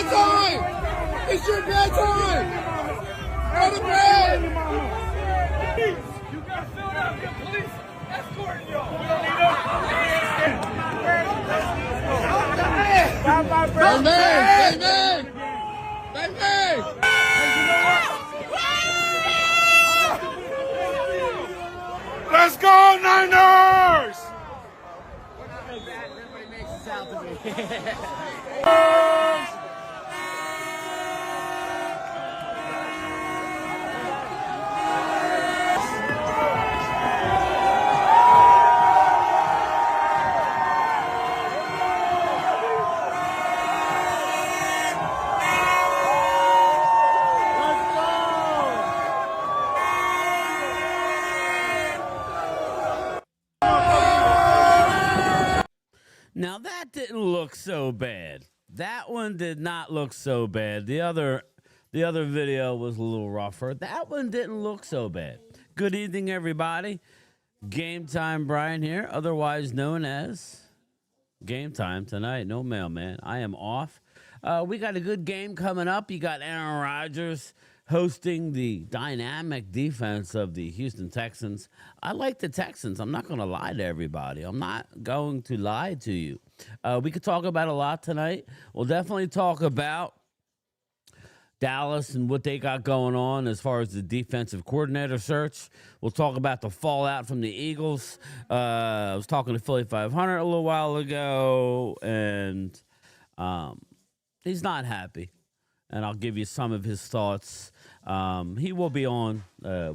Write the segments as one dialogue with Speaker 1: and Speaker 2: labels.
Speaker 1: bedtime! It's your bedtime! Go to bed!
Speaker 2: You got Philadelphia police escorting y'all. We don't need them.
Speaker 1: Amen!
Speaker 2: Let's go, Niners!
Speaker 3: Everybody makes it sound to me. Now that didn't look so bad. That one did not look so bad. The other video was a little rougher. That one didn't look so bad. Good evening, everybody. Game Time Brian here, otherwise known as Game Time tonight. No mailman. I am off. We got a good game coming up. You got Aaron Rodgers hosting the dynamic defense of the Houston Texans. I like the Texans. I'm not going to lie to everybody. I'm not going to lie to you. We could talk about a lot tonight. We'll definitely talk about Dallas and what they got going on as far as the defensive coordinator search. We'll talk about the fallout from the Eagles. I was talking to Philly 500 a little while ago, and he's not happy. And I'll give you some of his thoughts. He will be on.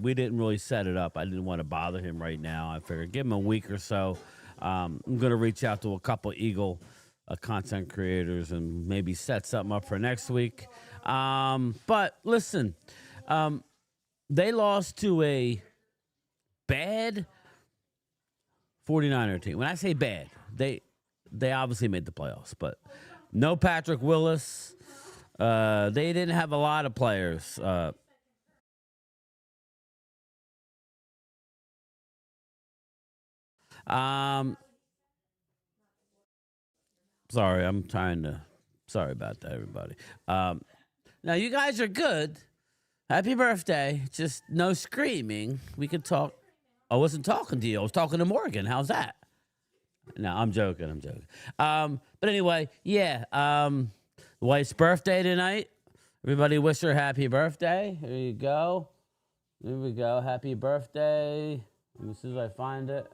Speaker 3: We didn't really set it up. I didn't want to bother him right now. I figured give him a week or so. I'm going to reach out to a couple Eagle content creators and maybe set something up for next week. But listen, they lost to a bad 49er team. When I say bad, they obviously made the playoffs, but no Patrick Willis. They didn't have a lot of players. Sorry, sorry about that, everybody. Now you guys are good. Happy birthday. Just no screaming. We could talk. I wasn't talking to you. I was talking to Morgan. How's that? No, I'm joking. But anyway, yeah. The wife's birthday tonight. Everybody wish her happy birthday. Here you go. Here we go. Happy birthday. Let me see if I find it.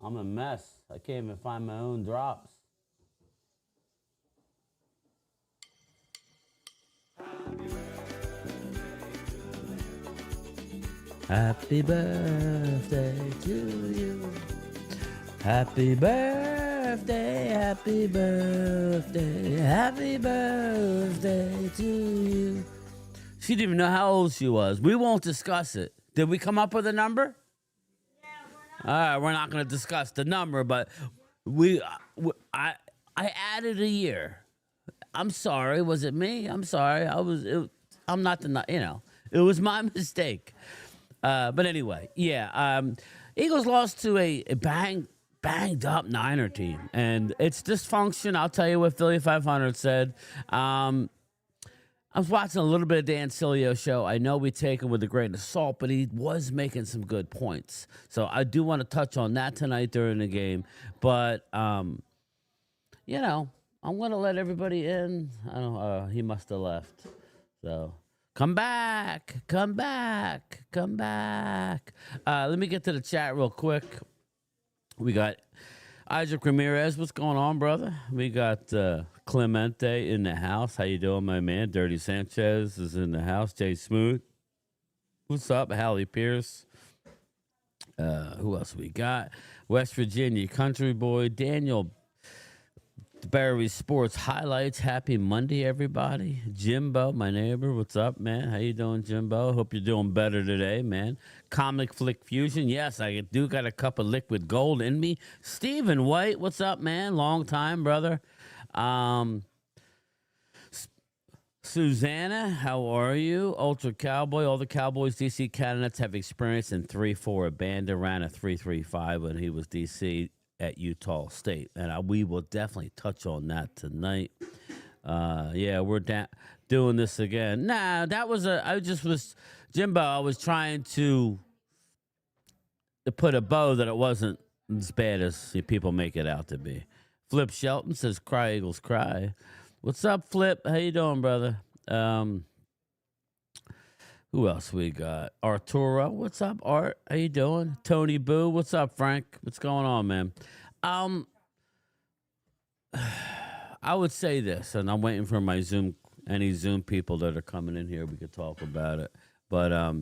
Speaker 3: I'm a mess. I can't even find my own drops. Happy birthday to you. Happy birthday, happy birthday, happy birthday to you. She didn't even know how old she was. We won't discuss it. Did we come up with a number? All right, we're not going to discuss the number, but I added a year. I'm sorry. Was it me? I'm sorry. I'm not the, it was my mistake. But anyway, yeah. Eagles lost to a banged up Niner team, and it's dysfunction. I'll tell you what Philly 500 said. I was watching a little bit of Dan Silio's show. I know we take him with a grain of salt, but he was making some good points. So I do want to touch on that tonight during the game. But, I'm going to let everybody in. I don't know. He must have left. So come back. Let me get to the chat real quick. We got Isaac Ramirez. What's going on, brother? We got Clemente in the house. How you doing, my man? Dirty Sanchez is in the house. Jay Smooth. What's up? Hallie Pierce. Who else we got? West Virginia Country Boy. Daniel Barry Sports Highlights. Happy Monday, everybody. Jimbo, my neighbor. What's up, man? How you doing, Jimbo? Hope you're doing better today, man. Comic Flick Fusion. Yes, I do got a cup of liquid gold in me. Stephen White. What's up, man? Long time, brother. Susanna, how are you? Ultra Cowboy. All the Cowboys DC candidates have experience in 3-4. Abanda ran a 3-3-5 when he was DC at Utah State. And we will definitely touch on that tonight. Yeah, we're doing this again. Nah, Jimbo, I was trying to put a bow that it wasn't as bad as people make it out to be. Flip Shelton says, "Cry Eagles cry." What's up, Flip? How you doing, brother? Who else we got? Arturo. What's up, Art? How you doing? Tony Boo. What's up, Frank? What's going on, man? I would say this, and I'm waiting for any Zoom people that are coming in here. We could talk about it. But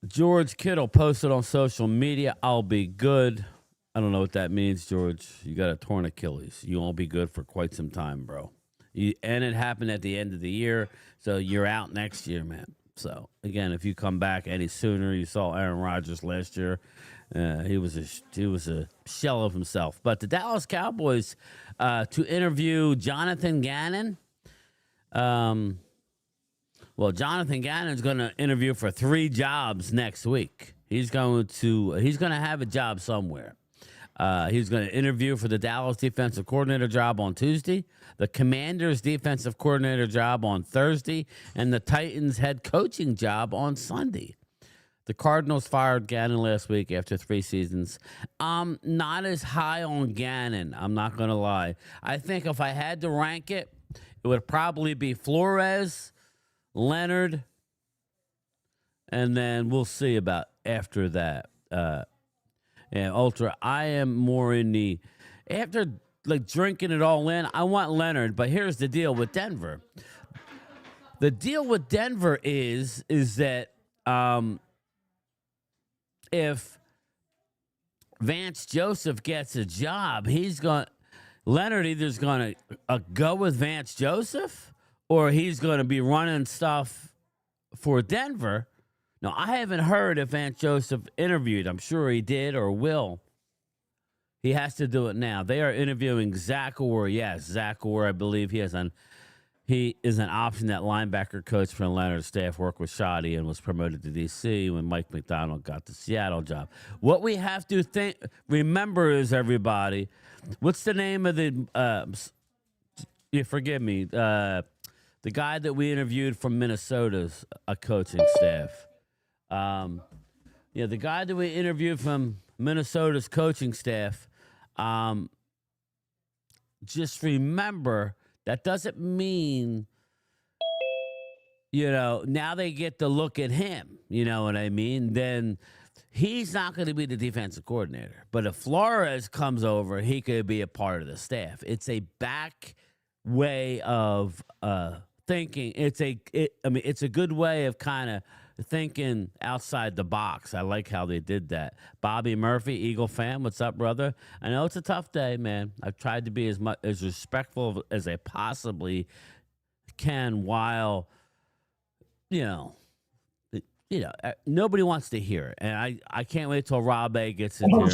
Speaker 3: George Kittle posted on social media, "I'll be good." I don't know what that means, George. You got a torn Achilles. You won't be good for quite some time, bro. And it happened at the end of the year, so you're out next year, man. So, again, if you come back any sooner, you saw Aaron Rodgers last year. He was a shell of himself. But the Dallas Cowboys, to interview Jonathan Gannon, Jonathan Gannon's going to interview for 3 jobs next week. He's going to have a job somewhere. He's going to interview for the Dallas defensive coordinator job on Tuesday, the Commanders defensive coordinator job on Thursday, and the Titans head coaching job on Sunday. The Cardinals fired Gannon last week after 3 seasons. I'm not as high on Gannon, I'm not going to lie. I think if I had to rank it, it would probably be Flores, Leonard, and then we'll see about after that. And Ultra, I am more in the, after like drinking it all in, I want Leonard, but here's the deal with Denver. The deal with Denver is that if Vance Joseph gets a job, Leonard either's going to go with Vance Joseph or he's going to be running stuff for Denver. Now, I haven't heard if Vance Joseph interviewed. I'm sure he did or will. He has to do it now. They are interviewing Zach Orr. Yes, Zach Orr, I believe he is an option at linebacker coach for Leonard's staff, worked with Shoddy and was promoted to D.C. when Mike McDonald got the Seattle job. What we have to remember is, everybody, what's the name of forgive me, the guy that we interviewed from Minnesota's coaching staff. The guy that we interviewed from Minnesota's coaching staff, just remember that doesn't mean, now they get to look at him, you know what I mean? Then he's not going to be the defensive coordinator. But if Flores comes over, he could be a part of the staff. It's a back way of thinking. It's a good way of kind of thinking outside the box. I like how they did that. Bobby Murphy, Eagle fan, what's up, brother? I know it's a tough day, man. I've tried to be as respectful as I possibly can while, nobody wants to hear it. And I can't wait till Rob A gets in here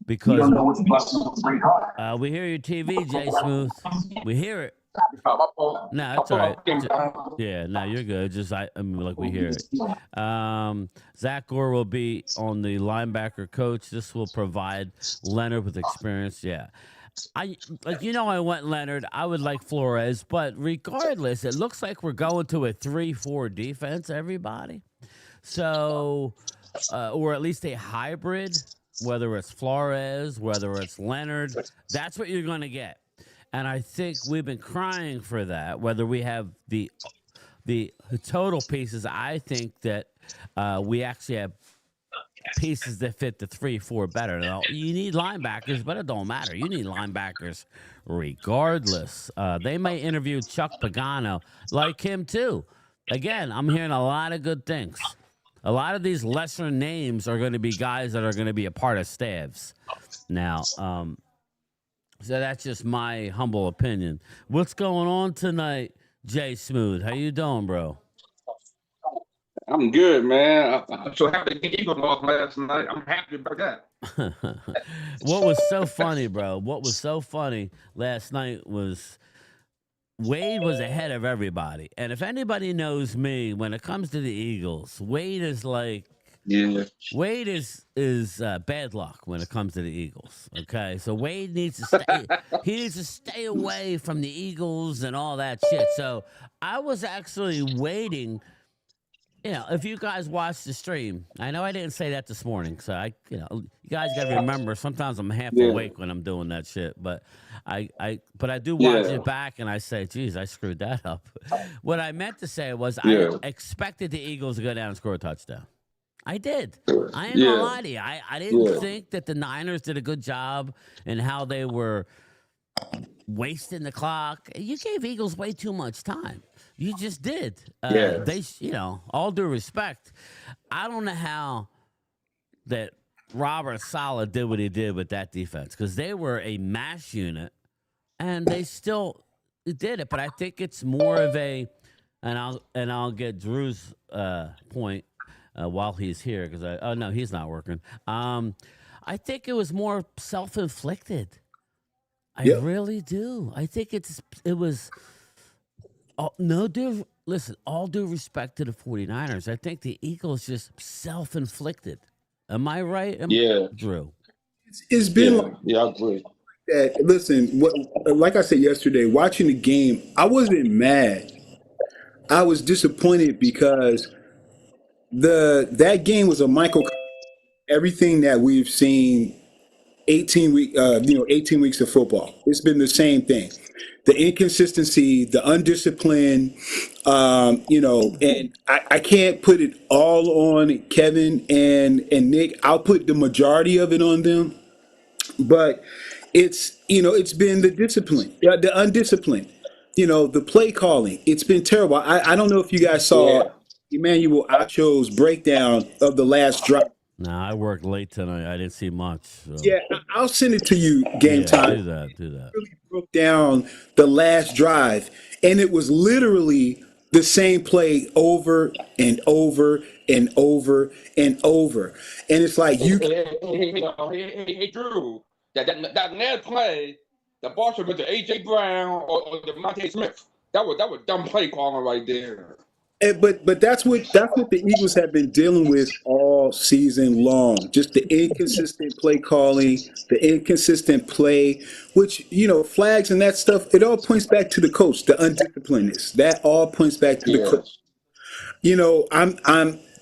Speaker 3: because we hear your TV, Jay Smooth. We hear it. No, that's all right. Yeah, no, you're good. We hear it. Zach Gore will be on the linebacker coach. This will provide Leonard with experience. Yeah. I went Leonard. I would like Flores, but regardless, it looks like we're going to a 3-4 defense, everybody. So, or at least a hybrid, whether it's Flores, whether it's Leonard, that's what you're going to get. And I think we've been crying for that. Whether we have the total pieces, I think that we actually have pieces that fit the 3-4 better. Now, you need linebackers, but it don't matter. You need linebackers regardless. They may interview Chuck Pagano, like him too. Again, I'm hearing a lot of good things. A lot of these lesser names are going to be guys that are going to be a part of staffs. Now, so that's just my humble opinion. What's going on tonight, Jay Smooth? How you doing, bro?
Speaker 4: I'm good, man. I'm so happy the Eagles lost last night. I'm happy about that.
Speaker 3: What was so funny, bro? What was so funny last night was Wade was ahead of everybody. And if anybody knows me, when it comes to the Eagles, Wade is like
Speaker 4: Yeah.
Speaker 3: Wade is bad luck when it comes to the Eagles. Okay, so Wade needs to stay. He needs to stay away from the Eagles and all that shit. So I was actually waiting. You know, if you guys watched the stream, I know I didn't say that this morning. So you guys got to remember. Sometimes I'm half
Speaker 4: Yeah.
Speaker 3: awake when I'm doing that shit, but but I do watch
Speaker 4: Yeah.
Speaker 3: it back and I say, geez, I screwed that up. What I meant to say was
Speaker 4: Yeah.
Speaker 3: I expected the Eagles to go down and score a touchdown. I did. I ain't
Speaker 4: Yeah.
Speaker 3: gonna lie to you. I didn't
Speaker 4: Yeah.
Speaker 3: think that the Niners did a good job in how they were wasting the clock. You gave Eagles way too much time. You just did.
Speaker 4: Yeah.
Speaker 3: They, all due respect, I don't know how that Robert Saleh did what he did with that defense because they were a mash unit and they still did it. But I think it's more of a, and I'll get Drew's point. While he's here, because oh no, he's not working. I think it was more self-inflicted. I really do. I think it was. All due respect to the 49ers, I think the Eagles just self-inflicted. Am I right?
Speaker 4: Yeah.
Speaker 3: Drew.
Speaker 5: It's been
Speaker 4: Yeah, I agree.
Speaker 5: that. Listen, like I said yesterday, watching the game, I wasn't mad. I was disappointed because that game was a micro. Everything that we've seen 18 weeks of football. It's been the same thing. The inconsistency, the undiscipline, and I can't put it all on Kevin and Nick. I'll put the majority of it on them. But it's been the discipline, the undiscipline, the play calling. It's been terrible. I don't know if you guys saw Emmanuel Acho's breakdown of the last drive.
Speaker 3: No, I worked late tonight. I didn't see much. So.
Speaker 5: Yeah, I'll send it to you, Game Time.
Speaker 3: Do that.
Speaker 5: Really broke down the last drive, and it was literally the same play over and over and over and over. And it's like
Speaker 4: Hey, Drew, that net play, the ball should be to AJ Brown or the Monte Smith. That was dumb play calling right there.
Speaker 5: But that's what the Eagles have been dealing with all season long. Just the inconsistent play calling, the inconsistent play, which flags and that stuff. It all points back to the coach, the undisciplinedness. That all points back to the coach.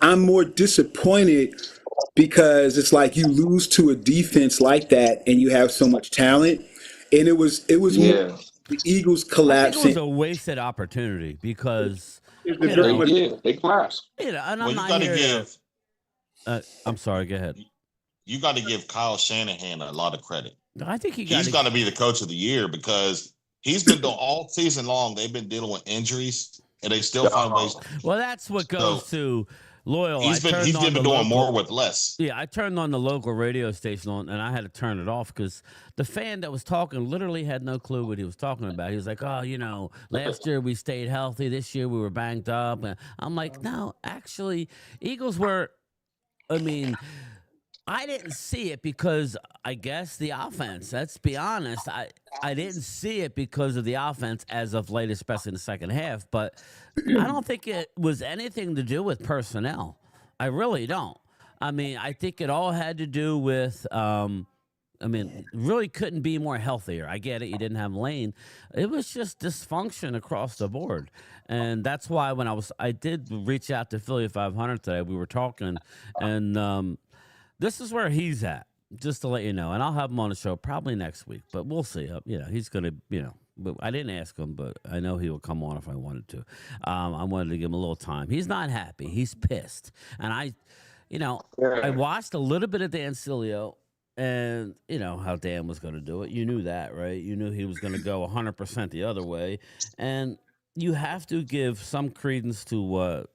Speaker 5: I'm more disappointed because it's like you lose to a defense like that, and you have so much talent, and it was more the Eagles collapsing.
Speaker 3: It was a wasted opportunity because.
Speaker 4: They collapsed.
Speaker 3: And
Speaker 6: well, you got to give.
Speaker 3: I'm sorry. Go ahead.
Speaker 6: You got to give Kyle Shanahan a lot of credit.
Speaker 3: I think
Speaker 6: he's got to be the coach of the year because he's been doing all season long. They've been dealing with injuries, and they still find ways.
Speaker 3: Well, that's what goes to loyal.
Speaker 6: He's been doing more with less.
Speaker 3: Yeah, I turned on the local radio station on, and I had to turn it off because the fan that was talking literally had no clue what he was talking about. He was like, "Oh, last year we stayed healthy. This year we were banged up." And I'm like, "No, actually, Eagles were." I mean, I didn't see it because I guess the offense. Let's be honest. I didn't see it because of the offense as of late, especially in the second half. But I don't think it was anything to do with personnel. I really don't. I mean, I think it all had to do with. Really couldn't be more healthier. I get it. You didn't have Lane. It was just dysfunction across the board. And that's why when I did reach out to Philly 500 today, we were talking, and this is where he's at, just to let you know. And I'll have him on the show probably next week, but we'll see. He's going to, but I didn't ask him, but I know he will come on if I wanted to. I wanted to give him a little time. He's not happy. He's pissed. And I watched a little bit of Dan Sileo. And you know how Dan was going to do it. You knew that, right? You knew he was going to go 100% the other way. And you have to give some credence to what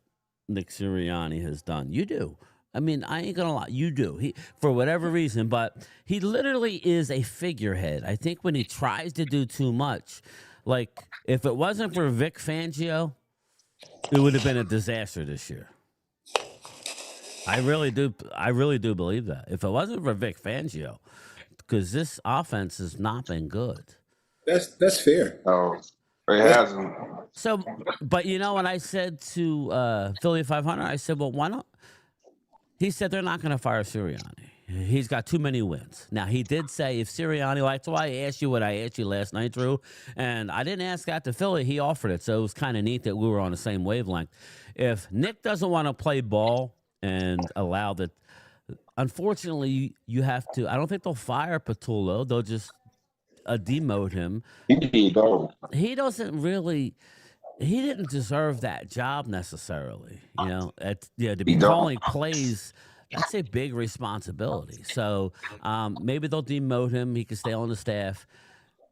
Speaker 3: Nick Sirianni has done. You do. I mean, I ain't going to lie. You do. He, for whatever reason, but he literally is a figurehead. I think when he tries to do too much, like if it wasn't for Vic Fangio, it would have been a disaster this year. I really do believe that. If it wasn't for Vic Fangio, because this offense has not been good.
Speaker 5: That's fair.
Speaker 4: Oh. It hasn't.
Speaker 3: So, but you know what I said to Philly 500? I said, well, why not? He said they're not going to fire Sirianni. He's got too many wins. Now, he did say if Sirianni, that's why I asked you what I asked you last night, Drew. And I didn't ask that to Philly. He offered it. So it was kind of neat that we were on the same wavelength. If Nick doesn't want to play ball and allow that, unfortunately, you have to. I don't think they'll fire Patullo. They'll just demote him.
Speaker 4: He don't.
Speaker 3: He doesn't really. He didn't deserve that job necessarily. You know, to be calling plays. That's a big responsibility. So maybe they'll demote him. He can stay on the staff.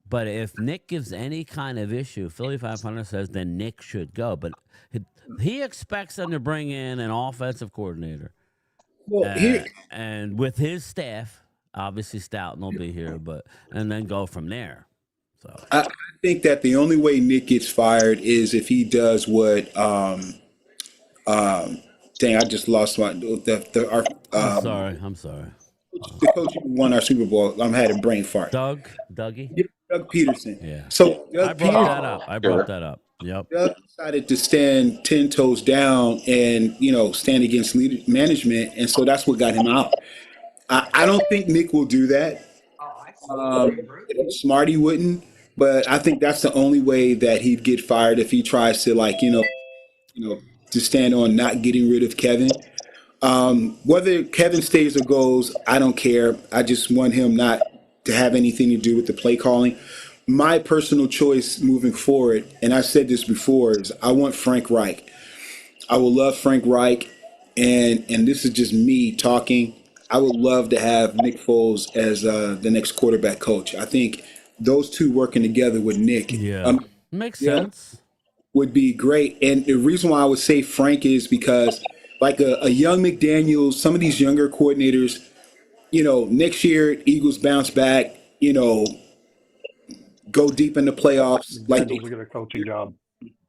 Speaker 3: But if Nick gives any kind of issue, Philly 500 says then Nick should go. But he expects them to bring in an offensive coordinator.
Speaker 5: Well,
Speaker 3: and with his staff, obviously Stoughton will be here, and then go from there. So
Speaker 5: I think that the only way Nick gets fired is if he does what dang, I just lost my
Speaker 3: I'm sorry.
Speaker 5: The coach who won our Super Bowl. I'm had a brain fart.
Speaker 3: Dougie?
Speaker 5: Doug Peterson.
Speaker 3: Yeah.
Speaker 5: So
Speaker 3: I brought that up. Yep.
Speaker 5: Doug decided to stand 10 toes down and, stand against management. And so that's what got him out. I don't think Nick will do that. Smart he wouldn't. But I think that's the only way that he'd get fired if he tries to, to stand on not getting rid of Kevin. Whether Kevin stays or goes, I don't care. I just want him not to have anything to do with the play calling. My personal choice moving forward, and I said this before, is I want Frank Reich. I would love Frank Reich, and this is just me talking. I would love to have Nick Foles as the next quarterback coach. I think those two working together with Nick
Speaker 3: makes sense.
Speaker 5: Would be great. And the reason why I would say Frank is because like a young McDaniels, some of these younger coordinators, next year Eagles bounce back, go deep in the playoffs. Like
Speaker 7: we get a coaching job.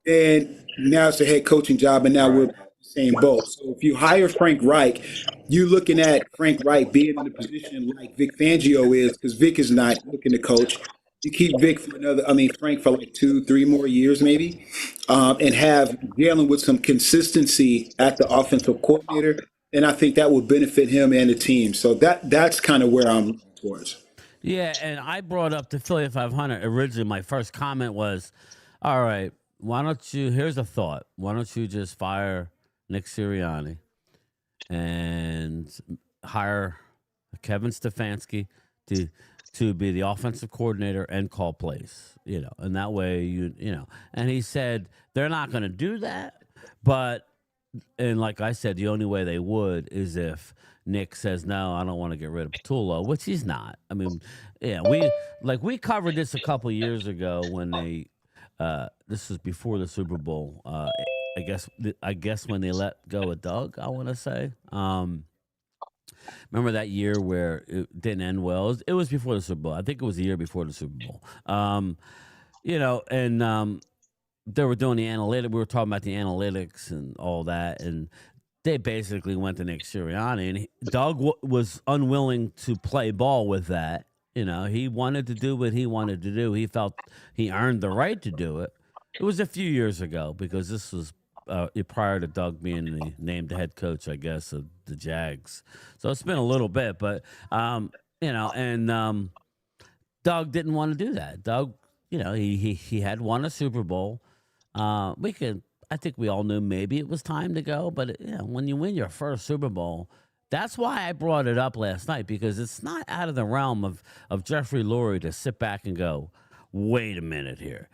Speaker 5: And now it's a head coaching job, and now we're in the same boat. So if you hire Frank Reich, you're looking at Frank Reich being in a position like Vic Fangio is, because Vic is not looking to coach. You keep Frank for like 2-3 more years maybe, and have dealing with some consistency at the offensive coordinator, and I think that would benefit him and the team. So that's kind of where I'm looking towards.
Speaker 3: Yeah, and I brought up the Philly 500 originally. My first comment was, all right, here's a thought. Why don't you just fire Nick Sirianni and hire Kevin Stefanski to be the offensive coordinator and call plays, and that way and he said they're not going to do that, and like I said, the only way they would is if Nick says, no, I don't want to get rid of Patullo, which he's not. I mean, we covered this a couple years ago when this was before the Super Bowl. I guess when they let go of Doug, I want to say. Remember that year where it didn't end well? It was before the Super Bowl. I think it was the year before the Super Bowl. They were doing the analytics. We were talking about the analytics and all that, and they basically went to Nick Sirianni, and Doug was unwilling to play ball with that. He wanted to do what he wanted to do. He felt he earned the right to do it. It was a few years ago because this was prior to Doug being named the head coach, I guess, of the Jags. So it's been a little bit, but Doug didn't want to do that. Doug, he had won a Super Bowl. I think we all knew maybe it was time to go, but when you win your first Super Bowl, that's why I brought it up last night, because it's not out of the realm of Jeffrey Lurie to sit back and go, wait a minute here.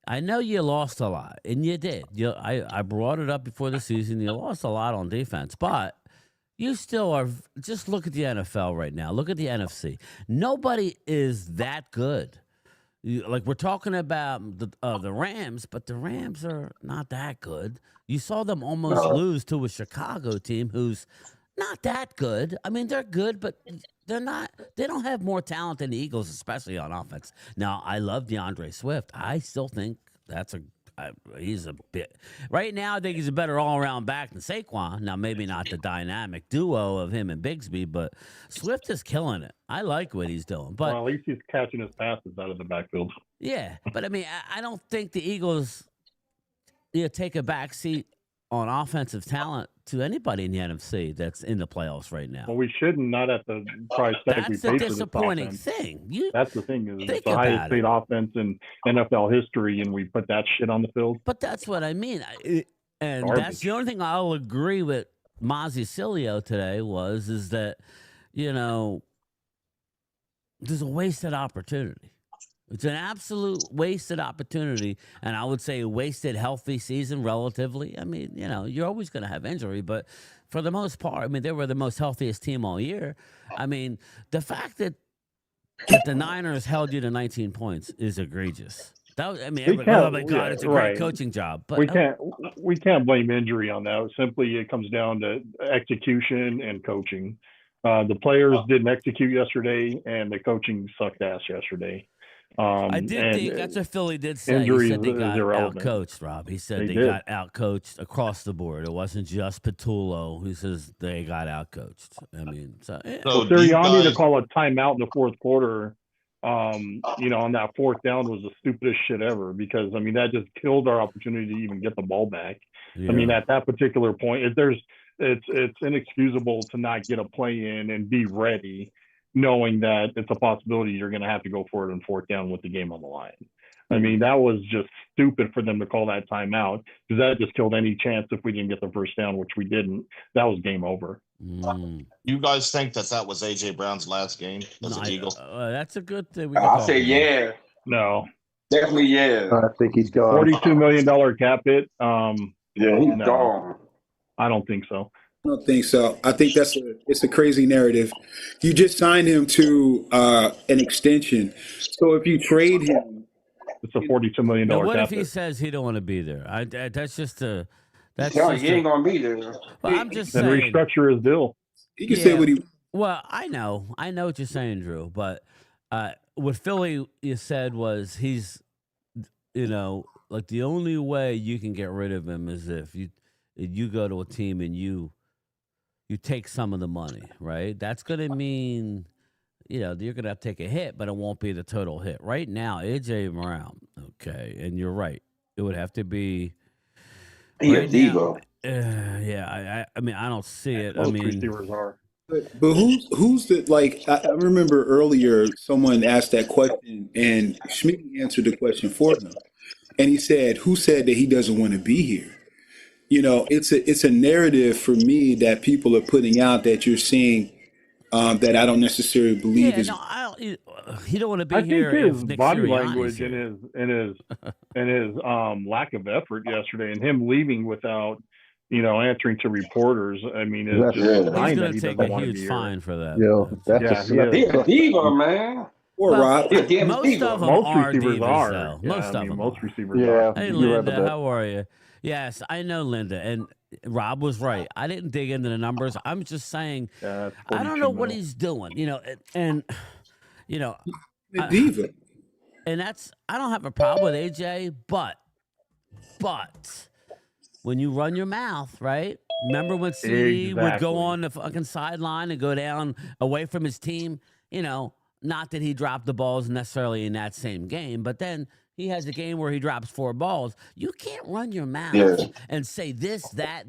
Speaker 3: I know you lost a lot, and you did. I brought it up before the season. You lost a lot on defense, but you still are. Just look at the NFL right now. Look at the NFC. Nobody is that good. We're talking about the Rams, but the Rams are not that good. You saw them almost lose to a Chicago team who's not that good. I mean, they're good, but they're not. They don't have more talent than the Eagles, especially on offense. Now, I love DeAndre Swift. I still think that's he's a bit right now. I think he's a better all-around back than Saquon. Now, maybe not the dynamic duo of him and Bigsby, but Swift is killing it. I like what he's doing. But
Speaker 7: well, at least he's catching his passes out of the backfield.
Speaker 3: yeah, but I mean, I don't think the Eagles take a back seat on offensive talent to anybody in the NFC that's in the playoffs right now.
Speaker 7: Well, we shouldn't, not at the price tag we
Speaker 3: That's the
Speaker 7: paid for this
Speaker 3: disappointing
Speaker 7: offense.
Speaker 3: thing.
Speaker 7: That's the thing, is it's
Speaker 3: think
Speaker 7: the
Speaker 3: about
Speaker 7: highest
Speaker 3: it.
Speaker 7: paid offense in NFL history, and we put that shit on the field.
Speaker 3: But that's what I mean. And
Speaker 7: Garbage.
Speaker 3: that's the only thing I'll agree with Mozzie Cilio today is that, there's a wasted opportunity. It's an absolute wasted opportunity, and I would say a wasted healthy season relatively. I mean, you're always going to have injury, but for the most part, I mean, they were the most healthiest team all year. I mean, the fact that the Niners held you to 19 points is egregious. Oh my God, it's a great coaching job. But
Speaker 7: we can't blame injury on that. Simply, it comes down to execution and coaching. The players didn't execute yesterday, and the coaching sucked ass yesterday.
Speaker 3: I did think that's what Philly did say. He said they got out-coached, Rob. He said they got out-coached across the board. It wasn't just Patullo who says they got out-coached. I mean, so
Speaker 7: Sirianni to call a timeout in the fourth quarter, on that fourth down was the stupidest shit ever, because, I mean, that just killed our opportunity to even get the ball back. Yeah. I mean, at that particular point, it's inexcusable to not get a play in and be ready, knowing that it's a possibility you're going to have to go for it on fourth down with the game on the line. I mean, that was just stupid for them to call that timeout, because that just killed any chance if we didn't get the first down, which we didn't. That was game over.
Speaker 6: You guys think that was A.J. Brown's last game as an Eagle?
Speaker 3: That's a good thing.
Speaker 4: I'll say yeah.
Speaker 7: No.
Speaker 4: Definitely yeah.
Speaker 8: I think he's gone.
Speaker 7: $42 million cap hit.
Speaker 4: Yeah, he's gone.
Speaker 7: I don't think so.
Speaker 5: I don't think so. I think it's a crazy narrative. You just signed him to an extension. So if you trade him,
Speaker 7: it's a $42 million
Speaker 3: now, what
Speaker 7: cap
Speaker 3: if he says he don't want to be there? That's just a. That's
Speaker 4: no,
Speaker 3: just
Speaker 4: he ain't gonna be there.
Speaker 3: Well, I'm just
Speaker 7: then
Speaker 3: saying.
Speaker 7: Restructure his deal.
Speaker 5: he can say what he.
Speaker 3: Well, I know what you're saying, Drew. But what Philly you said was he's, like the only way you can get rid of him is if you go to a team and you take some of the money, right? That's going to mean, you're going to have to take a hit, but it won't be the total hit. Right now, A.J. Brown, okay, and you're right. It would have to be.
Speaker 4: He a diva.
Speaker 3: Yeah, I mean, I don't see it.
Speaker 7: Most receivers are.
Speaker 5: But who's the, like, I remember earlier someone asked that question, and Schmidt answered the question for him. And he said, who said that he doesn't want to be here? It's a narrative for me that people are putting out that you're seeing that I don't necessarily believe is.
Speaker 3: He don't want to be
Speaker 7: I
Speaker 3: here.
Speaker 7: think his
Speaker 3: if Nick
Speaker 7: body
Speaker 3: Sirianni's
Speaker 7: language
Speaker 3: here.
Speaker 7: and his lack of effort yesterday, and him leaving without answering to reporters. I mean, it's just
Speaker 3: He's
Speaker 7: fine
Speaker 3: going
Speaker 7: that he
Speaker 3: to take
Speaker 7: doesn't
Speaker 3: a
Speaker 7: want to
Speaker 3: huge
Speaker 7: be
Speaker 3: fine
Speaker 7: here.
Speaker 3: for that.
Speaker 4: He a diva, man.
Speaker 5: Or Rob.
Speaker 3: Most of them are
Speaker 7: receivers
Speaker 3: divas,
Speaker 7: are.
Speaker 3: though.
Speaker 7: Yeah,
Speaker 3: Most of them.
Speaker 7: Most
Speaker 3: are.
Speaker 7: receivers
Speaker 8: Yeah.
Speaker 7: are.
Speaker 3: Hey, Linda, how are you? Yes, I know Linda, and Rob was right. I didn't dig into the numbers. I'm just saying,
Speaker 7: Yeah,
Speaker 3: I don't know what he's doing, and
Speaker 5: Diva.
Speaker 3: and that's, I don't have a problem with AJ, but when you run your mouth, right? Remember when CD would go on the fucking sideline and go down away from his team? Not that he dropped the balls necessarily in that same game, but then he has a game where he drops 4 balls. You can't run your mouth and say this, that,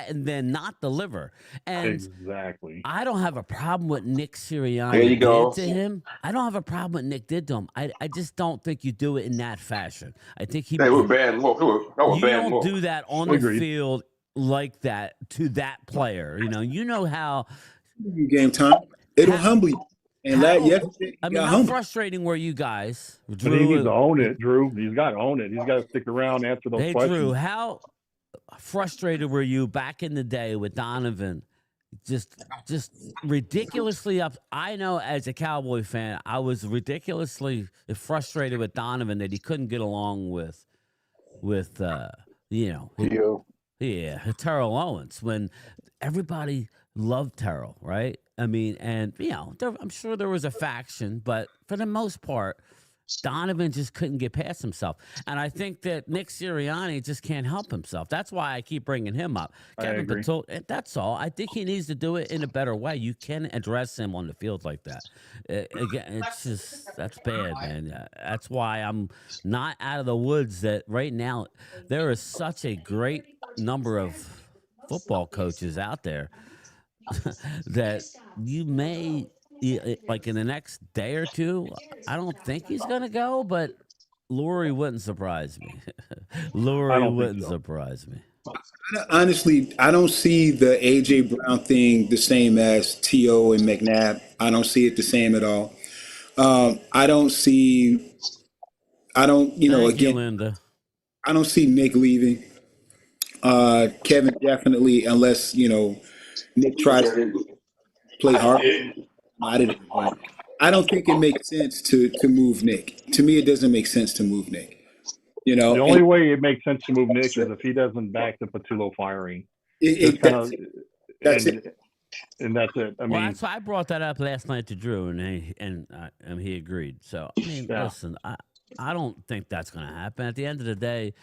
Speaker 3: and then not deliver. And
Speaker 7: exactly.
Speaker 3: I don't have a problem with Nick Sirianni
Speaker 4: There you go.
Speaker 3: did to him. I don't have a problem with Nick did to him. I just don't think you do it in that fashion. I think he.
Speaker 4: That was bad look. That was
Speaker 3: You
Speaker 4: bad
Speaker 3: don't
Speaker 4: look.
Speaker 3: do that on the field like that to that player. You know how.
Speaker 5: Game time. It'll humble you. And
Speaker 3: how frustrating were you guys?
Speaker 7: Drew, but he needs to own it, Drew. He's got to own it. He's got to stick around, answer those questions.
Speaker 3: Drew, how frustrated were you back in the day with Donovan? Just ridiculously up. I know as a Cowboy fan, I was ridiculously frustrated with Donovan that he couldn't get along with Terrell Owens, when everybody loved Terrell, right? I mean, and I'm sure there was a faction, but for the most part, Donovan just couldn't get past himself. And I think that Nick Sirianni just can't help himself. That's why I keep bringing him up. Kevin
Speaker 7: agree.
Speaker 3: That's all. I think he needs to do it in a better way. You can address him on the field like that. Again, it's just, that's bad, man. That's why I'm not out of the woods that right now there is such a great number of football coaches out there that you may, like in the next day or two, I don't think he's going to go, but Lurie wouldn't surprise me. Lurie wouldn't surprise me.
Speaker 5: Honestly, I don't see the A.J. Brown thing the same as T.O. and McNabb. I don't see it the same at all. I don't, again,
Speaker 3: Linda.
Speaker 5: I don't see Nick leaving. Kevin definitely, unless, Nick tries to play hard. I don't think it makes sense to move Nick. To me, it doesn't make sense to move Nick. The
Speaker 7: only way it makes sense to move Nick is if he doesn't back the Patullo firing.
Speaker 5: That's it.
Speaker 7: And that's it. I mean,
Speaker 3: that's why I brought that up last night to Drew, and he agreed. So I mean, listen, I don't think that's going to happen. At the end of the day,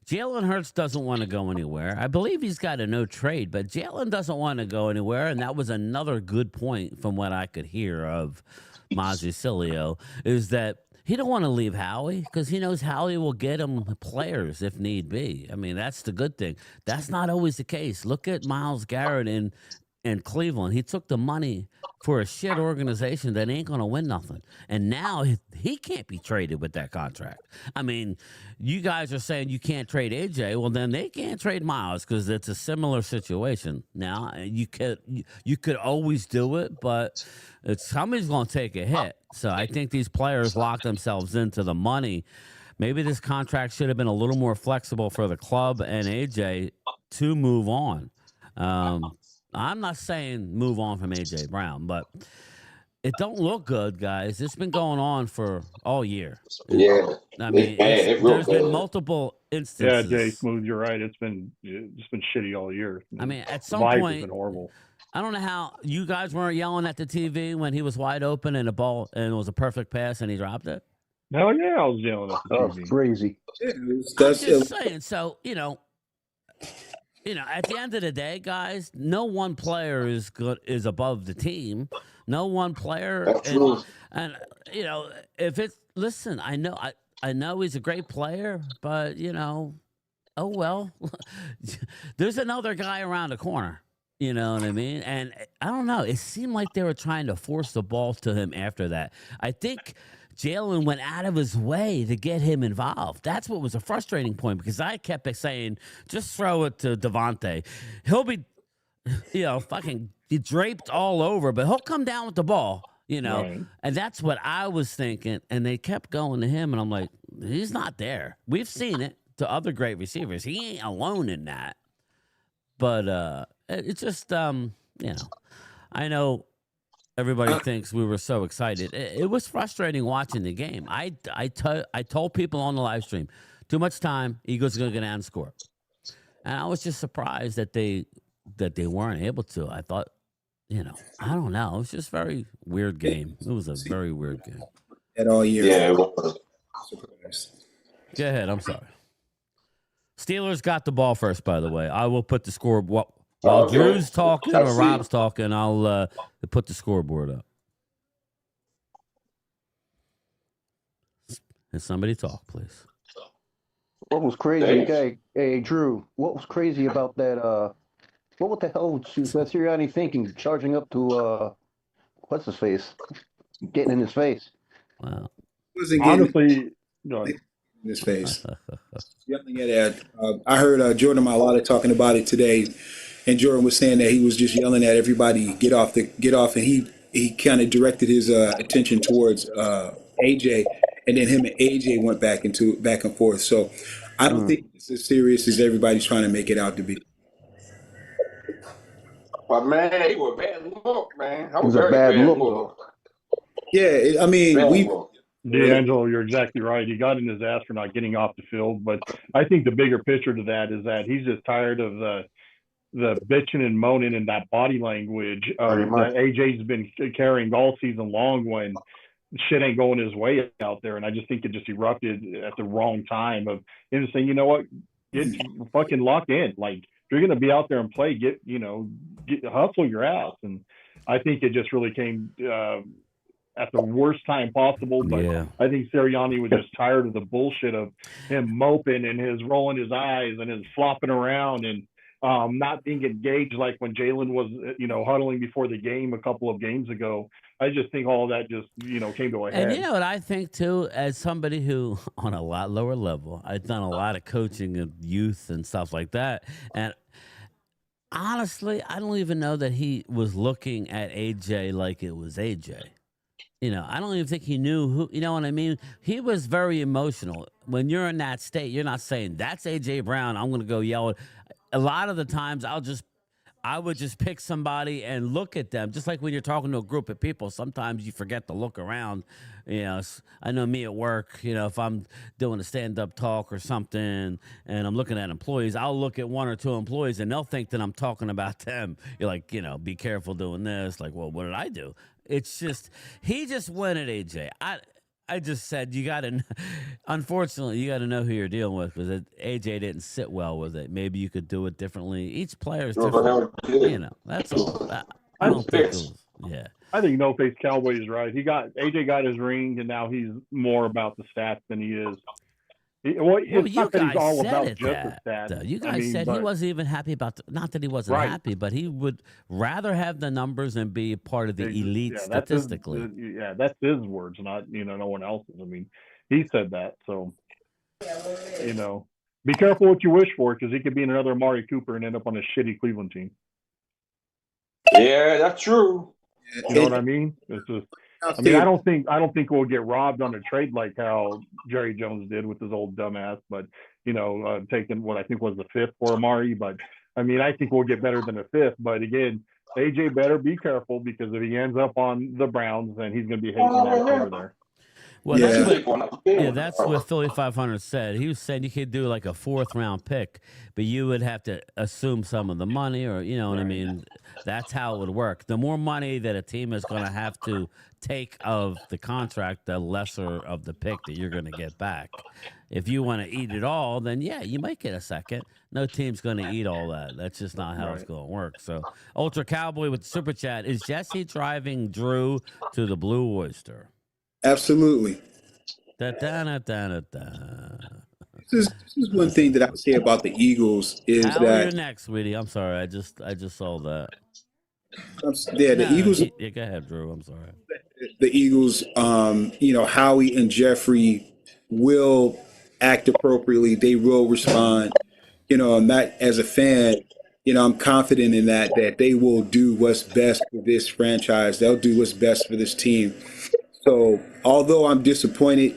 Speaker 3: Jalen Hurts doesn't want to go anywhere. I believe he's got a no trade, but Jalen doesn't want to go anywhere, and that was another good point from what I could hear of Mazzicilio, is that he don't want to leave Howie because he knows Howie will get him players if need be. I mean, that's the good thing. That's not always the case. Look at Myles Garrett in Cleveland. He took the money for a shit organization that ain't going to win nothing. And now he can't be traded with that contract. I mean, you guys are saying you can't trade AJ. Well, then they can't trade Myles because it's a similar situation. Now, you could always do it, but somebody's going to take a hit. So I think these players lock themselves into the money. Maybe this contract should have been a little more flexible for the club and AJ to move on. I'm not saying move on from A.J. Brown, but it don't look good, guys. It's been going on for all year.
Speaker 4: Yeah.
Speaker 3: I mean, there's been multiple instances.
Speaker 7: Yeah, Jay Smooth, you're right. It's been shitty all year.
Speaker 3: I mean, at some
Speaker 7: Life
Speaker 3: point,
Speaker 7: has been horrible.
Speaker 3: I don't know how you guys weren't yelling at the TV when he was wide open and the ball and it was a perfect pass and he dropped it.
Speaker 7: Hell yeah, I was yelling at the TV.
Speaker 8: That's crazy.
Speaker 3: I'm just saying. So at the end of the day, guys, no one player is above the team. No one player, and if it's listen, I know he's a great player, but oh well, there's another guy around the corner. You know what I mean? And I don't know. It seemed like they were trying to force the ball to him after that. I think Jalen went out of his way to get him involved. That's what was a frustrating point because I kept saying, just throw it to Devontae. He'll be, fucking draped all over, but he'll come down with the ball,
Speaker 7: Right.
Speaker 3: And that's what I was thinking. And they kept going to him, and I'm like, he's not there. We've seen it to other great receivers. He ain't alone in that. But it's just, I know everybody thinks we were so excited. It was frustrating watching the game. I told people on the live stream, too much time, Eagles are going to get out and score. And I was just surprised that they weren't able to. I thought, I don't know. It was just a very weird game. It was a very weird game.
Speaker 5: At all year.
Speaker 4: Yeah, it was.
Speaker 3: Go ahead. I'm sorry. Steelers got the ball first, by the way. I will put the score while Drew's talking or Rob's talking. I'll put the scoreboard up. And somebody talk, please.
Speaker 8: What was crazy, hey Drew? What was crazy about that? What the hell was Sirianni thinking? Charging up to what's his face? Getting in his face.
Speaker 3: Wow.
Speaker 7: Honestly, no.
Speaker 5: In his face. Yelling at it. I heard Jordan Mailata talking about it today, and Jordan was saying that he was just yelling at everybody, get off, and he kind of directed his attention towards AJ, and then him and AJ went back and forth. So I don't think it's as serious as everybody's trying to make it out to be.
Speaker 4: But man, it was a bad look, man. That was
Speaker 8: It was a bad look.
Speaker 4: look.
Speaker 5: Yeah, I mean,
Speaker 7: D'Angelo, you're exactly right. He got in his ass for not getting off the field, but I think the bigger picture to that is that he's just tired of the bitching and moaning and that body language that AJ's been carrying all season long when shit ain't going his way out there. And I just think it just erupted at the wrong time of him saying, you know what, get fucking lock in. Like, if you're going to be out there and play, hustle your ass. And I think it just really came at the worst time possible. But
Speaker 3: Yeah.
Speaker 7: I think Sirianni was just tired of the bullshit of him moping and his rolling his eyes and his flopping around and not being engaged like when Jalen was, huddling before the game a couple of games ago. I just think all of that just, came to a head.
Speaker 3: And you know what I think too, as somebody who on a lot lower level, I've done a lot of coaching of youth and stuff like that. And honestly, I don't even know that he was looking at AJ like it was AJ. I don't even think he knew who, you know what I mean? He was very emotional. When you're in that state, you're not saying, that's AJ Brown, I'm going to go yell. A lot of the times I would just pick somebody and look at them. Just like when you're talking to a group of people, sometimes you forget to look around. I know me at work, if I'm doing a stand-up talk or something and I'm looking at employees, I'll look at one or two employees and they'll think that I'm talking about them. You're like, be careful doing this. Like, well, what did I do? It's just, he just went at AJ. I just said, unfortunately, you got to know who you're dealing with because AJ didn't sit well with it. Maybe you could do it differently. Each player is different. That's all. I don't think it was, yeah.
Speaker 7: I think No Face Cowboy is right. AJ got his ring, and now he's more about the stats than he is. It's not that he's all about just the stats.
Speaker 3: You guys said he wasn't even happy about not that he wasn't happy, but he would rather have the numbers and be part of the elite statistically.
Speaker 7: That's his words, not no one else's. I mean, he said that, so be careful what you wish for because he could be another Amari Cooper and end up on a shitty Cleveland team.
Speaker 4: Yeah, that's true.
Speaker 7: You know what I mean? It's just. I don't think we'll get robbed on a trade like how Jerry Jones did with his old dumbass, but taking what I think was the fifth for Amari. But I think we'll get better than a fifth. But again, AJ better be careful because if he ends up on the Browns, then he's going to be hating that over there.
Speaker 3: Well, that's what Philly 500 said. He was saying you could do like a fourth round pick, but you would have to assume some of the money, or what I mean. That's how it would work. The more money that a team is going to have to take of the contract, the lesser of the pick that you're going to get back. If you want to eat it all, then you might get a second. No team's going to eat all that. That's just not how it's going to work. So, Ultra Cowboy with Super Chat, is Jesse driving Drew to the Blue Oyster?
Speaker 5: Absolutely.
Speaker 3: This
Speaker 5: is one thing that I would say about the Eagles is
Speaker 3: How
Speaker 5: that
Speaker 3: you're next, sweetie. I'm sorry. I just saw that.
Speaker 5: The Eagles.
Speaker 3: Yeah, go ahead, Drew. I'm sorry.
Speaker 5: The Eagles, Howie and Jeffrey will act appropriately. They will respond. I'm not, as a fan, I'm confident in that they will do what's best for this franchise. They'll do what's best for this team. So although I'm disappointed,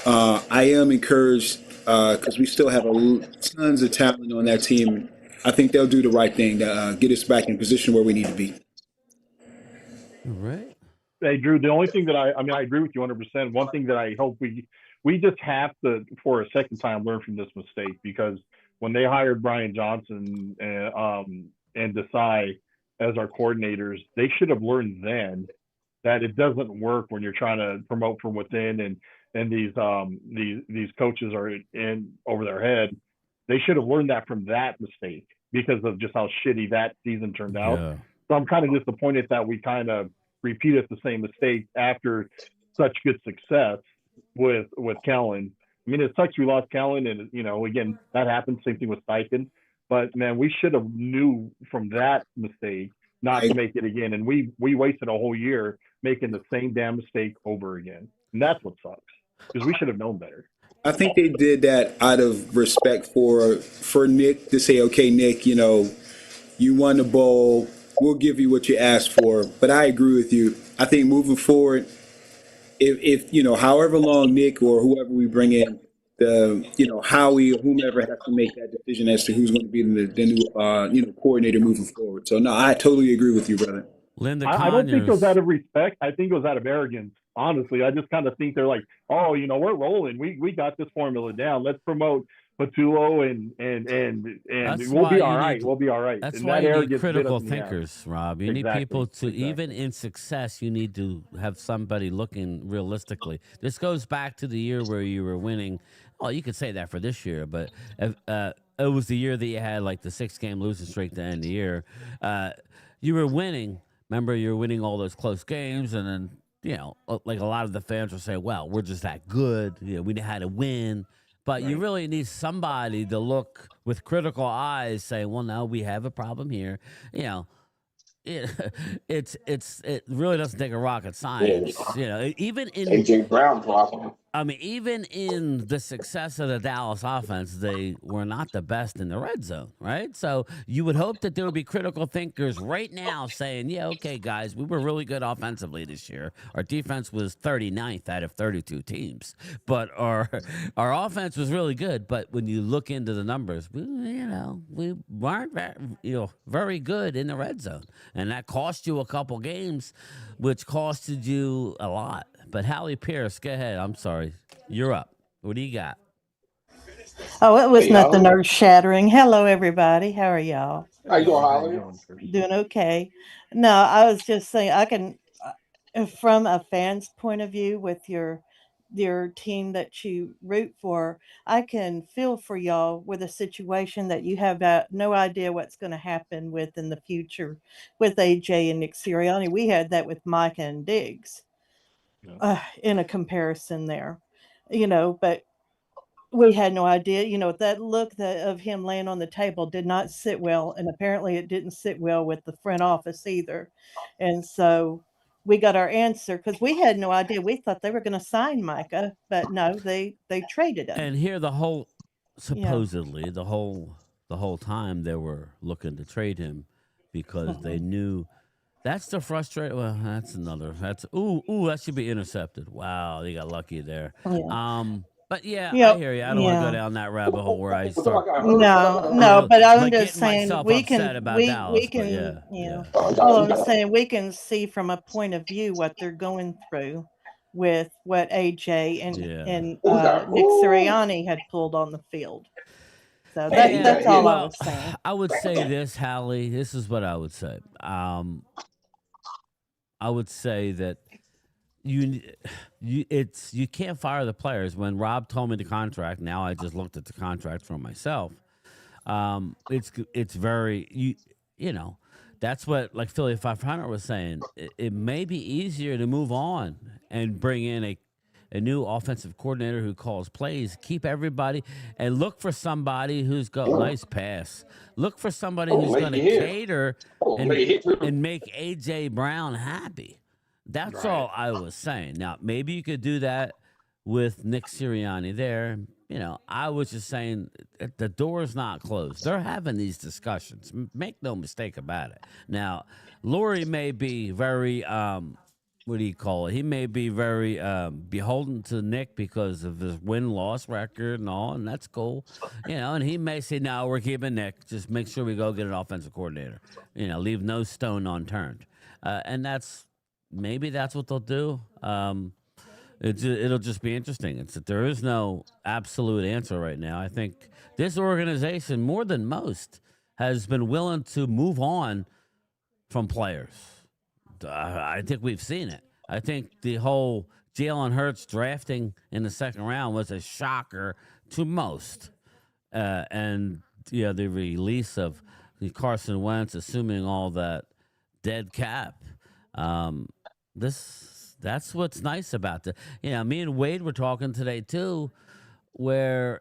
Speaker 5: I am encouraged because we still have tons of talent on that team. I think they'll do the right thing to get us back in position where we need to be.
Speaker 3: All right.
Speaker 7: Hey, Drew, the only thing that I agree with you 100%. One thing that I hope we just have to, for a second time, learn from this mistake because when they hired Brian Johnson and Desai as our coordinators, they should have learned then that it doesn't work when you're trying to promote from within and these coaches are in over their head. They should have learned that from that mistake because of just how shitty that season turned out. Yeah. So I'm kind of disappointed that we kind of repeated the same mistake after such good success with Kellen. It sucks we lost Kellen, and again that happened. Same thing with Steichen, but man, we should have knew from that mistake not to make it again, and we wasted a whole year making the same damn mistake over again, and that's what sucks because we should have known better.
Speaker 5: I think they did that out of respect for Nick to say, okay, Nick, you won the bowl. We'll give you what you asked for. But I agree with you. I think moving forward, if however long Nick or whoever we bring in, Howie or whomever has to make that decision as to who's going to be the new coordinator moving forward. So no, I totally agree with you, brother.
Speaker 3: Linda
Speaker 7: I don't think it was out of respect. I think it was out of arrogance. Honestly, I just kind of think they're like, oh, we're rolling. We got this formula down. Let's promote Patulo and
Speaker 3: That's
Speaker 7: we'll
Speaker 3: why
Speaker 7: be
Speaker 3: you
Speaker 7: all right.
Speaker 3: need.
Speaker 7: We'll be all right.
Speaker 3: That's
Speaker 7: And
Speaker 3: why
Speaker 7: that
Speaker 3: you need
Speaker 7: arrogance bit us
Speaker 3: critical
Speaker 7: in the ass.
Speaker 3: thinkers, Rob. You need
Speaker 7: Exactly,
Speaker 3: people to,
Speaker 7: exactly.
Speaker 3: even in success, you need to have somebody looking realistically. This goes back to the year where you were winning. Well, you could say that for this year, but it was the year that you had like the 6-game losing streak to end the year. You were winning. Remember, you were winning all those close games, and then, like a lot of the fans will say, well, we're just that good. We had to win. But you really need somebody to look with critical eyes, say, well, no, we have a problem here. It it really doesn't take a rocket science. Even in
Speaker 4: AJ Brown problem.
Speaker 3: even in the success of the Dallas offense, they were not the best in the red zone, right? So you would hope that there would be critical thinkers right now saying, yeah, okay, guys, we were really good offensively this year. Our defense was 39th out of 32 teams, but our offense was really good. But when you look into the numbers, we weren't very good in the red zone, and that cost you a couple games, which costed you a lot. But Hallie Pierce, go ahead. I'm sorry. You're up. What do you got?
Speaker 9: Oh, it was
Speaker 4: Hey,
Speaker 9: nothing
Speaker 4: Holly.
Speaker 9: earth shattering. Hello, everybody. How are y'all?
Speaker 4: How you doing,
Speaker 7: How you
Speaker 4: Holly?
Speaker 7: doing, Chris?
Speaker 9: Doing okay? No, I was just saying I can, from a fan's point of view, with your team that you root for, I can feel for y'all with a situation that you have no idea what's going to happen with in the future with AJ and Nick Sirianni. We had that with Micah and Diggs
Speaker 7: Yeah.
Speaker 9: in a comparison there, but we had no idea. That look of him laying on the table did not sit well, and apparently it didn't sit well with the front office either. And so we got our answer because we had no idea. We thought they were going to sign Micah, but no, they traded him.
Speaker 3: And here
Speaker 9: Yeah.
Speaker 3: supposedly the whole time they were looking to trade him because they knew. That's the frustrating. Well, that's another. That's that should be intercepted. Wow, they got lucky there.
Speaker 9: Yeah.
Speaker 3: But yeah, I
Speaker 9: Yep.
Speaker 3: hear you. I don't want to go
Speaker 9: Yeah.
Speaker 3: down that rabbit hole where I
Speaker 4: What the fuck
Speaker 3: start,
Speaker 4: I heard?
Speaker 9: No, no, but I'm
Speaker 3: like
Speaker 9: just
Speaker 3: getting
Speaker 9: saying
Speaker 3: myself upset about
Speaker 9: we
Speaker 3: Dallas. But
Speaker 9: can,
Speaker 3: yeah.
Speaker 9: all I'm saying, we can see from a point of view what they're going through with what AJ
Speaker 3: Yeah.
Speaker 9: and
Speaker 4: Who's that?
Speaker 9: Nick
Speaker 4: Ooh.
Speaker 9: Sirianni had pulled on the field. So
Speaker 4: Man, he
Speaker 3: And
Speaker 4: got
Speaker 9: that's all
Speaker 4: hit.
Speaker 9: I
Speaker 3: well,
Speaker 9: was saying.
Speaker 3: I would say this, Hallie. This is what I would say. I would say that you can't fire the players. When Rob told me the contract, now I just looked at the contract for myself. It's very that's what, like Philly 500 was saying. It may be easier to move on and bring in a new offensive coordinator who calls plays, keep everybody, and look for somebody who's got nice pass. Look for somebody who's going to cater and make AJ Brown happy. That's all I was saying. Now, maybe you could do that with Nick Sirianni there. I was just saying the door's not closed. They're having these discussions. Make no mistake about it. Now, Laurie may be very what do you call it? He may be very beholden to Nick because of his win-loss record and all, and that's cool. And he may say, no, we're keeping Nick. Just make sure we go get an offensive coordinator. Leave no stone unturned. And maybe that's what they'll do. It'll just be interesting. There is no absolute answer right now. I think this organization, more than most, has been willing to move on from players. I think we've seen it. I think the whole Jalen Hurts drafting in the second round was a shocker to most. And the release of Carson Wentz, assuming all that dead cap. That's what's nice about me and Wade were talking today too, where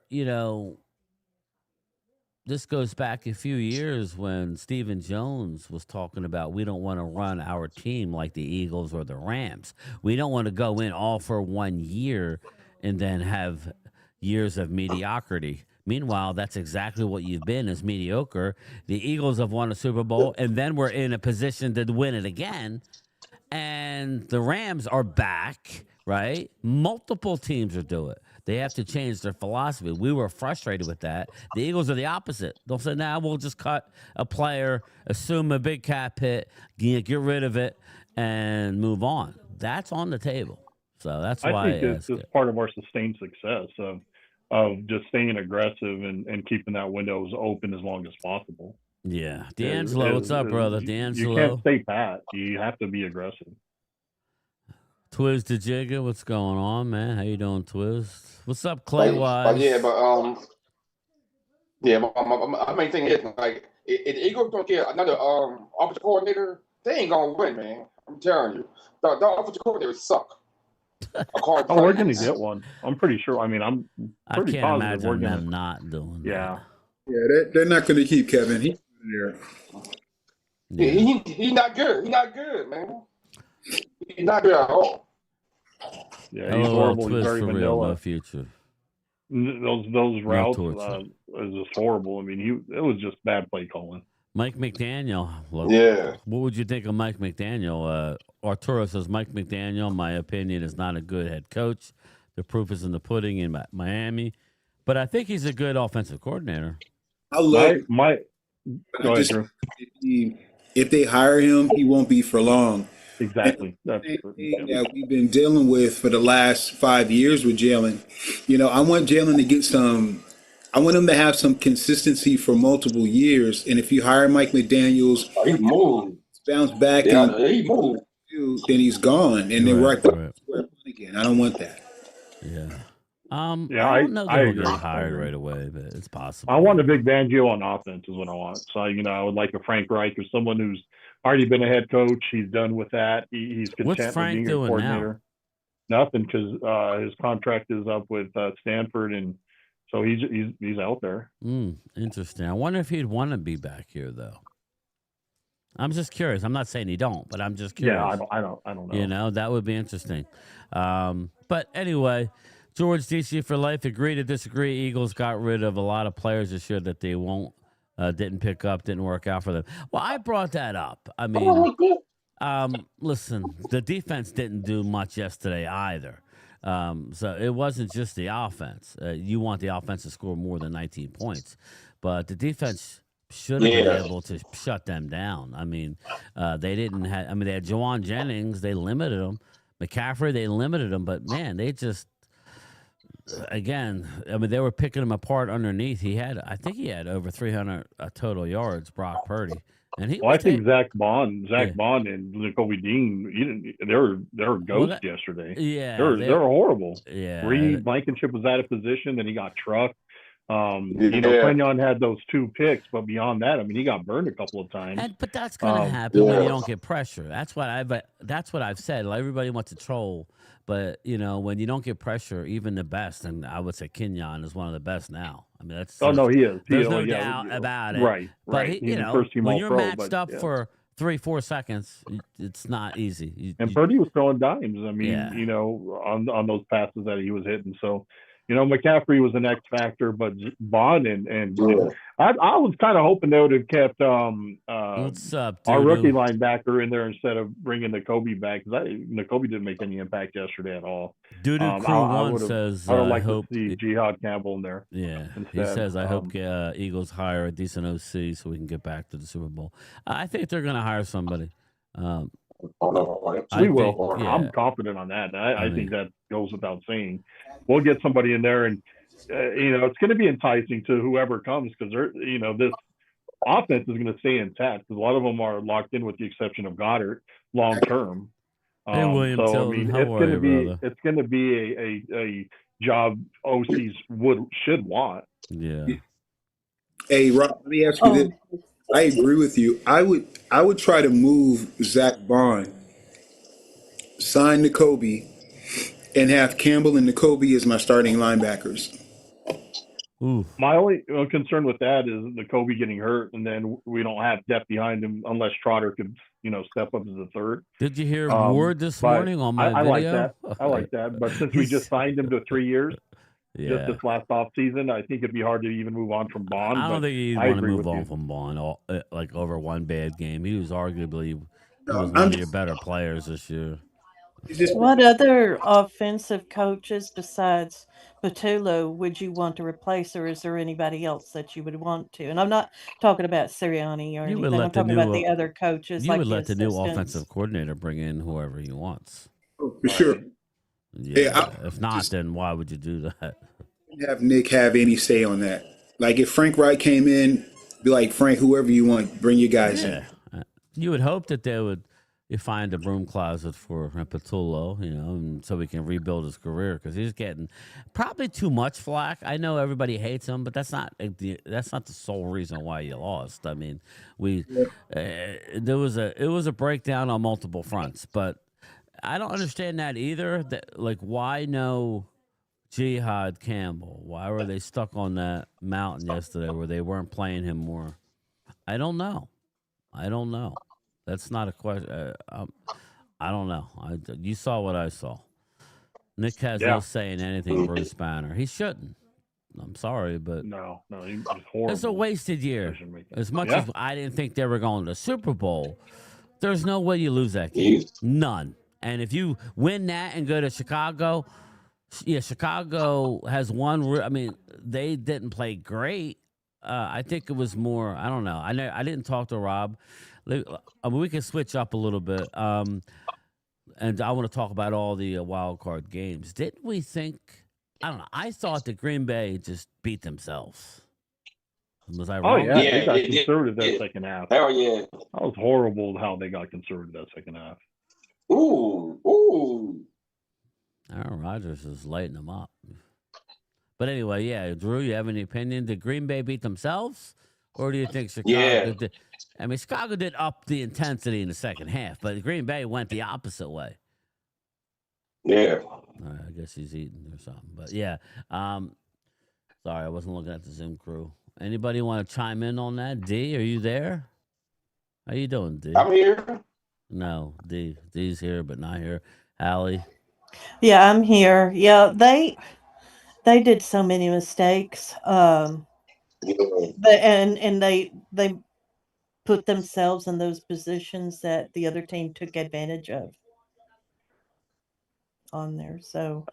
Speaker 3: this goes back a few years when Stephen Jones was talking about we don't want to run our team like the Eagles or the Rams. We don't want to go in all for 1 year and then have years of mediocrity. Meanwhile, that's exactly what you've been, is mediocre. The Eagles have won a Super Bowl, and then we're in a position to win it again. And the Rams are back, right? Multiple teams are doing it. They have to change their philosophy. We were frustrated with that. The Eagles are the opposite. They'll say, nah, we'll just cut a player, assume a big cap hit, get rid of it, and move on. That's on the table. So that's why
Speaker 7: I think it's part of our sustained success. of just staying aggressive and keeping that windows open as long as possible.
Speaker 3: Yeah. D'Angelo, what's up, brother? D'Angelo.
Speaker 7: You can't stay pat. You have to be aggressive.
Speaker 3: Twiz the Jigger, what's going on, man? How you doing, Twiz? What's up, Clay Wise?
Speaker 4: My main thing is like if the Eagles don't get another offensive coordinator, they ain't gonna win, man. I'm telling you, the offensive coordinator suck.
Speaker 7: Oh, we're gonna get one. I'm pretty sure. I mean, I'm pretty positive we're gonna.
Speaker 3: Them not doing.
Speaker 7: Yeah.
Speaker 3: That.
Speaker 5: Yeah, they're not going to keep Kevin. He's there.
Speaker 4: Yeah. He's not good. He's not good, man. He's not good at all.
Speaker 7: Yeah, he's horrible. He's very vanilla.
Speaker 3: No future.
Speaker 7: Those routes is just horrible. I mean, it was just bad play calling.
Speaker 3: Mike McDaniel. Look, what would you think of Mike McDaniel? Arturo says Mike McDaniel, in my opinion, is not a good head coach. The proof is in the pudding in Miami, but I think he's a good offensive coordinator.
Speaker 5: I love
Speaker 7: Go ahead, Drew.
Speaker 5: If they hire him, he won't be for long.
Speaker 7: Exactly.
Speaker 5: That's that we've been dealing with for the last 5 years with Jalen. I want Jalen to get some. I want him to have some consistency for multiple years. And if you hire Mike McDaniels,
Speaker 4: he moved,
Speaker 5: bounce back,
Speaker 4: he moved,
Speaker 5: then he's gone, and then we're again. I don't want that.
Speaker 3: Yeah. I don't know that he'll get hired right away, but it's possible.
Speaker 7: I want a big Fangio on offense is what I want. So, I would like a Frank Reich or someone who's already been a head coach. He's done with that. He's content
Speaker 3: What's Frank
Speaker 7: with being
Speaker 3: doing
Speaker 7: a coordinator.
Speaker 3: now?
Speaker 7: Nothing, because his contract is up with Stanford, and so he's out there.
Speaker 3: Interesting. I wonder if he'd want to be back here, though. I'm just curious. I'm not saying he don't, but I'm just curious.
Speaker 7: Yeah, I don't know.
Speaker 3: That would be interesting. But anyway, George DC for life. Agree to disagree. Eagles got rid of a lot of players this year that they didn't pick up, didn't work out for them. Well, I brought that up. I mean, listen, the defense didn't do much yesterday either. So it wasn't just the offense. You want the offense to score more than 19 points, but the defense should have been able to shut them down. I mean, they didn't have. I mean, they had Jawan Jennings. They limited him. McCaffrey, they limited him. But man, they just. Again, I mean, they were picking him apart underneath. I think he had over 300 total yards, Brock Purdy. And I
Speaker 7: think Zach Bond and Jacoby Dean, they were ghosts yesterday.
Speaker 3: Yeah.
Speaker 7: They were horrible.
Speaker 3: Yeah.
Speaker 7: Reed Blankenship was out of position, then he got trucked. Quinyon had those 2 picks, but beyond that, I mean, he got burned a couple of times.
Speaker 3: But that's going to happen when you don't get pressure. That's what I've said. Like, everybody wants to troll, but when you don't get pressure, even the best, and I would say Kenyon is one of the best now. I mean, that's
Speaker 7: he is.
Speaker 3: There's no doubt about it.
Speaker 7: Right.
Speaker 3: But when you're matched up for 3-4 seconds, it's not easy.
Speaker 7: And Purdy was throwing dimes. I mean, on those passes that he was hitting. So. McCaffrey was an X factor, but Bond and I was kind of hoping they would have kept
Speaker 3: what's up,
Speaker 7: our rookie linebacker in there instead of bringing Nakobe back, because Nakobe didn't make any impact yesterday at all.
Speaker 3: Doodoo Crew One says,
Speaker 7: I would like to see Jihad Campbell in there.
Speaker 3: Yeah, he says, I hope Eagles hire a decent OC so we can get back to the Super Bowl. I think they're going to hire somebody.
Speaker 7: We will. I'm confident on that. I think that goes without saying. We'll get somebody in there, and it's going to be enticing to whoever comes, because this offense is going to stay intact, because a lot of them are locked in, with the exception of Goddard, long term.
Speaker 3: Hey, William Tilton,
Speaker 7: it's going to be a job OCs should want.
Speaker 3: Yeah.
Speaker 5: Hey, Rob, let me ask you this. I agree with you. I would try to move Zach Bond, sign Nakobe, and have Campbell and Nakobe as my starting linebackers.
Speaker 3: Ooh.
Speaker 7: My only concern with that is Nakobe getting hurt, and then we don't have depth behind him unless Trotter could, step up as a third.
Speaker 3: Did you hear Ward this morning on my video?
Speaker 7: I like that. But since we just signed him to 3 years, just this last off season, I think it'd be hard to even move on from Bond.
Speaker 3: I don't think he'd want to move on from Bond over one bad game. He was arguably one of your better players this year.
Speaker 9: What other offensive coaches besides Patullo would you want to replace, or is there anybody else that you would want to? And I'm not talking about Sirianni or anything. I'm talking about the other coaches.
Speaker 3: You would let the new offensive coordinator bring in whoever he wants.
Speaker 5: Oh, for sure.
Speaker 3: Yeah. If not, then why would you do that?
Speaker 5: have Nick have any say on that. Like if Frank Wright came in, be like, Frank, whoever you want, bring your guys in.
Speaker 3: Yeah, you would hope that they would find a broom closet for Patullo, and so he can rebuild his career because he's getting probably too much flack. I know everybody hates him, but that's not the sole reason why you lost. I mean, it was a breakdown on multiple fronts, but I don't understand that either. That like why no Jihad Campbell? Why were they stuck on that mountain yesterday where they weren't playing him more? I don't know. That's not a question. I don't know. You saw what I saw. Nick has no say in anything. Bruce Banner. He shouldn't. I'm sorry, but
Speaker 7: no, he's horrible.
Speaker 3: It's a wasted year. As much as I didn't think they were going to the Super Bowl, there's no way you lose that game. None. And if you win that and go to Chicago, Chicago has one. I mean, they didn't play great. I think it was more. I don't know. I didn't talk to Rob. We can switch up a little bit. And I want to talk about all the wild card games. Didn't we think? I don't know. I thought that Green Bay just beat themselves. Was I wrong?
Speaker 7: Oh yeah, they got conservative that second half.
Speaker 4: Hell yeah,
Speaker 7: that was horrible how they got conservative that second half.
Speaker 4: Ooh.
Speaker 3: Aaron Rodgers is lighting them up. But anyway, yeah, Drew, you have any opinion? Did Green Bay beat themselves? Or do you think Chicago did? I mean, Chicago did up the intensity in the second half, but Green Bay went the opposite way.
Speaker 4: Yeah.
Speaker 3: All right, I guess he's eating or something. But yeah. Sorry, I wasn't looking at the Zoom crew. Anybody want to chime in on that? D, are you there? How you doing, D?
Speaker 4: I'm here.
Speaker 3: No, D. D's here, but not here. Allie?
Speaker 9: Yeah, I'm here. Yeah, they did so many mistakes. And they put themselves in those positions that the other team took advantage of on there. So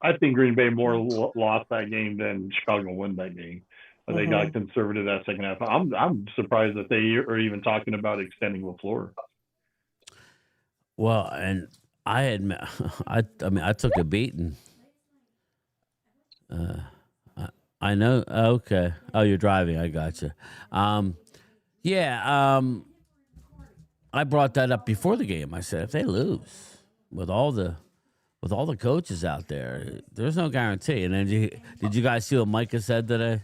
Speaker 7: I think Green Bay more lost that game than Chicago won that game. They got conservative that second half. I'm surprised that they are even talking about extending LaFleur.
Speaker 3: Well, and I admit, I mean, I took a beating. I know. Okay. Oh, you're driving. I got you. I brought that up before the game. I said, if they lose with all the coaches out there, there's no guarantee. And then did you guys see what Micah said today?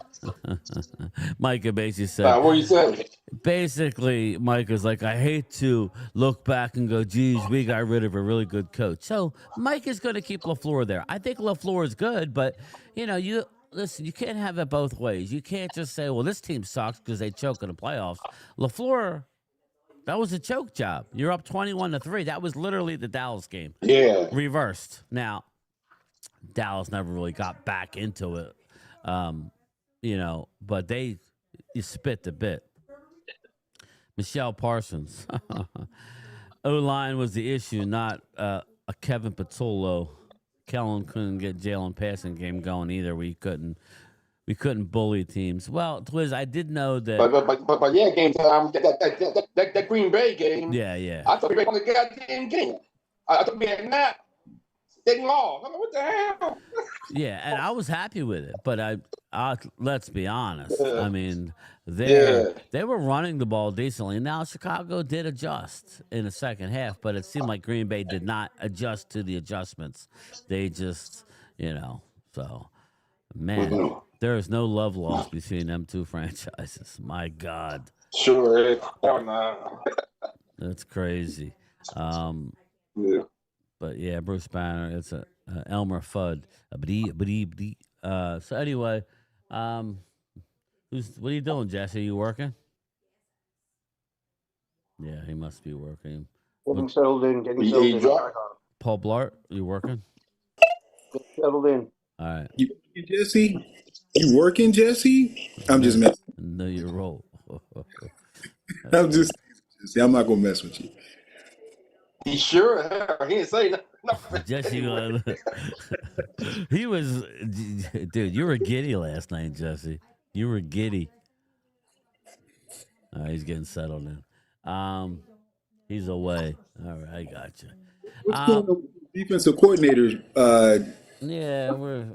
Speaker 3: Micah basically said,
Speaker 4: what you say?
Speaker 3: Basically, Micah's like, I hate to look back and go, geez, we got rid of a really good coach. So Mike is going to keep LaFleur there. I think LaFleur is good, but you can't have it both ways. You can't just say, well, this team sucks because they choke in the playoffs. LaFleur, that was a choke job. You're up 21-3. That was literally the Dallas game.
Speaker 4: Yeah.
Speaker 3: Reversed. Now, Dallas never really got back into it, but you spit the bit. Michelle Parsons. O-line was the issue, not a Kevin Patullo. Kellen couldn't get Jalen passing game going either. We couldn't bully teams. Well, Twiz, I did know that.
Speaker 4: But yeah, game time. That Green Bay game.
Speaker 3: Yeah.
Speaker 4: I thought we won the goddamn game. I thought we had not. They lost. I'm like, what the hell?
Speaker 3: Yeah, and I was happy with it, but I let's be honest. I mean, they were running the ball decently. Now Chicago did adjust in the second half, but it seemed like Green Bay did not adjust to the adjustments. They just, so man, there is no love lost between them two franchises. My God.
Speaker 4: Sure is. Oh no.
Speaker 3: That's crazy.
Speaker 4: Yeah.
Speaker 3: But yeah, Bruce Banner, it's a Elmer Fudd. So anyway, what are you doing, Jesse? Are you working? Yeah, he must be working.
Speaker 8: Getting settled in.
Speaker 3: Paul Blart, you working?
Speaker 8: Get settled in.
Speaker 3: All right.
Speaker 5: You Jesse? You working, Jesse? I'm just messing.
Speaker 3: Know your role.
Speaker 5: I'm not gonna mess with you.
Speaker 4: He sure. He didn't say nothing.
Speaker 3: Jesse, he was, dude. You were giddy last night, Jesse. You were giddy. He's getting settled in. He's away. All right, I got you.
Speaker 5: What's going on with the defensive coordinator
Speaker 3: Yeah,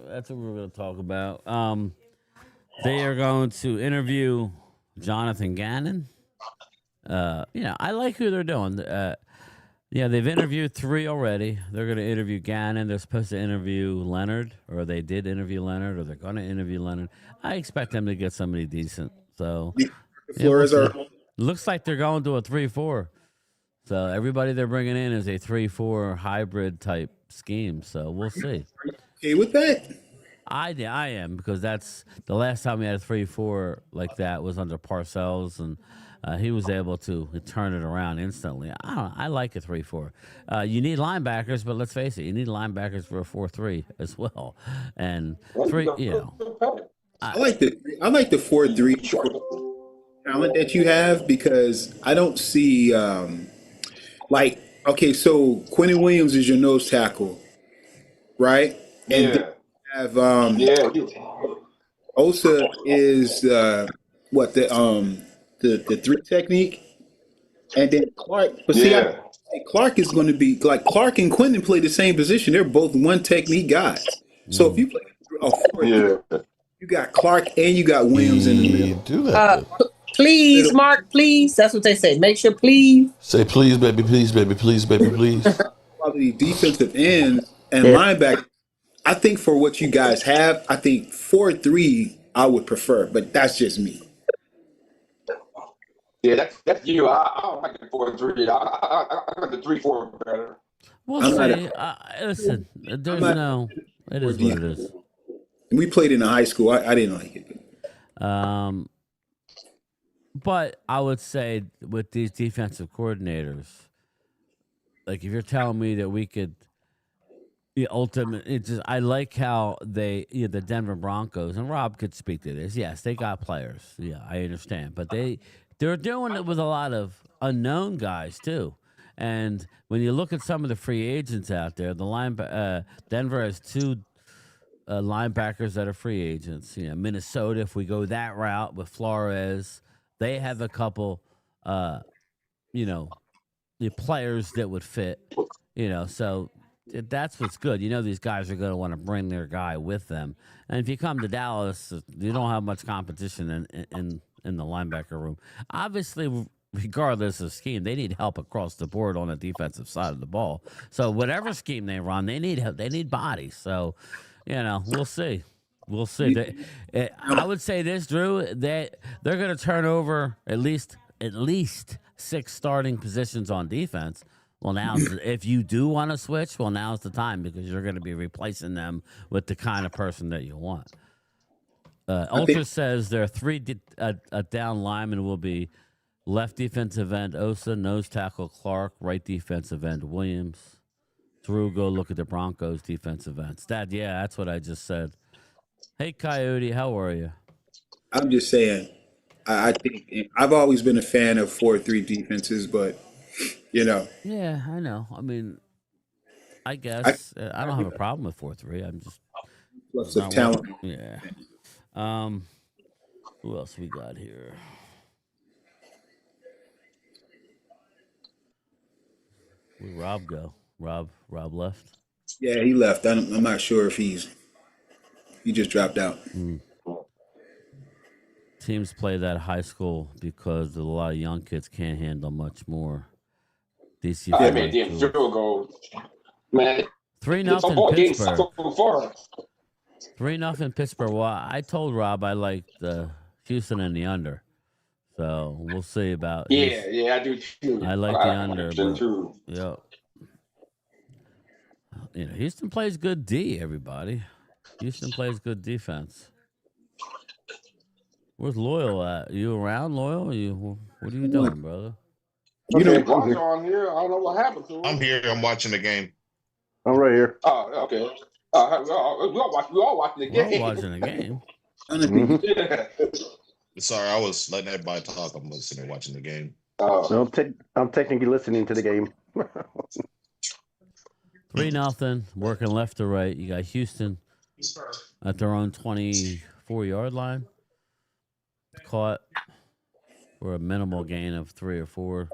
Speaker 3: that's what we're going to talk about. They are going to interview Jonathan Gannon. I like who they're doing. Yeah, they've interviewed 3 already. They're going to interview Gannon. They're supposed to interview Leonard, or they did interview Leonard, or they're going to interview Leonard. I expect them to get somebody decent. So,
Speaker 5: Flores are.
Speaker 3: looks like they're going to a 3-4. So everybody they're bringing in is a 3-4 hybrid type scheme. So we'll see.
Speaker 5: Okay with that?
Speaker 3: I am, because that's the last time we had a 3-4 like that was under Parcells, and he was able to turn it around instantly. I like a 3-4. You need linebackers, but let's face it, you need linebackers for a 4-3 as well. And
Speaker 5: I like the 4-3 talent that you have, because I don't see okay, so Quentin Williams is your nose tackle, right? And then you have Osa is the 3 technique, and then Clark. But see, Clark is going to be like Clark and Quentin play the same position. They're both 1 technique guys. So if you play a 4, you got Clark and you got Williams in the middle.
Speaker 10: Do that.
Speaker 11: Please, Mark, please. That's what they say. Make sure, please.
Speaker 10: Say please, baby, please, baby, please, baby, please.
Speaker 5: Quality defensive ends and linebackers. I think for what you guys have, I think 4-3 I would prefer, but that's just me.
Speaker 4: Yeah, that's you. I don't like the 4-3. I like the 3-4 better.
Speaker 3: We'll see. Listen, there's no. It is what it is.
Speaker 5: We played in high school. I didn't like it.
Speaker 3: But I would say with these defensive coordinators, like if you're telling me that we could, I like how the Denver Broncos, and Rob could speak to this. Yes, they got players. Yeah, I understand, but they're doing it with a lot of unknown guys too. And when you look at some of the free agents out there, Denver has 2 linebackers that are free agents. Minnesota, if we go that route with Flores. They have a couple, the players that would fit, so that's what's good. These guys are going to want to bring their guy with them. And if you come to Dallas, you don't have much competition in the linebacker room. Obviously, regardless of scheme, they need help across the board on the defensive side of the ball. So whatever scheme they run, they need help. They need bodies. So, we'll see. We'll see. I would say this, Drew, that they're going to turn over at least 6 starting positions on defense. Well, now, if you do want to switch, now's the time, because you're going to be replacing them with the kind of person that you want. Ultra says there are 3 down linemen will be left defensive end Osa, nose tackle Clark, right defensive end Williams. Drew, go look at the Broncos defensive ends. That's what I just said. Hey, Coyote, how are you?
Speaker 5: I'm just saying, I think I've always been a fan of 4-3 defenses, but
Speaker 3: Yeah, I know. I mean, I guess I don't have a problem with 4-3. I'm just
Speaker 5: plus of talent.
Speaker 3: Yeah. Who else we got here? Where'd Rob go? Rob left.
Speaker 5: Yeah, he left. I'm not sure if he just dropped out.
Speaker 3: Teams play that high school because a lot of young kids can't handle much more. DC.
Speaker 4: I made them field goal, man.
Speaker 3: 3-0 Pittsburgh. 3-0 Pittsburgh. Well, I told Rob I liked Houston and the under, so we'll see about.
Speaker 4: Yeah, I do too.
Speaker 3: I like the under.
Speaker 4: Too.
Speaker 3: Yeah. Houston plays good D. Everybody. Houston plays good defense. Where's Loyal at? You around, Loyal? What are you doing, brother?
Speaker 4: On here. I don't know what happened to him.
Speaker 6: I'm here. I'm watching the game.
Speaker 7: I'm right here.
Speaker 4: Oh, okay. We all watching the game.
Speaker 3: We're all watching the game.
Speaker 6: Sorry, I was letting everybody talk. I'm listening, watching the game.
Speaker 8: So I'm technically listening to the game.
Speaker 3: 3-0, working left to right. You got Houston at their own 24-yard line. Caught for a minimal gain of 3 or 4.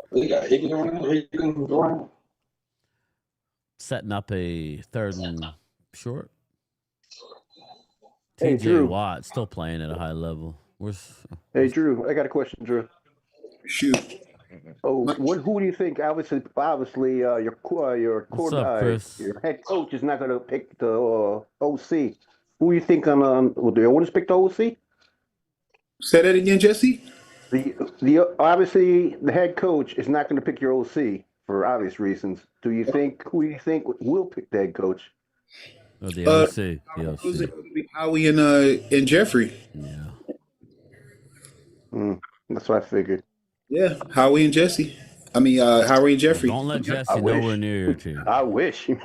Speaker 3: Setting up a 3rd and short.
Speaker 8: Hey,
Speaker 3: TJ
Speaker 8: Drew.
Speaker 3: Watt still playing at a high level.
Speaker 8: Hey, Drew. I got a question, Drew.
Speaker 5: Shoot.
Speaker 8: Oh, who do you think? Obviously,
Speaker 3: What's up, Chris?
Speaker 8: your head coach is not going to pick the OC. Who do you think do they want to pick the OC?
Speaker 5: Say that again, Jesse.
Speaker 8: The obviously the head coach is not going to pick your OC for obvious reasons. Who do you think will pick the head coach?
Speaker 3: Oh, the OC. The OC.
Speaker 5: Howie and Jeffrey.
Speaker 3: Yeah.
Speaker 8: That's what I figured.
Speaker 5: Yeah, Howie and Jesse. Howie and Jeffrey.
Speaker 3: Don't let Jesse nowhere near your team.
Speaker 8: I wish. Yeah,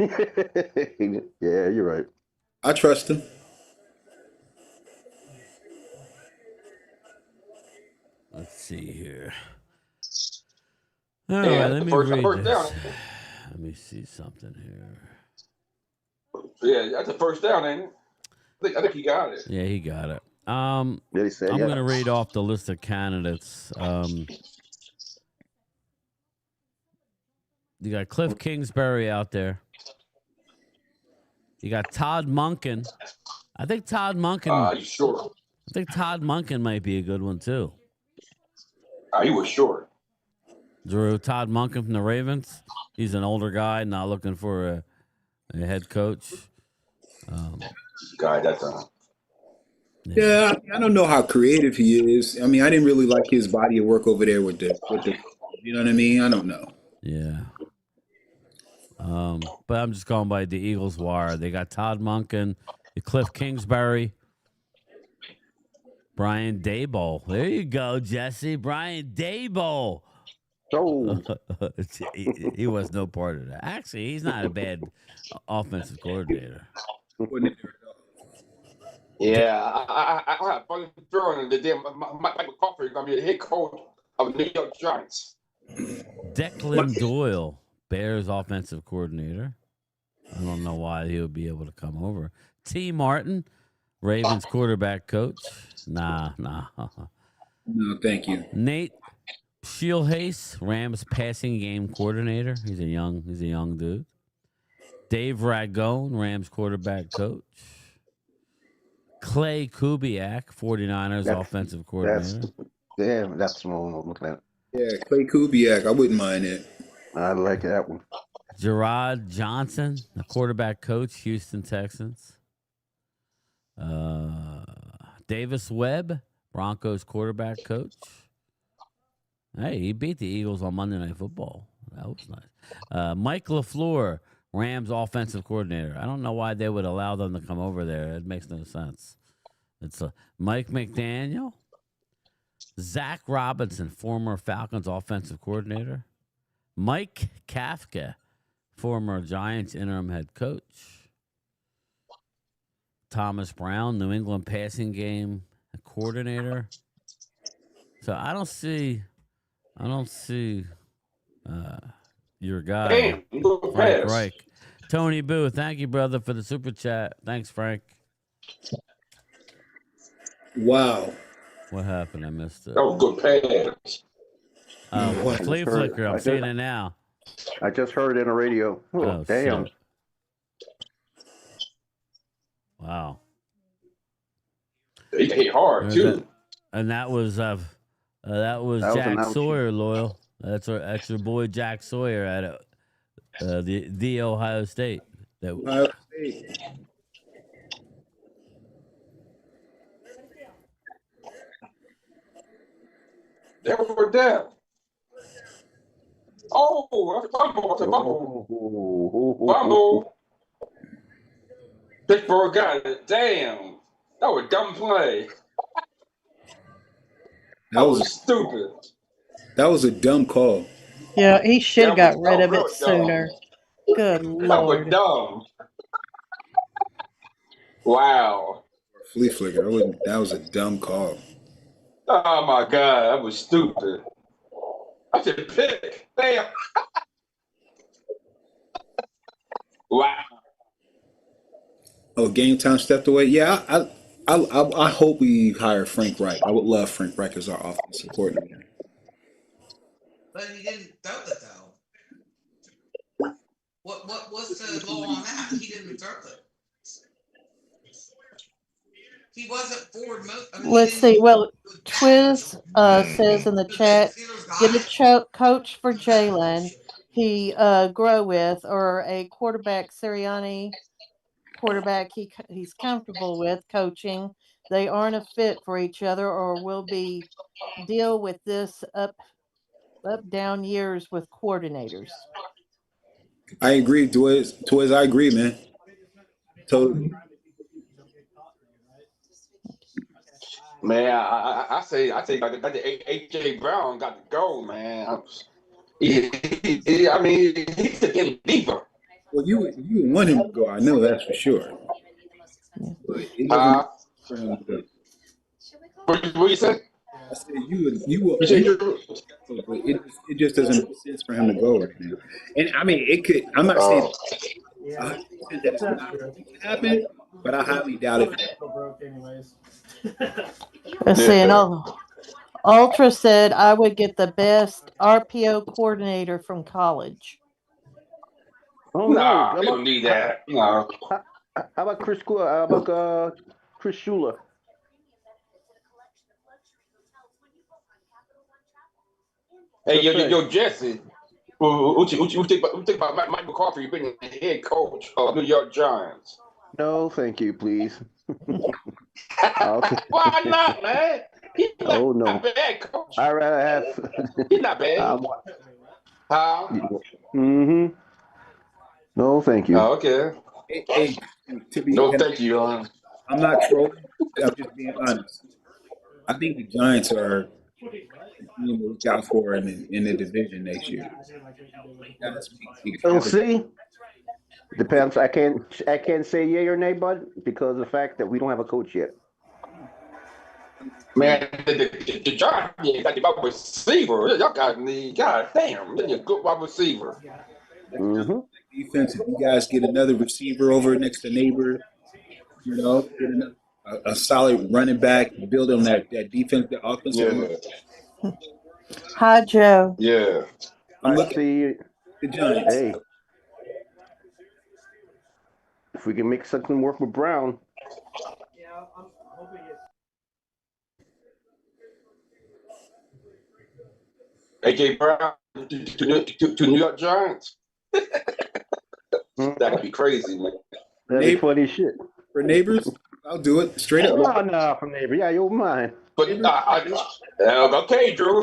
Speaker 8: you're right.
Speaker 5: I trust him.
Speaker 3: Let's see here. All right, let me read this. Let me see something here.
Speaker 4: Yeah, that's the first down, ain't it? I think he got it.
Speaker 3: Yeah, he got it.
Speaker 8: Yeah, he said,
Speaker 3: I'm
Speaker 8: yeah.
Speaker 3: going to read off the list of candidates. You got Cliff Kingsbury out there. You got Todd Monken. I think Todd Monken.
Speaker 4: You sure?
Speaker 3: I think Todd Monken might be a good one too.
Speaker 4: He was short.
Speaker 3: Drew, Todd Monken from the Ravens. He's an older guy, not looking for a head coach.
Speaker 4: Guy, that's
Speaker 5: Yeah, I don't know how creative he is. I didn't really like his body of work over there with the. You know what I mean? I don't know.
Speaker 3: Yeah. But I'm just going by the Eagles wire. They got Todd Monken, Cliff Kingsbury, Brian Daboll. There you go, Jesse. Brian Daboll.
Speaker 8: Oh.
Speaker 3: he was no part of that. Actually, he's not a bad offensive coordinator.
Speaker 4: Yeah, I have fun throwing the damn Mike McCarthy is going to be the head coach of the New York Giants.
Speaker 3: Declan Doyle, Bears offensive coordinator. I don't know why he would be able to come over. T. Martin, Ravens quarterback coach. Nah.
Speaker 5: No, thank you.
Speaker 3: Nate Scheelhaase, Rams passing game coordinator. He's a young dude. Dave Ragone, Rams quarterback coach. Clay Kubiak, 49ers offensive coordinator.
Speaker 8: That's the one I'm looking at.
Speaker 5: Yeah, Clay Kubiak. I wouldn't mind it.
Speaker 8: I like that one.
Speaker 3: Gerard Johnson, the quarterback coach, Houston Texans. Davis Webb, Broncos quarterback coach. Hey, he beat the Eagles on Monday Night Football. That was nice. Mike LaFleur, Rams offensive coordinator. I don't know why they would allow them to come over there. It makes no sense. It's Mike McDaniel. Zach Robinson, former Falcons offensive coordinator. Mike Kafka, former Giants interim head coach. Thomas Brown, New England passing game coordinator. So I don't see your guy, Frank Reich. Tony Boo, thank you, brother, for the super chat. Thanks, Frank.
Speaker 5: Wow.
Speaker 3: What happened? I missed it.
Speaker 4: That was good pass.
Speaker 3: Flea Flicker, I'm seeing it now.
Speaker 8: I just heard it in the radio. Oh, damn.
Speaker 3: Shit. Wow.
Speaker 4: He hit hard, too.
Speaker 3: And that was Jack Sawyer, loyal. That's your boy Jack Sawyer at the Ohio State.
Speaker 5: Ohio State.
Speaker 4: They were down. Oh, that's a fumble. Fumble. Pittsburgh got it. Damn. That was a dumb play. That was stupid.
Speaker 5: That was a dumb call.
Speaker 9: Yeah, he should have got rid of it sooner. Good Lord.
Speaker 4: That was dumb. Wow.
Speaker 5: Flea Flicker. That was a dumb call.
Speaker 4: Oh my God, that was stupid. I said pick. Damn. Wow.
Speaker 5: Oh, game time stepped away. Yeah, I hope we hire Frank Reich. I would love Frank Reich as our offensive coordinator.
Speaker 12: But he didn't throw it though. What's the law on that? He didn't throw it. he wasn't forward.
Speaker 9: Let's see. Well, Twiz says in the chat, get a coach for Jalen he grow with, or a quarterback Sirianni quarterback he's comfortable with coaching. They aren't a fit for each other, or will be deal with this up down years with coordinators.
Speaker 5: I agree, Toys. I agree, man. Totally.
Speaker 4: Man, I say like the AJ Brown got to go, man. I mean, he's getting deeper.
Speaker 5: Well, you want him to go. I know that's for sure. But it doesn't make sense for him to.
Speaker 4: What you said?
Speaker 5: I said you would, but it just doesn't make sense for him to go right now. And I mean, it could. I'm not saying 100% that it's not going to happen, but I highly doubt it.
Speaker 9: Let's see. And Ultra said I would get the best RPO coordinator from college.
Speaker 8: Oh
Speaker 4: Nah,
Speaker 8: no!
Speaker 4: we don't need that. No.
Speaker 8: How about Chris? How about Chris Shula?
Speaker 4: Hey, yo, Jesse. What you think about Mike McCarthy being the head coach of New York Giants?
Speaker 8: No, thank you, please.
Speaker 4: Why not, man? He's not bad, coach.
Speaker 8: I rather have.
Speaker 4: He's not bad.
Speaker 8: Mm-hmm. No, thank you.
Speaker 4: Oh, okay.
Speaker 5: Hey,
Speaker 4: thank you.
Speaker 5: I'm not trolling. I'm just being honest. I think the Giants are being to look out for in the division next year.
Speaker 8: We'll see. Depends. I can't say yay or nay, bud, because of the fact that we don't have a coach yet.
Speaker 4: Man, the Giants got the wide receiver. Y'all got me. God damn, you're a good wide receiver.
Speaker 8: Mm-hmm.
Speaker 5: Defense. If you guys get another receiver over next to neighbor, get a solid running back, build on that defense, the offense.
Speaker 4: Yeah.
Speaker 9: Hi, Joe.
Speaker 4: Yeah.
Speaker 5: I'm looking
Speaker 8: at
Speaker 5: the Giants.
Speaker 8: Hey, if we can make something work with Brown.
Speaker 4: AJ Brown to New York Giants. That would be crazy, man.
Speaker 8: That'd be funny shit.
Speaker 5: For neighbors, I'll do it straight up.
Speaker 8: No, from neighbor. Yeah, you're mine.
Speaker 4: But okay, Drew.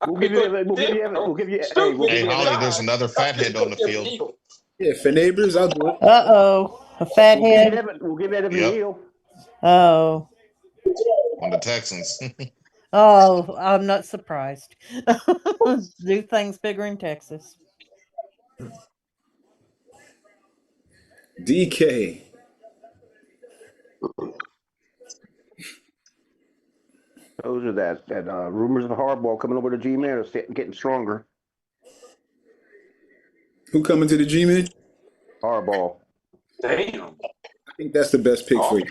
Speaker 8: We'll give you.
Speaker 6: Hey, Holly, there's another fathead on the field.
Speaker 5: Yeah, for neighbors, I'll do it.
Speaker 9: A fathead.
Speaker 8: We'll give Evan Neal.
Speaker 9: Oh.
Speaker 6: On the Texans.
Speaker 9: Oh, I'm not surprised. Do things bigger in Texas.
Speaker 5: DK.
Speaker 8: Those are that rumors of Hardball coming over to G-Man are getting stronger.
Speaker 5: Who coming to the G-Man?
Speaker 8: Hardball.
Speaker 4: Damn.
Speaker 5: I think that's the best pick for you.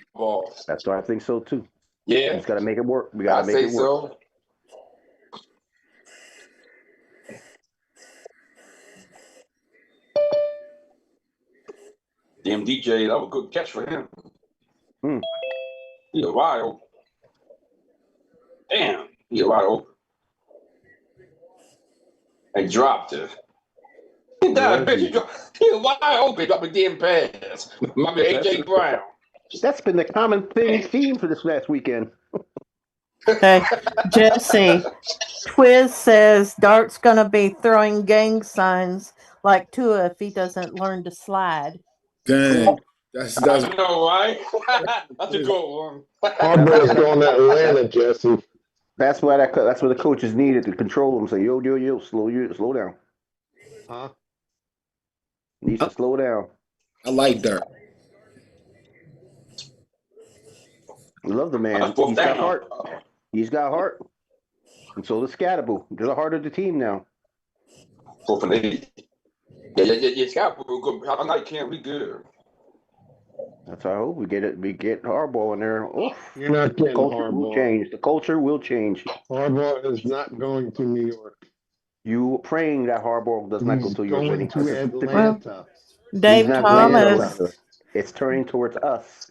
Speaker 8: That's what I think so too.
Speaker 4: Yeah.
Speaker 8: Just got to make it work. We got to make it work.
Speaker 4: So. Damn DJ, that was a good catch for him. He a wide open. Damn, he a wide open. And dropped it. He died, bitch. He a wide open, dropped a damn pass. My man AJ Brown.
Speaker 8: That's been the common theme for this last weekend.
Speaker 9: Okay, Jesse. Twiz says Dart's gonna be throwing gang signs like Tua if he doesn't learn to slide.
Speaker 5: Dang.
Speaker 4: I know, right? That's a good one.
Speaker 7: Harbaugh's going to Atlanta, Jesse.
Speaker 8: That's why that's what the coaches needed to control them. Say, yo, slow down.
Speaker 7: Huh?
Speaker 8: Needs to slow down.
Speaker 5: I like Dart.
Speaker 8: I love the man. He's got heart. He's got heart. And so does Scatterboo. They're the heart of the team now.
Speaker 4: Yeah, Scatterboo good. I like him. We good.
Speaker 8: That's how I hope we get it. We get Harbaugh in there. Oof.
Speaker 7: You're not getting Harbaugh.
Speaker 8: The culture will change.
Speaker 7: Harbaugh is not going to New York.
Speaker 8: You praying that Harbaugh does not go to New York.
Speaker 7: He's going to Atlanta.
Speaker 9: Dave Thomas.
Speaker 8: It's turning towards us.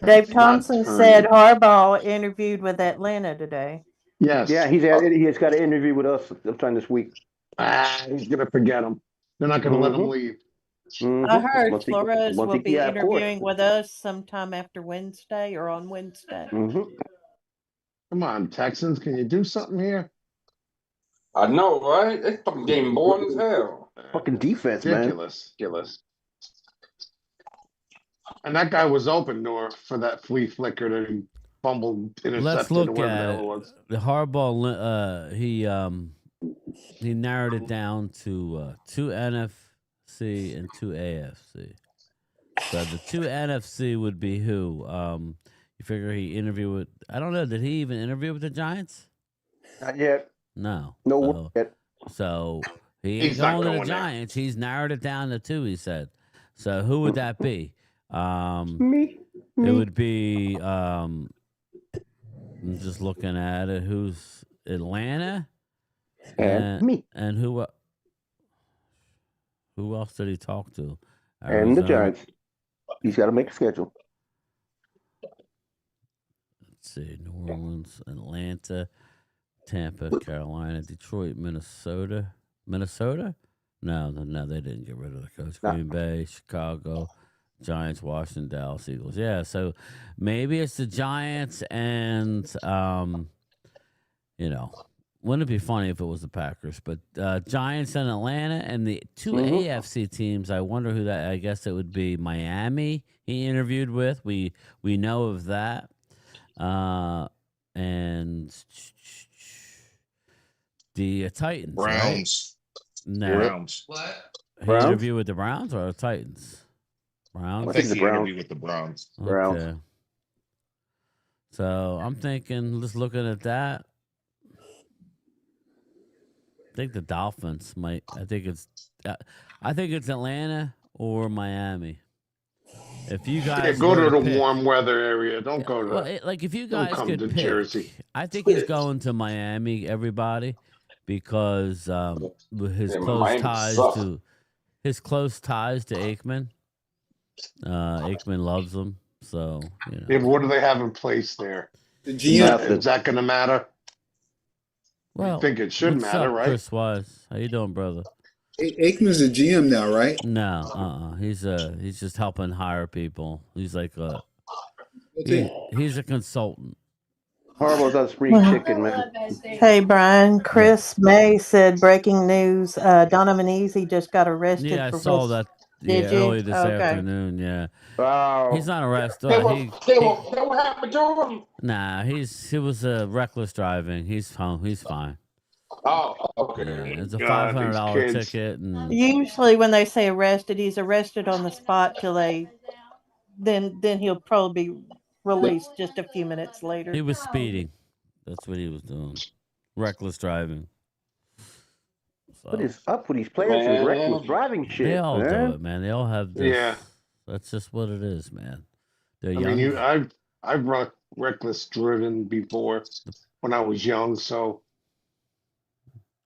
Speaker 9: Dave
Speaker 13: It's not
Speaker 9: Thompson said
Speaker 13: turning.
Speaker 9: Harbaugh interviewed with Atlanta today.
Speaker 13: Yes.
Speaker 8: Yeah, he's got an interview with us sometime this week.
Speaker 13: He's gonna forget him. They're not gonna let him leave.
Speaker 9: I heard Flores will be
Speaker 8: yeah, of course.
Speaker 9: interviewing with us sometime after Wednesday or on Wednesday.
Speaker 13: Come on, Texans, can you do something here?
Speaker 4: I know, right? This fucking game boring as hell.
Speaker 8: Fucking defense,
Speaker 13: Ridiculous. And that guy was open for that flea flicker that he fumbled, intercepted.
Speaker 3: Let's look
Speaker 13: or whatever the
Speaker 3: at
Speaker 13: hell it
Speaker 3: it.
Speaker 13: was.
Speaker 3: The Harbaugh, he narrowed it down to 2 NFC and 2 AFC. So the 2 NFC would be who? You figure he interviewed with? I don't know. Did he even interview with the Giants?
Speaker 8: Not yet.
Speaker 3: No.
Speaker 8: No.
Speaker 3: So he ain't
Speaker 13: He's not
Speaker 3: going to the
Speaker 13: going there.
Speaker 3: Giants. He's narrowed it down to 2. He said. So who would that be?
Speaker 8: Me.
Speaker 3: It would be. I'm just looking at it. Who's Atlanta?
Speaker 8: And me.
Speaker 3: And who else did he talk to?
Speaker 8: And the
Speaker 3: Arizona.
Speaker 8: Giants. He's got to make a schedule.
Speaker 3: Let's see. New Orleans, Atlanta, Tampa, Carolina, Detroit, Minnesota. Minnesota? No, they didn't get rid of the coach. Green Bay, Chicago, Giants, Washington, Dallas, Eagles. Yeah, so maybe it's the Giants and, wouldn't it be funny if it was the Packers? But Giants and Atlanta and the 2 AFC teams, I wonder who that, I guess it would be Miami he interviewed with. We know of that. And the Titans.
Speaker 6: Browns.
Speaker 3: Right? No.
Speaker 6: Browns.
Speaker 12: What?
Speaker 3: He interviewed with the Browns or the Titans? Browns?
Speaker 6: I think he interviewed with the Browns.
Speaker 3: Okay. So I'm thinking, just looking at that, I think the Dolphins might. I think it's Atlanta or Miami. If you guys
Speaker 13: go to the
Speaker 3: pick,
Speaker 13: warm weather area. Don't go to
Speaker 3: if you
Speaker 13: don't
Speaker 3: guys
Speaker 13: come
Speaker 3: could
Speaker 13: to
Speaker 3: pick,
Speaker 13: Jersey.
Speaker 3: I think he's going to Miami. Everybody, because his close ties to Aikman. Aikman loves him, so
Speaker 13: Yeah, but what do they have in place there?
Speaker 5: The GM.
Speaker 13: Is that going to matter?
Speaker 3: Well,
Speaker 13: I think it should
Speaker 3: what's
Speaker 13: matter,
Speaker 3: up,
Speaker 13: right?
Speaker 3: Chris Wise, how you doing, brother?
Speaker 5: Aikman's a GM now, right?
Speaker 3: No, he's just helping hire people. He's like he's a consultant.
Speaker 8: Harbaugh's on spring chicken, man.
Speaker 9: Hey, Brian. Chris May said breaking news. Donovan Easy just got arrested.
Speaker 3: Yeah, I
Speaker 9: for
Speaker 3: saw that.
Speaker 9: Did you?
Speaker 3: Early this
Speaker 9: Okay.
Speaker 3: afternoon. Yeah.
Speaker 8: Wow.
Speaker 3: He's not arrested.
Speaker 4: What happened to him?
Speaker 3: Nah, he was reckless driving. He's home. He's fine.
Speaker 4: Oh, okay.
Speaker 3: Yeah, it's a
Speaker 13: God,
Speaker 3: $500
Speaker 13: these kids.
Speaker 3: ticket, and
Speaker 9: Usually, when they say arrested, he's arrested on the spot till then he'll probably be released just a few minutes later.
Speaker 3: he was speeding. That's what he was doing. Reckless driving. So,
Speaker 8: What is up with these players with reckless driving shit?
Speaker 3: they all
Speaker 8: man?
Speaker 3: do it, man. They all have this.
Speaker 13: Yeah.
Speaker 3: That's just what it is, man. They're
Speaker 13: I
Speaker 3: young.
Speaker 13: mean, I've reckless driven before when I was young, so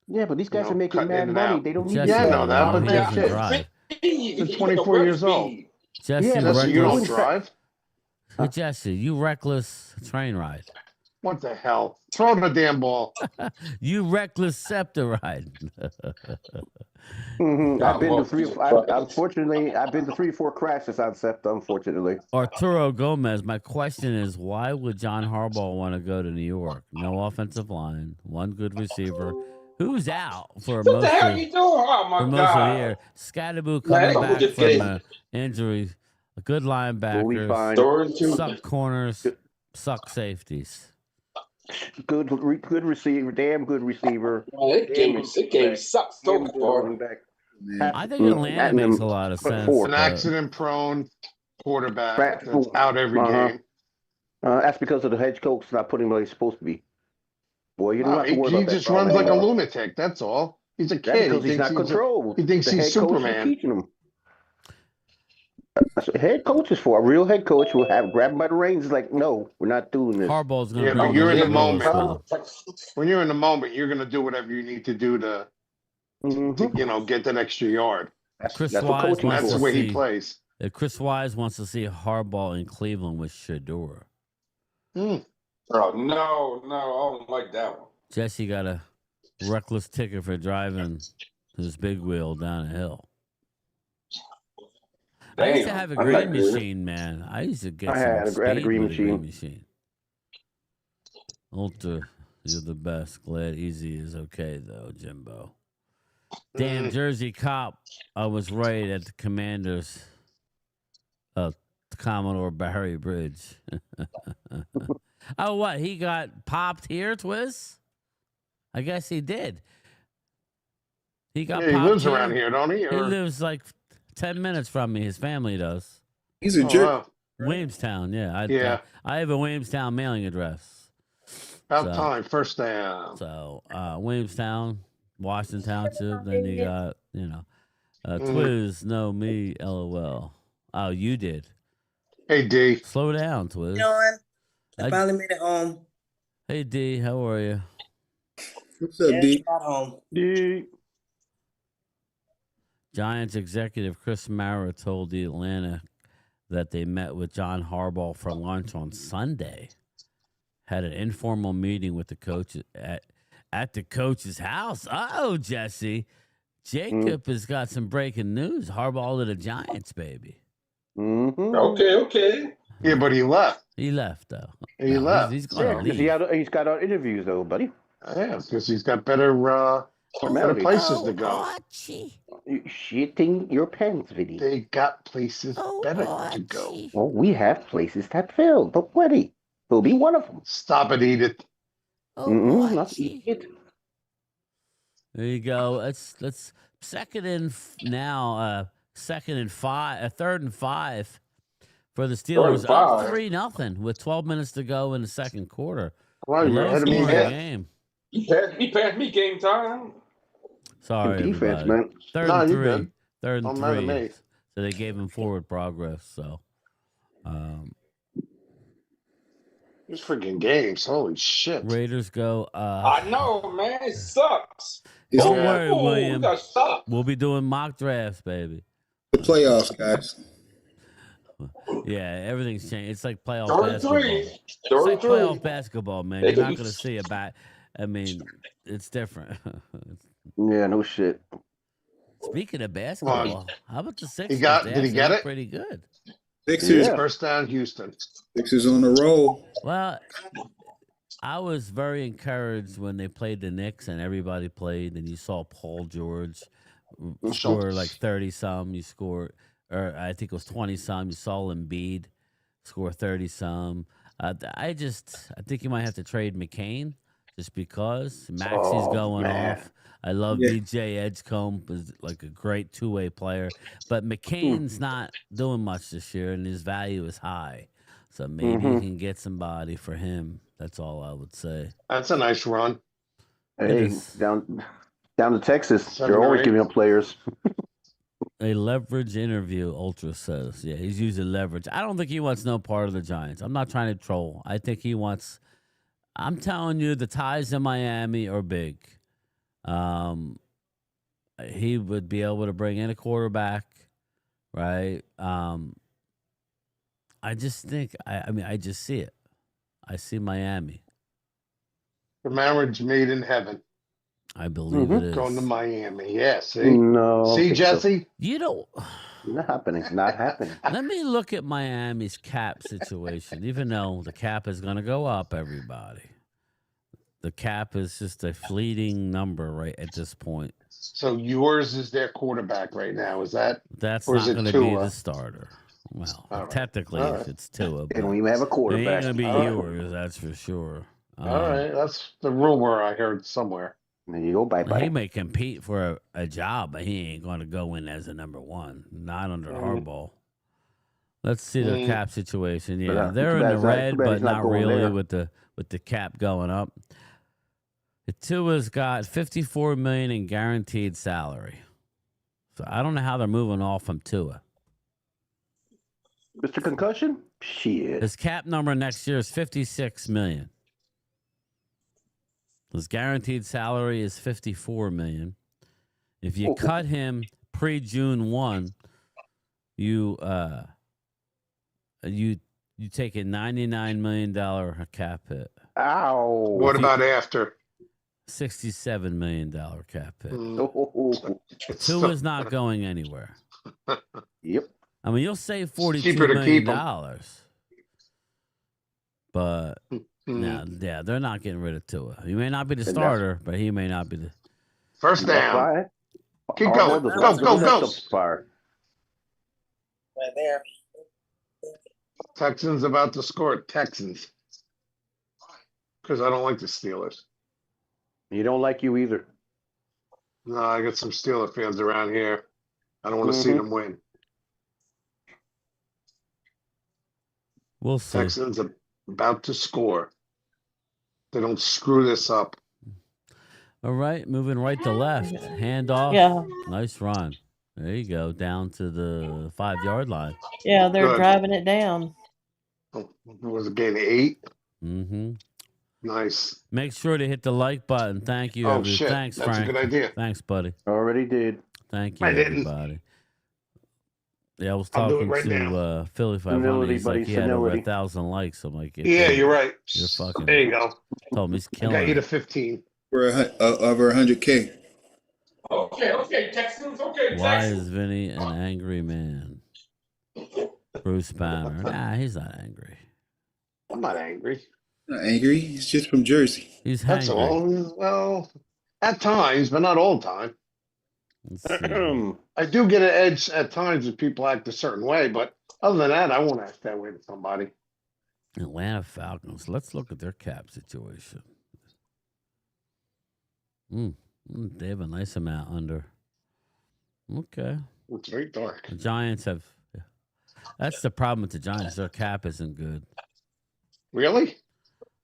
Speaker 8: Yeah, but these guys are making
Speaker 13: cutting in
Speaker 8: mad
Speaker 13: and
Speaker 8: money.
Speaker 13: out.
Speaker 8: They don't need
Speaker 3: Jesse,
Speaker 8: to.
Speaker 13: Yeah, I know that,
Speaker 3: he
Speaker 13: but
Speaker 3: doesn't
Speaker 13: shit.
Speaker 3: drive.
Speaker 13: You're 24 years old.
Speaker 3: Jesse,
Speaker 8: Yeah,
Speaker 3: you
Speaker 8: that's
Speaker 13: So you don't
Speaker 3: reckless.
Speaker 13: drive?
Speaker 3: Hey, Jesse, you reckless train ride.
Speaker 13: What the hell? Throw the damn ball.
Speaker 3: You reckless scepter ride.
Speaker 8: I've been to three. Unfortunately, I've been to 3 or 4 crashes on SEPTA. Unfortunately,
Speaker 3: Arturo Gomez, my question is, why would John Harbaugh want to go to New York? No offensive line, one good receiver. Who's out for
Speaker 4: What
Speaker 3: most
Speaker 4: the hell
Speaker 3: of,
Speaker 4: you doing? Oh my
Speaker 3: for most of the
Speaker 4: God.
Speaker 3: year? Scatterboo
Speaker 4: Man,
Speaker 3: coming back
Speaker 4: just
Speaker 3: from
Speaker 4: kidding.
Speaker 3: an injury. A good
Speaker 8: we'll be
Speaker 3: linebackers,
Speaker 8: fine.
Speaker 4: Story two.
Speaker 3: suck corners, suck safeties.
Speaker 8: Good receiver, damn good receiver.
Speaker 4: Man, it game sucks so
Speaker 8: Damn good
Speaker 4: far.
Speaker 8: running back.
Speaker 3: I think Atlanta makes a lot of sense.
Speaker 8: four.
Speaker 13: An
Speaker 3: but-
Speaker 13: accident-prone quarterback
Speaker 8: Back
Speaker 13: that's
Speaker 8: four.
Speaker 13: out every game.
Speaker 8: That's because of the head coach not putting him where he's supposed to be. Boy, you don't
Speaker 13: No,
Speaker 8: have to worry
Speaker 13: he
Speaker 8: about that.
Speaker 13: just runs like a
Speaker 8: problem.
Speaker 13: lunatic. That's all. He's a
Speaker 8: That's
Speaker 13: kid.
Speaker 8: because he's not controlled.
Speaker 13: He thinks
Speaker 8: The
Speaker 13: he's
Speaker 8: head coach is
Speaker 13: Superman.
Speaker 8: teaching him. That's what head coach is for. A real head coach will grab him by the reins. It's like, no, we're not doing this.
Speaker 3: Harbaugh's going
Speaker 13: Yeah,
Speaker 3: to
Speaker 13: but you're in the moment.
Speaker 3: with him.
Speaker 13: When you're in the moment, you're going to do whatever you need to do to
Speaker 8: Mhm.
Speaker 13: get that extra yard.
Speaker 3: Chris
Speaker 8: That's what
Speaker 3: Wise
Speaker 8: coaching
Speaker 3: wants
Speaker 13: That's
Speaker 3: to
Speaker 13: the way he
Speaker 3: see-
Speaker 13: plays.
Speaker 3: Chris Wise wants to see Harbaugh in Cleveland with Shador.
Speaker 4: Oh no, I don't like that one.
Speaker 3: Jesse got a reckless ticket for driving his big wheel down a hill. I used to have a green machine, man. I used to get some speed
Speaker 8: green
Speaker 3: with a green
Speaker 8: machine.
Speaker 3: machine. Ultra, you're the best. Glad easy is okay though, Jimbo. Damn Jersey cop, I was right at the Commanders. Commodore Barry Bridge. Oh, what? He got popped here, Twiz? I guess he did. He got popped.
Speaker 13: He lives
Speaker 3: here.
Speaker 13: around here, don't he?
Speaker 3: He
Speaker 13: Or...
Speaker 3: lives like 10 minutes from me. His family does.
Speaker 5: He's a jerk.
Speaker 13: Wow.
Speaker 3: Williamstown, yeah.
Speaker 13: Yeah.
Speaker 3: I have a Williamstown mailing address.
Speaker 13: About time, first down.
Speaker 3: So, Williamstown, Washington Township. Then you got, Twiz, no, me, LOL. Oh, you did.
Speaker 13: Hey, D.
Speaker 3: Slow down, Twiz.
Speaker 14: I finally made it home.
Speaker 3: Hey, D, how are you?
Speaker 5: What's up, D?
Speaker 14: Got home.
Speaker 13: D.
Speaker 3: Giants executive Chris Mara told the Atlanta that they met with John Harbaugh for lunch on Sunday. Had an informal meeting with the coach at the coach's house. Oh, Jesse. Jacob has got some breaking news. Harbaugh to the Giants, baby.
Speaker 8: Mm-hmm.
Speaker 4: Okay.
Speaker 13: Yeah, but he left.
Speaker 3: He left, though.
Speaker 13: He left.
Speaker 3: He's going to leave.
Speaker 8: He's got our interviews, though, buddy.
Speaker 13: Yeah, because he's got better places to go.
Speaker 8: You're shitting your pants, Vinny.
Speaker 13: They got places better to go.
Speaker 8: Well, we have places that fill, but plenty. He'll be one of them.
Speaker 13: Stop it, Edith.
Speaker 8: Not Edith.
Speaker 3: There you go. Let's second and now. Second and 5, third and 5 for the Steelers. Up 3-0 with 12 minutes to go in the second quarter.
Speaker 13: Wow, you're ahead of me.
Speaker 3: Game.
Speaker 4: He passed me game time.
Speaker 3: Sorry,
Speaker 8: defense,
Speaker 3: everybody.
Speaker 8: man.
Speaker 3: Third
Speaker 13: No,
Speaker 3: and
Speaker 13: you're
Speaker 3: 3.
Speaker 13: good.
Speaker 3: Third and
Speaker 13: Don't matter to
Speaker 3: 3.
Speaker 13: me.
Speaker 3: So they gave him forward progress. So,
Speaker 13: These freaking games. Holy shit.
Speaker 3: Raiders go.
Speaker 4: I know, man. It sucks.
Speaker 3: Don't worry, William.
Speaker 4: That sucks.
Speaker 3: We'll be doing mock drafts, baby.
Speaker 5: The playoffs, guys.
Speaker 3: Yeah, everything's changed. It's like playoff
Speaker 4: 33.
Speaker 3: basketball. It's like playoff basketball, man. You're not going to see a bat. I mean, it's different.
Speaker 8: Yeah, no shit.
Speaker 3: Speaking of basketball, how about the Sixers?
Speaker 13: Did he get it?
Speaker 3: Pretty good.
Speaker 5: Sixers.
Speaker 13: Yeah. First down, Houston.
Speaker 5: Sixers on the roll.
Speaker 3: Well, I was very encouraged when they played the Knicks and everybody played, and you saw Paul George score like 30-some. You scored, or I think it was 20-some. You saw Embiid score 30-some. I think you might have to trade McCain just because Maxi's going off. I love DJ Edgecombe, is like a great two-way player, but McCain's not doing much this year, and his value is high. So maybe you can get somebody for him. That's all I would say.
Speaker 13: That's a nice run.
Speaker 8: Hey, down to Texas,
Speaker 13: 7
Speaker 8: they're
Speaker 13: or
Speaker 8: always
Speaker 13: 8.
Speaker 8: giving up players.
Speaker 3: A leverage interview, Ultra says. Yeah, he's using leverage. I don't think he wants no part of the Giants. I'm not trying to troll. I think he wants. I'm telling you, the ties in Miami are big. He would be able to bring in a quarterback, right? I just think, I just see it. I see Miami.
Speaker 13: The marriage made in heaven.
Speaker 3: I believe it is.
Speaker 13: Going to Miami. Yeah, see?
Speaker 8: No.
Speaker 13: See, Jesse?
Speaker 3: You don't.
Speaker 8: Not happening. Not happening.
Speaker 3: Let me look at Miami's cap situation, even though the cap is going to go up, everybody. The cap is just a fleeting number right at this point.
Speaker 13: So yours is their quarterback right now. Is that?
Speaker 3: That's
Speaker 13: or
Speaker 3: not
Speaker 13: is it
Speaker 3: going to be
Speaker 13: Tua?
Speaker 3: the starter. Well,
Speaker 13: All right.
Speaker 3: technically,
Speaker 13: All right.
Speaker 3: it's Tua.
Speaker 8: They don't even have a
Speaker 3: It
Speaker 8: quarterback.
Speaker 3: ain't going to be
Speaker 13: All right.
Speaker 3: yours, that's for sure.
Speaker 13: All right. That's the rumor I heard somewhere.
Speaker 8: There you go. Bye-bye.
Speaker 3: He may compete for a job, but he ain't going to go in as a number one. Not under Harbaugh. Let's see the cap situation. Yeah, they're in the red, but not really with the cap going up. The Tua's got $54 million in guaranteed salary. So I don't know how they're moving off from Tua.
Speaker 8: Mr. Concussion? Shit.
Speaker 3: His cap number next year is $56 million. His guaranteed salary is $54 million. If you cut him pre-June 1, you take a $99 million cap hit.
Speaker 8: Ow.
Speaker 13: What about after?
Speaker 3: $67 million cap hit.
Speaker 13: It's
Speaker 3: Two is not going anywhere.
Speaker 8: Yep.
Speaker 3: I mean, you'll save $42
Speaker 13: cheaper to
Speaker 3: million.
Speaker 13: keep 'em.
Speaker 3: But no, yeah, they're not getting rid of Tua. He may not be the starter, but he may not be the
Speaker 13: First
Speaker 8: That's
Speaker 13: down.
Speaker 8: why
Speaker 13: Keep
Speaker 8: our
Speaker 13: going.
Speaker 8: Lord was
Speaker 13: Go,
Speaker 8: not
Speaker 13: go,
Speaker 8: gonna set
Speaker 13: go.
Speaker 8: the fire.
Speaker 14: Right there.
Speaker 13: Texans about to score. Texans. Because I don't like the Steelers.
Speaker 8: You don't like you either.
Speaker 13: No, I got some Steeler fans around here. I don't want to see them win.
Speaker 3: We'll see.
Speaker 13: Texans are about to score. They don't screw this up.
Speaker 3: All right, moving right to left. Handoff.
Speaker 9: Yeah.
Speaker 3: Nice run. There you go. Down to the 5-yard line.
Speaker 9: Yeah, they're
Speaker 13: Good.
Speaker 9: driving it down.
Speaker 13: Oh, was it gain 8?
Speaker 3: Mm-hmm.
Speaker 13: Nice.
Speaker 3: Make sure to hit the like button. Thank you.
Speaker 13: Oh, shit.
Speaker 3: Thanks,
Speaker 13: That's
Speaker 3: Frank.
Speaker 13: a good idea.
Speaker 3: Thanks, buddy.
Speaker 8: Already did.
Speaker 3: Thank you,
Speaker 13: I didn't.
Speaker 3: everybody. Yeah, I was
Speaker 13: I'll do it
Speaker 3: talking
Speaker 13: right
Speaker 3: to
Speaker 13: now.
Speaker 3: Philly 500.
Speaker 8: Senility,
Speaker 3: He's like,
Speaker 8: buddy,
Speaker 3: he had over
Speaker 8: senility.
Speaker 3: 1,000 likes. I'm like,
Speaker 13: Yeah, you're right.
Speaker 3: You're fucking.
Speaker 13: There you go.
Speaker 3: Told me he's
Speaker 13: I
Speaker 3: killing
Speaker 13: got you to
Speaker 3: it.
Speaker 13: 15.
Speaker 5: For over 100K.
Speaker 4: Okay, Texans. Okay,
Speaker 3: Why
Speaker 4: Texans.
Speaker 3: is Vinny an angry man? Bruce Banner. Nah, he's not angry.
Speaker 13: I'm not angry.
Speaker 5: Not angry. He's just from Jersey.
Speaker 3: He's
Speaker 13: That's
Speaker 3: hangry.
Speaker 13: all. Well, at times, but not all the time.
Speaker 3: Let's see.
Speaker 13: I do get an edge at times if people act a certain way, but other than that, I won't act that way to somebody.
Speaker 3: Atlanta Falcons. Let's look at their cap situation. They have a nice amount under. Okay.
Speaker 13: It's very dark.
Speaker 3: The Giants have. That's the problem with the Giants. Their cap isn't good.
Speaker 13: Really?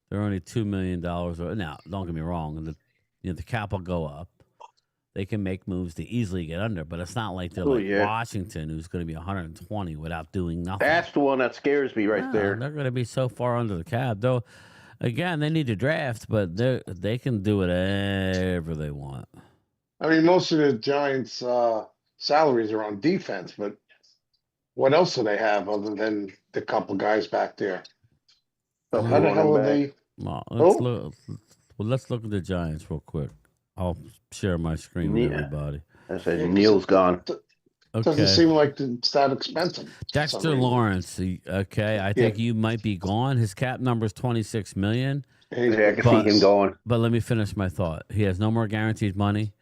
Speaker 3: They're only $2 million. Now, don't get me wrong. The cap will go up. They can make moves to easily get under, but it's not like they're Washington, who's going to be 120 without doing nothing.
Speaker 8: That's the one that scares me right there.
Speaker 3: They're going to be so far under the cap, though. Again, they need to draft, but they can do whatever they want.
Speaker 13: I mean, most of the Giants' salaries are on defense, but what else do they have other than the couple guys back there? So how the hell are they?
Speaker 3: Well, let's look at the Giants real quick. I'll share my screen with everybody.
Speaker 8: I said Neil's gone.
Speaker 13: Doesn't seem like it's that expensive.
Speaker 3: Dexter Lawrence. Okay, I think you might be gone. His cap number is $26 million.
Speaker 8: Yeah, I can see him going.
Speaker 3: But let me finish my thought. He has no more guaranteed money.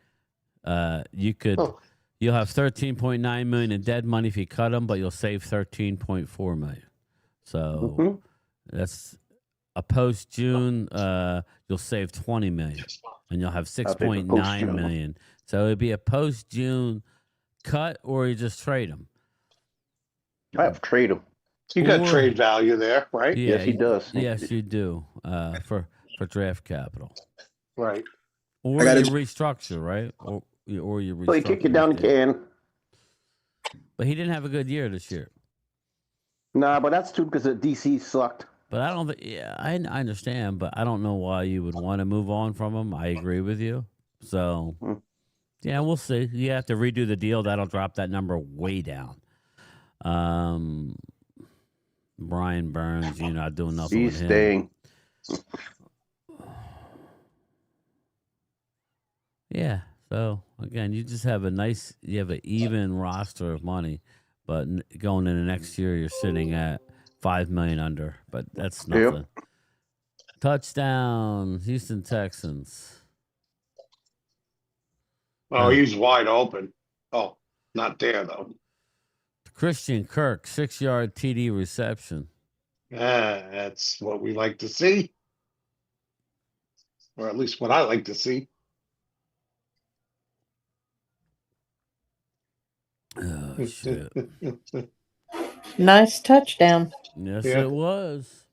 Speaker 3: You'll have $13.9 million in dead money if you cut him, but you'll save $13.4 million. So that's a post June. You'll save $20 million, and you'll have $6.9 million. So it'd be a post June cut, or you just trade him.
Speaker 8: I have to trade him.
Speaker 13: You got trade value there, right?
Speaker 3: Yeah,
Speaker 8: Yes, he does.
Speaker 3: Yes, you do. For draft capital,
Speaker 13: right?
Speaker 3: Or you restructure, right? Or you restructure.
Speaker 8: So he kick you down the can.
Speaker 3: But he didn't have a good year this year.
Speaker 8: Nah, but that's too because the DC sucked.
Speaker 3: But I don't think. Yeah, I understand, but I don't know why you would want to move on from him. I agree with you. So, yeah, we'll see. You have to redo the deal. That'll drop that number way down. Brian Burns, you're not doing nothing
Speaker 8: He's
Speaker 3: with him.
Speaker 8: staying.
Speaker 3: Yeah. So again, you just have an even roster of money, but going into next year, you're sitting at $5 million under. But that's nothing.
Speaker 8: Yep.
Speaker 3: Touchdown, Houston Texans.
Speaker 13: Oh, he's wide open. Oh, not there though.
Speaker 3: Christian Kirk, 6-yard TD reception.
Speaker 13: That's what we like to see, or at least what I like to see.
Speaker 3: Oh, shit.
Speaker 9: Nice touchdown.
Speaker 3: Yes, it was.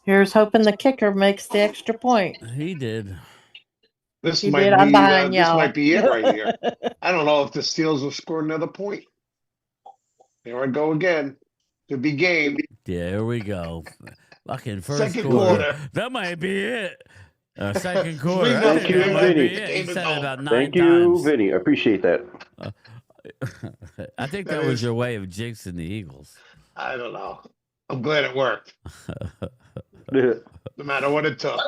Speaker 9: Here's hoping the kicker makes the extra point.
Speaker 3: He did.
Speaker 13: This
Speaker 9: He
Speaker 13: might
Speaker 9: did.
Speaker 13: be
Speaker 9: I'm behind
Speaker 13: this
Speaker 9: y'all.
Speaker 13: might be it right here. I don't know if the Steelers will score another point. Here I go again. Could be game.
Speaker 3: Yeah, here we go. Fucking first
Speaker 13: Second
Speaker 3: quarter.
Speaker 13: quarter.
Speaker 3: That might be it. Second quarter.
Speaker 8: Thank you,
Speaker 3: That might be
Speaker 8: Vinny.
Speaker 3: it. He said it about 9
Speaker 8: Thank
Speaker 3: times.
Speaker 8: you, Vinny. I appreciate that.
Speaker 3: I think that was your way of jinxing the Eagles.
Speaker 13: I don't know. I'm glad it worked.
Speaker 8: Yeah.
Speaker 13: No matter what it took.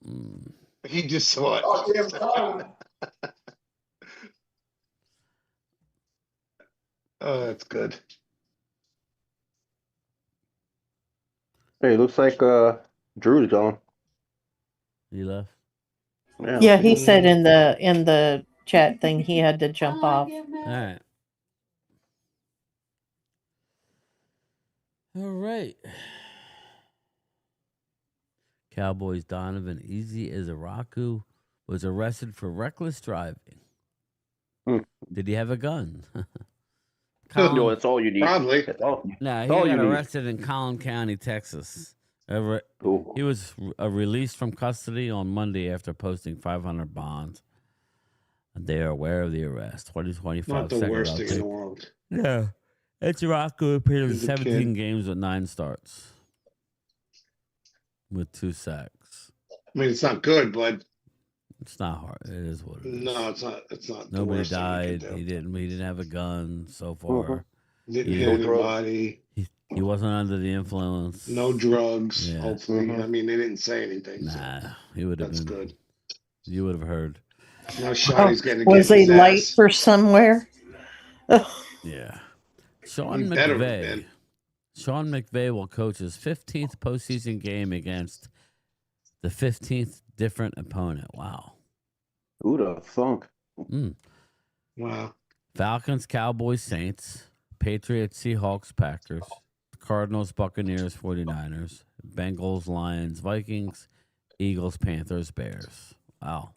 Speaker 3: Mm.
Speaker 13: He just saw it. Oh, that's good.
Speaker 8: Hey, looks like Drew's gone.
Speaker 3: He left.
Speaker 9: Yeah, he said in the chat thing he had to jump off.
Speaker 3: All right. All right. Cowboys Donovan Easy Izaraku was arrested for reckless driving. Did he have a gun?
Speaker 8: No, that's all you need.
Speaker 13: Probably.
Speaker 3: No, he
Speaker 8: all you
Speaker 3: got
Speaker 8: need.
Speaker 3: arrested in Collin County, Texas. He was released from custody on Monday after posting $500 bond. They are aware of the arrest. 2025.
Speaker 13: Not the worst thing in the world.
Speaker 3: Yeah. Izaraku appeared in
Speaker 13: He's a
Speaker 3: 17
Speaker 13: kid.
Speaker 3: games with 9 starts. With 2 sacks.
Speaker 13: I mean, it's not good, but
Speaker 3: It's not hard. It is what it is.
Speaker 13: no, it's not. It's not. the
Speaker 3: Nobody
Speaker 13: worst thing you
Speaker 3: died.
Speaker 13: can do.
Speaker 3: He didn't have a gun so far.
Speaker 13: Didn't
Speaker 3: He-
Speaker 13: hit anybody.
Speaker 3: He wasn't under the influence.
Speaker 13: No drugs.
Speaker 3: Yeah.
Speaker 13: Hopefully, I mean, they didn't say anything. So
Speaker 3: Nah, he would have
Speaker 13: that's
Speaker 3: been.
Speaker 13: good.
Speaker 3: You would have heard.
Speaker 13: No shot. He's getting.
Speaker 9: Was he late for somewhere?
Speaker 3: Yeah. Sean
Speaker 13: He better have
Speaker 3: McVay.
Speaker 13: been.
Speaker 3: Sean McVay will coach his 15th postseason game against the 15th different opponent. Wow.
Speaker 8: Who'd have thunk?
Speaker 13: Wow.
Speaker 3: Falcons, Cowboys, Saints, Patriots, Seahawks, Packers, Cardinals, Buccaneers, 49ers, Bengals, Lions, Vikings, Eagles, Panthers, Bears. Wow.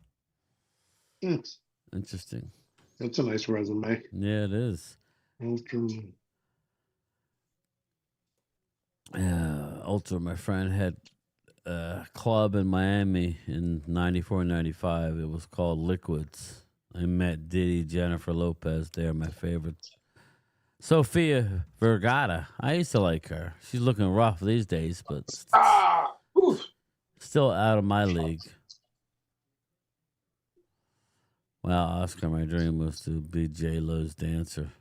Speaker 3: Interesting.
Speaker 13: That's a nice resume.
Speaker 3: Yeah, it is. Ultra, my friend, had a club in Miami in 94, 95. It was called Liquids. I met Diddy, Jennifer Lopez there, my favorite. Sofia Vergara. I used to like her. She's looking rough these days, but still out of my league. Wow, Oscar, my dream was to be J-Lo's dancer.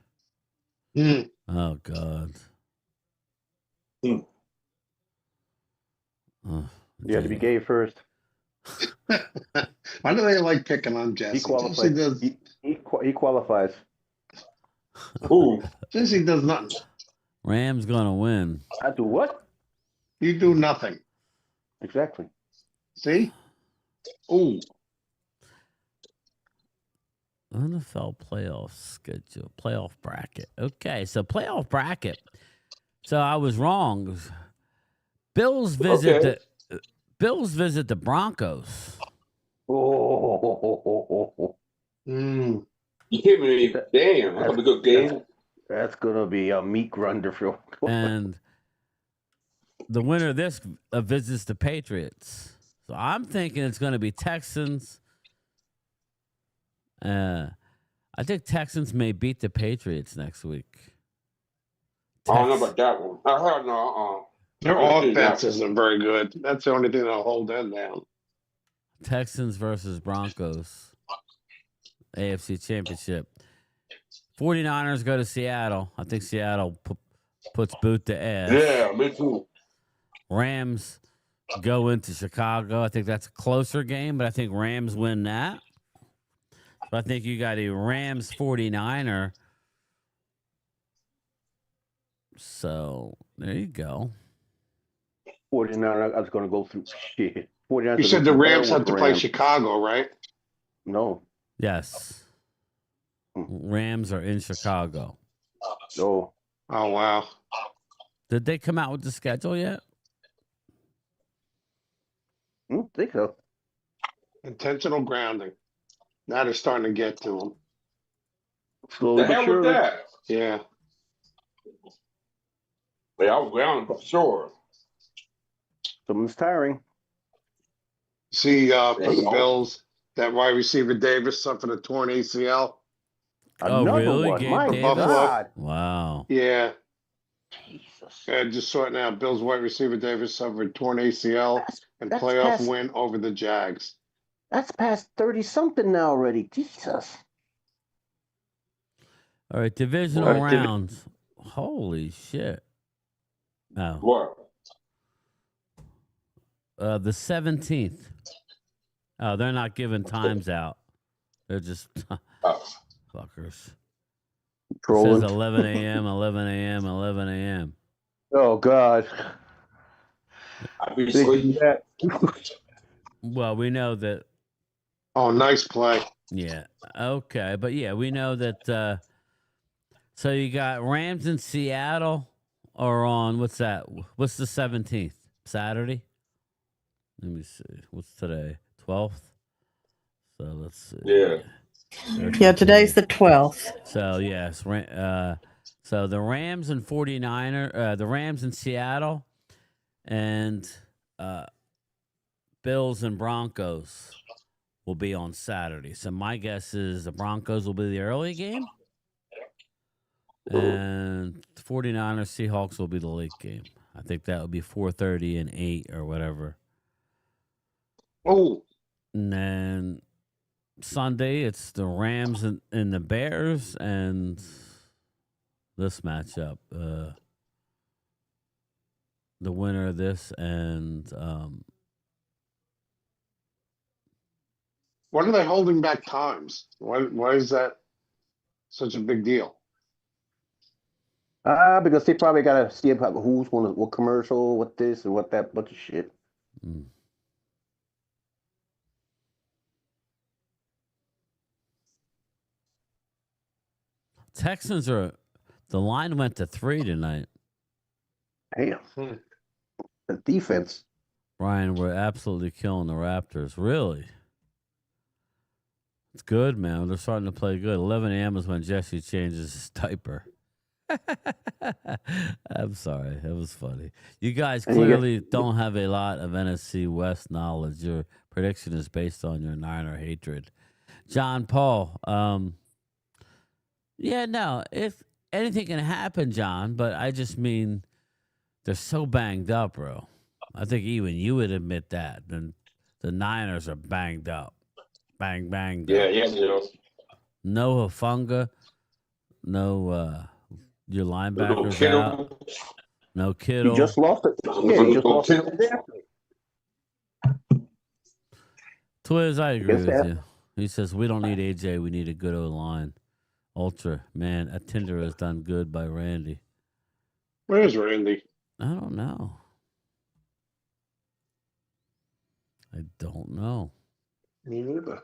Speaker 3: Oh, God. Oh,
Speaker 8: You had to be gay first.
Speaker 13: Why do they like picking on Jesse?
Speaker 8: He qualifies. He qualifies.
Speaker 13: Ooh, Jesse does nothing.
Speaker 3: Rams gonna win.
Speaker 8: I do what?
Speaker 13: You do nothing.
Speaker 8: Exactly.
Speaker 13: See? Ooh.
Speaker 3: NFL playoff schedule, playoff bracket. Okay, so playoff bracket. So I was wrong. Bills visit the Broncos.
Speaker 4: You hit me. Damn, that's a good game.
Speaker 8: That's gonna be a meat grinder for.
Speaker 3: And the winner of this visits the Patriots. So I'm thinking it's going to be Texans. I think Texans may beat the Patriots next week.
Speaker 4: I don't know about that one. I heard no.
Speaker 13: Their offense isn't very good. That's the only thing that'll hold them down.
Speaker 3: Texans versus Broncos. AFC Championship. 49ers go to Seattle. I think Seattle puts boot to ass.
Speaker 4: Yeah, me too.
Speaker 3: Rams go into Chicago. I think that's a closer game, but I think Rams win that. So I think you got a Rams 49er. So there you go.
Speaker 8: 49. I was going to go through shit. 49.
Speaker 13: You said the Rams have to play Chicago, right?
Speaker 8: No.
Speaker 3: Yes. Rams are in Chicago.
Speaker 8: No.
Speaker 13: Oh, wow.
Speaker 3: Did they come out with the schedule yet?
Speaker 8: I don't think so.
Speaker 13: Intentional grounding. Now they're starting to get to them.
Speaker 8: Slowly
Speaker 4: The
Speaker 8: but
Speaker 4: hell with
Speaker 8: surely.
Speaker 4: that?
Speaker 13: Yeah.
Speaker 4: They all ground for sure.
Speaker 8: Someone's tiring.
Speaker 13: See, for the Bills, that wide receiver Davis suffered a torn ACL.
Speaker 8: Another
Speaker 3: really?
Speaker 8: one.
Speaker 3: Gabe
Speaker 8: My
Speaker 3: Davis?
Speaker 8: God.
Speaker 3: Wow.
Speaker 13: Yeah.
Speaker 8: Jesus.
Speaker 13: I just saw it now. Bills wide receiver Davis suffered torn ACL and
Speaker 8: that's
Speaker 13: playoff
Speaker 8: past-
Speaker 13: win over the Jags.
Speaker 8: That's past 30 something now already. Jesus.
Speaker 3: All right, divisional rounds. Holy shit. Oh.
Speaker 4: What?
Speaker 3: The 17th. Oh, they're not giving times out. They're just fuckers.
Speaker 8: Trolling.
Speaker 3: It says 11 a.m., 11 a.m., 11 a.m.
Speaker 8: Oh God. They do that.
Speaker 3: Well, we know that.
Speaker 13: Oh, nice play.
Speaker 3: Yeah. Okay. But yeah, we know that. So you got Rams in Seattle are on, what's that? What's the 17th? Saturday? Let me see. What's today? 12th? So let's see.
Speaker 4: Yeah.
Speaker 9: Yeah, today's the 12th.
Speaker 3: So, yes. So the Rams and 49er, the Rams in Seattle and Bills and Broncos will be on Saturday. So my guess is the Broncos will be the early game. And 49ers Seahawks will be the late game. I think that would be 4:30 and 8 or whatever.
Speaker 13: Oh.
Speaker 3: And then Sunday it's the Rams and the Bears and this matchup. The winner of this and
Speaker 13: Why are they holding back times? Why is that such a big deal?
Speaker 8: Because they probably gotta see about who's going to what commercial, what this and what that bunch of shit.
Speaker 3: Texans are the line went to 3 tonight.
Speaker 8: Damn. The defense.
Speaker 3: Brian, we're absolutely killing the Raptors. Really? It's good, man. They're starting to play good. 11 a.m. is when Jesse changes his diaper. I'm sorry. It was funny. You guys clearly don't have a lot of NFC West knowledge. Your prediction is based on your Niner hatred. John Paul. Yeah, no. If anything can happen, John, but I just mean they're so banged up, bro. I think even you would admit that. Then the Niners are banged up. Banged
Speaker 4: Yeah,
Speaker 3: up.
Speaker 4: yeah.
Speaker 3: No Hufanga. No your linebackers
Speaker 4: Kittle.
Speaker 3: out. No Kittle.
Speaker 8: He just lost it. Yeah, he just lost it.
Speaker 3: Twiz, I agree with you. He says, we don't need AJ. We need a good O-line. Ultra. Man, a Tinder has done good by Randy.
Speaker 13: Where's Randy?
Speaker 3: I don't know. I don't know.
Speaker 13: Me neither.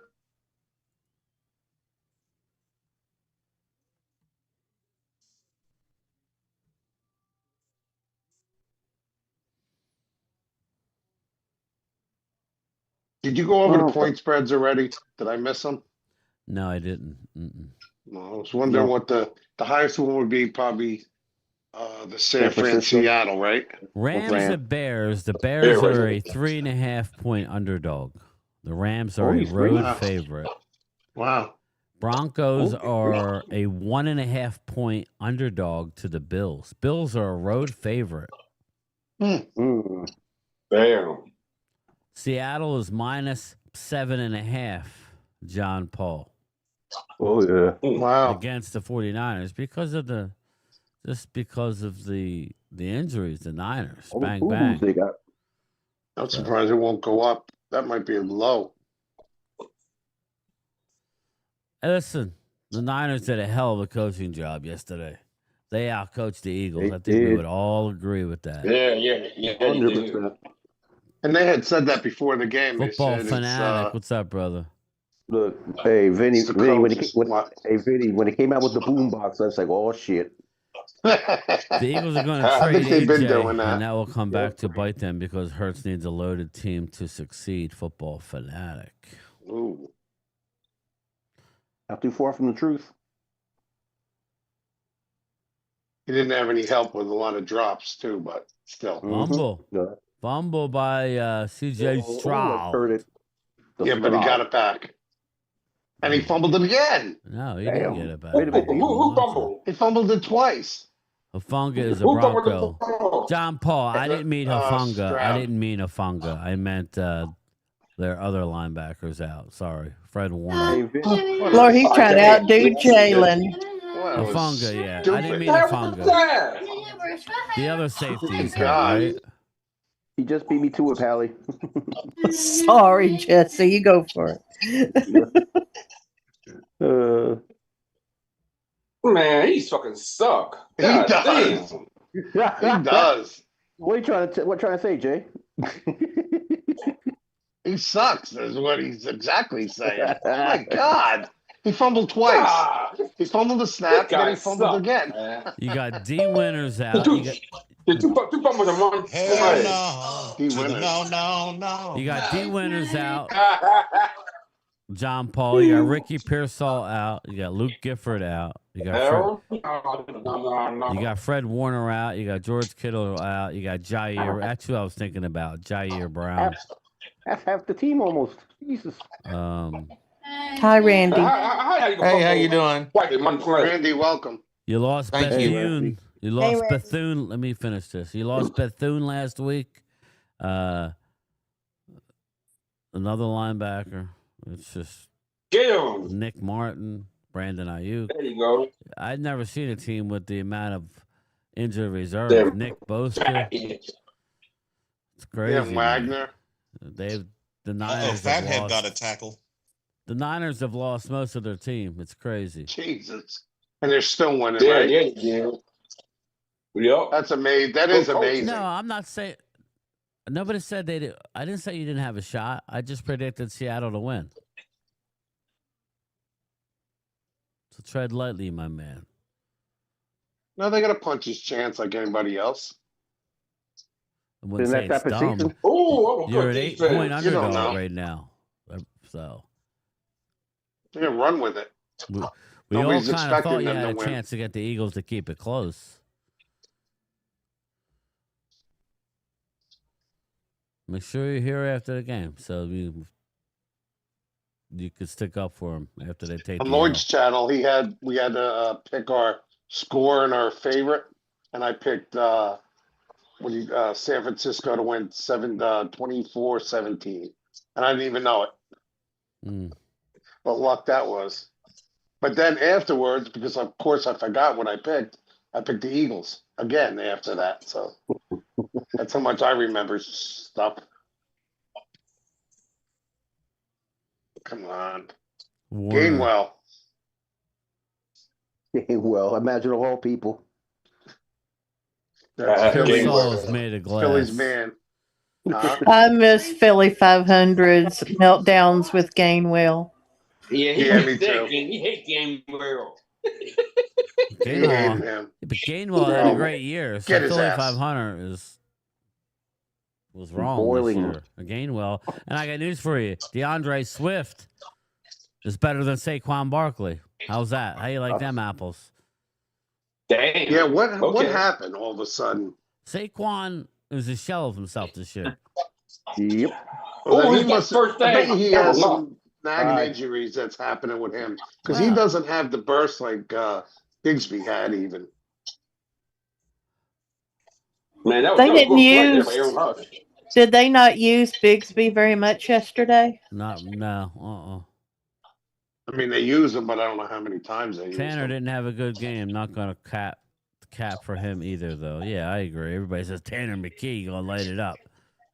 Speaker 13: Did you go over the point spreads already? Did I miss them?
Speaker 3: No, I didn't. Mm-mm.
Speaker 13: No, I was wondering what the highest one would be. Probably the San Fran Seattle, right?
Speaker 3: Rams and Bears. The Bears are a 3.5 point underdog. The Rams are a road favorite.
Speaker 13: Wow.
Speaker 3: Broncos are a 1.5 point underdog to the Bills. Bills are a road favorite.
Speaker 4: Damn.
Speaker 3: Seattle is -7.5. John Paul.
Speaker 8: Oh yeah.
Speaker 13: Wow.
Speaker 3: Against the 49ers because of the injuries, the Niners. Bang bang.
Speaker 8: They got.
Speaker 13: I'm surprised it won't go up. That might be low.
Speaker 3: Hey, listen, the Niners did a hell of a coaching job yesterday. They outcoached the Eagles. I think we would all agree with that.
Speaker 4: Yeah.
Speaker 8: 100%.
Speaker 13: And they had said that before the game.
Speaker 3: Football
Speaker 13: they said
Speaker 3: fanatic. What's up, brother?
Speaker 8: Look, hey Vinny, when it came out with the boombox, I was like, oh shit.
Speaker 3: The Eagles are going to
Speaker 13: I
Speaker 3: trade
Speaker 13: think they've been
Speaker 3: AJ,
Speaker 13: doing that.
Speaker 3: and that will come back to bite them because Hurts needs a loaded team to succeed. Football fanatic.
Speaker 13: Ooh.
Speaker 8: Not too far from the truth.
Speaker 13: He didn't have any help with a lot of drops too, but still.
Speaker 3: Fumble by C.J. Stroud.
Speaker 13: Yeah, but he got it back. And he fumbled it again.
Speaker 3: No, he didn't get it back.
Speaker 4: Who fumbled?
Speaker 13: He fumbled it twice.
Speaker 3: Hufanga is a Bronco. John Paul, I didn't mean Hufanga.
Speaker 13: Stroud.
Speaker 3: I didn't mean Hufanga. I meant their other linebackers out. Sorry. Fred Warner.
Speaker 9: Lord, he's trying to outdo Jalen.
Speaker 13: was
Speaker 3: Afunga, yeah. I
Speaker 13: stupid.
Speaker 3: didn't mean Afunga. The other safety's hurt,
Speaker 13: God.
Speaker 3: right?
Speaker 8: He just beat me to it, Pally.
Speaker 9: Sorry, Jesse. You go for it.
Speaker 4: Man, he's fucking suck.
Speaker 13: He
Speaker 4: God
Speaker 13: does.
Speaker 4: damn.
Speaker 13: He does.
Speaker 8: What are you trying to say, Jay?
Speaker 13: He sucks, is what he's exactly saying. My God. He fumbled twice.
Speaker 4: Ah,
Speaker 13: He fumbled the snap,
Speaker 4: this
Speaker 13: then
Speaker 4: guy
Speaker 13: he fumbled
Speaker 4: sucks,
Speaker 13: again.
Speaker 4: man.
Speaker 3: You got D Winters out. You got
Speaker 4: The two fumbles in one
Speaker 6: Hell
Speaker 4: play.
Speaker 6: no.
Speaker 13: He
Speaker 6: To the
Speaker 13: winners.
Speaker 6: no.
Speaker 3: you got D Winters out. John Paul. You got Ricky Pearsall out. You got Luke Gifford out. You got
Speaker 4: Hell no.
Speaker 3: You got Fred Warner out. You got George Kittle out. You got Jair. That's who I was thinking about. Jair Brown.
Speaker 8: That's half the team almost. Jesus.
Speaker 9: Hi, Randy.
Speaker 12: Hey, how you doing?
Speaker 13: Randy, welcome.
Speaker 3: You lost
Speaker 12: Thank you.
Speaker 3: Bethune. You lost Bethune. Let me finish this. You lost Bethune last week. Another linebacker. It's just Nick Martin, Brandon Ayuk.
Speaker 4: There you go.
Speaker 3: I'd never seen a team with the amount of injured reserve.
Speaker 4: Damn.
Speaker 3: Nick Bosa. It's crazy.
Speaker 13: Yeah, Wagner.
Speaker 3: The Niners.
Speaker 6: Fathead got a tackle.
Speaker 3: The Niners have lost most of their team. It's crazy.
Speaker 13: Jesus. And they're still winning,
Speaker 4: Yeah,
Speaker 13: right?
Speaker 4: yeah. Yep.
Speaker 13: That's amazing. That is amazing.
Speaker 3: No, I'm not saying. Nobody said they did. I didn't say you didn't have a shot. I just predicted Seattle to win. So tread lightly, my man.
Speaker 13: No, they got a puncher's chance like anybody else.
Speaker 3: I wouldn't say it's dumb. You're an 8-point underdog right now. So
Speaker 13: They're going to run with it.
Speaker 3: we all
Speaker 13: Nobody's
Speaker 3: kind of thought
Speaker 13: expecting
Speaker 3: you
Speaker 13: them
Speaker 3: had a
Speaker 13: to win.
Speaker 3: chance to get the Eagles to keep it close. Make sure you're here after the game, so you could stick up for them after they take
Speaker 13: On
Speaker 3: the
Speaker 13: Lloyd's channel, we had to pick our score and our favorite, and I picked San Francisco to win 24-17, and I didn't even know it. What luck that was. But then afterwards, because of course I forgot what I picked the Eagles again after that. So that's how much I remember stuff. Come on. Gainwell.
Speaker 8: Gainwell, imagine of all people.
Speaker 13: That's
Speaker 3: Philly's made of glass.
Speaker 13: Philly's man.
Speaker 9: I miss Philly 500's meltdowns with Gainwell.
Speaker 4: Yeah,
Speaker 13: me too.
Speaker 4: He hates Gainwell.
Speaker 3: Gainwell, but Gainwell had a great year. So
Speaker 13: Get his
Speaker 3: Philly
Speaker 13: ass.
Speaker 3: 500 was wrong
Speaker 8: Boiling.
Speaker 3: this year. Gainwell, and I got news for you: DeAndre Swift is better than Saquon Barkley. How's that? How you like them apples?
Speaker 4: Damn.
Speaker 13: Yeah, what happened all of a sudden?
Speaker 3: Saquon is a shell of himself this year.
Speaker 8: Yep.
Speaker 13: Well,
Speaker 4: he's
Speaker 13: he
Speaker 4: got
Speaker 13: must.
Speaker 4: first
Speaker 13: I bet
Speaker 4: thing.
Speaker 13: he has some nagging injuries that's happening with him because he
Speaker 3: Wow.
Speaker 13: doesn't have the burst like Bigsby had even.
Speaker 4: Man, that was
Speaker 9: They
Speaker 4: that was
Speaker 9: didn't
Speaker 4: good play there
Speaker 9: use.
Speaker 4: by Aaron Rodgers.
Speaker 9: Did they not use Bigsby very much yesterday?
Speaker 3: No.
Speaker 13: I mean, they use him, but I don't know how many times they use
Speaker 3: Tanner
Speaker 13: him.
Speaker 3: didn't have a good game. Not going to cap for him either, though. Yeah, I agree. Everybody says Tanner McKee going to light it up.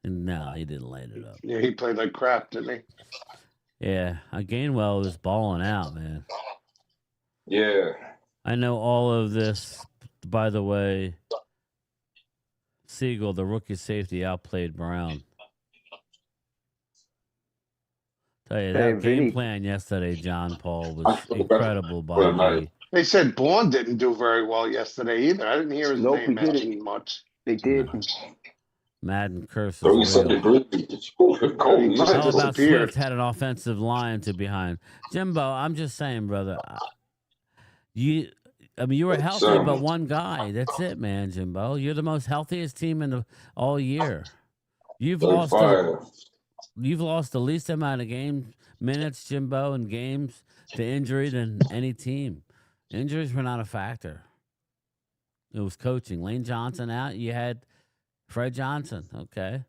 Speaker 3: And no, he didn't light it up.
Speaker 13: Yeah, he played like crap, didn't he?
Speaker 3: Yeah, Gainwell was balling out, man.
Speaker 4: Yeah.
Speaker 3: I know all of this. By the way, Siegel, the rookie safety, outplayed Brown. Tell you, that game plan yesterday, John Paul, was incredible by me.
Speaker 13: They said Bourne didn't do very well yesterday either. I didn't hear his name mentioned much.
Speaker 8: They did.
Speaker 3: Madden curses real. How about Swift had an offensive line to behind? Jimbo, I'm just saying, brother. You were healthy, but one guy. That's it, man, Jimbo. You're the most healthiest team in all year. You've lost the least amount of game minutes, Jimbo, in games to injury than any team. Injuries were not a factor. It was coaching. Lane Johnson out. You had Fred Johnson. Okay.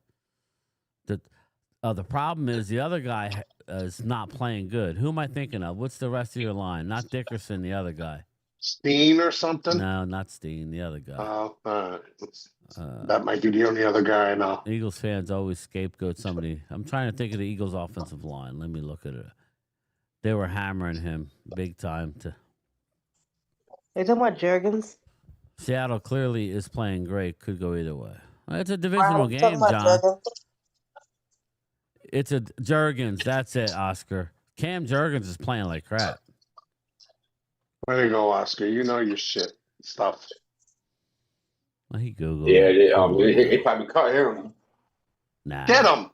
Speaker 3: The problem is the other guy is not playing good. Who am I thinking of? What's the rest of your line? Not Dickerson, the other guy.
Speaker 13: Steen or something?
Speaker 3: No, not Steen. The other guy.
Speaker 13: Oh, that might be the only other guy I know.
Speaker 3: Eagles fans always scapegoat somebody. I'm trying to think of the Eagles offensive line. Let me look at it. They were hammering him big time.
Speaker 14: They talking about Jurgens?
Speaker 3: Seattle clearly is playing great. Could go either way. It's a divisional game, John.
Speaker 14: Jurgens?
Speaker 3: It's a Jurgens. That's it, Oscar. Cam Jurgens is playing like crap.
Speaker 13: Way to go, Oscar. You know your shit stuff.
Speaker 3: Well, he Googled.
Speaker 4: Yeah, they probably cut him.
Speaker 3: Nah.
Speaker 13: Get him.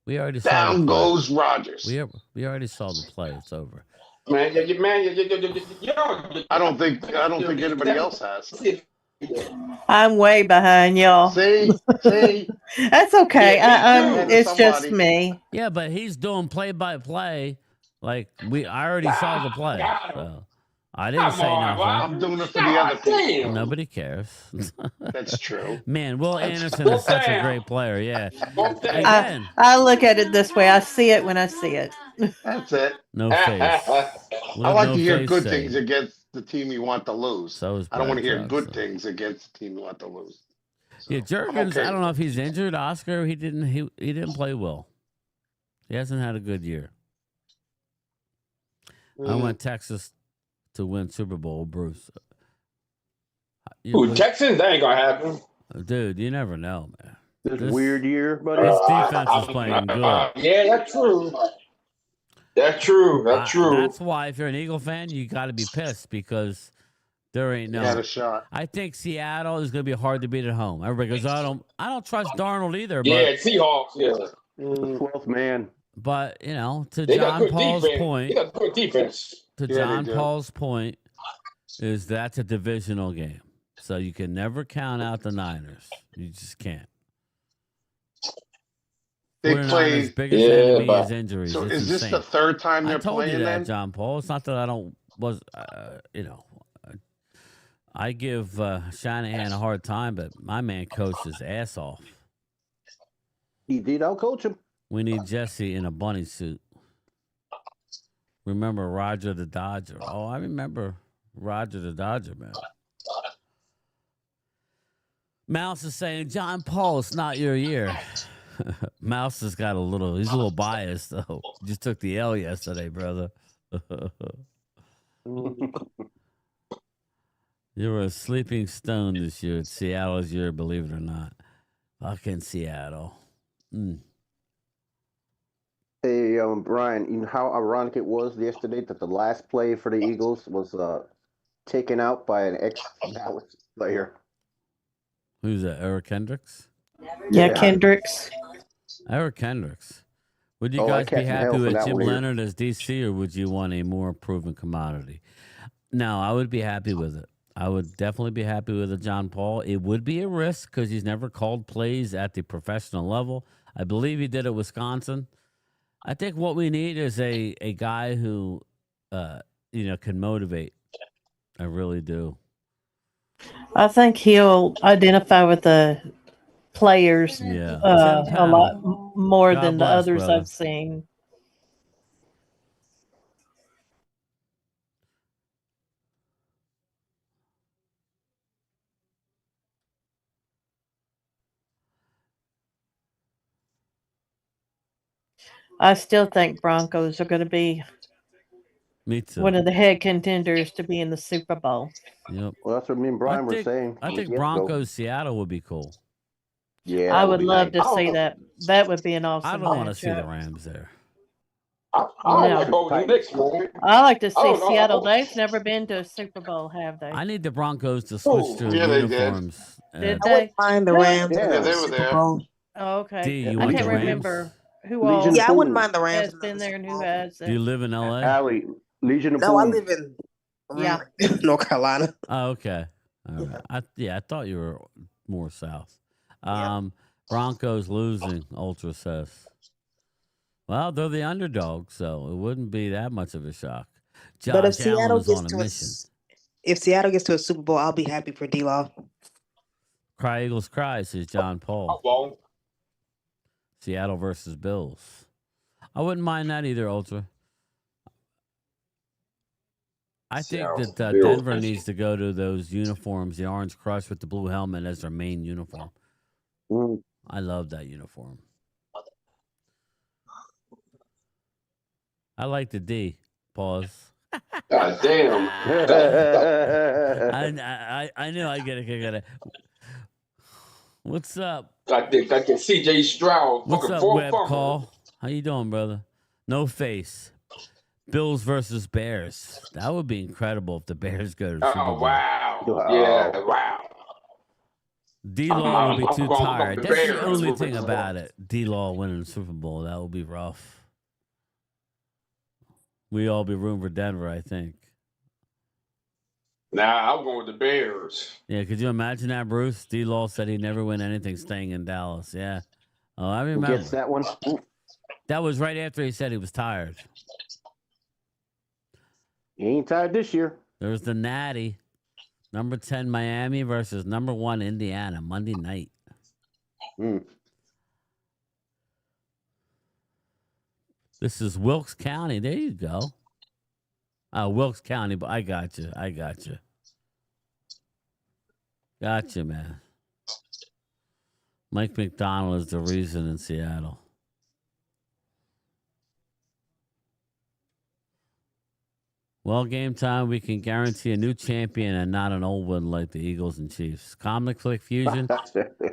Speaker 3: We already saw
Speaker 13: Down goes Rodgers.
Speaker 3: We already saw the play. It's over.
Speaker 4: Man,
Speaker 13: I don't think anybody else has.
Speaker 9: I'm way behind y'all.
Speaker 13: See,
Speaker 9: That's okay. It's just me.
Speaker 3: Yeah, but he's doing play by play. Like I already saw the play. So I didn't say nothing.
Speaker 13: I'm doing it for the other people.
Speaker 3: Nobody cares.
Speaker 13: That's true.
Speaker 3: Man, Will Anderson is such a great player. Yeah. Again,
Speaker 9: I look at it this way. I see it when I see it.
Speaker 13: That's it.
Speaker 3: No face.
Speaker 13: I like to hear good things against the team you want to lose.
Speaker 3: So
Speaker 13: I don't want to hear good things against the team you want to lose.
Speaker 3: Yeah, Jurgens. I don't know if he's injured. Oscar, he didn't play well. He hasn't had a good year. I want Texas to win Super Bowl, Bruce.
Speaker 4: Texans? That ain't gonna happen.
Speaker 3: Dude, you never know, man.
Speaker 8: This weird year, buddy.
Speaker 3: This defense is playing good.
Speaker 4: Yeah, that's true. That's true.
Speaker 3: That's why if you're an Eagle fan, you got to be pissed because there ain't no.
Speaker 13: You had a shot.
Speaker 3: I think Seattle is going to be hard to beat at home. Everybody goes, I don't trust Darnold either. But,
Speaker 4: yeah, Seahawks. Yeah.
Speaker 8: The 12th man.
Speaker 3: But to John Paul's point,
Speaker 4: they got good defense.
Speaker 3: To John Paul's point, is that's a divisional game, so you can never count out the Niners. You just can't.
Speaker 13: They play.
Speaker 3: Biggest enemy is injuries.
Speaker 13: So
Speaker 3: it's
Speaker 13: is this
Speaker 3: insane.
Speaker 13: the third time they're
Speaker 3: I told
Speaker 13: playing?
Speaker 3: You that,
Speaker 13: then?
Speaker 3: John Paul. It's not that I don't I give Shanahan a hard time, but my man coached his ass off.
Speaker 8: He did outcoach him.
Speaker 3: We need Jesse in a bunny suit. Remember Roger the Dodger? Oh, I remember Roger the Dodger, man. Mouse is saying, John Paul, it's not your year. Mouse has got he's a little biased, though. Just took the L yesterday, brother. You were a sleeping stone this year. It's Seattle's year, believe it or not. Fucking Seattle.
Speaker 8: Hey, Brian, you know how ironic it was yesterday that the last play for the Eagles was taken out by an ex-Dallas player.
Speaker 3: Who's that? Eric Kendricks?
Speaker 9: Yeah, Kendricks.
Speaker 3: Eric Kendricks. Would you guys be happy with Jim Leonard as DC, or would you want a more proven commodity? No, I would be happy with it. I would definitely be happy with a John Paul. It would be a risk because he's never called plays at the professional level. I believe he did at Wisconsin. I think what we need is a guy who, can motivate. I really do.
Speaker 9: I think he'll identify with the players a lot more than the others I've seen. I still think Broncos are going to be one of the head contenders to be in the Super Bowl.
Speaker 3: Yep.
Speaker 8: Well, that's what me and Brian were saying.
Speaker 3: I think Broncos Seattle would be cool.
Speaker 8: Yeah,
Speaker 9: I would love to see that. That would be an awesome.
Speaker 3: I don't want to see the Rams there.
Speaker 4: I
Speaker 9: like to see Seattle. They've never been to a Super Bowl, have they?
Speaker 3: I need the Broncos to switch to uniforms.
Speaker 14: Did they? I wouldn't mind the Rams.
Speaker 13: Yeah, they were there.
Speaker 9: Oh, okay. I can't remember who all.
Speaker 14: Yeah, I wouldn't mind the Rams.
Speaker 9: Has been there and who has.
Speaker 3: Do you live in LA?
Speaker 8: Allie, Legion of
Speaker 14: No, I
Speaker 8: Boom.
Speaker 14: live in North Carolina.
Speaker 3: Oh, okay. All right. I thought you were more south. Broncos losing, Ultra says. Well, they're the underdog, so it wouldn't be that much of a shock. Josh
Speaker 14: But if Seattle
Speaker 3: Allen is
Speaker 14: gets
Speaker 3: on a
Speaker 14: to
Speaker 3: mission.
Speaker 14: if Seattle gets to a Super Bowl, I'll be happy for D-Law.
Speaker 3: Cry Eagles cry, says John Paul. Seattle versus Bills. I wouldn't mind that either, Ultra. I think that
Speaker 4: Seattle
Speaker 3: Denver
Speaker 4: Bills.
Speaker 3: needs to go to those uniforms, the orange crush with the blue helmet as their main uniform. I love that uniform. I like the D. Pause.
Speaker 4: God damn.
Speaker 3: I knew I'd get a kick out of it. What's up?
Speaker 4: Got the CJ Stroud.
Speaker 3: What's
Speaker 4: fucking
Speaker 3: up,
Speaker 4: four
Speaker 3: Web
Speaker 4: fumble.
Speaker 3: Call? How you doing, brother? No face. Bills versus Bears. That would be incredible if the Bears go to the Super
Speaker 4: Oh
Speaker 3: Bowl.
Speaker 4: wow.
Speaker 8: Wow.
Speaker 4: Yeah, wow.
Speaker 3: D-Law would be
Speaker 4: I'm
Speaker 3: too
Speaker 4: going with
Speaker 3: tired.
Speaker 4: the
Speaker 3: That's the
Speaker 4: Bears.
Speaker 3: only thing about it. D-Law winning the Super Bowl. That would be rough. We all be rooting for Denver, I think.
Speaker 4: Nah, I'm going with the Bears.
Speaker 3: Yeah, could you imagine that, Bruce? D-Law said he'd never win anything staying in Dallas. Yeah. Oh, I
Speaker 8: Who
Speaker 3: remember.
Speaker 8: gets that one?
Speaker 3: That was right after he said he was tired.
Speaker 8: He ain't tired this year.
Speaker 3: There was the Natty. Number 10 Miami versus number 1 Indiana, Monday night. This is Wilkes County. There you go. Wilkes County, but I got you. Gotcha, man. Mike McDonald is the reason in Seattle. Well, game time, we can guarantee a new champion and not an old one like the Eagles and Chiefs. Comic Click Fusion.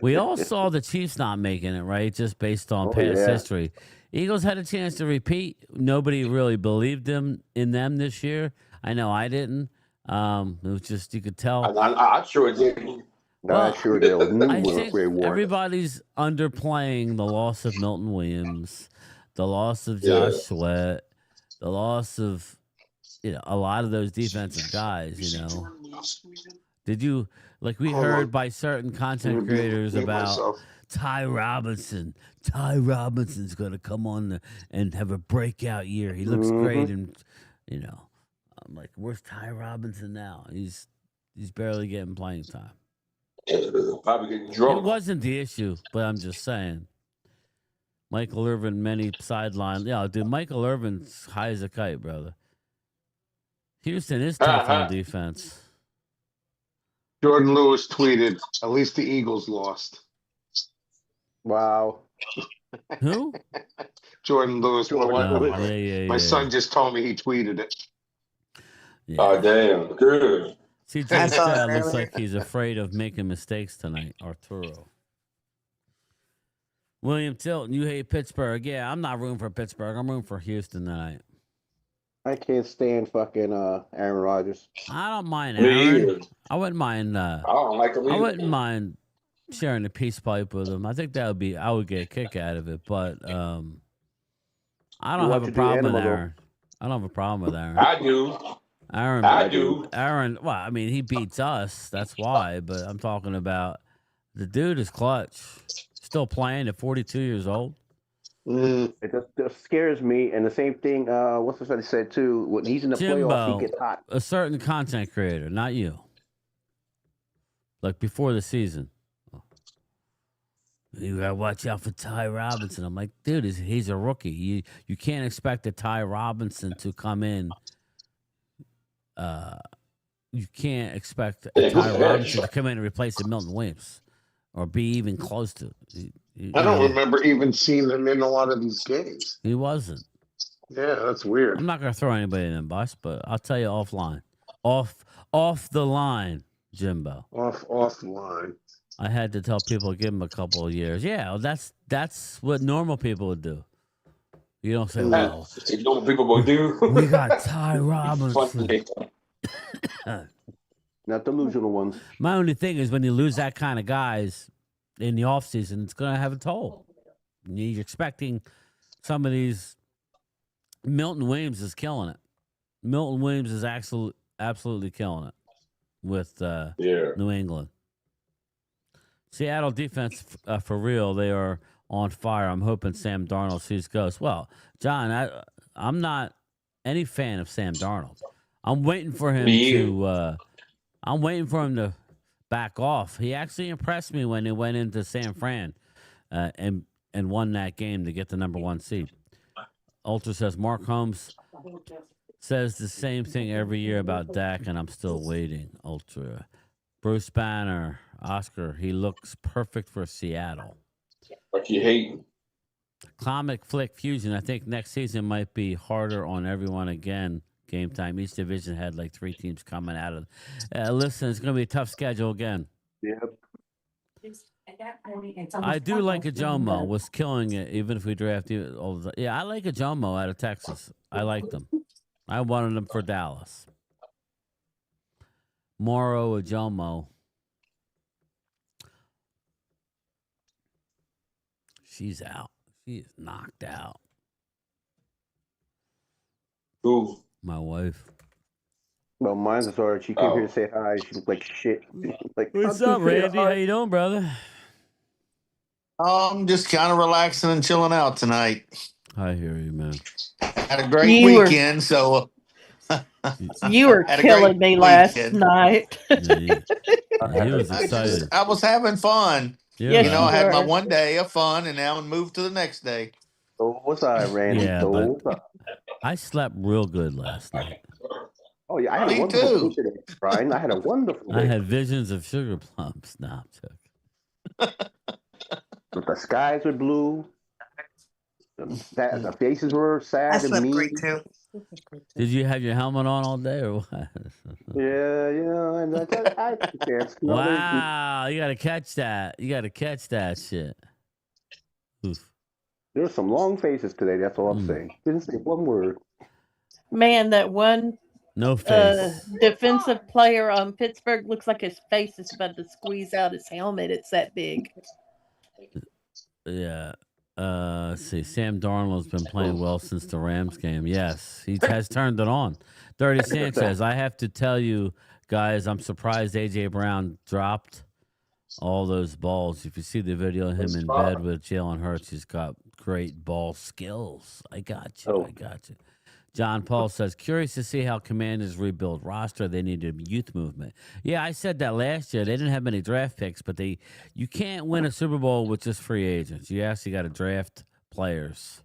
Speaker 3: We all saw the Chiefs not making it, right? Just based on past history. Eagles had a chance to repeat. Nobody really believed in them this year. I know I didn't. It was just, you could tell.
Speaker 4: I sure didn't.
Speaker 8: I sure did.
Speaker 3: I think everybody's underplaying the loss of Milton Williams, the loss of Josh Sweat, the loss of a lot of those defensive guys. Did you we heard by certain content creators about Ty Robinson? Ty Robinson's going to come on and have a breakout year. He looks great, and I'm like, where's Ty Robinson now? He's barely getting playing time.
Speaker 4: Probably getting drunk.
Speaker 3: It wasn't the issue, but I'm just saying. Michael Irvin, many sideline. Yeah, dude, Michael Irvin's high as a kite, brother. Houston is tough on defense.
Speaker 13: Jordan Lewis tweeted, "At least the Eagles lost."
Speaker 8: Wow.
Speaker 3: Who?
Speaker 13: Jordan Lewis. My son
Speaker 3: yeah.
Speaker 13: just told me he tweeted it.
Speaker 3: Yeah.
Speaker 4: Oh, damn. Good.
Speaker 3: CJ Stroud looks like he's afraid of making mistakes tonight, Arturo. William Tilton, you hate Pittsburgh. Yeah, I'm not rooting for Pittsburgh. I'm rooting for Houston tonight.
Speaker 8: I can't stand fucking Aaron Rodgers.
Speaker 3: I don't mind
Speaker 4: Me
Speaker 3: Aaron.
Speaker 4: either.
Speaker 3: I wouldn't mind.
Speaker 4: I don't like him either.
Speaker 3: I wouldn't mind sharing a peace pipe with him. I think that would be. I would get a kick out of it, but I don't have a problem with Aaron. I don't have a problem with Aaron.
Speaker 4: I do.
Speaker 3: Aaron. Well, I mean, he beats us. That's why. But I'm talking about the dude is clutch. Still playing at 42 years old.
Speaker 8: It just scares me. And the same thing, what's this I said too? When he's in the playoffs, he gets hot.
Speaker 3: A certain content creator, not you. Like before the season. You gotta watch out for Ty Robinson. I'm like, dude, he's a rookie. You can't expect a Ty Robinson to come in. You can't expect a Ty Robinson to come in and replace a Milton Williams or be even close to.
Speaker 13: I don't remember even seeing him in a lot of these games.
Speaker 3: He wasn't.
Speaker 13: Yeah, that's weird.
Speaker 3: I'm not gonna throw anybody in the bus, but I'll tell you offline, off the line, Jimbo.
Speaker 13: Off the line.
Speaker 3: I had to tell people, give him a couple of years. Yeah, that's what normal people would do. You don't say, well,
Speaker 4: normal people will do.
Speaker 3: We got Ty Robinson.
Speaker 8: Not delusional ones.
Speaker 3: My only thing is when you lose that kind of guys in the offseason, it's going to have a toll. You're expecting some of these. Milton Williams is killing it. Milton Williams is absolutely killing it with New England. Seattle defense, for real, they are on fire. I'm hoping Sam Darnold sees ghosts. Well, John, I'm not any fan of Sam Darnold. I'm waiting for him to back off. He actually impressed me when he went into San Fran and won that game to get the number 1 seed. Ultra says Mark Holmes Says the same thing every year about Dak, and I'm still waiting. Ultra. Bruce Banner, Oscar, he looks perfect for Seattle.
Speaker 4: But you hate.
Speaker 3: Comic Flick Fusion, I think next season might be harder on everyone again. Game time. Each division had like 3 teams coming out of. Listen, it's going to be a tough schedule again.
Speaker 8: Yep.
Speaker 3: I do like a Jomo. Was killing it, even if we draft you all the. Yeah, I like a Jomo out of Texas. I like them. I wanted them for Dallas. Moro a Jomo. She's out. She is knocked out.
Speaker 4: Who?
Speaker 3: My wife.
Speaker 8: Well, mine's a sorry. She came here to say hi. She looked like shit. Like,
Speaker 3: What's up, Randy? How you doing, brother?
Speaker 12: I'm just kind of relaxing and chilling out tonight.
Speaker 3: I hear you, man.
Speaker 12: Had a great weekend, so
Speaker 9: you were killing me last night.
Speaker 3: He was excited.
Speaker 12: I was having fun.
Speaker 3: Yeah,
Speaker 12: you know, I had my one day of fun, and now I moved to the next day.
Speaker 8: So was I, Randy?
Speaker 3: Yeah, but I slept real good last night.
Speaker 8: Oh yeah, I had a wonderful day today, Brian. I had a wonderful day.
Speaker 3: I had visions of sugar plums. Nah, I'm
Speaker 8: The skies were blue. The faces were sad and mean. Great too.
Speaker 3: Did you have your helmet on all day or what?
Speaker 8: Yeah. And I can't.
Speaker 3: Wow, you got to catch that. You got to catch that shit. Oof.
Speaker 8: There were some long faces today. That's all I'm saying. Didn't say one word.
Speaker 9: Man, that one
Speaker 3: no face
Speaker 9: defensive player on Pittsburgh looks like his face is about to squeeze out his helmet. It's that big.
Speaker 3: Yeah. Let's see. Sam Darnold's been playing well since the Rams game. Yes, he has turned it on. Dirty Sanchez, I have to tell you, guys, I'm surprised A.J. Brown dropped all those balls. If you see the video of him in bed with Jalen Hurts, he's got great ball skills. I got you. I got you. John Paul says, curious to see how Commanders rebuild roster. They need a youth movement. Yeah, I said that last year. They didn't have many draft picks, but you can't win a Super Bowl with just free agents. You actually got to draft players.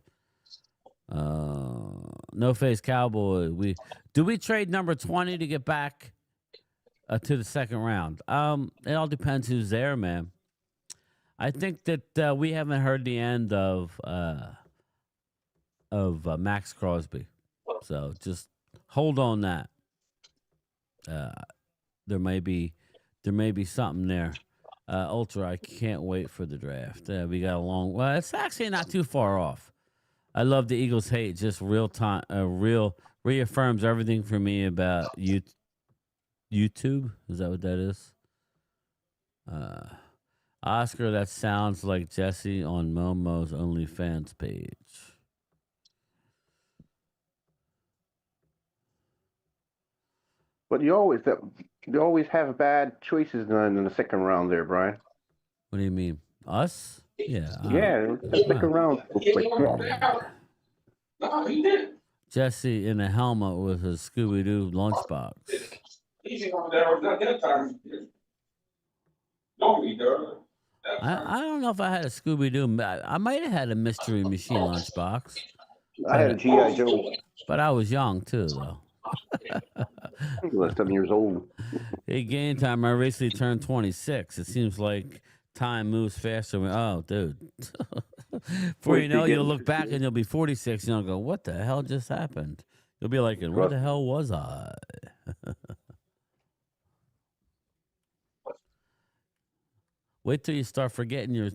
Speaker 3: No Face Cowboy. Do we trade number 20 to get back to the second round? It all depends who's there, man. I think that we haven't heard the end of Max Crosby. So just hold on that. There may be something there. Ultra, I can't wait for the draft. We got a long. Well, it's actually not too far off. I love the Eagles hate. Just reaffirms everything for me about YouTube. Is that what that is? Oscar, that sounds like Jesse on Momo's OnlyFans page.
Speaker 8: But you always have bad choices in the second round there, Brian.
Speaker 3: What do you mean? Us? Yeah.
Speaker 8: Yeah, the second round.
Speaker 4: No, he didn't.
Speaker 3: Jesse in a helmet with his Scooby-Doo lunchbox.
Speaker 4: Easy on there. That time. No, he does.
Speaker 3: I don't know if I had a Scooby-Doo. I might have had a Mystery Machine lunchbox.
Speaker 8: I had a G.I. Joe.
Speaker 3: But I was young, too, though.
Speaker 8: I was 7 years old.
Speaker 3: Hey, game time. I recently turned 26. It seems like time moves faster. Oh, dude. Before you know, you'll look back and you'll be 46 and you'll go, what the hell just happened? You'll be like, where the hell was I? Wait till you start forgetting your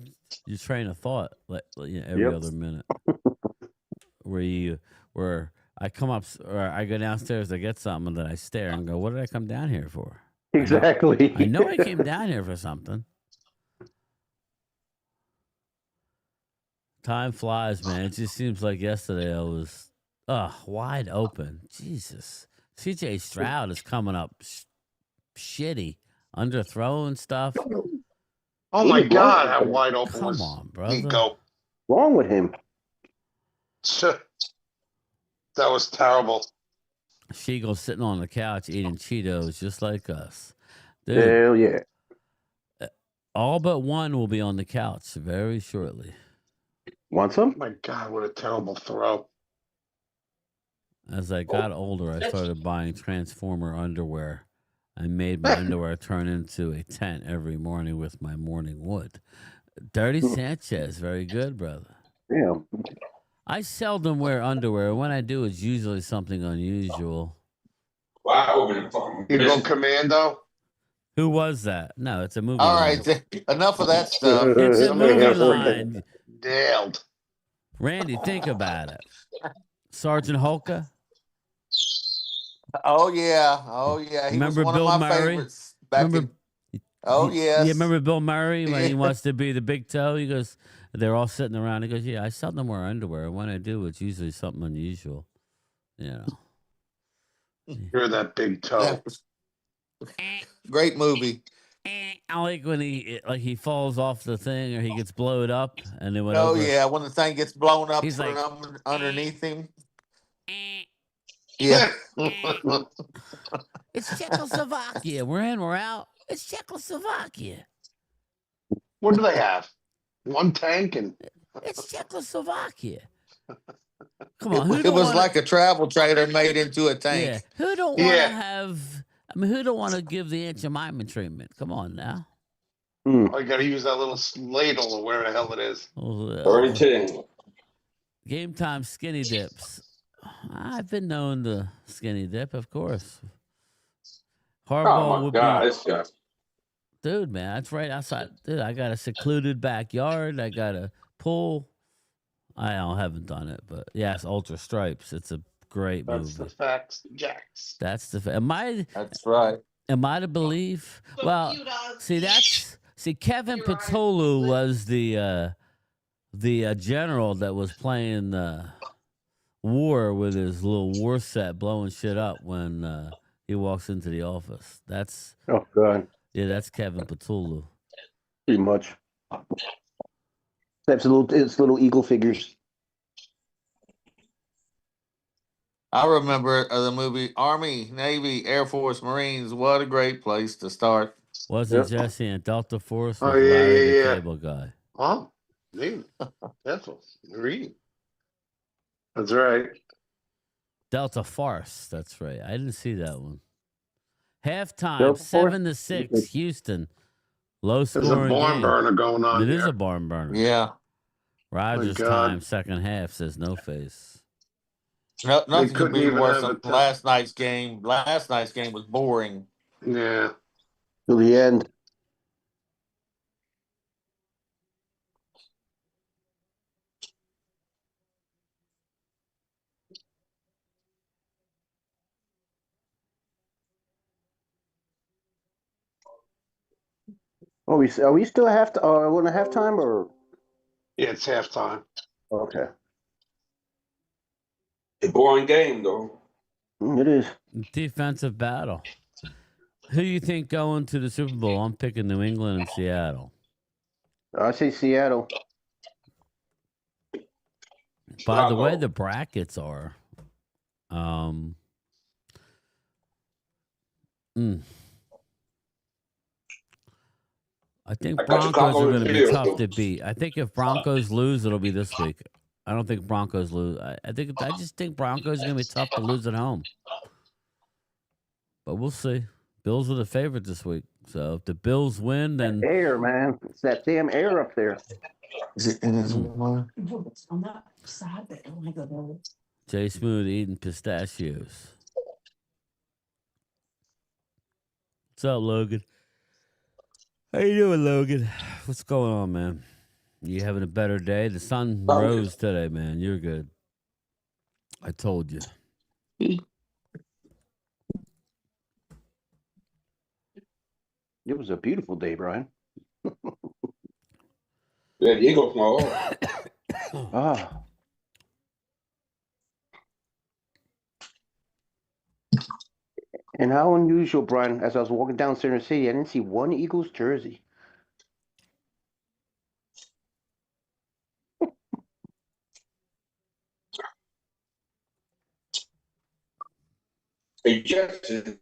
Speaker 3: train of thought every other minute. Where I come up or I go downstairs to get something, and then I stare and go, what did I come down here for?
Speaker 8: Exactly.
Speaker 3: I know I came down here for something. Time flies, man. It just seems like yesterday I was wide open. Jesus. CJ Stroud is coming up shitty. Underthrowing stuff.
Speaker 13: Oh my God, how wide open was.
Speaker 3: Come on, brother.
Speaker 13: Nico.
Speaker 8: Wrong with him?
Speaker 13: That was terrible.
Speaker 3: Sheigel's sitting on the couch eating Cheetos just like us. Dude,
Speaker 8: hell yeah.
Speaker 3: All but one will be on the couch very shortly.
Speaker 8: Want some?
Speaker 13: My God, what a terrible throw.
Speaker 3: As I got older, I started buying Transformer underwear. I made my underwear turn into a tent every morning with my morning wood. Dirty Sanchez, very good, brother.
Speaker 8: Yeah.
Speaker 3: I seldom wear underwear. When I do, it's usually something unusual.
Speaker 4: Wow,
Speaker 13: You go commando?
Speaker 3: Who was that? No, it's a movie
Speaker 12: All
Speaker 3: line.
Speaker 12: right, enough of that stuff.
Speaker 3: It's a
Speaker 13: Somebody
Speaker 3: movie
Speaker 13: got freaking
Speaker 3: line.
Speaker 13: nailed.
Speaker 3: Randy, think about it. Sergeant Holka.
Speaker 12: Oh yeah, he
Speaker 3: Remember
Speaker 12: was one
Speaker 3: Bill
Speaker 12: of my
Speaker 3: Murray?
Speaker 12: favorites back in. Oh
Speaker 3: Yeah,
Speaker 12: yes,
Speaker 3: remember Bill Murray when he
Speaker 12: Yeah.
Speaker 3: wants to be the big toe? He goes, they're all sitting around. He goes, yeah, I seldom wear underwear. And when I do, it's usually something unusual. You know.
Speaker 13: You're that big toe.
Speaker 12: Great movie.
Speaker 3: I like when he falls off the thing or he gets blowed up and then
Speaker 12: Oh
Speaker 3: whatever.
Speaker 12: yeah, when the thing gets blown up
Speaker 3: He's
Speaker 12: from
Speaker 3: like,
Speaker 12: underneath him. Yeah.
Speaker 3: It's Czechoslovakia. We're in, we're out. It's Czechoslovakia.
Speaker 13: What do they have? One tank and
Speaker 3: It's Czechoslovakia. Come on,
Speaker 12: It was like a travel trailer made into a tank.
Speaker 3: Yeah, who don't want to have? I mean, who don't want to give the Aunt Jemima treatment? Come on now.
Speaker 13: Oh, you gotta use that little ladle or whatever the hell it is.
Speaker 3: Game time skinny dips. I've been known to skinny dip, of course. Hardball would be. Dude, man, that's right outside. Dude, I got a secluded backyard. I got a pool. Haven't done it, but yes, Ultra Stripes. It's a great movie.
Speaker 13: That's the facts, Jacks.
Speaker 3: That's the.
Speaker 12: That's right.
Speaker 3: Am I to believe? Well, see. Kevin Patolu was the general that was playing war with his little war set, blowing shit up when he walks into the office. That's
Speaker 8: God.
Speaker 3: Yeah, that's Kevin Patulu.
Speaker 8: Pretty much. It's little eagle figures.
Speaker 12: I remember the movie Army, Navy, Air Force, Marines. What a great place to start.
Speaker 3: Wasn't Jesse in Delta Force with
Speaker 13: Oh, yeah,
Speaker 3: Larry the
Speaker 13: yeah.
Speaker 3: Cable Guy?
Speaker 13: Oh, Navy. That's what reading. That's right.
Speaker 3: Delta Farce. That's right. I didn't see that one. Halftime,
Speaker 8: Delta Force?
Speaker 3: 7-6, Houston. Low
Speaker 13: There's a
Speaker 3: scoring
Speaker 13: barn
Speaker 3: game.
Speaker 13: burner going on.
Speaker 3: It is
Speaker 13: here.
Speaker 3: a barn burner.
Speaker 12: Yeah.
Speaker 3: Rogers
Speaker 13: My God.
Speaker 3: time, second half, says no face.
Speaker 12: No, nothing could
Speaker 13: couldn't
Speaker 12: be
Speaker 13: even
Speaker 12: worse
Speaker 13: have
Speaker 12: than
Speaker 13: a
Speaker 12: last night's game. Last night's game was boring.
Speaker 13: Yeah.
Speaker 8: Till the end. Are we still going to halftime or?
Speaker 13: Yeah, it's halftime.
Speaker 8: Okay.
Speaker 4: A boring game, though.
Speaker 8: It is.
Speaker 3: Defensive battle. Who you think going to the Super Bowl? I'm picking New England and Seattle.
Speaker 8: I say Seattle.
Speaker 3: By the way, the brackets are. I think Broncos are going to be tough to beat. I think if Broncos lose, it'll be this week. I don't think Broncos lose. I just think Broncos are going to be tough to lose at home. But we'll see. Bills are the favorite this week. So if the Bills win, then
Speaker 8: Air, man. It's that damn air up there.
Speaker 12: Is it in his
Speaker 15: On that side, oh my God.
Speaker 3: Jay Smooth eating pistachios. What's up, Logan? How you doing, Logan? What's going on, man? You having a better day? The sun rose today, man. You're good. I told you.
Speaker 8: It was a beautiful day, Brian.
Speaker 4: Yeah, the Eagles know.
Speaker 8: Ah. And how unusual, Brian, as I was walking down Center City, I didn't see one Eagles jersey.
Speaker 4: Hey, Jesse.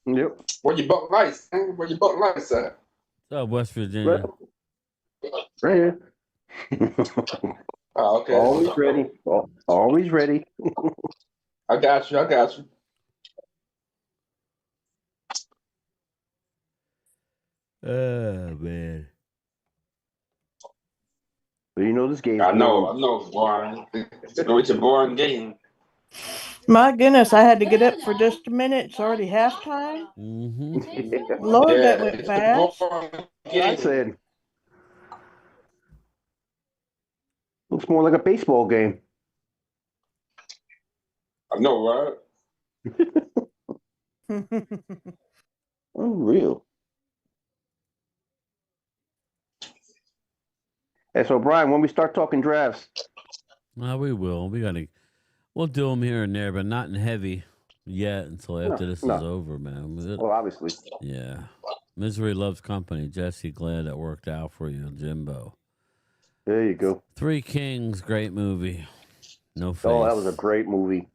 Speaker 8: Yep.
Speaker 4: Where you bought lights? Where you bought lights at?
Speaker 3: What's up, West Virginia?
Speaker 8: Right here.
Speaker 4: Oh, okay.
Speaker 8: Always ready. Always ready.
Speaker 4: I got you. I got you.
Speaker 3: Oh man.
Speaker 8: But you know this game's
Speaker 4: I
Speaker 8: boring.
Speaker 4: know, Brian. It's a boring game.
Speaker 9: My goodness, I had to get up for just a minute. It's already halftime.
Speaker 3: Mm-hmm.
Speaker 9: Lord,
Speaker 4: Yeah,
Speaker 9: that went
Speaker 4: it's a
Speaker 9: fast.
Speaker 4: boring
Speaker 8: I
Speaker 4: game.
Speaker 8: said, looks more like a baseball game.
Speaker 4: I know, right?
Speaker 8: Unreal. Hey, so Brian, when we start talking drafts,
Speaker 3: Well, we will. We'll do them here and there, but not in heavy yet until after this is over, man.
Speaker 8: Well, obviously.
Speaker 3: Yeah. Misery loves company. Jesse, glad that worked out for you, Jimbo.
Speaker 8: There you go.
Speaker 3: Three Kings, great movie. No face.
Speaker 8: Oh, that was a great movie.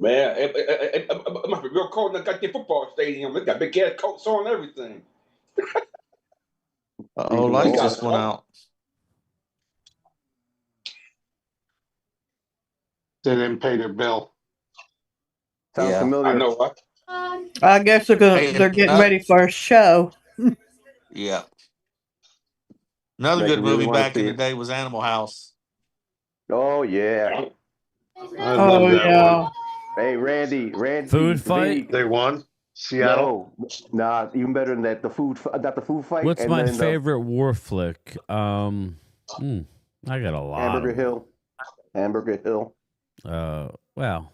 Speaker 4: Man, it must be real cold in the goddamn football stadium. They got big ass coats on and everything.
Speaker 12: Oh, lights just went out.
Speaker 13: They didn't pay their bill.
Speaker 8: Sounds familiar.
Speaker 4: I know what.
Speaker 9: I guess they're getting ready for a show.
Speaker 12: Yeah. Another
Speaker 8: Make
Speaker 12: good
Speaker 8: you really
Speaker 12: movie
Speaker 8: wanna
Speaker 12: back in
Speaker 8: see
Speaker 12: the
Speaker 8: it.
Speaker 12: day was Animal House.
Speaker 8: Oh yeah.
Speaker 13: I love that one.
Speaker 8: Hey, Randy.
Speaker 3: Food fight?
Speaker 13: They won? Seattle?
Speaker 8: No, nah, even better than that. Not the food fight.
Speaker 3: What's
Speaker 8: and
Speaker 3: my
Speaker 8: then
Speaker 3: favorite war flick? I got a lot.
Speaker 8: Hamburger
Speaker 3: of them.
Speaker 8: Hill. Hamburger Hill.
Speaker 3: Well,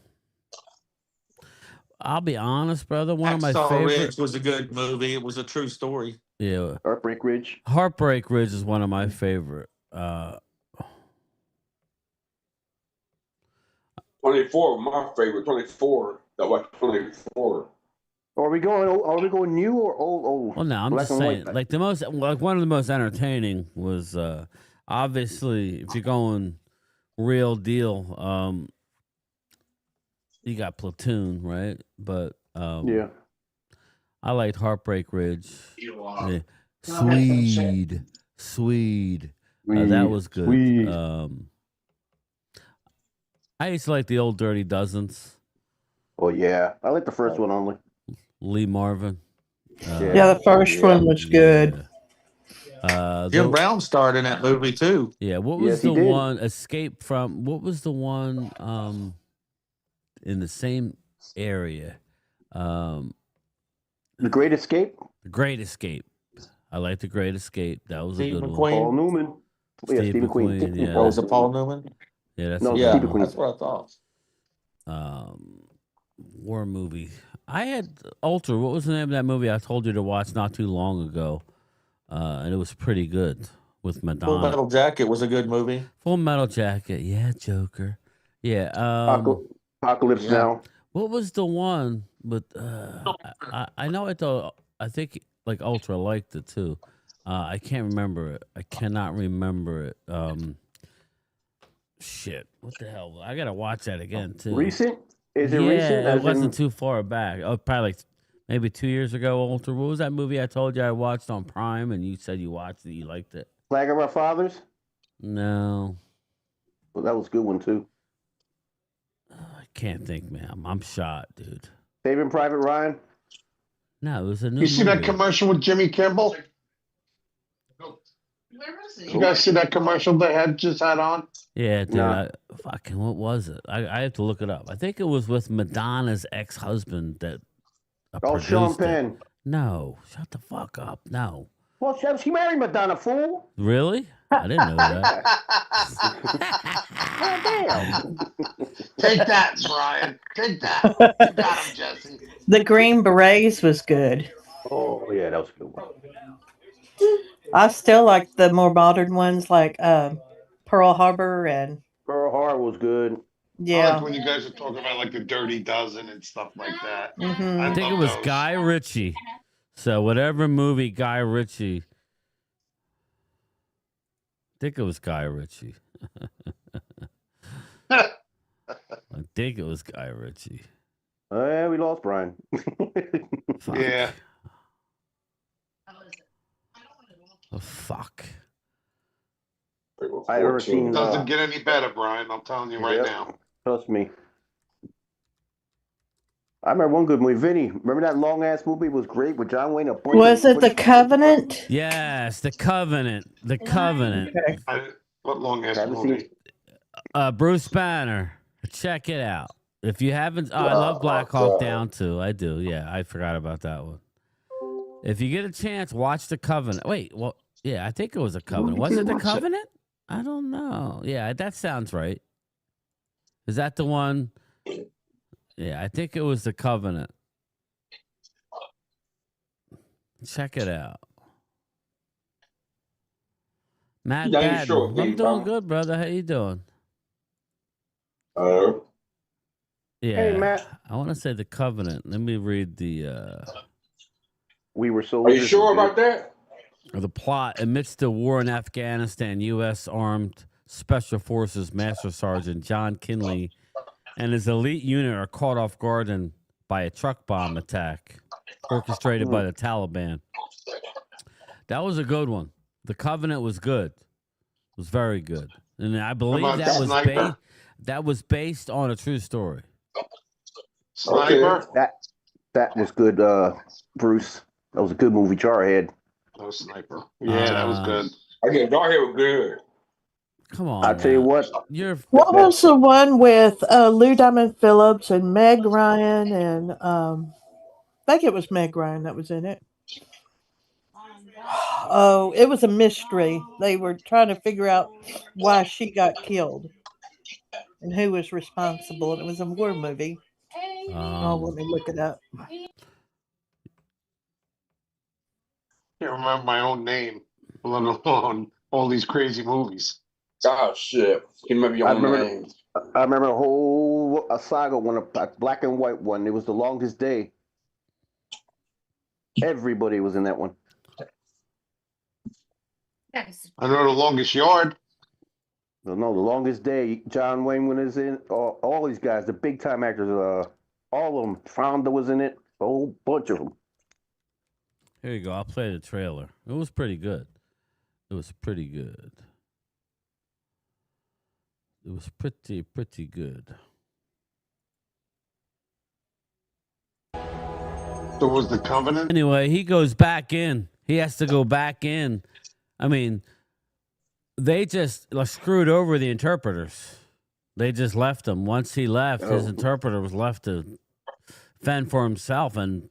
Speaker 3: I'll be honest, brother. One of my
Speaker 12: Hacksaw
Speaker 3: favorite
Speaker 12: Ridge was a good movie. It was a true story.
Speaker 3: Yeah.
Speaker 8: Heartbreak Ridge.
Speaker 3: Heartbreak Ridge is one of my favorite.
Speaker 4: 24, my favorite. 24. That was 24.
Speaker 8: Are we going new or old?
Speaker 3: Well, no, I'm
Speaker 8: Black
Speaker 3: just
Speaker 8: and
Speaker 3: saying.
Speaker 8: white?
Speaker 3: One of the most entertaining was obviously if you're going real deal. You got Platoon, right? But
Speaker 8: yeah,
Speaker 3: I liked Heartbreak Ridge. Yeah. Swede. That was good.
Speaker 8: Sweet.
Speaker 3: I used to like the old Dirty Dozens.
Speaker 8: Oh yeah, I like the first one only.
Speaker 3: Lee Marvin.
Speaker 9: Yeah, the first one was good.
Speaker 12: Jim Brown starred in that movie too.
Speaker 3: Yeah, what was
Speaker 8: Yes, he
Speaker 3: the
Speaker 8: did.
Speaker 3: one Escape from? What was the one in the same area?
Speaker 8: The Great Escape.
Speaker 3: The Great Escape. I like The Great Escape. That was a
Speaker 12: Steve
Speaker 3: good
Speaker 12: McQueen.
Speaker 3: one.
Speaker 8: Paul Newman. Yeah,
Speaker 3: Steve
Speaker 8: Steve McQueen.
Speaker 3: McQueen, yeah.
Speaker 12: Oh, was it Paul Newman?
Speaker 3: Yeah, that's
Speaker 8: No,
Speaker 3: a
Speaker 12: Yeah,
Speaker 8: Steve
Speaker 3: good one.
Speaker 8: McQueen.
Speaker 12: that's what I thought.
Speaker 3: War movie. I had Ultra. What was the name of that movie I told you to watch not too long ago? And it was pretty good with
Speaker 12: Full
Speaker 3: Madonna.
Speaker 12: Metal Jacket was a good movie.
Speaker 3: Full Metal Jacket. Yeah, Joker. Yeah.
Speaker 8: Apocalypse
Speaker 12: Yeah.
Speaker 8: Now.
Speaker 3: What was the one? But I know I think like Ultra liked it too. I can't remember it. I cannot remember it. Shit. What the hell? I gotta watch that again too.
Speaker 8: Recent? Is it
Speaker 3: Yeah,
Speaker 8: recent?
Speaker 3: it
Speaker 8: As
Speaker 3: wasn't
Speaker 8: in
Speaker 3: too far back. Oh, probably like maybe 2 years ago. Ultra. What was that movie I told you I watched on Prime and you said you watched it, you liked it?
Speaker 8: Flag of Our Fathers?
Speaker 3: No,
Speaker 8: Well, that was a good one too.
Speaker 3: I can't think, man. I'm shot, dude.
Speaker 8: Saving Private Ryan.
Speaker 3: No, it was a new
Speaker 13: You see that
Speaker 3: movie.
Speaker 13: commercial with Jimmy Kimmel? You guys see that commercial they just had on?
Speaker 3: Yeah, dude.
Speaker 8: Nah.
Speaker 3: Fucking, what was it? I have to look it up. I think it was with Madonna's ex-husband that
Speaker 8: Oh, Sean
Speaker 3: produced it.
Speaker 8: Penn.
Speaker 3: No, shut the fuck up. No.
Speaker 8: Well, she married Madonna, fool.
Speaker 3: Really? I didn't know that.
Speaker 8: Oh, damn.
Speaker 13: Take that, Brian. Take that. You got him, Jesse.
Speaker 9: The Green Berets was good.
Speaker 8: Oh, yeah, that was a good one.
Speaker 9: I still like the more modern ones like Pearl Harbor and
Speaker 8: Pearl Harbor was good.
Speaker 13: I
Speaker 9: yeah.
Speaker 13: like when you guys are talking about like the Dirty Dozen and stuff like that.
Speaker 9: Mhm.
Speaker 3: I think it
Speaker 13: love
Speaker 3: was
Speaker 13: those.
Speaker 3: Guy Ritchie. So whatever movie Guy Ritchie. I think it was Guy Ritchie. think it was Guy Ritchie.
Speaker 8: Yeah, we lost Brian.
Speaker 3: Fuck.
Speaker 13: Yeah.
Speaker 3: Oh, fuck.
Speaker 8: I ever seen.
Speaker 13: Doesn't get any better, Brian. I'm telling you right now.
Speaker 8: Trust me. I remember one good movie, Vinny. Remember that long ass movie was great with John Wayne?
Speaker 9: Was it The Covenant?
Speaker 3: Yes, The Covenant. The Covenant.
Speaker 13: What long ass movie?
Speaker 3: Bruce Banner. Check it out. If you haven't, I love Black Hawk Down too. I do. Yeah, I forgot about that one. If you get a chance, watch The Covenant. Wait, well, yeah, I think it was a Covenant. Was it The Covenant? I don't know. Yeah, that sounds right. Is that the one? Yeah, I think it was The Covenant. Check it out. Matt
Speaker 4: Yeah, you
Speaker 3: Batten.
Speaker 4: sure,
Speaker 3: I'm
Speaker 4: King
Speaker 3: doing
Speaker 4: Kong?
Speaker 3: good, brother. How you doing? Yeah.
Speaker 8: Hey, Matt.
Speaker 3: I want to say The Covenant. Let me read the
Speaker 8: We were
Speaker 4: Are
Speaker 8: soldiers.
Speaker 4: you sure about that?
Speaker 3: the plot. Amidst the war in Afghanistan, U.S. Armed Special Forces Master Sergeant John Kinley and his elite unit are caught off guard by a truck bomb attack orchestrated by the Taliban. That was a good one. The Covenant was good. It was very good. And I believe that was based on a true story.
Speaker 13: Sniper?
Speaker 8: That was good, Bruce. That was a good movie, Jarhead.
Speaker 13: No, Sniper. Yeah, that was good.
Speaker 4: Okay, Jarhead was good.
Speaker 3: Come on.
Speaker 8: I'll tell you what.
Speaker 9: What was the one with Lou Diamond Phillips and Meg Ryan and I think it was Meg Ryan that was in it. Oh, it was a mystery. They were trying to figure out why she got killed and who was responsible. And it was a war movie. Let me look it up.
Speaker 13: Can't remember my own name, let alone all these crazy movies.
Speaker 4: Oh shit! Can you remember your own name?
Speaker 8: I remember a whole saga one, a black and white one. It was The Longest Day. Everybody was in that one.
Speaker 13: I know The Longest Yard.
Speaker 8: No, The Longest Day. John Wayne was in. All these guys, the big time actors. All of them. Fonda was in it. A whole bunch of them.
Speaker 3: Here you go. I'll play the trailer. It was pretty good. It was pretty good. It was pretty good.
Speaker 13: So was The Covenant?
Speaker 3: Anyway, he goes back in. He has to go back in. I mean, they just screwed over the interpreters. They just left him. Once he left, his interpreter was left to fend for himself. And,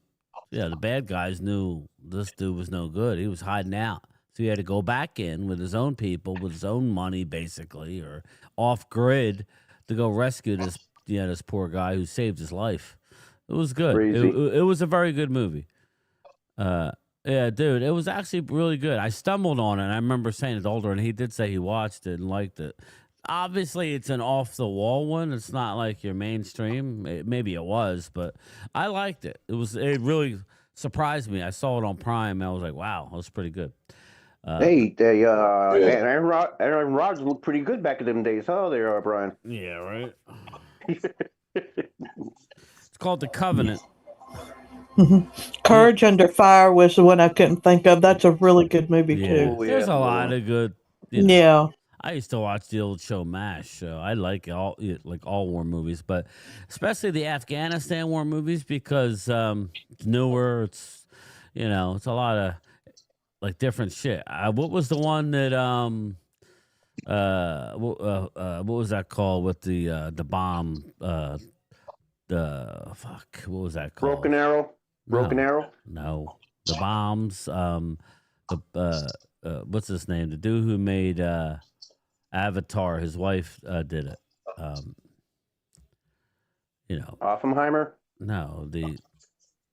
Speaker 3: yeah, the bad guys knew this dude was no good. He was hiding out. So he had to go back in with his own people, with his own money, basically, or off-grid to go rescue this poor guy who saved his life. It was good. It was a very good movie. Yeah, dude, it was actually really good. I stumbled on it. I remember saying it to Older, and he did say he watched it and liked it. Obviously, it's an off-the-wall one. It's not like your mainstream. Maybe it was, but I liked it. It really surprised me. I saw it on Prime, and I was like, wow, that was pretty good.
Speaker 8: Aaron Rodgers looked pretty good back in them days. Oh, they are, Brian.
Speaker 3: Yeah, right. It's called The Covenant.
Speaker 9: Courage Under Fire was the one I couldn't think of. That's a really good movie too.
Speaker 3: There's a lot of good.
Speaker 9: Yeah.
Speaker 3: I used to watch the old show MASH. So I like all war movies, but especially the Afghanistan war movies because it's newer. It's it's a lot of like different shit. What was the one that what was that called with the bomb? What was that called?
Speaker 8: Broken Arrow. Broken Arrow.
Speaker 3: No, the bombs. What's his name? The dude who made Avatar. His wife did it.
Speaker 8: Oppenheimer.
Speaker 3: No,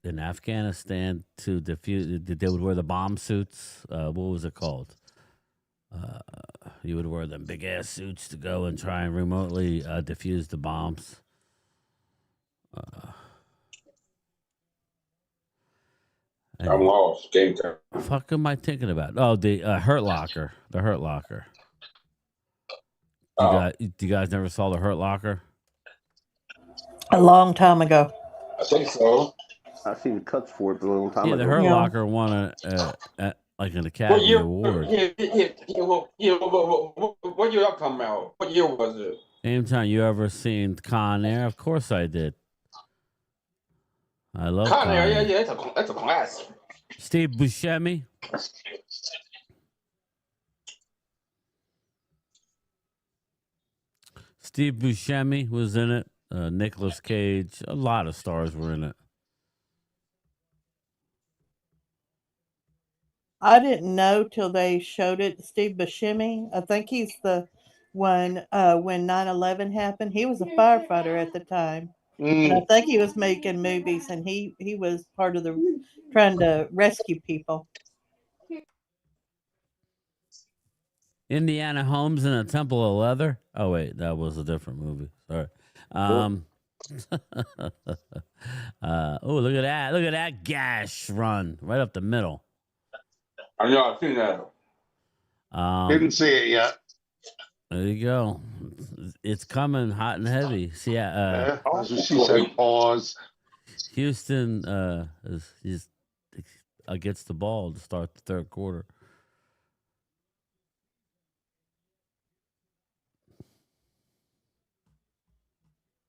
Speaker 3: in Afghanistan to defuse. They would wear the bomb suits. What was it called? You would wear them big ass suits to go and try and remotely defuse the bombs.
Speaker 4: I'm lost. Game time.
Speaker 3: What the fuck am I thinking about? Oh, the Hurt Locker. The Hurt Locker. Do you guys never saw the Hurt Locker?
Speaker 9: A long time ago.
Speaker 4: I think so.
Speaker 8: I seen the cuts for it a long time
Speaker 3: Yeah, the
Speaker 8: ago.
Speaker 3: Hurt
Speaker 9: Yeah.
Speaker 3: Locker won like an
Speaker 4: What
Speaker 3: Academy
Speaker 4: year?
Speaker 3: Award.
Speaker 4: What year that come out? What year was it?
Speaker 3: Anytime you ever seen Con Air? Of course I did. I love
Speaker 4: Con
Speaker 3: Con
Speaker 4: Air,
Speaker 3: Air.
Speaker 4: yeah, that's a classic.
Speaker 3: Steve Buscemi. Steve Buscemi was in it. Nicolas Cage. A lot of stars were in it.
Speaker 9: I didn't know till they showed it. Steve Buscemi. I think he's the one when 9/11 happened. He was a firefighter at the time. And I think he was making movies, and he was part of the trying to rescue people.
Speaker 3: Indiana Homes in a Temple of Leather. Oh wait, that was a different movie. Sorry. Oh, look at that! Look at that gash run right up the middle.
Speaker 4: I know, I've seen that.
Speaker 13: Didn't see it yet.
Speaker 3: There you go. It's coming hot and heavy. See,
Speaker 13: That's what she said. Pause.
Speaker 3: Houston gets the ball to start the third quarter.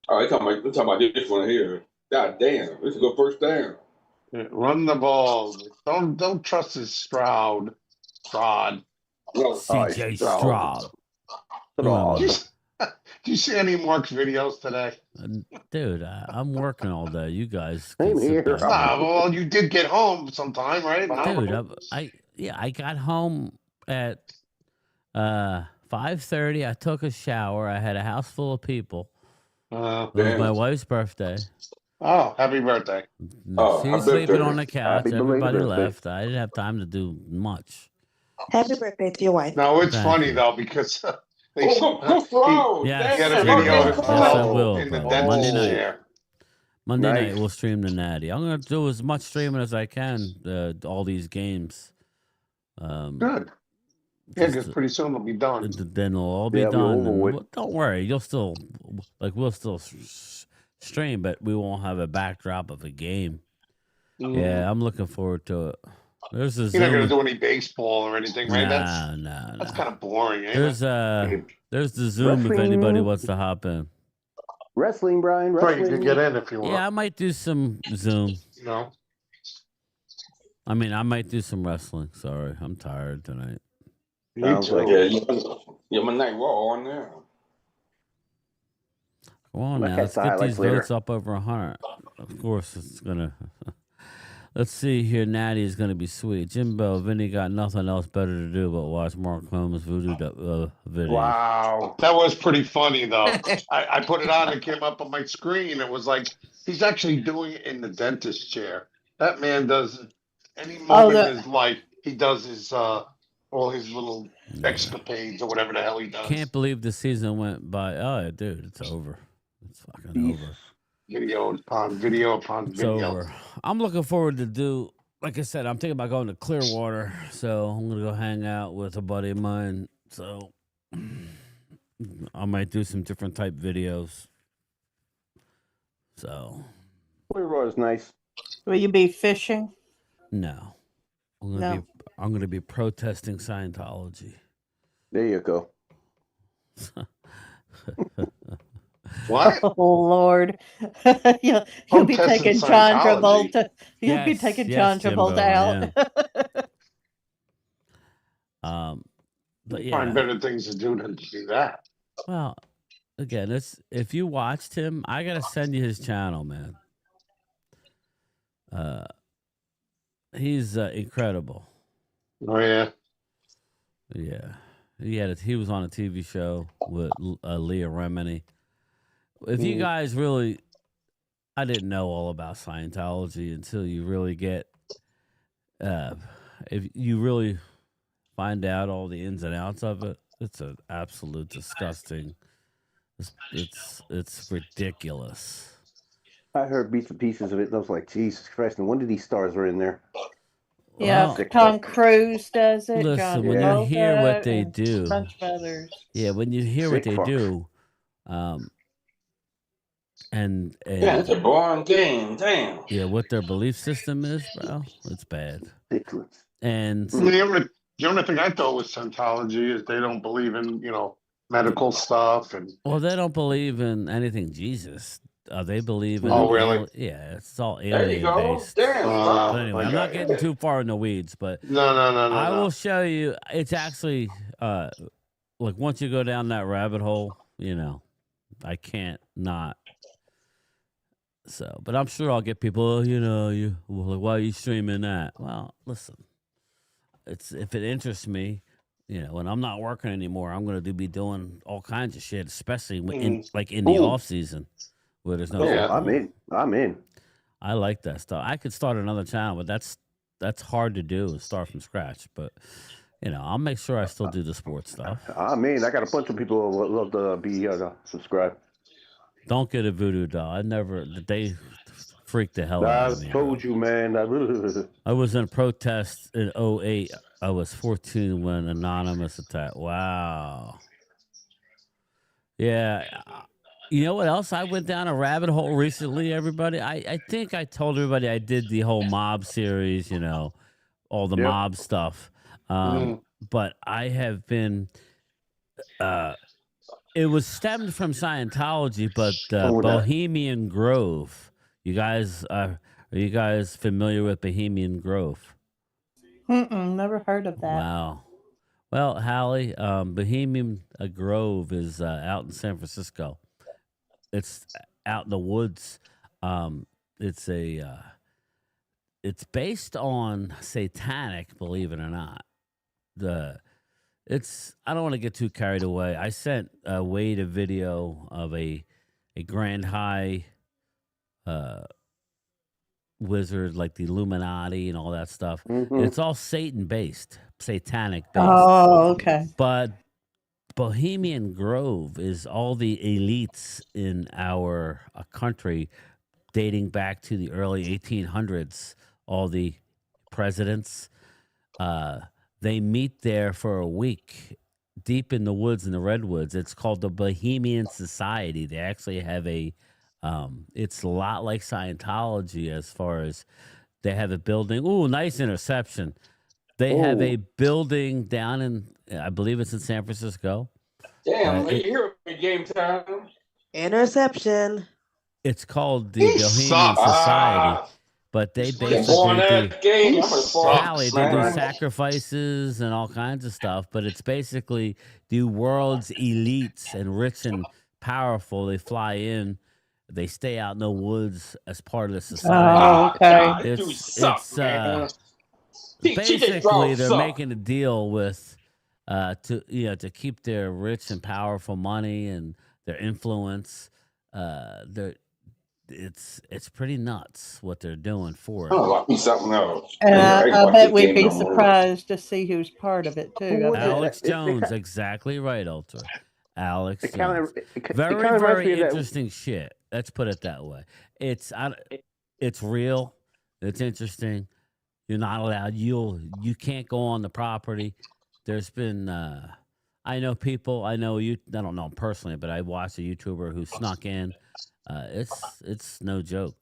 Speaker 4: Oh, they're talking about this one here. God damn, this is a good first down.
Speaker 13: Run the ball. Don't trust his Stroud.
Speaker 3: CJ Stroud.
Speaker 13: Do you see any of Mark's videos today?
Speaker 3: Dude, I'm working all day. You guys.
Speaker 8: Same here.
Speaker 13: Well, you did get home sometime, right?
Speaker 3: Dude, I got home at 5:30. I took a shower. I had a house full of people. It was my wife's birthday.
Speaker 13: Oh, happy birthday.
Speaker 3: She was sleeping on the couch. Everybody left. I didn't have time to do much.
Speaker 14: Happy birthday to your wife.
Speaker 13: No, it's
Speaker 3: Thank
Speaker 13: funny
Speaker 3: you.
Speaker 13: though because they
Speaker 3: Yes,
Speaker 13: get a video
Speaker 3: yes, I will.
Speaker 13: in the
Speaker 3: bro.
Speaker 13: dentist
Speaker 3: Monday night.
Speaker 13: chair.
Speaker 3: Monday
Speaker 8: Nice.
Speaker 3: night we'll stream the Natty. I'm gonna do as much streaming as I can. All these games.
Speaker 13: Good. Yeah, because pretty soon it'll be done.
Speaker 3: Then it'll all be
Speaker 8: Yeah, we're
Speaker 3: done.
Speaker 8: over
Speaker 3: and
Speaker 8: with.
Speaker 3: don't worry, you'll still we'll still stream, but we won't have a backdrop of a game. Yeah, I'm looking forward to it. There's a
Speaker 13: You're not gonna
Speaker 3: Zoom.
Speaker 13: do any baseball or anything, right?
Speaker 3: No.
Speaker 13: That's kind of boring. Ain't
Speaker 3: There's
Speaker 13: it?
Speaker 3: there's the Zoom if anybody wants to hop in.
Speaker 8: Wrestling, Brian.
Speaker 13: Right, you
Speaker 8: Wrestling.
Speaker 13: can get in if you want.
Speaker 3: Yeah, I might do some Zoom.
Speaker 13: No.
Speaker 3: I mean, I might do some wrestling. Sorry, I'm tired tonight.
Speaker 13: Me too.
Speaker 4: Yeah, my night we're on there.
Speaker 3: Come on
Speaker 8: Might
Speaker 3: now,
Speaker 8: catch
Speaker 3: let's
Speaker 8: the
Speaker 3: get
Speaker 8: highlights
Speaker 3: these
Speaker 8: later.
Speaker 3: votes up over 100. Of course, it's gonna. Let's see here. Natty is gonna be sweet. Jimbo, Vinny got nothing else better to do but watch Mark Holmes' voodoo video.
Speaker 13: Wow, that was pretty funny though. I put it on and came up on my screen. It was like he's actually doing it in the dentist chair. That man does any moment in his life. He does his all his little escapades or whatever the hell he does.
Speaker 3: Can't believe the season went by. Oh, dude, it's over. It's fucking over.
Speaker 13: Video upon video upon
Speaker 3: It's
Speaker 13: video.
Speaker 3: over. I'm looking forward to do. Like I said, I'm thinking about going to Clearwater, so I'm gonna go hang out with a buddy of mine. So I might do some different type videos. So
Speaker 8: Clearwater's nice.
Speaker 9: Will you be fishing?
Speaker 3: no,
Speaker 9: No.
Speaker 3: I'm gonna be protesting Scientology.
Speaker 8: There you go.
Speaker 13: What?
Speaker 9: Oh Lord, you'll be taking John Travolta. You'll be taking John Travolta out.
Speaker 3: But yeah,
Speaker 13: Find better things to do than to do that.
Speaker 3: well, again, if you watched him, I gotta send you his channel, man. He's incredible.
Speaker 13: Oh yeah.
Speaker 3: Yeah, he was on a TV show with Leah Remini. If you guys really, I didn't know all about Scientology until you really get, if you really find out all the ins and outs of it. It's an absolute disgusting. It's ridiculous.
Speaker 8: I heard bits and pieces of it, and I was like, Jesus Christ, and when did these stars were in there?
Speaker 9: Yeah, Tom Cruise does it.
Speaker 3: Listen,
Speaker 9: John
Speaker 3: when you hear
Speaker 9: Travolta,
Speaker 3: what they
Speaker 9: and
Speaker 3: do,
Speaker 9: a bunch of others.
Speaker 3: yeah, when you hear what
Speaker 8: Sick
Speaker 3: they
Speaker 8: fucks.
Speaker 3: do, and
Speaker 4: Yeah, it's a boring game. Damn.
Speaker 3: yeah, what their belief system is, bro, it's bad.
Speaker 8: Ridiculous.
Speaker 3: And
Speaker 13: The only thing I thought was Scientology is they don't believe in medical stuff and.
Speaker 3: well, they don't believe in anything Jesus. They believe in
Speaker 13: Oh, really?
Speaker 3: yeah, it's all
Speaker 4: There you
Speaker 3: alien
Speaker 4: go.
Speaker 3: based.
Speaker 4: Damn.
Speaker 3: But anyway, I'm not
Speaker 13: Okay.
Speaker 3: getting too far in the weeds, but
Speaker 13: No.
Speaker 3: I will show you. It's actually like once you go down that rabbit hole, I can't not. So, but I'm sure I'll get people. Why are you streaming that? Well, listen, if it interests me, when I'm not working anymore, I'm going to be doing all kinds of shit, especially in the
Speaker 8: Ooh.
Speaker 3: off season where there's no.
Speaker 8: Yeah,
Speaker 3: football.
Speaker 8: I'm in.
Speaker 3: I like that stuff. I could start another channel, but that's hard to do. Start from scratch, but I'll make sure I still do the sports stuff.
Speaker 8: I mean, I got a bunch of people who would love to be here to subscribe.
Speaker 3: Don't get a voodoo doll. They freaked the hell out of me.
Speaker 8: I told you, man.
Speaker 3: I was in a protest in 2008. I was 14 when anonymous attack. Wow. Yeah. You know what else? I went down a rabbit hole recently, everybody. I think I told everybody I did the whole mob series, all the mob stuff. But I have been it was stemmed from Scientology, but Bohemian Grove. Are you guys familiar with Bohemian Grove?
Speaker 9: Never heard of that.
Speaker 3: Wow. Well, Hallie, Bohemian Grove is out in San Francisco. It's out in the woods. It's based on satanic, believe it or not. I don't want to get too carried away. I sent Wade a video of a Grand High wizard, like the Illuminati and all that stuff. It's all Satan based, satanic based.
Speaker 9: Oh, okay.
Speaker 3: But Bohemian Grove is all the elites in our country, dating back to the early 1800s. All the presidents, they meet there for a week, deep in the woods, in the redwoods. It's called the Bohemian Society. They actually have it's a lot like Scientology as far as they have a building. Ooh, nice interception. They have a building down in, I believe it's in San Francisco.
Speaker 4: Damn, you're a game time.
Speaker 14: Interception.
Speaker 3: It's called the Bohemian Society. But they basically do sacrifices and all kinds of stuff. But it's basically the world's elites and rich and powerful. They fly in. They stay out in the woods as part of the society.
Speaker 9: Oh, okay.
Speaker 3: It's basically they're making a deal with to keep their rich and powerful money and their influence. It's pretty nuts what they're doing for it.
Speaker 4: Oh, something else.
Speaker 9: And I bet we'd be surprised to see who's part of it too.
Speaker 3: Alex Jones, exactly right, Ultra. Alex Jones. Very interesting shit. Let's put it that way. It's real. It's interesting. You're not allowed. You can't go on the property. There's been I know people. I know you. I don't know him personally, but I watched a YouTuber who snuck in. It's no joke.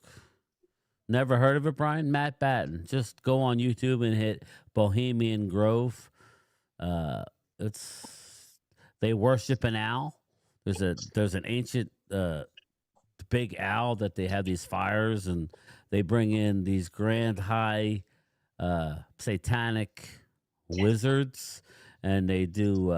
Speaker 3: Never heard of it, Brian? Matt Batten. Just go on YouTube and hit Bohemian Grove. They worship an owl. There's an ancient big owl that they have these fires, and they bring in these Grand High satanic wizards, and they do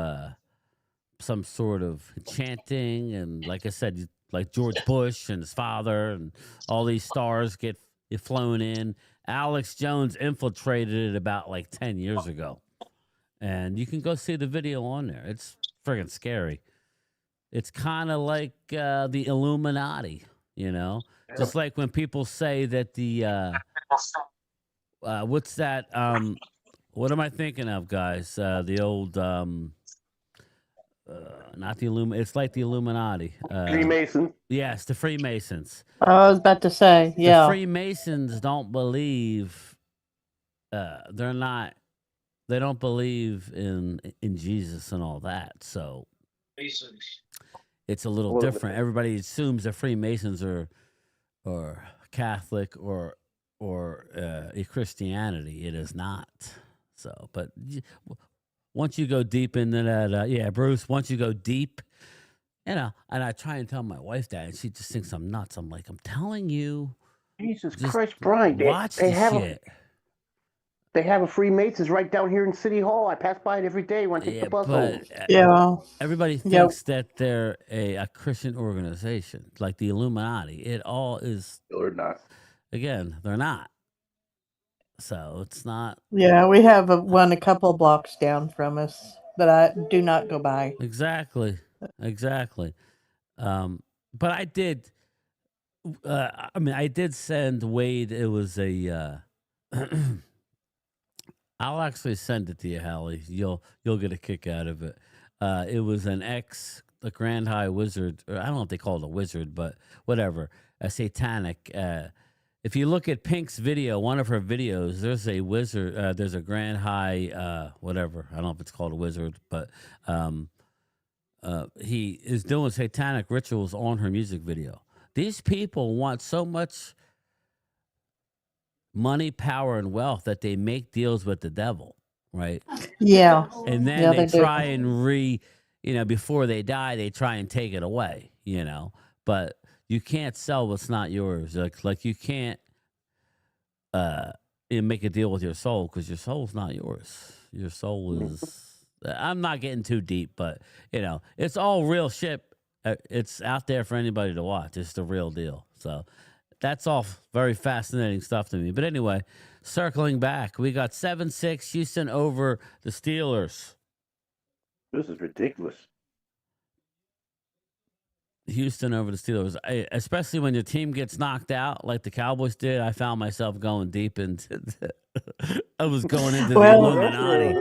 Speaker 3: some sort of chanting, and like I said, like George Bush and his father, and all these stars get flown in. Alex Jones infiltrated it about like 10 years ago, and you can go see the video on there. It's friggin' scary. It's kind of like the Illuminati, just like when people say that the what's that? What am I thinking of, guys? The old not the It's like the Illuminati.
Speaker 8: Freemason.
Speaker 3: Yes, the Freemasons.
Speaker 9: I was about to say, yeah.
Speaker 3: The Freemasons don't believe. They don't believe in Jesus and all that. So it's a little different. Everybody assumes the Freemasons are or Catholic or a Christianity. It is not. So, but once you go deep into that, yeah, Bruce. Once you go deep, and I try and tell my wife that, and she just thinks I'm nuts. I'm like, I'm telling you,
Speaker 8: Jesus
Speaker 3: just
Speaker 8: Christ, Brian!
Speaker 3: watch
Speaker 8: They
Speaker 3: the
Speaker 8: have
Speaker 3: shit.
Speaker 8: they have a Freemasons right down here in City Hall. I pass by it every day when I take the bus home.
Speaker 9: Yeah.
Speaker 3: Everybody thinks that they're a Christian organization, like the Illuminati. It all is.
Speaker 8: They're not.
Speaker 3: Again, they're not. So it's not.
Speaker 9: Yeah, we have one a couple blocks down from us that I do not go by.
Speaker 3: Exactly. But I did. I mean, I did send Wade. It was a. I'll actually send it to you, Hallie. You'll get a kick out of it. It was a Grand High Wizard, or I don't know if they call it a wizard, but whatever, a satanic. If you look at Pink's video, one of her videos, there's a wizard. There's a Grand High, whatever. I don't know if it's called a wizard, but he is doing satanic rituals on her music video. These people want so much money, power, and wealth that they make deals with the devil, right?
Speaker 9: Yeah.
Speaker 3: And then they try and before they die, they try and take it away, But you can't sell what's not yours. Like you can't make a deal with your soul because your soul's not yours. Your soul is. I'm not getting too deep, but it's all real shit. It's out there for anybody to watch. It's the real deal. So that's all very fascinating stuff to me. But anyway, circling back, we got 7-6 Houston over the Steelers.
Speaker 8: This is ridiculous.
Speaker 3: Houston over the Steelers, especially when your team gets knocked out like the Cowboys did. I found myself going deep into. I was going into the Illuminati.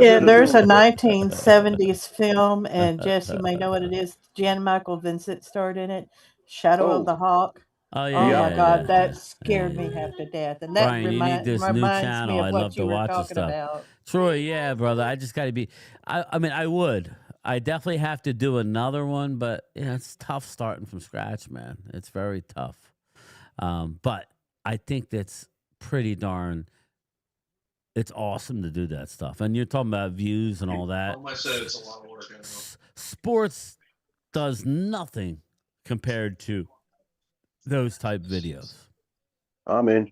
Speaker 9: Yeah, there's a 1970s film, and Jesse may know what it is. Jan Michael Vincent starred in it. Shadow of the Hawk.
Speaker 3: Oh yeah!
Speaker 9: Oh my God, that scared me half to death. And that
Speaker 3: Brian, you need this new channel.
Speaker 9: Me of
Speaker 3: I
Speaker 9: what
Speaker 3: love
Speaker 9: you
Speaker 3: to
Speaker 9: were
Speaker 3: watch this
Speaker 9: talking
Speaker 3: stuff.
Speaker 9: about.
Speaker 3: Troy, yeah, brother. I just got to be. I mean, I would. I definitely have to do another one, but it's tough starting from scratch, man. It's very tough. But I think that's pretty darn. It's awesome to do that stuff, and you're talking about views and all that.
Speaker 6: I said it's a lot of work.
Speaker 3: Sports does nothing compared to those type videos.
Speaker 8: I'm in.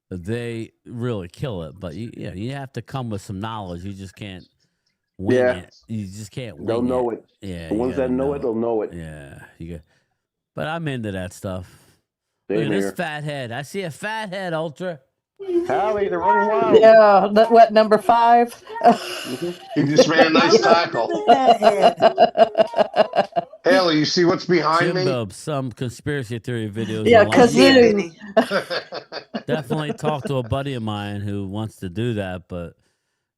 Speaker 3: They really kill it, but you have to come with some knowledge. You just can't wing it. You just can't wing
Speaker 8: They'll know it.
Speaker 3: Yeah,
Speaker 8: the ones that know it, they'll know it.
Speaker 3: Yeah, but I'm into that stuff.
Speaker 8: Same
Speaker 3: Look at this
Speaker 8: here.
Speaker 3: fat head. I see a fat head, Ultra.
Speaker 8: Hallie, they're running wild.
Speaker 9: Yeah, what, number 5?
Speaker 13: He just made a nice tackle. Haley, you see what's behind
Speaker 3: Jimbo,
Speaker 13: me?
Speaker 3: some conspiracy theory videos.
Speaker 9: Yeah, because you.
Speaker 3: Definitely talk to a buddy of mine who wants to do that, but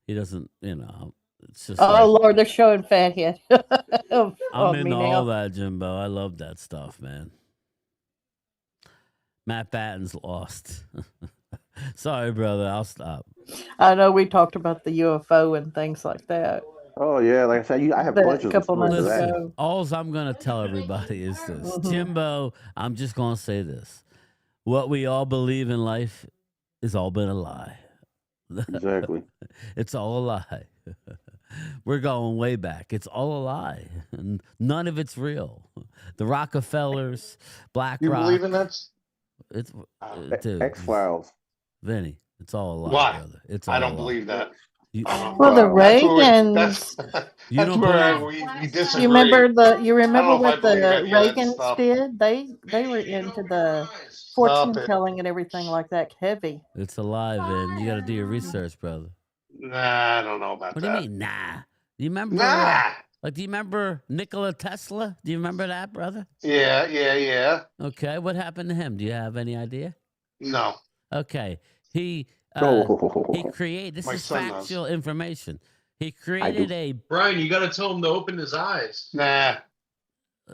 Speaker 3: he doesn't, It's just
Speaker 9: Lord, they're showing fat head.
Speaker 3: I'm into all that, Jimbo. I love that stuff, man. Matt Batten's lost. Sorry, brother. I'll stop.
Speaker 9: I know we talked about the UFO and things like that.
Speaker 8: Oh yeah, like I said, I have bunches of stories of that.
Speaker 3: All I'm gonna tell everybody is this, Jimbo. I'm just gonna say this: what we all believe in life is all been a lie.
Speaker 8: Exactly.
Speaker 3: It's all a lie. We're going way back. It's all a lie. None of it's real. The Rockefellers, BlackRock.
Speaker 13: You believe in that?
Speaker 3: It's
Speaker 8: X-Files.
Speaker 3: Vinny, it's all a lie,
Speaker 13: Why?
Speaker 3: brother. It's
Speaker 13: I
Speaker 3: all
Speaker 13: don't
Speaker 3: a lie.
Speaker 13: believe that.
Speaker 9: Well, the Reagans.
Speaker 13: That's where we disagree.
Speaker 9: You remember
Speaker 13: I don't know
Speaker 9: what
Speaker 13: if
Speaker 9: the
Speaker 13: I believe any of that
Speaker 9: Reagans
Speaker 13: stuff.
Speaker 9: did? They were into the fortune telling and everything like that heavy.
Speaker 3: It's a lie, Vin. You got to do your research, brother.
Speaker 13: Nah, I don't know about
Speaker 3: What
Speaker 13: that.
Speaker 3: do you mean, nah? Do you remember?
Speaker 13: Nah.
Speaker 3: Do you remember Nikola Tesla? Do you remember that, brother?
Speaker 13: Yeah.
Speaker 3: Okay, what happened to him? Do you have any idea?
Speaker 13: No.
Speaker 3: Okay, he created. This
Speaker 13: My
Speaker 3: is
Speaker 13: son
Speaker 3: factual information. He created a.
Speaker 6: Brian, you got to tell him to open his eyes.
Speaker 13: Nah.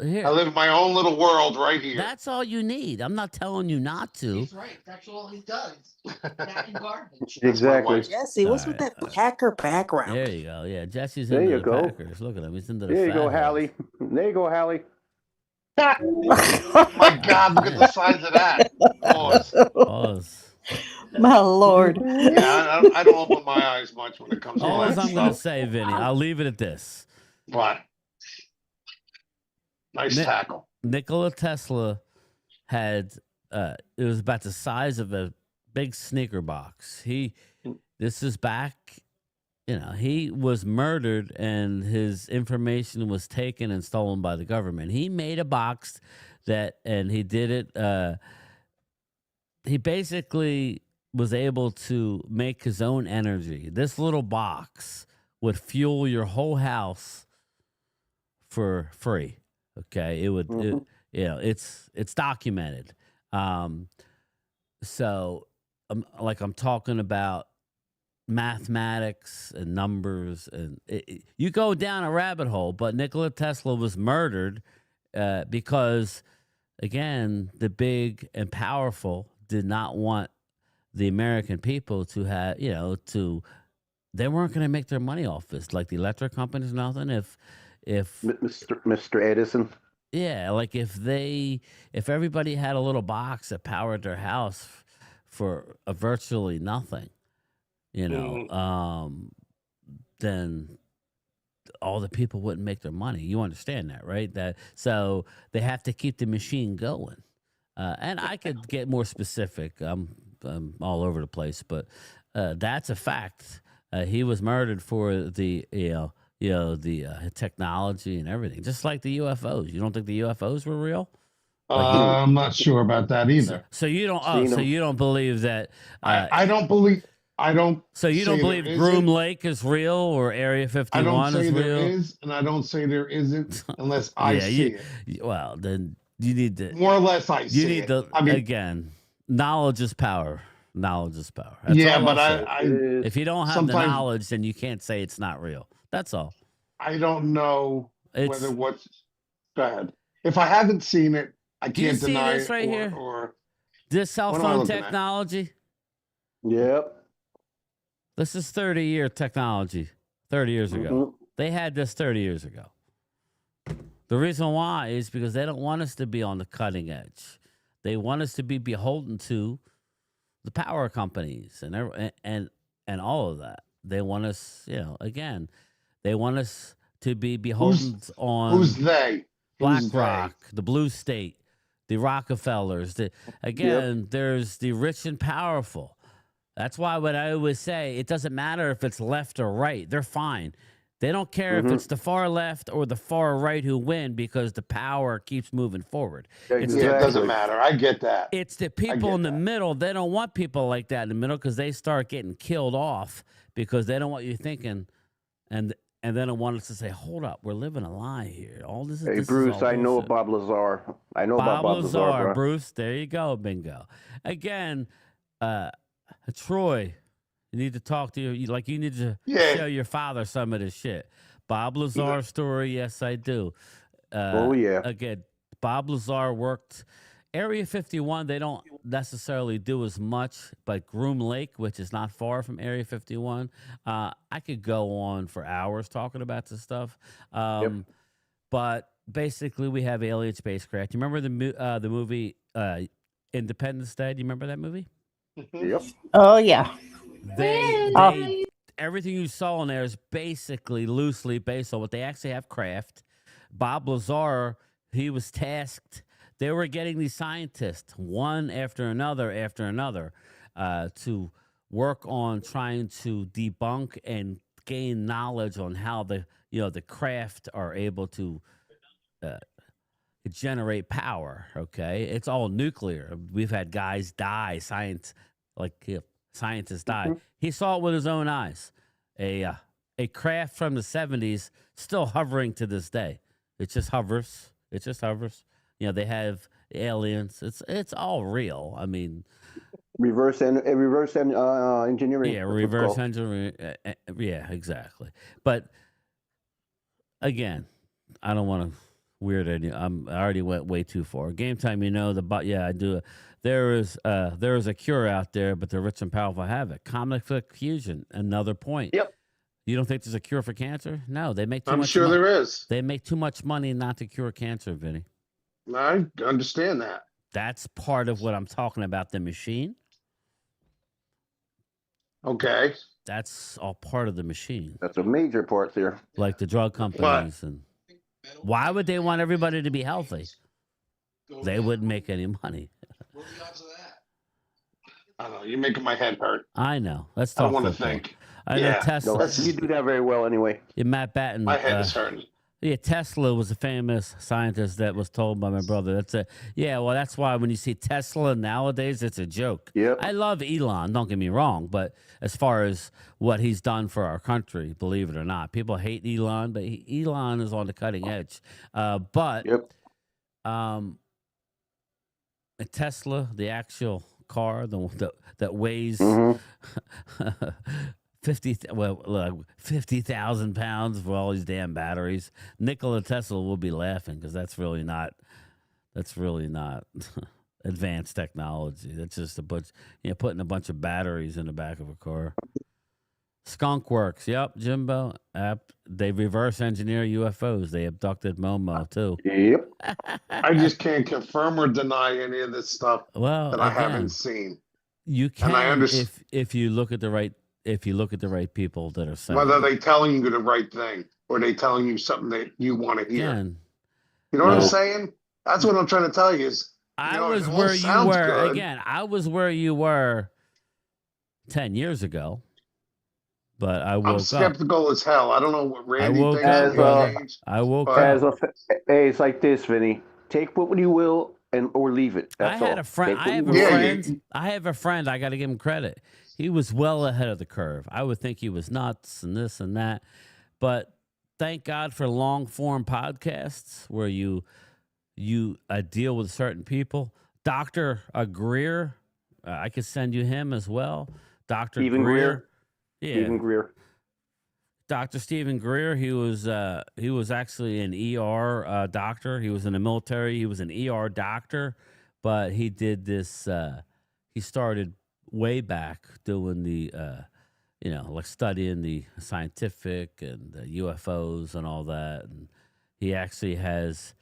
Speaker 3: Here,
Speaker 13: I live in my own little world right here.
Speaker 3: that's all you need. I'm not telling you not to.
Speaker 15: He's right. That's all he does. That and garbage.
Speaker 8: Exactly.
Speaker 14: Jesse, what's with that Packer background?
Speaker 3: There you go. Yeah, Jesse's
Speaker 8: There
Speaker 3: into
Speaker 8: you
Speaker 3: the
Speaker 8: go.
Speaker 3: Packers. Look at him. He's into the
Speaker 8: There you go,
Speaker 3: Fatheads.
Speaker 8: Hallie. There you go, Hallie.
Speaker 13: My God, look at the size of that. Pause.
Speaker 3: Pause.
Speaker 9: My Lord.
Speaker 13: Yeah, I don't open my eyes much when it comes to
Speaker 3: All
Speaker 13: that
Speaker 3: I'm going to
Speaker 13: stuff.
Speaker 3: say, Vinny, I'll leave it at this.
Speaker 13: What? Nice tackle.
Speaker 3: Nikola Tesla had it was about the size of a big sneaker box. This is back, he was murdered and his information was taken and stolen by the government. He made a box and he did it. He basically was able to make his own energy. This little box would fuel your whole house for free. Okay, it would. It's documented. So, I'm talking about mathematics and numbers, and you go down a rabbit hole. But Nikola Tesla was murdered because, again, the big and powerful did not want the American people to have, they weren't going to make their money off this, like the electric companies, nothing. If
Speaker 8: Mr. Edison.
Speaker 3: Yeah, like if everybody had a little box that powered their house for virtually nothing, then all the people wouldn't make their money. You understand that, right? So they have to keep the machine going. And I could get more specific. I'm all over the place, but that's a fact. He was murdered for the technology and everything, just like the UFOs. You don't think the UFOs were real?
Speaker 13: I'm not sure about that either.
Speaker 3: So you don't. So you don't believe that?
Speaker 13: I don't believe. I don't.
Speaker 3: So you don't believe Groom Lake is real or Area 51
Speaker 13: I don't say
Speaker 3: is real?
Speaker 13: there is, and I don't say there isn't unless I see it.
Speaker 3: Well, then you need to.
Speaker 13: More or less, I see
Speaker 3: You need
Speaker 13: it.
Speaker 3: to.
Speaker 13: I mean,
Speaker 3: again, knowledge is power. Knowledge is power. That's
Speaker 13: yeah,
Speaker 3: all
Speaker 13: but
Speaker 3: I'll say. If you don't have the
Speaker 13: sometimes-
Speaker 3: knowledge, then you can't say it's not real. That's all.
Speaker 13: I don't know whether what's. Go ahead. If I haven't seen it, I
Speaker 3: Do you
Speaker 13: can't
Speaker 3: see
Speaker 13: deny
Speaker 3: this
Speaker 13: it.
Speaker 3: right here?
Speaker 13: Or
Speaker 3: This cell
Speaker 13: What am I
Speaker 3: phone
Speaker 13: looking at?
Speaker 3: technology.
Speaker 8: Yep.
Speaker 3: This is 30-year technology. 30 years ago. They had this 30 years ago. The reason why is because they don't want us to be on the cutting edge. They want us to be beholden to the power companies and all of that. They want us, again, they want us to be beholden on
Speaker 13: who's they? Who's
Speaker 3: BlackRock, the Blue State, the Rockefellers. There's the rich and powerful. That's why what I always say, it doesn't matter if it's left or right. They're fine. They don't care if it's the far left or the far right who win because the power keeps moving forward.
Speaker 13: It doesn't matter. I get that.
Speaker 3: It's the people in the middle. They don't want people like that in the middle because they start getting killed off because they don't want you thinking, and they don't want us to say, "Hold up, we're living a lie here." All this is.
Speaker 8: Hey,
Speaker 3: this
Speaker 8: Bruce,
Speaker 3: is all
Speaker 8: I know
Speaker 3: bullshit.
Speaker 8: Bob Lazar. I know about Bob Lazar, bro.
Speaker 3: Bruce. There you go, bingo. Again, Troy, you need to talk to you. You need to show your father some of this shit. Bob Lazar story, yes, I do. Again, Bob Lazar worked Area 51. They don't necessarily do as much, but Groom Lake, which is not far from Area 51, I could go on for hours talking about this stuff. But basically, we have alien spacecraft. You remember the movie Independence Day? Do you remember that movie?
Speaker 8: Yep.
Speaker 9: Oh yeah.
Speaker 3: Everything you saw in there is basically loosely based on what they actually have craft. Bob Lazar, he was tasked. They were getting these scientists one after another to work on trying to debunk and gain knowledge on how the craft are able to generate power. Okay, it's all nuclear. We've had guys die, scientists die. He saw it with his own eyes. A craft from the 70s still hovering to this day. It just hovers. They have aliens. It's all real. I mean,
Speaker 8: reverse engineering.
Speaker 3: Yeah, reverse engineering. Yeah, exactly. But again, I don't want to Weird. I already went way too far. Game time, I do. There is a cure out there, but the rich and powerful have it. Conflict fusion, another point.
Speaker 13: Yep.
Speaker 3: You don't think there's a cure for cancer? No, they make too
Speaker 13: I'm
Speaker 3: much
Speaker 13: sure
Speaker 3: money.
Speaker 13: there is.
Speaker 3: They make too much money not to cure cancer, Vinny.
Speaker 13: I understand that.
Speaker 3: That's part of what I'm talking about, the machine.
Speaker 13: Okay.
Speaker 3: That's all part of the machine.
Speaker 8: That's a major part there.
Speaker 3: Like the drug companies. And why would they want everybody to be healthy? They wouldn't make any money.
Speaker 13: I don't know. You're making my head hurt.
Speaker 3: I know. Let's
Speaker 13: I
Speaker 3: talk
Speaker 13: want to
Speaker 3: football.
Speaker 13: think.
Speaker 3: I know Tesla.
Speaker 8: You do that very well anyway.
Speaker 3: Matt Batten.
Speaker 13: My head is hurting.
Speaker 3: Yeah, Tesla was a famous scientist that was told by my brother. That's why when you see Tesla nowadays, it's a joke.
Speaker 8: Yep.
Speaker 3: I love Elon, don't get me wrong, but as far as what he's done for our country, believe it or not, people hate Elon, but Elon is on the cutting edge. A Tesla, the actual car, that weighs 50,000 pounds for all these damn batteries. Nikola Tesla will be laughing because that's really not advanced technology. That's just putting a bunch of batteries in the back of a car. Skunk Works, yep, Jimbo. They reverse engineer UFOs. They abducted Momo too.
Speaker 8: Yep.
Speaker 13: I just can't confirm or deny any of this stuff that I haven't seen.
Speaker 3: You can,
Speaker 13: and I understand
Speaker 3: if you look at the right people that are saying.
Speaker 13: Whether they telling you the right thing or they telling you something that you want to hear.
Speaker 3: Again,
Speaker 13: you know what I'm saying? That's what I'm trying to tell you is.
Speaker 3: I was where you were. Again, I was where you were 10 years ago. But I'm
Speaker 13: skeptical as hell. I don't know what Randy thinks.
Speaker 8: It's like this, Vinny. Take what you will or leave it. That's
Speaker 3: I have a friend. I got to give him credit. He was well ahead of the curve. I would think he was nuts and this and that. But thank God for long form podcasts where you deal with certain people. Dr. Greer, I could send you him as well. Dr. Greer. Yeah.
Speaker 8: Stephen Greer.
Speaker 3: Dr. Stephen Greer, he was actually an ER doctor. He was in the military. He was an ER doctor, but he did this. He started way back doing the, like studying the scientific and the UFOs and all that. And he actually has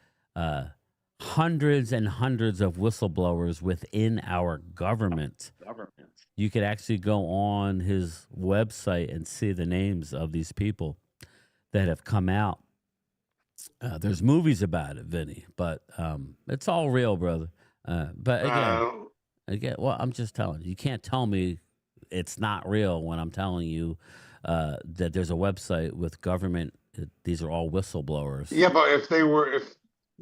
Speaker 3: hundreds and hundreds of whistleblowers within our government. You could actually go on his website and see the names of these people that have come out. There's movies about it, Vinny, but it's all real, brother. But again, well, I'm just telling you, you can't tell me it's not real when I'm telling you that there's a website with government. These are all whistleblowers.
Speaker 13: Yeah, but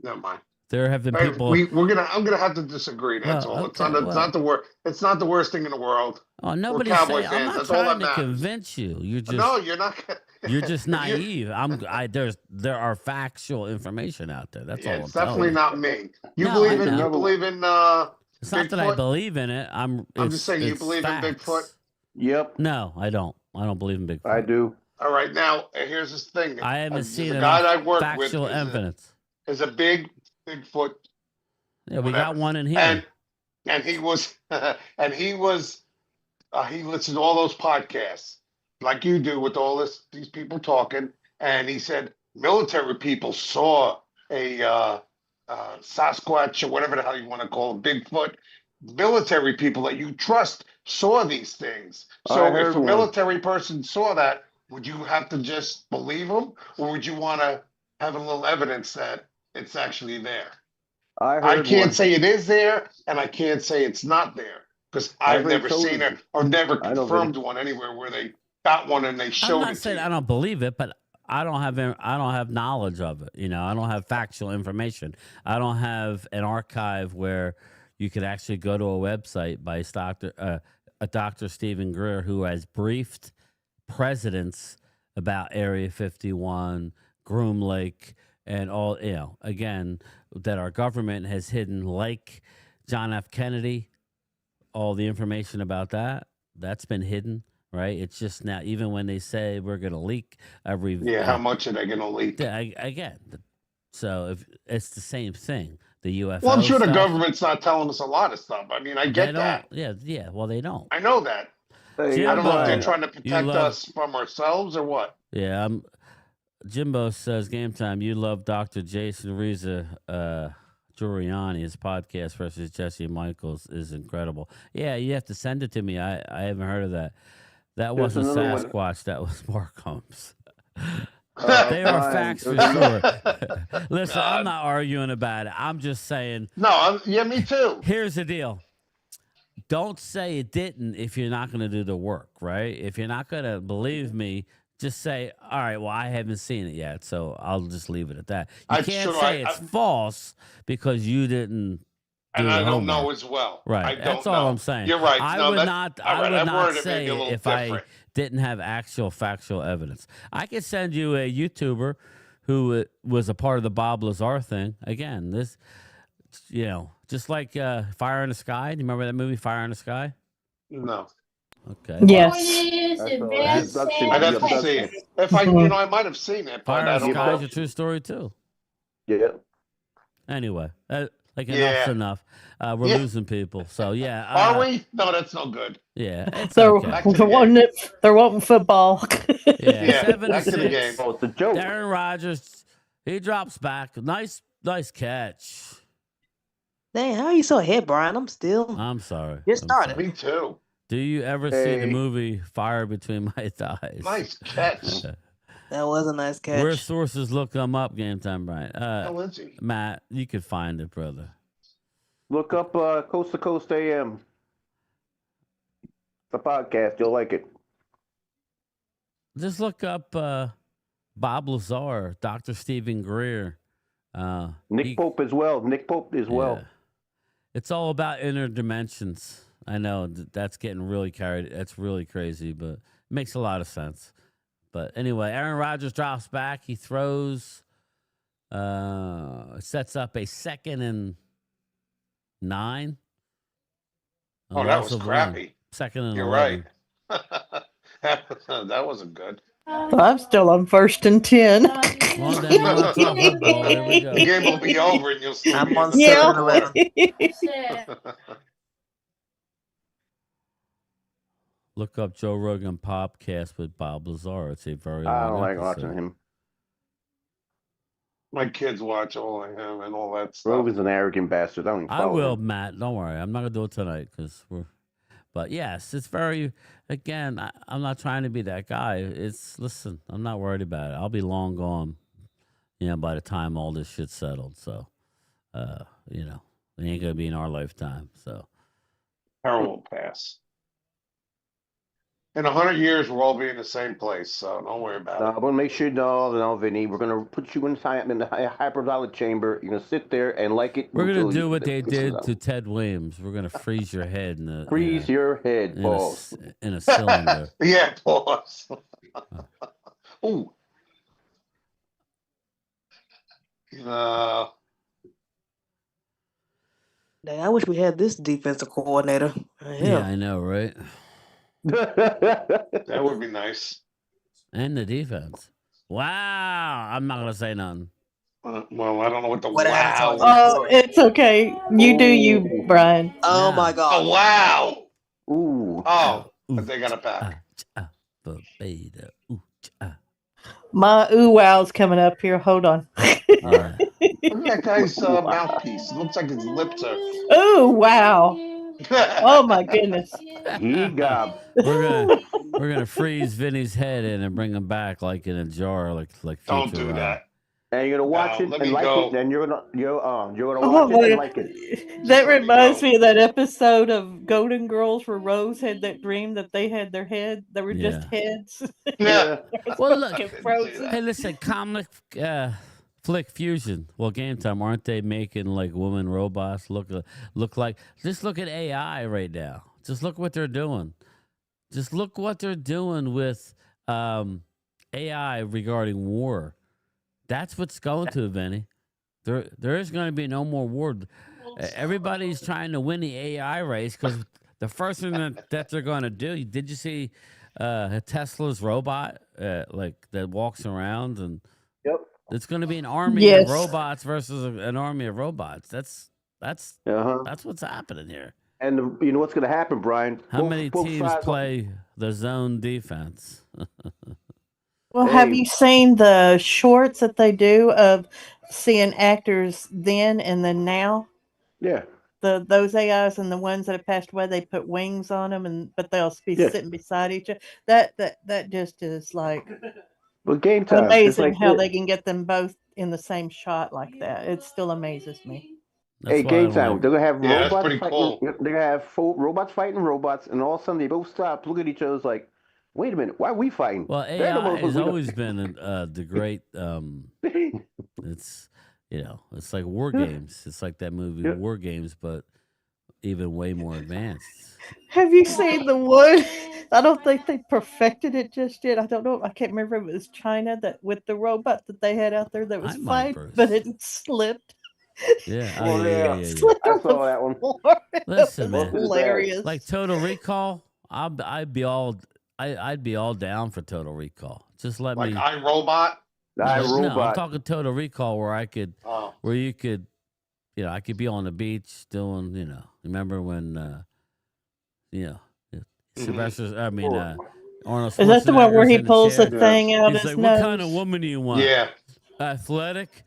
Speaker 13: never mind.
Speaker 3: There have been people.
Speaker 13: I'm gonna have to disagree. That's all. Okay, it's not the worst. It's not the worst thing in the world.
Speaker 3: Oh, nobody's saying. I'm not trying to convince you. You're just
Speaker 13: no. You're not.
Speaker 3: You're just naive. There are factual information out there. That's all.
Speaker 13: It's definitely not me. You believe in.
Speaker 3: It's not that I believe in it. I'm
Speaker 13: just saying you believe in Bigfoot.
Speaker 8: Yep.
Speaker 3: No, I don't. I don't believe in Bigfoot.
Speaker 8: I do.
Speaker 13: All right, now here's this thing.
Speaker 3: I haven't seen
Speaker 13: the guy I work
Speaker 3: factual
Speaker 13: with
Speaker 3: evidence.
Speaker 13: Is a Bigfoot.
Speaker 3: Yeah, we got one in here.
Speaker 13: And he was he listened to all those podcasts like you do with all these people talking, and he said military people saw a Sasquatch or whatever the hell you want to call it, Bigfoot. Military people that you trust saw these things. So if a military person saw that, would you have to just believe them, or would you want to have a little evidence that it's actually there? I can't say it is there, and I can't say it's not there because I've never seen it or never confirmed one anywhere where they got one and they showed it.
Speaker 3: I'm not saying I don't believe it, but I don't have knowledge of it. I don't have factual information. I don't have an archive where you could actually go to a website by Dr. Stephen Greer, who has briefed presidents about Area 51, Groom Lake, and all, again, that our government has hidden, like John F. Kennedy, all the information about that's been hidden, right? It's just now, even when they say we're going to leak
Speaker 13: how much are they going to leak?
Speaker 3: Again, So if it's the same thing, the UFO.
Speaker 13: Well, I'm sure the
Speaker 3: stuff,
Speaker 13: government's not telling us a lot of stuff. I mean, I
Speaker 3: they
Speaker 13: get
Speaker 3: don't.
Speaker 13: that.
Speaker 3: Yeah. Well, they don't.
Speaker 13: I know that.
Speaker 8: Hey,
Speaker 13: I don't know if they're
Speaker 3: Jimbo,
Speaker 13: trying to
Speaker 3: you
Speaker 13: protect
Speaker 3: love.
Speaker 13: us from ourselves or what.
Speaker 3: Yeah, Jimbo says game time. You love Dr. Jason Reza Giuliani. His podcast versus Jesse Michaels is incredible. Yeah, you have to send it to me. I haven't heard of that. That
Speaker 8: There's
Speaker 3: wasn't
Speaker 8: another one.
Speaker 3: Sasquatch. That was Mark Holmes. They are
Speaker 8: Brian,
Speaker 3: facts for
Speaker 8: there's
Speaker 3: sure.
Speaker 8: another-
Speaker 3: Listen, I'm not arguing about it. I'm just saying.
Speaker 13: No, yeah, me too.
Speaker 3: Here's the deal. Don't say it didn't if you're not going to do the work, right? If you're not going to believe me, just say, all right, well, I haven't seen it yet, so I'll just leave it at that. You
Speaker 13: I'm
Speaker 3: can't
Speaker 13: sure
Speaker 3: say it's false because you didn't do
Speaker 13: And
Speaker 3: the
Speaker 13: I don't
Speaker 3: homework.
Speaker 13: know as well.
Speaker 3: Right.
Speaker 13: I don't
Speaker 3: That's
Speaker 13: know.
Speaker 3: all I'm saying.
Speaker 13: You're right.
Speaker 3: I
Speaker 13: No,
Speaker 3: would
Speaker 13: that-
Speaker 3: not.
Speaker 13: all
Speaker 3: I
Speaker 13: right,
Speaker 3: would
Speaker 13: I've
Speaker 3: not
Speaker 13: worded it maybe
Speaker 3: say
Speaker 13: a little
Speaker 3: if I
Speaker 13: different.
Speaker 3: didn't have actual factual evidence. I could send you a YouTuber who was a part of the Bob Lazar thing. Again, this, just like Fire in the Sky. Do you remember that movie, Fire in the Sky?
Speaker 13: No.
Speaker 3: Okay.
Speaker 9: Yes.
Speaker 13: I'd have to see it. If I, I might have seen it, but
Speaker 3: Fire
Speaker 13: I
Speaker 3: in the
Speaker 13: don't
Speaker 3: Sky
Speaker 13: know.
Speaker 3: is a true story too.
Speaker 8: Yeah.
Speaker 3: Anyway, enough's
Speaker 13: Yeah.
Speaker 3: enough. We're
Speaker 13: Yeah.
Speaker 3: losing people. So yeah.
Speaker 13: Are we? No, that's no good.
Speaker 3: Yeah, it's
Speaker 9: They're,
Speaker 3: okay.
Speaker 13: Back to the
Speaker 9: they're wanting
Speaker 13: game.
Speaker 9: it. They're wanting football.
Speaker 3: Yeah,
Speaker 13: Yeah,
Speaker 3: 7
Speaker 13: back
Speaker 3: to
Speaker 13: to the
Speaker 3: 6.
Speaker 13: game.
Speaker 8: Oh, it's a joke.
Speaker 3: Darren Rogers, he drops back. Nice catch.
Speaker 14: Dang, how are you so ahead, Brian? I'm still
Speaker 3: I'm sorry.
Speaker 14: just
Speaker 3: I'm
Speaker 14: started.
Speaker 3: sorry.
Speaker 13: Me too.
Speaker 3: Do you ever see the
Speaker 8: Hey.
Speaker 3: movie Fire Between My Thighs?
Speaker 13: Nice catch.
Speaker 14: That was a nice catch.
Speaker 3: Where sources look them up, game time, Brian.
Speaker 13: How is he?
Speaker 3: Matt, you could find it, brother.
Speaker 8: Look up Coast to Coast AM. The podcast. You'll like it.
Speaker 3: Just look up Bob Lazar, Dr. Stephen Greer.
Speaker 8: Nick Pope as well. Nick Pope as well.
Speaker 3: Yeah. It's all about inner dimensions. I know that's getting really carried. That's really crazy, but it makes a lot of sense. But anyway, Aaron Rodgers drops back. He throws, sets up a 2nd and 9.
Speaker 13: Oh, that was crappy.
Speaker 3: 2nd and
Speaker 13: You're
Speaker 3: 11.
Speaker 13: right. That wasn't good.
Speaker 9: I'm still on 1st and 10.
Speaker 3: Well, then we'll talk football. There we go.
Speaker 13: The game will be over and you'll still
Speaker 14: I'm
Speaker 13: be
Speaker 14: on
Speaker 13: in the
Speaker 14: 7 and 11.
Speaker 3: Look up Joe Rogan podcast with Bob Lazar. It's a very
Speaker 8: I
Speaker 3: long
Speaker 8: don't like
Speaker 3: episode.
Speaker 8: watching him.
Speaker 13: My kids watch all of him and all that stuff.
Speaker 8: Rogan's an arrogant bastard. I don't even
Speaker 3: I
Speaker 8: follow
Speaker 3: will,
Speaker 8: him.
Speaker 3: Matt. Don't worry. I'm not gonna do it tonight because we're. But yes, it's very. Again, I'm not trying to be that guy. Listen. I'm not worried about it. I'll be long gone. By the time all this shit's settled. So, it ain't gonna be in our lifetime. So.
Speaker 13: Harold will pass. In 100 years, we'll all be in the same place, so don't worry about
Speaker 8: No,
Speaker 13: it.
Speaker 8: but make sure you know, Vinny, we're gonna put you in the hyperbolic chamber. You're gonna sit there and like it.
Speaker 3: We're gonna
Speaker 8: until
Speaker 3: do
Speaker 8: you-
Speaker 3: what they
Speaker 8: this is
Speaker 3: did
Speaker 8: out.
Speaker 3: to Ted Williams. We're gonna freeze your head in a
Speaker 8: Freeze your head,
Speaker 3: in
Speaker 8: balls.
Speaker 3: in a cylinder.
Speaker 13: Yeah, boss. Ooh.
Speaker 14: Dang, I wish we had this defensive coordinator.
Speaker 3: Yeah, I know, right?
Speaker 13: That would be nice.
Speaker 3: And the defense. Wow. I'm not gonna say nothing.
Speaker 13: Well, I don't know what the
Speaker 14: What
Speaker 13: wow.
Speaker 9: Oh, it's okay. You do you, Brian.
Speaker 14: Oh
Speaker 3: Yeah.
Speaker 14: my God.
Speaker 13: Oh, wow.
Speaker 8: Ooh.
Speaker 13: Oh, but they got it back.
Speaker 3: Beta. Ooh,
Speaker 9: My ooh wow's coming up here. Hold on.
Speaker 3: yeah.
Speaker 13: Look at that guy's mouthpiece. It looks like his lips are.
Speaker 9: Ooh, wow. Oh my goodness.
Speaker 8: He got.
Speaker 3: We're gonna freeze Vinny's head in and bring him back like in a jar, like
Speaker 13: Don't do
Speaker 3: Futurama.
Speaker 13: that.
Speaker 8: And you're gonna watch
Speaker 13: No,
Speaker 8: it
Speaker 13: let
Speaker 8: and
Speaker 13: me
Speaker 8: like
Speaker 13: go.
Speaker 8: it, and you're gonna
Speaker 9: Oh
Speaker 8: watch it
Speaker 9: my
Speaker 8: and
Speaker 9: God.
Speaker 8: like it.
Speaker 9: That
Speaker 13: let me
Speaker 9: reminds
Speaker 13: go.
Speaker 9: me of that episode of Golden Girls where Rose had that dream that they had their head. They were just heads.
Speaker 13: Yeah.
Speaker 3: Well, look.
Speaker 9: Fucking frozen.
Speaker 3: Hey, listen, comic flick fusion. Well, game time, aren't they making like woman robots look like? Just look at AI right now. Just look what they're doing. Just look what they're doing with AI regarding war. That's what's going to, Vinny. There is going to be no more war. Everybody's trying to win the AI race because the first thing that they're going to do. Did you see Tesla's robot like that walks around and
Speaker 8: Yep.
Speaker 3: It's going to be an army of
Speaker 9: Yes.
Speaker 3: robots versus an army of robots. That's what's happening here.
Speaker 8: And you know what's going to happen, Brian?
Speaker 3: How many
Speaker 8: both
Speaker 3: teams
Speaker 8: sides
Speaker 3: play the zone defense?
Speaker 9: Well, have
Speaker 8: Hey.
Speaker 9: you seen the shorts that they do of seeing actors then and then now?
Speaker 8: Yeah.
Speaker 9: Those AIs and the ones that have passed away, they put wings on them, but they'll be
Speaker 8: Yeah.
Speaker 9: sitting beside each other. That just is like
Speaker 8: But game time. It's
Speaker 9: amazing
Speaker 8: like
Speaker 9: how they can get them both in the same shot like that. It still amazes me.
Speaker 8: Hey, game time.
Speaker 3: Like,
Speaker 8: They're gonna have
Speaker 13: Yeah, that's
Speaker 8: robots
Speaker 13: pretty
Speaker 8: fighting.
Speaker 13: cool.
Speaker 8: They're gonna have robots fighting robots, and all of a sudden they both stop, look at each other, like, "Wait a minute, why are we fighting?"
Speaker 3: well,
Speaker 8: They're the
Speaker 3: AI
Speaker 8: motherfuckers
Speaker 3: has
Speaker 8: we don't-
Speaker 3: always been the great. It's it's like War Games. It's like that movie
Speaker 8: Yeah.
Speaker 3: War Games, but even way more advanced.
Speaker 9: Have you seen the one? I don't think they perfected it just yet. I don't know. I can't remember if it was China that with the robot that they had out there that was fine, but it slipped.
Speaker 3: Yeah.
Speaker 8: Oh, yeah.
Speaker 9: Slipped
Speaker 8: I
Speaker 9: on
Speaker 8: saw
Speaker 9: the
Speaker 8: that one.
Speaker 9: floor.
Speaker 3: Listen,
Speaker 9: It was
Speaker 3: man.
Speaker 9: hilarious.
Speaker 3: Like Total Recall, I'd be all down for Total Recall. Just let
Speaker 13: Like
Speaker 3: me.
Speaker 13: iRobot.
Speaker 3: No, I'm
Speaker 8: iRobot.
Speaker 3: talking Total Recall where
Speaker 13: Oh.
Speaker 3: where you could, I could be on the beach doing, remember when, Sylvester's, Arnold Schwarzenegger.
Speaker 9: Is that the one where he
Speaker 3: in the
Speaker 9: pulls the
Speaker 3: chair.
Speaker 9: thing out
Speaker 3: He's
Speaker 9: his
Speaker 3: like,
Speaker 9: nose?
Speaker 3: what kind of woman do you want?
Speaker 13: Yeah.
Speaker 3: Athletic,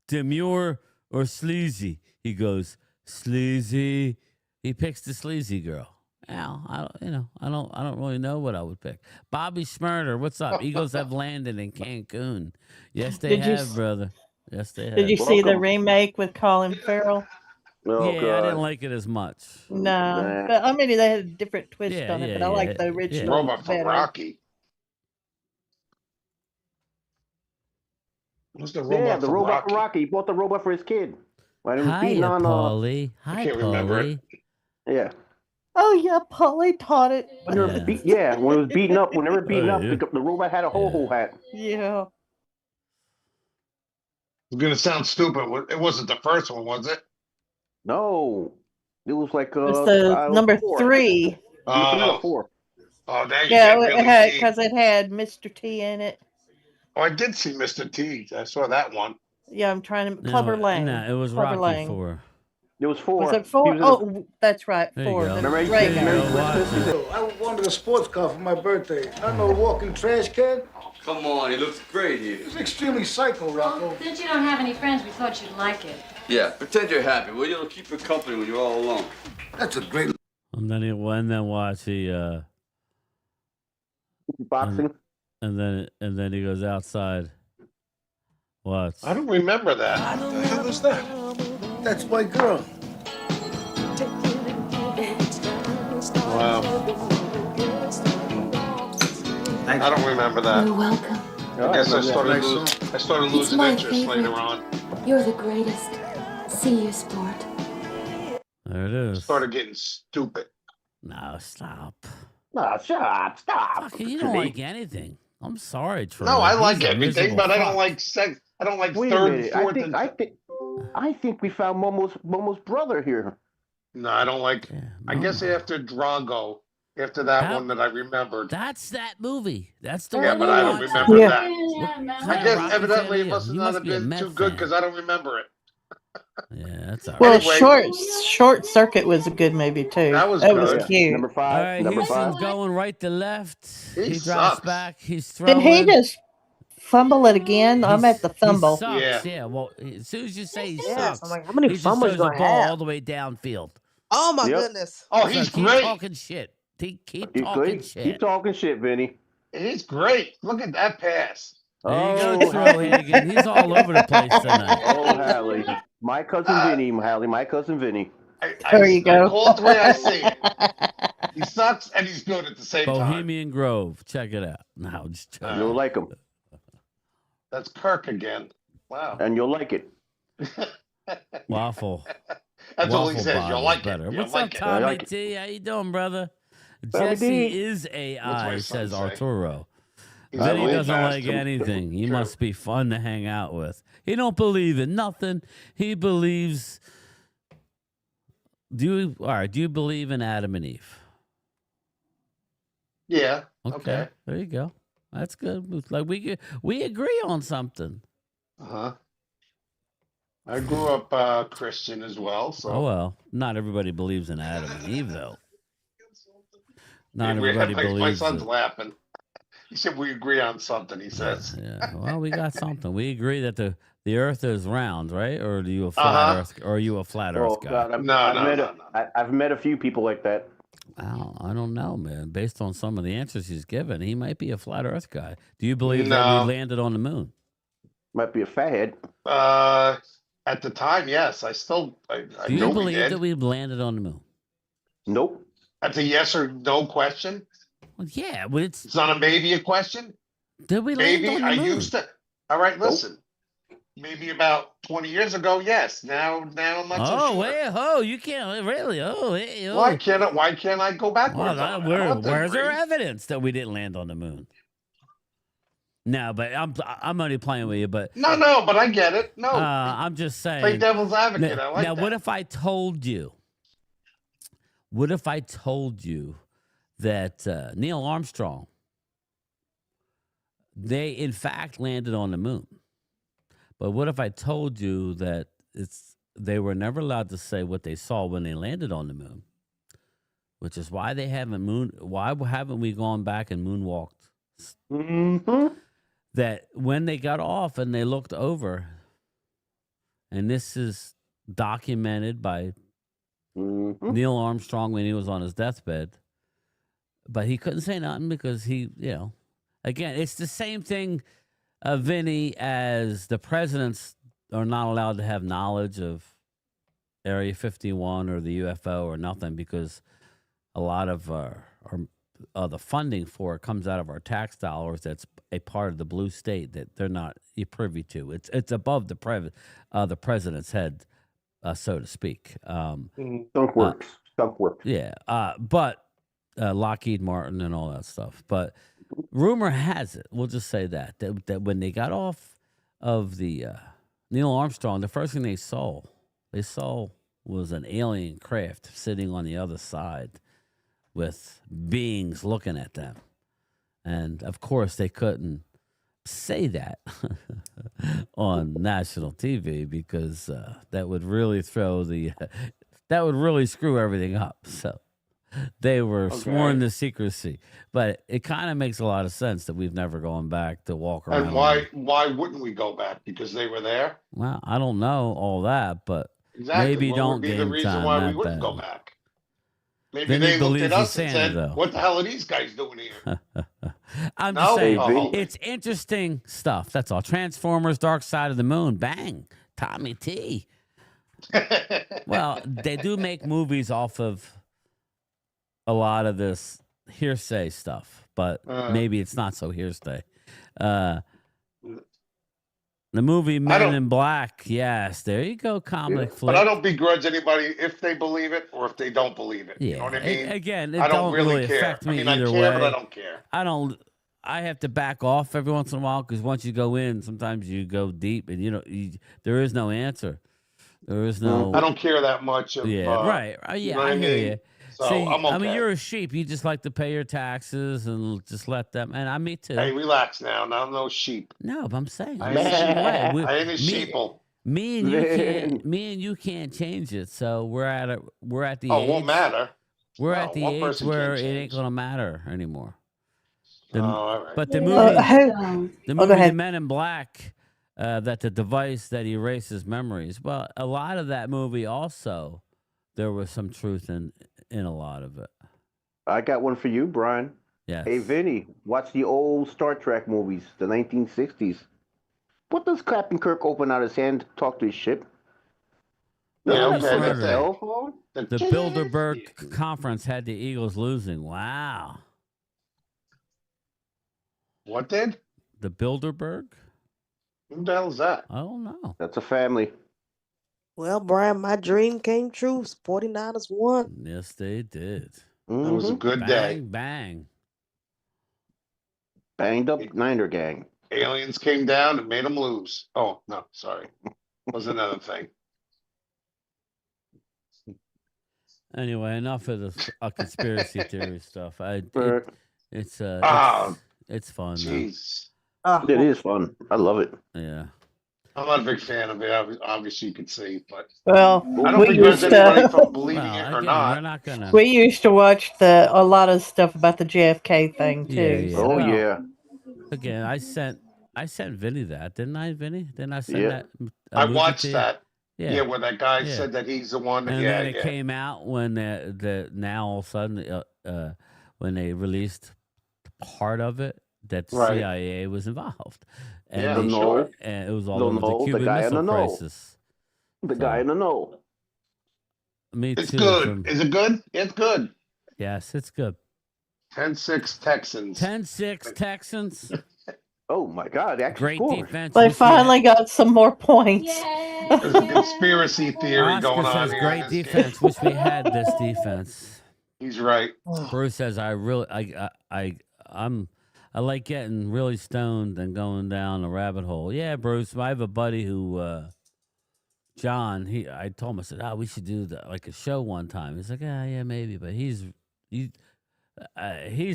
Speaker 3: demure, or sleazy? He goes, sleazy. He picks the sleazy girl. Now, I don't really know what I would pick. Bobby Schmurder, what's up? Eagles have landed in Cancun. Yes, they have, brother. Yes, they have.
Speaker 9: Did you see the remake with Colin Farrell?
Speaker 8: Oh,
Speaker 3: yeah,
Speaker 8: God.
Speaker 3: I didn't like it as much.
Speaker 9: No, but I mean they had a different twist
Speaker 3: Yeah,
Speaker 9: on it.
Speaker 3: yeah,
Speaker 9: But I like the
Speaker 3: yeah.
Speaker 9: original
Speaker 13: Robot from
Speaker 9: better.
Speaker 13: Rocky. Who's the robot
Speaker 8: Yeah, the
Speaker 13: from
Speaker 8: robot
Speaker 13: Rocky?
Speaker 8: from Rocky. He bought the robot for his kid. When he was beating
Speaker 3: Hiya,
Speaker 8: on
Speaker 3: Paulie. Hi,
Speaker 13: I can't remember it.
Speaker 3: Paulie.
Speaker 8: Yeah.
Speaker 9: Oh yeah, Polly taught it.
Speaker 8: When when it was beaten up, whenever beaten up,
Speaker 3: yeah.
Speaker 8: the robot had a ho-ho hat.
Speaker 9: Yeah.
Speaker 13: It's gonna sound stupid. It wasn't the first one, was it?
Speaker 8: No. It was like
Speaker 9: It's the number 3.
Speaker 13: Oh,
Speaker 8: 4.
Speaker 13: Oh, now you
Speaker 9: Yeah,
Speaker 13: can
Speaker 9: it
Speaker 13: really
Speaker 9: had
Speaker 13: see.
Speaker 9: because it had Mr. T in it.
Speaker 13: Oh, I did see Mr. T. I saw that one.
Speaker 9: Yeah, I'm trying to Clubber Lang.
Speaker 3: No, it was
Speaker 9: Clubber
Speaker 3: Rocky
Speaker 9: Lang.
Speaker 3: 4.
Speaker 8: It was 4.
Speaker 9: Was it 4? Oh, that's right,
Speaker 3: There you
Speaker 9: 4.
Speaker 3: go.
Speaker 9: The
Speaker 3: Remember
Speaker 9: Ray
Speaker 3: you
Speaker 9: guy.
Speaker 3: watch it.
Speaker 1: I wanted a sports car for my birthday. Not no walking trash can.
Speaker 16: Come on, he looks great here.
Speaker 1: It's extremely psycho, Rocco.
Speaker 17: Since you don't have any friends, we thought you'd like it.
Speaker 16: Yeah, pretend you're happy. Well, you'll keep you company when you're all alone.
Speaker 1: That's a great.
Speaker 3: And then watch the
Speaker 8: boxing.
Speaker 3: And then he goes outside. Watch.
Speaker 13: I don't remember that. What the hell is that?
Speaker 1: That's my girl.
Speaker 13: Wow. I don't remember that.
Speaker 17: You're welcome.
Speaker 13: I guess I
Speaker 1: Nice
Speaker 13: started
Speaker 17: It's
Speaker 13: losing
Speaker 17: my
Speaker 13: interest
Speaker 17: favorite.
Speaker 13: later on.
Speaker 17: You're the greatest. See you, sport.
Speaker 3: There it is.
Speaker 13: Started getting stupid.
Speaker 3: No, stop.
Speaker 8: No, shut up. Stop.
Speaker 3: Fuck, you don't like anything. I'm sorry, Troy.
Speaker 13: No, I like
Speaker 3: He's a
Speaker 13: everything,
Speaker 3: miserable
Speaker 13: but I don't
Speaker 3: fuck.
Speaker 13: like sex. I don't like
Speaker 8: Wait a
Speaker 13: third,
Speaker 8: minute.
Speaker 13: fourth, and
Speaker 8: I think we found Momo's brother here.
Speaker 13: no, I don't like.
Speaker 3: Yeah,
Speaker 13: I guess
Speaker 3: Mama.
Speaker 13: after Drago, after that one that I remembered.
Speaker 3: That's that movie. That's the
Speaker 13: Yeah,
Speaker 3: one.
Speaker 13: but
Speaker 3: you
Speaker 13: I don't
Speaker 3: watched.
Speaker 13: remember
Speaker 9: Yeah.
Speaker 13: that.
Speaker 3: What
Speaker 13: I
Speaker 3: kind
Speaker 13: guess
Speaker 3: of Rocky
Speaker 13: evidently
Speaker 3: fan
Speaker 13: it
Speaker 3: are
Speaker 13: must
Speaker 3: you?
Speaker 13: not
Speaker 3: You
Speaker 13: have
Speaker 3: be a
Speaker 13: been
Speaker 3: Met
Speaker 13: too good
Speaker 3: fan.
Speaker 13: because I don't remember it.
Speaker 3: Yeah, that's all right.
Speaker 9: Well,
Speaker 13: Anyway.
Speaker 9: Short Circuit was a good movie too.
Speaker 13: That was
Speaker 9: It was
Speaker 13: good.
Speaker 9: cute.
Speaker 8: Number
Speaker 3: All
Speaker 8: 5.
Speaker 3: right,
Speaker 8: Number
Speaker 3: Houston's
Speaker 8: 5.
Speaker 3: going right to left.
Speaker 13: He
Speaker 3: He drops
Speaker 13: sucks.
Speaker 3: back. He's
Speaker 9: Did
Speaker 3: throwing.
Speaker 9: he just fumble it again? I'm at the fumble.
Speaker 3: He sucks.
Speaker 13: Yeah.
Speaker 3: Yeah. Well, as soon as you say he
Speaker 14: Yes,
Speaker 3: sucks,
Speaker 14: I'm like, how many
Speaker 3: he just
Speaker 14: fumbles
Speaker 3: throws
Speaker 14: you
Speaker 3: the
Speaker 14: gonna
Speaker 3: ball
Speaker 14: have?
Speaker 3: all the way downfield.
Speaker 14: Oh my
Speaker 8: Yep.
Speaker 14: goodness.
Speaker 13: Oh,
Speaker 3: So
Speaker 13: he's
Speaker 3: keep
Speaker 13: great.
Speaker 3: talking shit. Keep
Speaker 8: Keep
Speaker 3: talking shit.
Speaker 8: Keep talking shit, Vinny.
Speaker 13: He's great. Look at that pass.
Speaker 3: There you
Speaker 8: Oh,
Speaker 3: go, Troy
Speaker 8: Hallie.
Speaker 3: Hagan. He's all over the place tonight.
Speaker 8: Oh, Hallie. My cousin Vinny, Hallie. My cousin Vinny.
Speaker 9: There you go.
Speaker 13: I call it the way I see it. He sucks and he's good at the same time.
Speaker 3: Bohemian Grove. Check it out. No, just
Speaker 8: You'll like him.
Speaker 13: That's Kirk again. Wow.
Speaker 8: And you'll like it.
Speaker 3: waffle.
Speaker 13: That's all he
Speaker 3: Waffle
Speaker 13: says.
Speaker 3: Bob
Speaker 13: You'll
Speaker 3: is
Speaker 13: like it.
Speaker 3: better.
Speaker 13: You'll
Speaker 3: What's
Speaker 13: like
Speaker 3: up,
Speaker 13: it.
Speaker 3: Tommy
Speaker 8: I like it.
Speaker 3: T? How you doing, brother?
Speaker 8: Tommy
Speaker 3: Jesse
Speaker 8: D.
Speaker 3: is
Speaker 13: What's
Speaker 3: AI,
Speaker 13: my
Speaker 3: says
Speaker 13: son say?
Speaker 3: Arturo.
Speaker 13: He's
Speaker 3: Vinny
Speaker 13: a little
Speaker 3: doesn't like
Speaker 13: bastard.
Speaker 3: anything. He
Speaker 13: True.
Speaker 3: must be fun to hang out with. He don't believe in nothing. He believes. Do you believe in Adam and Eve?
Speaker 13: Yeah.
Speaker 3: Okay.
Speaker 13: Okay.
Speaker 3: There you go. That's good. Like we agree on something.
Speaker 13: Uh-huh. I grew up Christian as well, so.
Speaker 3: Oh well, not everybody believes in Adam and Eve, though. Not
Speaker 13: Yeah,
Speaker 3: everybody
Speaker 13: my
Speaker 3: believes
Speaker 13: son's
Speaker 3: it.
Speaker 13: laughing. He said we agree on something. He says.
Speaker 3: Yeah. Well, we got something. We agree that the Earth is round, right? Or are you a flat Earth? Or are you a flat Earth guy?
Speaker 8: God, I've met a few people like that.
Speaker 3: Wow, I don't know, man. Based on some of the answers he's given, he might be a flat Earth guy. Do you believe that we landed on the moon?
Speaker 8: Might be a fathead.
Speaker 13: At the time, yes. I
Speaker 3: Do you
Speaker 13: know we
Speaker 3: believe
Speaker 13: did.
Speaker 3: that we landed on the moon?
Speaker 8: Nope.
Speaker 13: That's a yes or no question.
Speaker 3: Well, yeah, well,
Speaker 13: it's not a maybe a question.
Speaker 3: Did we
Speaker 13: maybe
Speaker 3: land on the moon?
Speaker 13: used to. All right, listen. Maybe about 20 years ago, yes. Now I'm not so sure.
Speaker 3: Wait, you can't really.
Speaker 13: Why can't I go backwards?
Speaker 3: Where's our evidence that we didn't land on the moon? No, but I'm only playing with you. But
Speaker 13: no, but I get it. No,
Speaker 3: I'm just saying.
Speaker 13: Play devil's advocate. I like
Speaker 3: now,
Speaker 13: that.
Speaker 3: what if I told you? What if I told you that Neil Armstrong, they in fact landed on the moon? But what if I told you that they were never allowed to say what they saw when they landed on the moon, which is why they haven't why haven't we gone back and moonwalked?
Speaker 8: Mm-hmm.
Speaker 3: That when they got off and they looked over, and this is documented by Neil Armstrong when he was on his deathbed, but he couldn't say nothing because he, again, it's the same thing, Vinny, as the presidents are not allowed to have knowledge of Area 51 or the UFO or nothing because a lot of the funding for it comes out of our tax dollars. That's a part of the blue state that they're not privy to. It's above the president's head, so to speak.
Speaker 8: Skunk works.
Speaker 3: Yeah, but Lockheed Martin and all that stuff. But rumor has it, we'll just say that when they got off of the Neil Armstrong, the first thing they saw was an alien craft sitting on the other side with beings looking at them. And of course, they couldn't say that on national TV because that would really that would really screw everything up. So they were sworn to secrecy. But it kind of makes a lot of sense that we've never gone back to walk around.
Speaker 13: And why wouldn't we go back? Because they were there?
Speaker 3: Well, I don't know all that, but maybe
Speaker 13: what
Speaker 3: don't
Speaker 13: would be
Speaker 3: game
Speaker 13: the reason
Speaker 3: time
Speaker 13: why we
Speaker 3: that
Speaker 13: wouldn't
Speaker 3: bad.
Speaker 13: go back? Maybe
Speaker 3: Then
Speaker 13: they
Speaker 3: he
Speaker 13: looked at
Speaker 3: believes
Speaker 13: us
Speaker 3: in
Speaker 13: and
Speaker 3: Santa,
Speaker 13: said,
Speaker 3: though.
Speaker 13: what the hell are these guys doing here?
Speaker 3: I'm
Speaker 13: No?
Speaker 3: just saying,
Speaker 13: Oh.
Speaker 3: it's interesting stuff. That's all. Transformers, Dark Side of the Moon, bang, Tommy T. Well, they do make movies off of a lot of this hearsay stuff, but maybe it's not so hearsay. The movie Men in Black, yes, there you go, comic flick.
Speaker 13: But I don't begrudge anybody if they believe it or if they don't believe it.
Speaker 3: Yeah.
Speaker 13: You know what I mean?
Speaker 3: Again, it
Speaker 13: I
Speaker 3: don't really
Speaker 13: care.
Speaker 3: affect me
Speaker 13: I mean,
Speaker 3: either
Speaker 13: I care,
Speaker 3: way.
Speaker 13: but I don't care.
Speaker 3: I have to back off every once in a while because once you go in, sometimes you go deep and there is no answer. There is no.
Speaker 13: I don't care that much. Right.
Speaker 3: Yeah,
Speaker 13: You know
Speaker 3: I
Speaker 13: what
Speaker 3: hear you.
Speaker 13: So
Speaker 3: See,
Speaker 13: I'm okay.
Speaker 3: I mean, you're a sheep. You just like to pay your taxes and just let them. And me too.
Speaker 13: Hey, relax now. Now I'm no sheep.
Speaker 3: No, but I'm saying
Speaker 13: I ain't a sheeple.
Speaker 3: Me and you can't change it. So we're at the age.
Speaker 13: It won't matter.
Speaker 3: We're
Speaker 13: No,
Speaker 3: at the
Speaker 13: one
Speaker 3: age
Speaker 13: person
Speaker 3: where
Speaker 13: can't
Speaker 3: it ain't gonna matter anymore.
Speaker 13: All right.
Speaker 3: But the movie,
Speaker 9: go ahead.
Speaker 3: The Men in Black, that the device that erases memories. Well, a lot of that movie also, there was some truth in a lot of it.
Speaker 8: I got one for you, Brian.
Speaker 3: Yes.
Speaker 8: Hey, Vinny, watch the old Star Trek movies, the 1960s. What does Captain Kirk open out his hand to talk to his ship?
Speaker 13: Yeah,
Speaker 3: What
Speaker 13: okay.
Speaker 3: is
Speaker 13: That's
Speaker 3: that?
Speaker 8: Cell phone?
Speaker 3: The Bilderberg Conference had the Eagles losing. Wow.
Speaker 13: What did?
Speaker 3: The Bilderberg?
Speaker 13: Who the hell is that?
Speaker 3: I don't know.
Speaker 8: That's a family.
Speaker 14: Well, Brian, my dream came true. 49ers won.
Speaker 3: Yes, they did.
Speaker 13: That was a good day.
Speaker 3: Bang.
Speaker 8: Banged up Niner gang.
Speaker 13: Aliens came down and made them lose. Oh, no, sorry. Was another thing.
Speaker 3: Anyway, enough of the conspiracy theory stuff. It's fun.
Speaker 13: Jeez.
Speaker 8: It is fun. I love it.
Speaker 3: Yeah.
Speaker 13: I'm not a big fan of it. Obviously, you could see, but
Speaker 9: Well,
Speaker 13: I don't
Speaker 9: we
Speaker 13: begrudge
Speaker 9: used
Speaker 13: anybody from
Speaker 9: to
Speaker 13: believing
Speaker 3: Well,
Speaker 13: it or
Speaker 3: again, we're
Speaker 13: not.
Speaker 3: not gonna.
Speaker 9: we used to watch a lot of stuff about the JFK thing
Speaker 3: Yeah,
Speaker 9: too.
Speaker 3: yeah.
Speaker 8: Oh
Speaker 9: So
Speaker 3: Well,
Speaker 8: yeah,
Speaker 3: again, I sent Vinny that, didn't I, Vinny? Didn't I send
Speaker 8: yeah.
Speaker 3: that
Speaker 13: I
Speaker 3: movie to
Speaker 13: watched
Speaker 3: you?
Speaker 13: that. Yeah,
Speaker 3: Yeah,
Speaker 13: where that guy
Speaker 3: yeah.
Speaker 13: said that he's the one.
Speaker 3: And
Speaker 13: Yeah,
Speaker 3: then it
Speaker 13: yeah.
Speaker 3: came out when now all of a sudden when they released part of it that
Speaker 13: Right.
Speaker 3: CIA was involved, and
Speaker 13: Yeah,
Speaker 8: The
Speaker 13: I'm
Speaker 8: no,
Speaker 13: sure.
Speaker 3: and it was all
Speaker 8: the
Speaker 3: over the
Speaker 8: no, the
Speaker 3: Cuban
Speaker 8: guy in
Speaker 3: Missile
Speaker 8: the no,
Speaker 3: Crisis.
Speaker 8: the guy in
Speaker 3: So
Speaker 8: the no.
Speaker 3: me
Speaker 13: It's
Speaker 3: too.
Speaker 13: good. Is it good? It's good.
Speaker 3: Yes, it's good.
Speaker 13: 10-6 Texans.
Speaker 3: 10-6 Texans.
Speaker 8: Oh my God, they actually
Speaker 3: Great
Speaker 8: scored.
Speaker 3: defense.
Speaker 9: they
Speaker 3: Wish we had.
Speaker 9: finally got some more points.
Speaker 13: There's a conspiracy theory
Speaker 3: Oscar
Speaker 13: going on
Speaker 3: says
Speaker 13: here in
Speaker 3: great
Speaker 13: this
Speaker 3: defense.
Speaker 13: game.
Speaker 3: Wish we had this defense.
Speaker 13: He's right.
Speaker 3: Bruce says I like getting really stoned and going down a rabbit hole. Yeah, Bruce. I have a buddy who John. I told him, I said, we should do like a show one time. He's like, yeah, maybe, but he's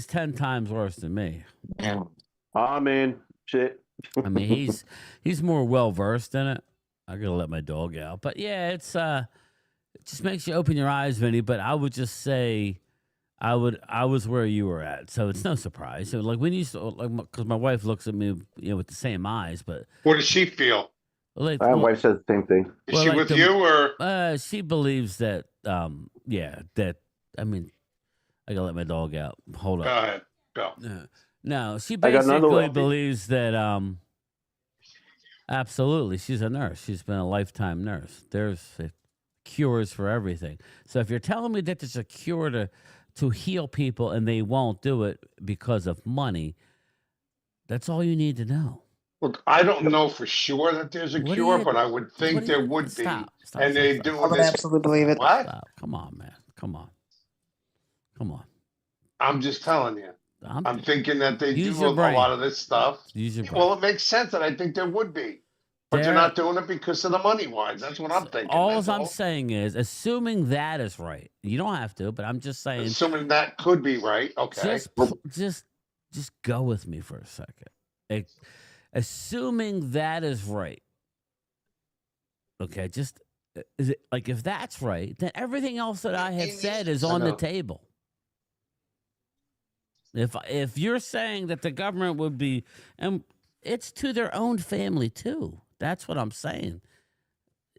Speaker 3: 10 times worse than me.
Speaker 8: Ah man, shit.
Speaker 3: I mean, he's more well versed in it. I gotta let my dog out, but yeah, it just makes you open your eyes, Vinny. But I would just say, I was where you were at, so it's no surprise. So like when you because my wife looks at me, with the same eyes, but
Speaker 13: What does she feel?
Speaker 3: like,
Speaker 8: My wife says the same thing.
Speaker 13: Is she with you or?
Speaker 3: she believes that that I mean, I gotta let my dog out. Hold
Speaker 13: Go
Speaker 3: up.
Speaker 13: ahead. Go.
Speaker 3: No, she
Speaker 8: I got another
Speaker 3: basically
Speaker 8: one.
Speaker 3: believes that absolutely, she's a nurse. She's been a lifetime nurse. There's cures for everything. So if you're telling me that there's a cure to heal people and they won't do it because of money, that's all you need to know.
Speaker 13: Look, I don't know for sure that there's a
Speaker 3: What do
Speaker 13: cure,
Speaker 3: you-
Speaker 13: but I would think there would be.
Speaker 3: Stop,
Speaker 13: And they do
Speaker 14: I would
Speaker 13: this.
Speaker 14: absolutely believe it.
Speaker 13: What?
Speaker 3: Stop. Come on, man. Come on.
Speaker 13: I'm just telling you. I'm thinking that they
Speaker 3: Use
Speaker 13: do
Speaker 3: your
Speaker 13: a
Speaker 3: brain.
Speaker 13: lot of this stuff.
Speaker 3: Use your brain.
Speaker 13: Well, it makes sense, and I think there would be. But they're not doing it because of the money wise. That's what I'm thinking.
Speaker 3: All
Speaker 13: That's
Speaker 3: I'm saying is, assuming that is right, you don't have to, but I'm just saying.
Speaker 13: Assuming that could be right. Okay.
Speaker 3: Just go with me for a second. Assuming that is right. Okay, just is it like if that's right, then everything else that I have said is on the table. If you're saying that the government would be, and it's to their own family too. That's what I'm saying.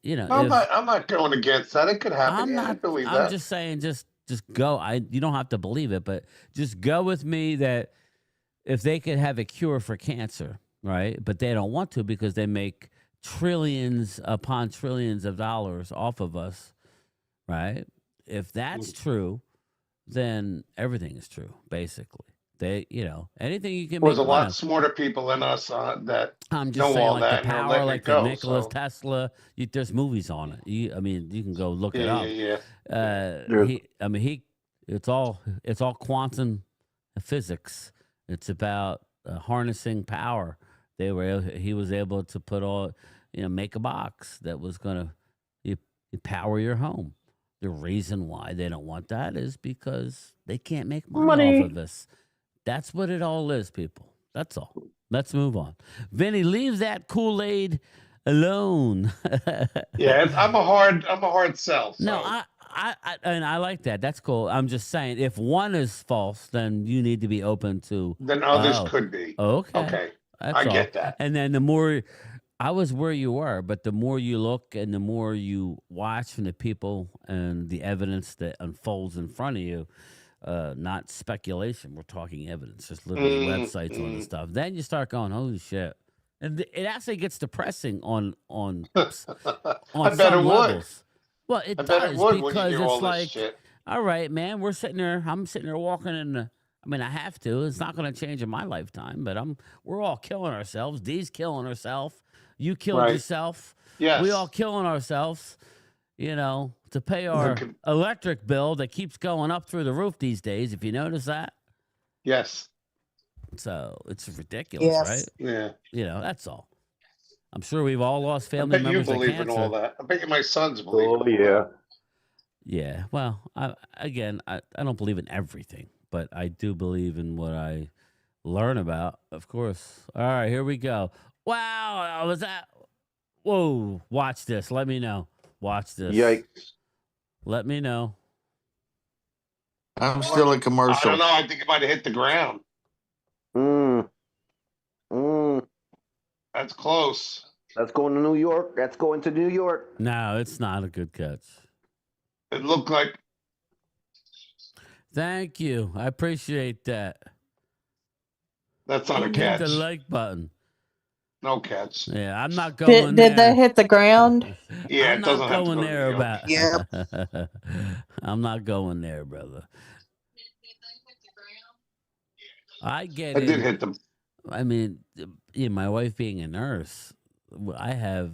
Speaker 13: I'm not going against that. It could happen. I believe that.
Speaker 3: I'm just saying, just go. You don't have to believe it, but just go with me that if they could have a cure for cancer, right? But they don't want to because they make trillions upon trillions of dollars off of us, right? If that's true, then everything is true, basically. They, anything you can
Speaker 13: There's
Speaker 3: make
Speaker 13: a lot
Speaker 3: money.
Speaker 13: smarter people than us that
Speaker 3: I'm just
Speaker 13: know
Speaker 3: saying,
Speaker 13: all
Speaker 3: like
Speaker 13: that
Speaker 3: the
Speaker 13: and are
Speaker 3: power,
Speaker 13: letting
Speaker 3: like
Speaker 13: it go.
Speaker 3: the Nikola
Speaker 13: So,
Speaker 3: Tesla. There's movies on it. You can go look it up.
Speaker 13: yeah.
Speaker 3: It's all quantum physics. It's about harnessing power. He was able to put make a box that was going to power your home. The reason why they don't want that is because they can't make money off of this. That's what it all is, people. That's all. Let's move on. Vinny, leave that Kool-Aid alone.
Speaker 13: Yeah, I'm a hard sell. So.
Speaker 3: No, I like that. That's cool. I'm just saying, if one is false, then you need to be open to.
Speaker 13: Then others could be.
Speaker 3: Okay.
Speaker 13: I get that.
Speaker 3: And then the more, I was where you were, but the more you look and the more you watch from the people and the evidence that unfolds in front of you, not speculation. We're talking evidence. Just literally websites on the stuff. Then you start going, holy shit. And it actually gets depressing on
Speaker 13: I bet
Speaker 3: some
Speaker 13: it
Speaker 3: levels.
Speaker 13: would.
Speaker 3: Well, it
Speaker 13: I bet
Speaker 3: does
Speaker 13: it would when you
Speaker 3: because
Speaker 13: hear all
Speaker 3: it's
Speaker 13: this
Speaker 3: like,
Speaker 13: shit.
Speaker 3: all right, man, we're sitting there. I'm sitting there walking in the. I mean, I have to. It's not going to change in my lifetime, but we're all killing ourselves. Dee's killing herself. You killed yourself.
Speaker 13: Yes.
Speaker 3: We all killing ourselves, to pay our electric bill that keeps going up through the roof these days. If you notice that.
Speaker 13: Yes.
Speaker 3: So it's ridiculous, right?
Speaker 13: Yeah.
Speaker 3: That's all. I'm sure we've all lost
Speaker 13: I
Speaker 3: family
Speaker 13: bet you
Speaker 3: members to
Speaker 13: believe
Speaker 3: cancer.
Speaker 13: in all that. I bet you my sons believe.
Speaker 8: Oh yeah.
Speaker 3: Yeah. Well, I don't believe in everything, but I do believe in what I learn about, of course. All right, here we go. Wow, was that Whoa. Watch this. Let me know. Watch this.
Speaker 8: Yikes.
Speaker 3: Let me know.
Speaker 12: I'm still in
Speaker 13: I
Speaker 12: commercial.
Speaker 13: don't know. I think it might have hit the ground. That's close.
Speaker 8: That's going to New York. That's going to New York.
Speaker 3: No, it's not a good catch.
Speaker 13: It looked like.
Speaker 3: Thank you. I appreciate that.
Speaker 13: That's not a
Speaker 3: Hit
Speaker 13: catch.
Speaker 3: the like button.
Speaker 13: No catch.
Speaker 3: Yeah, I'm not going
Speaker 9: Did
Speaker 3: there.
Speaker 9: they hit the ground?
Speaker 13: Yeah,
Speaker 3: I'm
Speaker 13: it doesn't
Speaker 3: not
Speaker 13: have to
Speaker 3: going
Speaker 13: go to
Speaker 3: there
Speaker 13: New York.
Speaker 3: about. I'm not going there, brother. I get
Speaker 13: It
Speaker 3: it.
Speaker 13: did hit them.
Speaker 3: I mean, my wife being a nurse, I have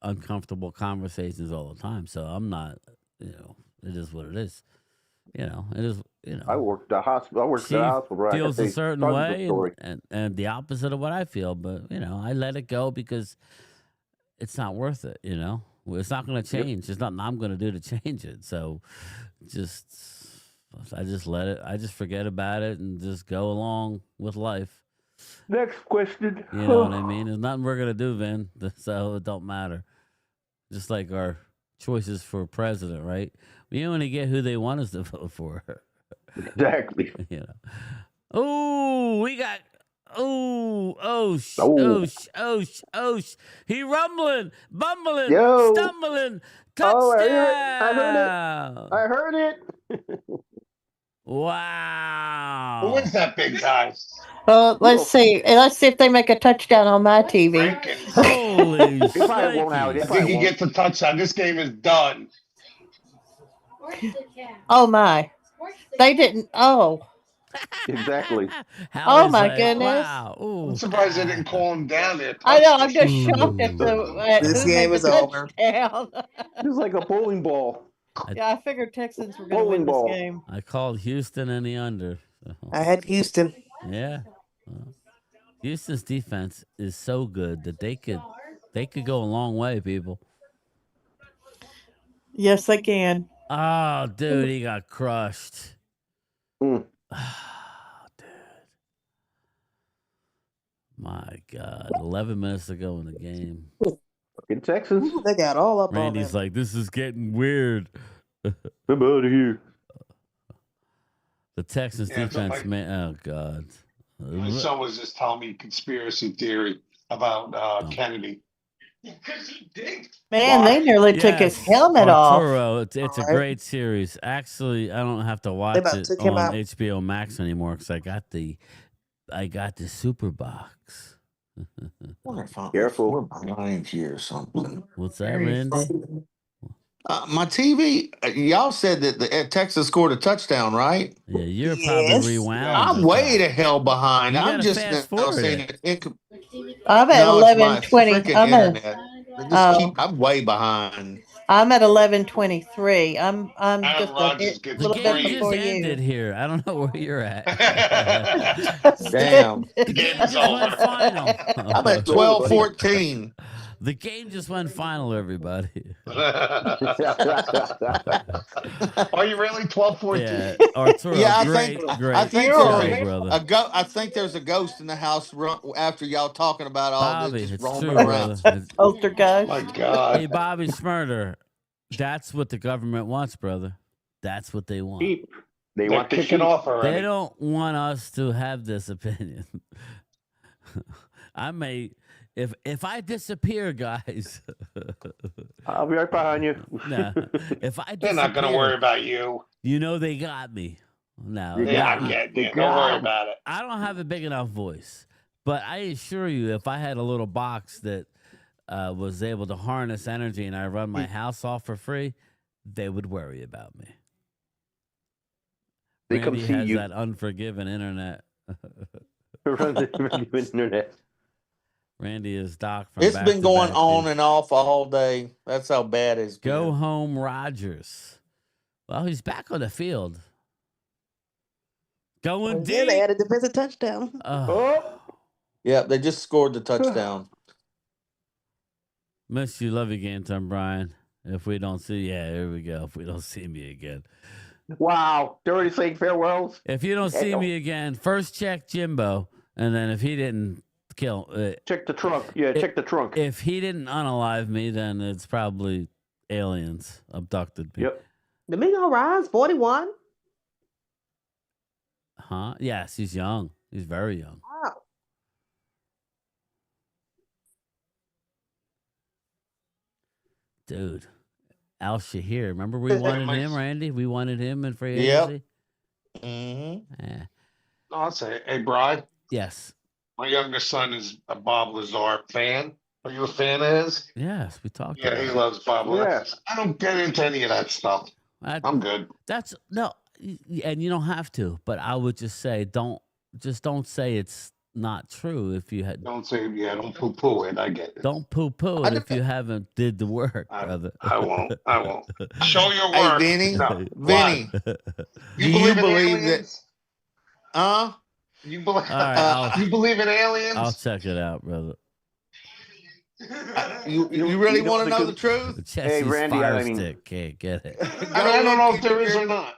Speaker 3: uncomfortable conversations all the time. So I'm not, it is what it is. It is,
Speaker 8: I worked at the hospital. I worked at the hospital. Right?
Speaker 3: feels a certain
Speaker 8: tons of
Speaker 3: way
Speaker 8: story.
Speaker 3: and the opposite of what I feel. But, I let it go because it's not worth it, It's not going to change. There's nothing I'm going to do to change it. So I just let it, I just forget about it and just go along with life.
Speaker 8: Next question.
Speaker 3: You know what I mean? There's nothing we're going to do, Vin. So it don't matter. Just like our choices for president, right? We only get who they want us to vote for.
Speaker 8: Exactly.
Speaker 3: Oh, we got. He rumbling, bumbling, stumbling. Touchdown!
Speaker 8: I heard it.
Speaker 3: Wow.
Speaker 13: Who is that big guy?
Speaker 9: Let's see. Let's see if they make a touchdown on my TV.
Speaker 3: Holy
Speaker 8: He probably won't out.
Speaker 13: I think he gets a touchdown. This game is done.
Speaker 9: Oh my! They didn't. Oh.
Speaker 8: Exactly.
Speaker 9: Oh my goodness!
Speaker 3: Wow.
Speaker 13: I'm surprised they didn't call him down there.
Speaker 9: I know. I'm just shocked at
Speaker 14: This
Speaker 9: who
Speaker 14: game
Speaker 9: made
Speaker 14: is
Speaker 9: the
Speaker 14: over.
Speaker 9: touchdown.
Speaker 8: It's like a bowling ball.
Speaker 9: Yeah, I figured Texans were going to win this game.
Speaker 3: I called Houston and the under. So.
Speaker 14: I had Houston.
Speaker 3: Yeah. Well, Houston's defense is so good that they could go a long way, people.
Speaker 9: Yes, they can.
Speaker 3: Oh, dude, he got crushed. Oh, dude. My God. 11 minutes to go in the game.
Speaker 8: Fucking Texans.
Speaker 14: They got all up
Speaker 3: Randy's
Speaker 14: on
Speaker 3: like, this is getting weird.
Speaker 8: I'm out of here.
Speaker 3: The Texans defense, man. Oh, God.
Speaker 13: My son was just telling me conspiracy theory about Kennedy.
Speaker 9: Man, they nearly took his helmet
Speaker 3: Arturo,
Speaker 9: off.
Speaker 3: it's a great series. Actually, I don't have to watch
Speaker 14: about
Speaker 3: it
Speaker 14: took him
Speaker 3: on
Speaker 14: out.
Speaker 3: HBO Max anymore because I got the Super Box.
Speaker 12: Wonder if
Speaker 8: Careful.
Speaker 12: we're behind here or something.
Speaker 3: What's that, Randy?
Speaker 12: My TV, y'all said that the Texas scored a touchdown, right?
Speaker 3: Yeah, you're
Speaker 14: Yes.
Speaker 3: probably rewound.
Speaker 12: I'm way the hell behind.
Speaker 3: You
Speaker 12: I'm
Speaker 3: gotta
Speaker 12: just
Speaker 3: fast
Speaker 12: now
Speaker 3: forward
Speaker 12: seeing
Speaker 3: it.
Speaker 12: it.
Speaker 9: I'm at
Speaker 12: No, it's my
Speaker 9: 11:20.
Speaker 12: freaking
Speaker 9: I'm at.
Speaker 12: internet. They just I'm way behind.
Speaker 9: I'm at 11:23. I'm
Speaker 13: Aaron
Speaker 9: just
Speaker 13: Rodgers
Speaker 9: a
Speaker 13: gets
Speaker 3: The
Speaker 9: little
Speaker 3: game
Speaker 9: bit
Speaker 3: just
Speaker 9: before
Speaker 3: ended
Speaker 9: you.
Speaker 3: here. I don't know where you're at.
Speaker 12: Damn.
Speaker 3: The game just went final.
Speaker 12: I'm at 12-14.
Speaker 3: The game just went final, everybody.
Speaker 13: Are you really 12-14?
Speaker 3: Yeah, Arturo,
Speaker 12: Yeah, I
Speaker 3: great
Speaker 12: think
Speaker 3: show,
Speaker 12: there's
Speaker 3: brother.
Speaker 12: I think there's a ghost in the house after y'all talking about all
Speaker 3: Bobby,
Speaker 12: this, just
Speaker 3: it's
Speaker 12: roaming
Speaker 3: true,
Speaker 12: around.
Speaker 3: brother.
Speaker 9: Poltergeist.
Speaker 13: My God.
Speaker 3: Hey, Bobby Smurder, that's what the government wants, brother. That's what they want.
Speaker 8: They
Speaker 13: They're
Speaker 8: want to
Speaker 13: kicking
Speaker 8: keep.
Speaker 13: off already.
Speaker 3: They don't want us to have this opinion. I may, if I disappear, guys.
Speaker 8: I'll be right behind you.
Speaker 3: Nah, if I
Speaker 13: They're not going to
Speaker 3: disappear,
Speaker 13: worry about you.
Speaker 3: you know they got me. No,
Speaker 8: They
Speaker 13: They're
Speaker 8: got
Speaker 13: not
Speaker 8: you.
Speaker 13: getting
Speaker 8: They
Speaker 13: you. Don't
Speaker 8: got
Speaker 13: worry
Speaker 8: him.
Speaker 13: about it.
Speaker 3: I don't have a big enough voice, but I assure you, if I had a little box that was able to harness energy and I run my house off for free, they would worry about me.
Speaker 8: They come
Speaker 3: Randy
Speaker 8: see
Speaker 3: has
Speaker 8: you.
Speaker 3: that unforgiving internet.
Speaker 8: Run the internet.
Speaker 3: Randy is Doc from
Speaker 12: It's
Speaker 3: Back
Speaker 12: been
Speaker 3: to
Speaker 12: going
Speaker 3: Back,
Speaker 12: on
Speaker 3: dude.
Speaker 12: and off all day. That's how bad it's been.
Speaker 3: Go home, Rogers. Well, he's back on the field. Going
Speaker 14: Yeah, they
Speaker 3: deep.
Speaker 14: had a defensive touchdown.
Speaker 3: Oh.
Speaker 12: Yeah, they just scored the touchdown.
Speaker 3: Miss you, love you again, Tom Brian. If we don't see, yeah, here we go. If we don't see me again.
Speaker 8: Wow. They're already saying farewells.
Speaker 3: If you don't see me again, first check Jimbo, and then if he didn't kill.
Speaker 8: Check the trunk. Yeah, check the trunk.
Speaker 3: If he didn't unalive me, then it's probably aliens abducted me.
Speaker 8: Yep.
Speaker 14: Domingo Rise, 41.
Speaker 3: Huh? Yes, he's young. He's very young.
Speaker 14: Wow.
Speaker 3: Dude. Al Shahir. Remember we wanted him, Randy? We wanted him in free
Speaker 12: Yep.
Speaker 3: agency?
Speaker 12: Mm-hmm.
Speaker 13: I'll say, hey, Bride.
Speaker 3: Yes.
Speaker 13: My youngest son is a Bob Lazar fan. Are you a fan of his?
Speaker 3: Yes, we talked
Speaker 13: Yeah,
Speaker 3: about
Speaker 13: he
Speaker 3: it.
Speaker 13: loves Bob Lazar.
Speaker 8: Yeah.
Speaker 13: I don't get into any of that stuff. I'm good.
Speaker 3: That's no, and you don't have to. But I would just say, don't say it's not true if you had.
Speaker 13: Don't say, don't poo-poo it. I get it.
Speaker 3: Don't poo-poo it if you haven't did the work, brother.
Speaker 13: I won't. Show your
Speaker 12: Hey,
Speaker 13: work.
Speaker 12: Vinny.
Speaker 13: No.
Speaker 12: Vinny.
Speaker 13: What?
Speaker 12: Do you
Speaker 13: in
Speaker 12: believe that?
Speaker 13: aliens? You believe?
Speaker 3: All right,
Speaker 13: you believe in aliens?
Speaker 3: I'll check it out, brother.
Speaker 12: You really want to know the truth?
Speaker 3: Jesse's
Speaker 8: Randy,
Speaker 3: fire
Speaker 8: I mean-
Speaker 3: stick. Can't get it.
Speaker 13: I don't know if there is or not.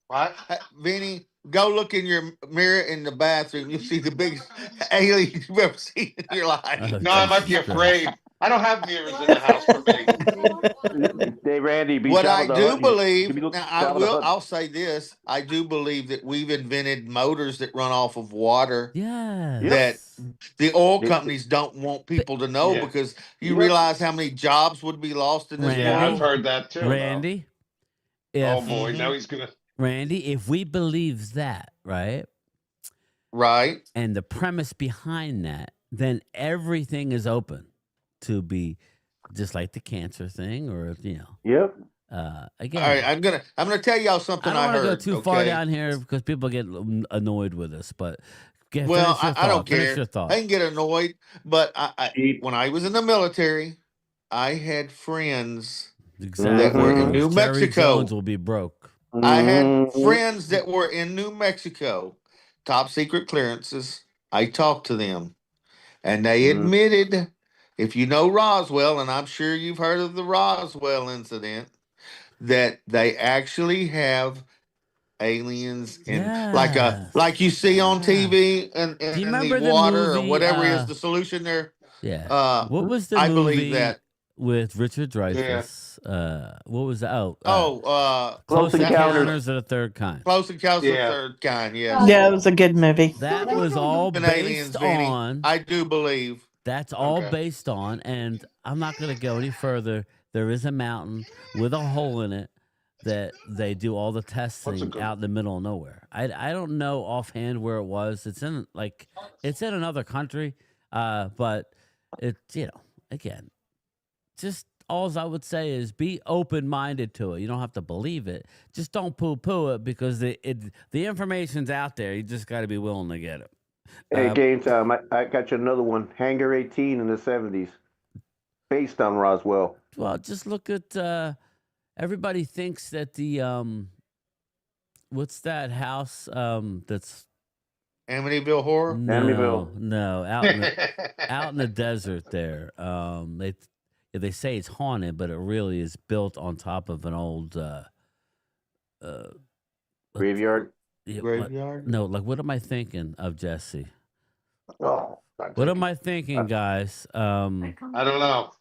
Speaker 13: What?
Speaker 12: Vinny, go look in your mirror in the bathroom. You'll see the biggest alien you've ever seen in your life.
Speaker 13: No, I might be afraid. I don't have mirrors in the house for me.
Speaker 8: Hey, Randy, be
Speaker 12: What I
Speaker 8: Jabba the
Speaker 12: do
Speaker 8: Hutt.
Speaker 12: believe,
Speaker 8: You be
Speaker 12: now I
Speaker 8: Jabba the
Speaker 12: will,
Speaker 8: Hutt.
Speaker 12: I'll say this: I do believe that we've invented motors that run off of water.
Speaker 3: Yeah.
Speaker 12: That the oil companies don't want people to know
Speaker 13: Yeah.
Speaker 12: because you realize how many jobs would be lost in this
Speaker 3: Randy,
Speaker 13: Yeah,
Speaker 12: world.
Speaker 13: I've heard that too.
Speaker 3: Randy,
Speaker 13: Oh
Speaker 3: if
Speaker 13: boy, now he's gonna.
Speaker 3: Randy, if we believe that, right?
Speaker 12: Right.
Speaker 3: And the premise behind that, then everything is open to be just like the cancer thing, or
Speaker 8: Yep.
Speaker 3: Again,
Speaker 12: All right, I'm gonna tell y'all something
Speaker 3: I don't
Speaker 12: I
Speaker 3: want to
Speaker 12: heard.
Speaker 3: go too far
Speaker 12: okay?
Speaker 3: down here because people get annoyed with us. But
Speaker 12: Well,
Speaker 3: finish your
Speaker 12: I don't
Speaker 3: thought, finish
Speaker 12: care.
Speaker 3: your thought.
Speaker 12: I can get annoyed, but when I was in the military, I had friends that were in New
Speaker 3: Jerry
Speaker 12: Mexico.
Speaker 3: Jones will be broke.
Speaker 12: I had friends that were in New Mexico, top secret clearances. I talked to them, and they admitted, if you know Roswell, and I'm sure you've heard of the Roswell incident, that they actually have aliens in like you see on TV and
Speaker 3: Do you
Speaker 12: in
Speaker 3: remember
Speaker 12: the
Speaker 3: the
Speaker 12: water or
Speaker 3: movie,
Speaker 12: whatever is the solution there.
Speaker 3: Yeah. What was the
Speaker 12: I
Speaker 3: movie
Speaker 12: believe that.
Speaker 3: with Richard Dreyfuss? What was that?
Speaker 8: Close Encounters
Speaker 3: of the Third Kind.
Speaker 12: Close Encounters of the Third Kind. Yes.
Speaker 9: Yeah, it was a good movie.
Speaker 3: That was all
Speaker 12: And aliens,
Speaker 3: based
Speaker 12: Vinny.
Speaker 3: on.
Speaker 12: I do believe.
Speaker 3: That's all based on, and I'm not going to go any further. There is a mountain with a hole in it that they do all the testing out in the middle of nowhere. I don't know offhand where it was. It's in another country, but again, just all I would say is be open-minded to it. You don't have to believe it. Just don't poo-poo it because the information's out there. You just got to be willing to get it.
Speaker 8: Hey, game time. I got you another one. Hangar 18 in the 70s, based on Roswell.
Speaker 3: Well, just look at everybody thinks that the what's that house that's
Speaker 12: Amityville Horror?
Speaker 8: Amityville.
Speaker 3: No, out in the desert there. They say it's haunted, but it really is built on top of an old
Speaker 8: graveyard.
Speaker 12: Graveyard?
Speaker 3: No, like what am I thinking of, Jesse?
Speaker 8: Oh,
Speaker 3: what am I thinking, guys?
Speaker 13: I don't know.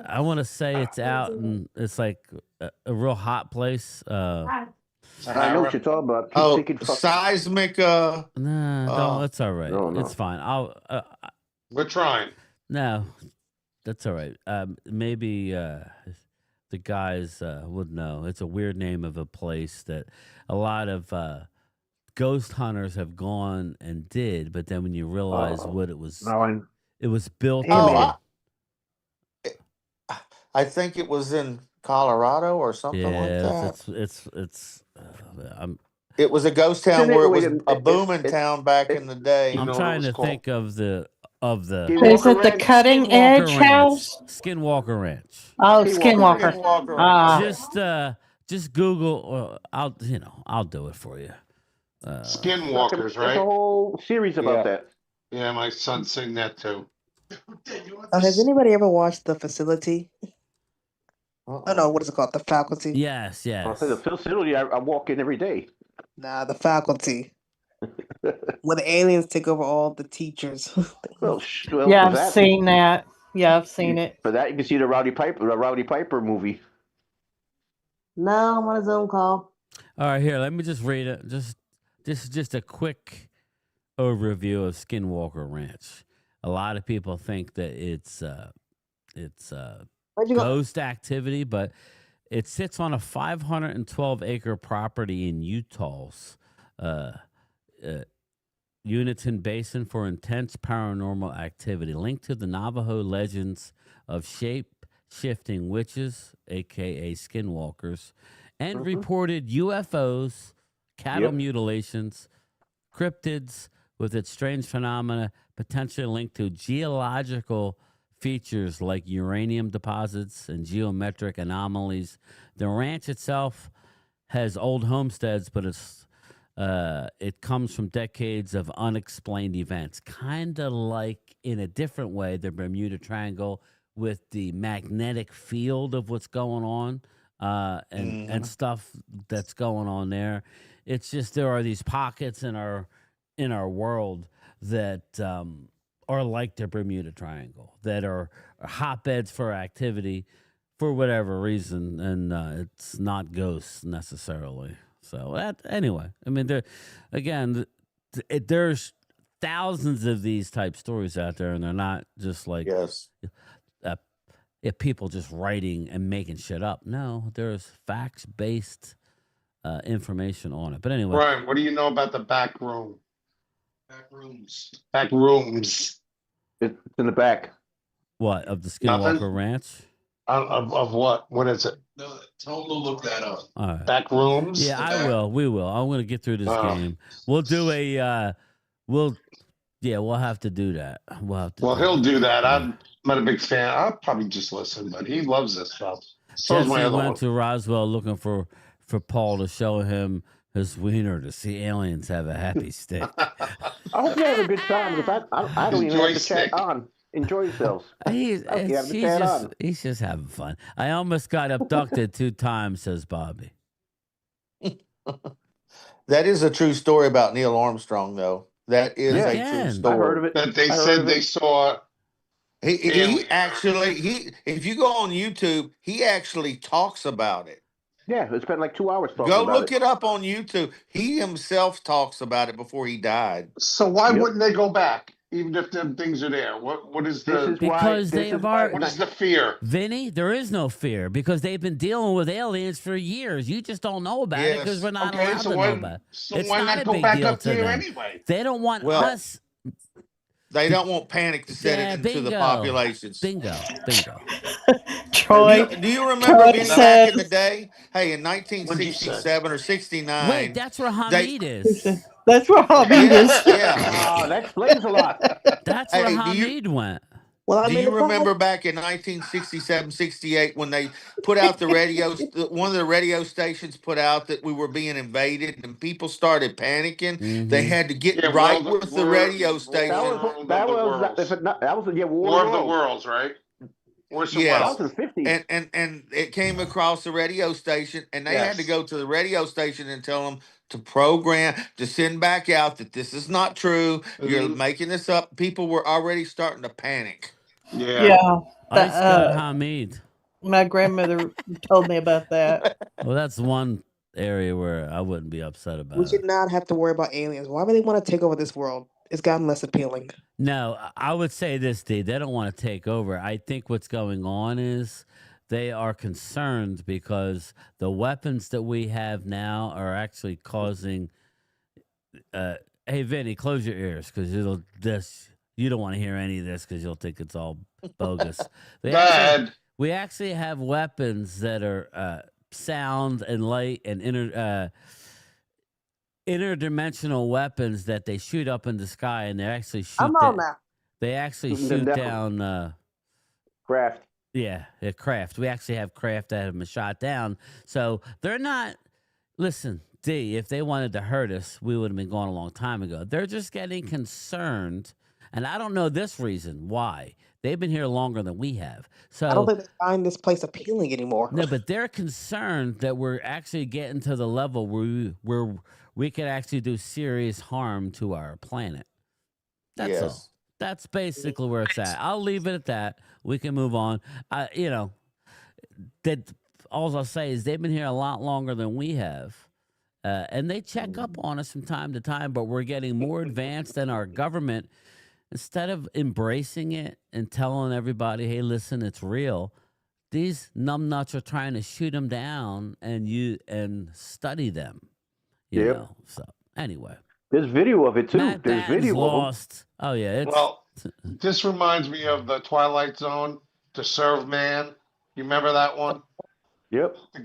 Speaker 3: I want to say it's out and it's like a real hot place.
Speaker 8: I know what you're talking about. Keep thinking
Speaker 12: seismic.
Speaker 3: No, that's all right.
Speaker 8: No.
Speaker 3: It's fine.
Speaker 13: We're trying.
Speaker 3: No, that's all right. Maybe the guys would know. It's a weird name of a place that a lot of ghost hunters have gone and did, but then when you realize what it was, it was built on.
Speaker 12: I think it was in Colorado or something like
Speaker 3: that.
Speaker 12: It was a ghost town where it was a booming town back in the day.
Speaker 3: I'm trying to think of the.
Speaker 9: Is it the Cutting Edge House?
Speaker 3: Skinwalker Ranch.
Speaker 9: Oh, Skinwalker.
Speaker 3: Just Google. I'll do it for you.
Speaker 13: Skinwalkers,
Speaker 8: There's
Speaker 13: right?
Speaker 8: a whole series about that.
Speaker 13: Yeah, my son sing that too.
Speaker 14: Has anybody ever watched The Facility? Oh no, what is it called? The Faculty?
Speaker 3: Yes.
Speaker 8: I'll say the facility. I walk in every day.
Speaker 14: Nah, The Faculty. When the aliens take over all the teachers.
Speaker 8: Well,
Speaker 9: Yeah,
Speaker 8: for
Speaker 9: I've
Speaker 8: that,
Speaker 9: seen that. Yeah, I've seen it.
Speaker 8: for that you can see the Rowdy Piper movie.
Speaker 14: No, I'm on a Zoom call.
Speaker 3: All right, here. Let me just read it. This is just a quick overview of Skinwalker Ranch. A lot of people think that it's
Speaker 14: Where'd you go?
Speaker 3: ghost activity, but it sits on a 512-acre property in Utah's Uniton Basin for intense paranormal activity, linked to the Navajo legends of shape-shifting witches, aka skinwalkers, and reported UFOs, cattle mutilations, cryptids with its strange phenomena potentially linked to geological features like uranium deposits and geometric anomalies. The ranch itself has old homesteads, but it comes from decades of unexplained events, kind of like, in a different way, the Bermuda Triangle with the magnetic field of what's going on and stuff that's going on there. It's just there are these pockets in our world that are like the Bermuda Triangle, that are hotbeds for activity for whatever reason, and it's not ghosts necessarily. So anyway, I mean, there's thousands of these type stories out there, and they're not just like people just writing and making shit up. No, there's facts-based information on it. But anyway,
Speaker 13: Brian, what do you know about the back room? Back rooms.
Speaker 8: It's in the back.
Speaker 3: What, of the Skinwalker Ranch?
Speaker 13: Of what? What is it?
Speaker 10: No, tell him to look that up.
Speaker 3: All right.
Speaker 13: Back rooms.
Speaker 3: Yeah, I will. We will. I'm going to get through this game. We'll do we'll have to do that.
Speaker 13: He'll do that. I'm not a big fan. I'll probably just listen, but he loves this stuff. So is my
Speaker 3: Jesse
Speaker 13: other
Speaker 3: went
Speaker 13: one.
Speaker 3: to Roswell looking for Paul to show him his wiener to see aliens have a happy stick.
Speaker 8: I hope you have a good time. Because I don't even have the chat on. Enjoy yourselves.
Speaker 3: He's just having fun. I almost got abducted 2 times, says Bobby.
Speaker 12: That is a true story about Neil Armstrong, though. That is a true story.
Speaker 8: I heard of it.
Speaker 13: That they said they saw.
Speaker 12: He actually, if you go on YouTube, he actually talks about it.
Speaker 8: Yeah, it's been like 2 hours talking
Speaker 12: Go
Speaker 8: about
Speaker 12: look it up on YouTube. He himself talks about it before he died.
Speaker 13: So why wouldn't they go back, even if them things are there? What is the?
Speaker 3: Because they have
Speaker 13: What is the fear?
Speaker 3: Vinny, there is no fear because they've been dealing with aliens for years. You just don't know about it because we're not allowed to know about it.
Speaker 13: So
Speaker 3: it's
Speaker 13: why
Speaker 3: not
Speaker 13: not
Speaker 3: a
Speaker 13: go
Speaker 3: big
Speaker 13: back
Speaker 3: deal
Speaker 13: up
Speaker 3: to
Speaker 13: there
Speaker 3: them.
Speaker 13: anyway?
Speaker 3: They don't want us.
Speaker 12: They don't want panic to set it into the populations.
Speaker 3: Bingo.
Speaker 9: Troy.
Speaker 12: Do you remember
Speaker 9: Troy
Speaker 12: Vinny,
Speaker 9: says,
Speaker 12: back in the day? Hey, in 1967 or 69.
Speaker 3: Wait, that's where Hamid is.
Speaker 9: That's where Hamid is.
Speaker 12: Yeah.
Speaker 8: that explains a lot.
Speaker 3: That's where Hamid went.
Speaker 12: Do you remember back in 1967, 68 when they put out the radios? One of the radio stations put out that we were being invaded, and people started panicking.
Speaker 3: Mm-hmm.
Speaker 12: They had to get with the radio station.
Speaker 8: That was
Speaker 13: War of the Worlds, right?
Speaker 12: Yes. And it came across the radio station, and they had to go to the radio station and tell them to program, to send back out that this is not true. You're making this up. People were already starting to panic.
Speaker 9: Yeah.
Speaker 3: Ice got Hamid.
Speaker 9: My grandmother told me about that.
Speaker 3: Well, that's one area where I wouldn't be upset about
Speaker 14: We
Speaker 3: it.
Speaker 14: should not have to worry about aliens. Why would they want to take over this world? It's gotten less appealing.
Speaker 3: No, I would say this, D. They don't want to take over. I think what's going on is they are concerned because the weapons that we have now are actually causing. Hey, Vinny, close your ears because you don't want to hear any of this because you'll think it's all bogus. We actually have weapons that are sound and light and interdimensional weapons that they shoot up in the sky, and they actually shoot.
Speaker 14: I'm on that.
Speaker 3: They actually shoot down
Speaker 8: craft.
Speaker 3: Yeah, craft. We actually have craft that have been shot down. So they're not. Listen, D. If they wanted to hurt us, we would have been gone a long time ago. They're just getting concerned, and I don't know this reason why They've been here longer than we have.
Speaker 14: I don't
Speaker 3: So
Speaker 14: think they find this place appealing anymore.
Speaker 3: no, but they're concerned that we're actually getting to the level where we could actually do serious harm to our planet. That's all.
Speaker 12: Yes.
Speaker 3: That's basically where it's at. I'll leave it at that. We can move on. That all I'll say is they've been here a lot longer than we have. And they check up on us from time to time, but we're getting more advanced than our government. Instead of embracing it and telling everybody, hey, listen, it's real, these numbnuts are trying to shoot them down and study them. You know. So anyway.
Speaker 8: There's video of it too.
Speaker 3: Matt
Speaker 8: There's
Speaker 3: Batten's
Speaker 8: video
Speaker 3: lost. Oh yeah.
Speaker 13: Well, this reminds me of the Twilight Zone, To Serve Man. You remember that one?
Speaker 8: Yep.
Speaker 13: The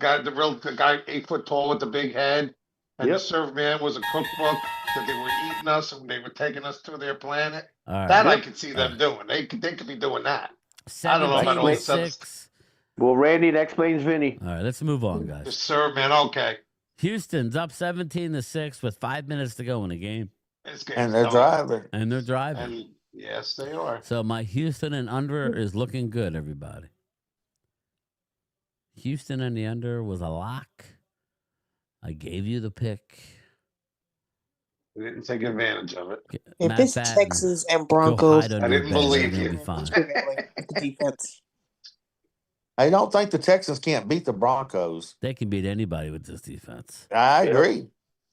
Speaker 13: guy 8 foot tall with the big head, and
Speaker 8: Yep.
Speaker 13: To Serve Man was a cookbook that they were eating us and they were taking us to their planet.
Speaker 3: All right.
Speaker 13: That I
Speaker 8: Yep.
Speaker 13: could see them doing. They could be doing that. I don't know about all this other
Speaker 3: 17-6.
Speaker 8: Well, Randy, that explains Vinny.
Speaker 3: All right, let's move on,
Speaker 13: To
Speaker 3: guys.
Speaker 13: Serve Man. Okay.
Speaker 3: Houston's up 17-6 with 5 minutes to go in the game.
Speaker 13: This
Speaker 12: And
Speaker 13: game's
Speaker 12: they're
Speaker 13: done.
Speaker 12: driving.
Speaker 3: And they're driving.
Speaker 13: And yes, they are.
Speaker 3: So my Houston and under is looking good, everybody. Houston and the under was a lock. I gave you the pick.
Speaker 13: We didn't take advantage of it.
Speaker 14: If
Speaker 3: Matt
Speaker 14: it's
Speaker 3: Batten,
Speaker 14: Texans and
Speaker 3: go
Speaker 14: Broncos,
Speaker 3: hide under
Speaker 13: I
Speaker 3: your
Speaker 13: didn't
Speaker 3: bed.
Speaker 13: believe
Speaker 3: You're
Speaker 13: you.
Speaker 3: gonna be fine.
Speaker 14: the defense.
Speaker 12: I don't think the Texans can't beat the Broncos.
Speaker 3: They can beat anybody with this defense.
Speaker 12: I agree.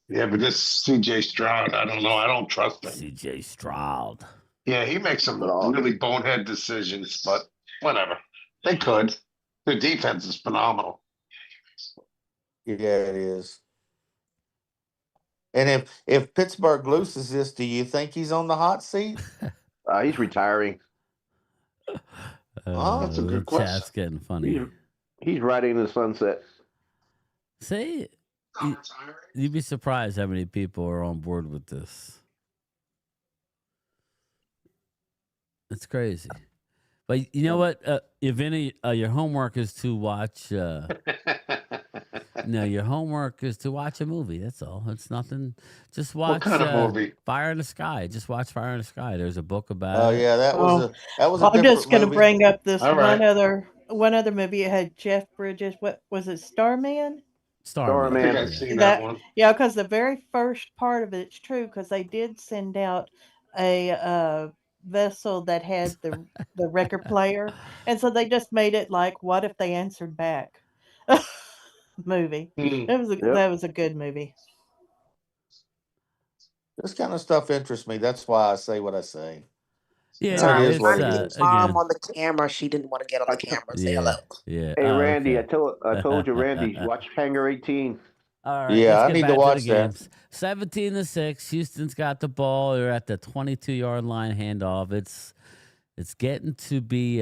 Speaker 13: Yeah, but this CJ Stroud, I don't know. I don't trust him.
Speaker 3: CJ Stroud.
Speaker 13: Yeah, he makes some really bonehead decisions, but whatever. They could. Their defense is phenomenal.
Speaker 12: Yeah, it is. And if Pittsburgh loses this, do you think he's on the hot seat?
Speaker 8: He's retiring.
Speaker 13: That's a good
Speaker 3: the
Speaker 13: question.
Speaker 3: chat's getting funny.
Speaker 8: He's riding in the sunset.
Speaker 3: See, you'd be surprised how many people are on board with this. It's crazy. But you know what, Vinny, your homework is to watch. No, your homework is to watch a movie. That's all. It's nothing. Just watch.
Speaker 13: What kind of movie?
Speaker 3: Fire in the Sky. Just watch Fire in the Sky. There's a book about.
Speaker 12: Oh
Speaker 3: it.
Speaker 12: yeah, that was a
Speaker 9: I'm just going to bring up this
Speaker 13: All right.
Speaker 9: one other movie. It had Jeff Bridges. What was it? Starman.
Speaker 3: Starman.
Speaker 13: I think I've seen that one.
Speaker 9: Yeah, because the very first part of it's true because they did send out a vessel that had the record player, and so they just made it like, what if they answered back? Movie. That was a good movie.
Speaker 12: This kind of stuff interests me. That's why I say what I say.
Speaker 3: Yeah,
Speaker 12: it is what it
Speaker 14: Trying to
Speaker 12: is.
Speaker 14: get Mom on the camera. She didn't want to get on the camera and say hello.
Speaker 3: Yeah.
Speaker 8: Hey,
Speaker 3: Oh,
Speaker 8: Randy,
Speaker 3: okay.
Speaker 8: I told you, Randy, watch Hangar 18.
Speaker 3: All right.
Speaker 12: Yeah,
Speaker 3: let's
Speaker 12: I
Speaker 3: get
Speaker 12: need to
Speaker 3: back
Speaker 12: watch
Speaker 3: the
Speaker 12: that.
Speaker 3: games. 17-6. Houston's got the ball. They're at the 22-yard line handoff. It's getting to be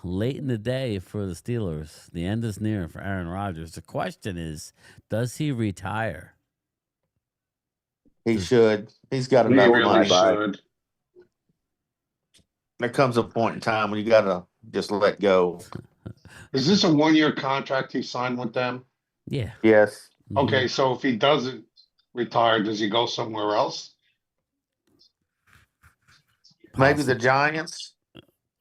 Speaker 3: late in the day for the Steelers. The end is near for Aaron Rodgers. The question is, does he retire?
Speaker 12: He should. He's got
Speaker 13: He
Speaker 12: enough
Speaker 13: really
Speaker 12: money.
Speaker 13: should.
Speaker 12: There comes a point in time when you gotta just let go.
Speaker 13: Is this a 1-year contract he signed with them?
Speaker 3: Yeah.
Speaker 12: Yes.
Speaker 13: Okay, so if he doesn't retire, does he go somewhere else?
Speaker 12: Maybe the Giants.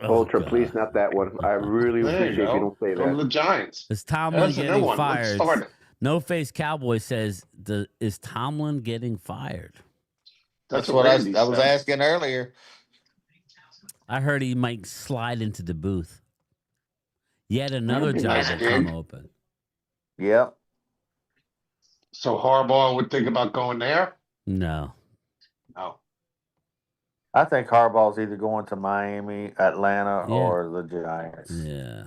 Speaker 8: Ultra, please, not that one. I really
Speaker 13: There
Speaker 8: appreciate
Speaker 13: you
Speaker 8: if you
Speaker 13: go.
Speaker 8: don't say
Speaker 13: Go to
Speaker 8: that.
Speaker 13: the Giants.
Speaker 3: Is Tomlin
Speaker 13: That's a new
Speaker 3: getting
Speaker 13: one. Let's
Speaker 3: fired?
Speaker 13: start it.
Speaker 3: No Face Cowboy says, is Tomlin getting fired?
Speaker 12: That's
Speaker 13: what
Speaker 12: what I
Speaker 13: Randy
Speaker 12: was
Speaker 13: said.
Speaker 12: asking earlier.
Speaker 3: I heard he might slide into the booth. Yet another
Speaker 13: That'd be
Speaker 3: job
Speaker 13: nice
Speaker 3: will
Speaker 13: gig.
Speaker 3: come open.
Speaker 12: Yep.
Speaker 13: So Harbaugh would think about going there?
Speaker 3: No.
Speaker 13: No.
Speaker 12: I think Harbaugh's either going to Miami, Atlanta,
Speaker 3: Yeah.
Speaker 12: or the Giants.
Speaker 3: Yeah.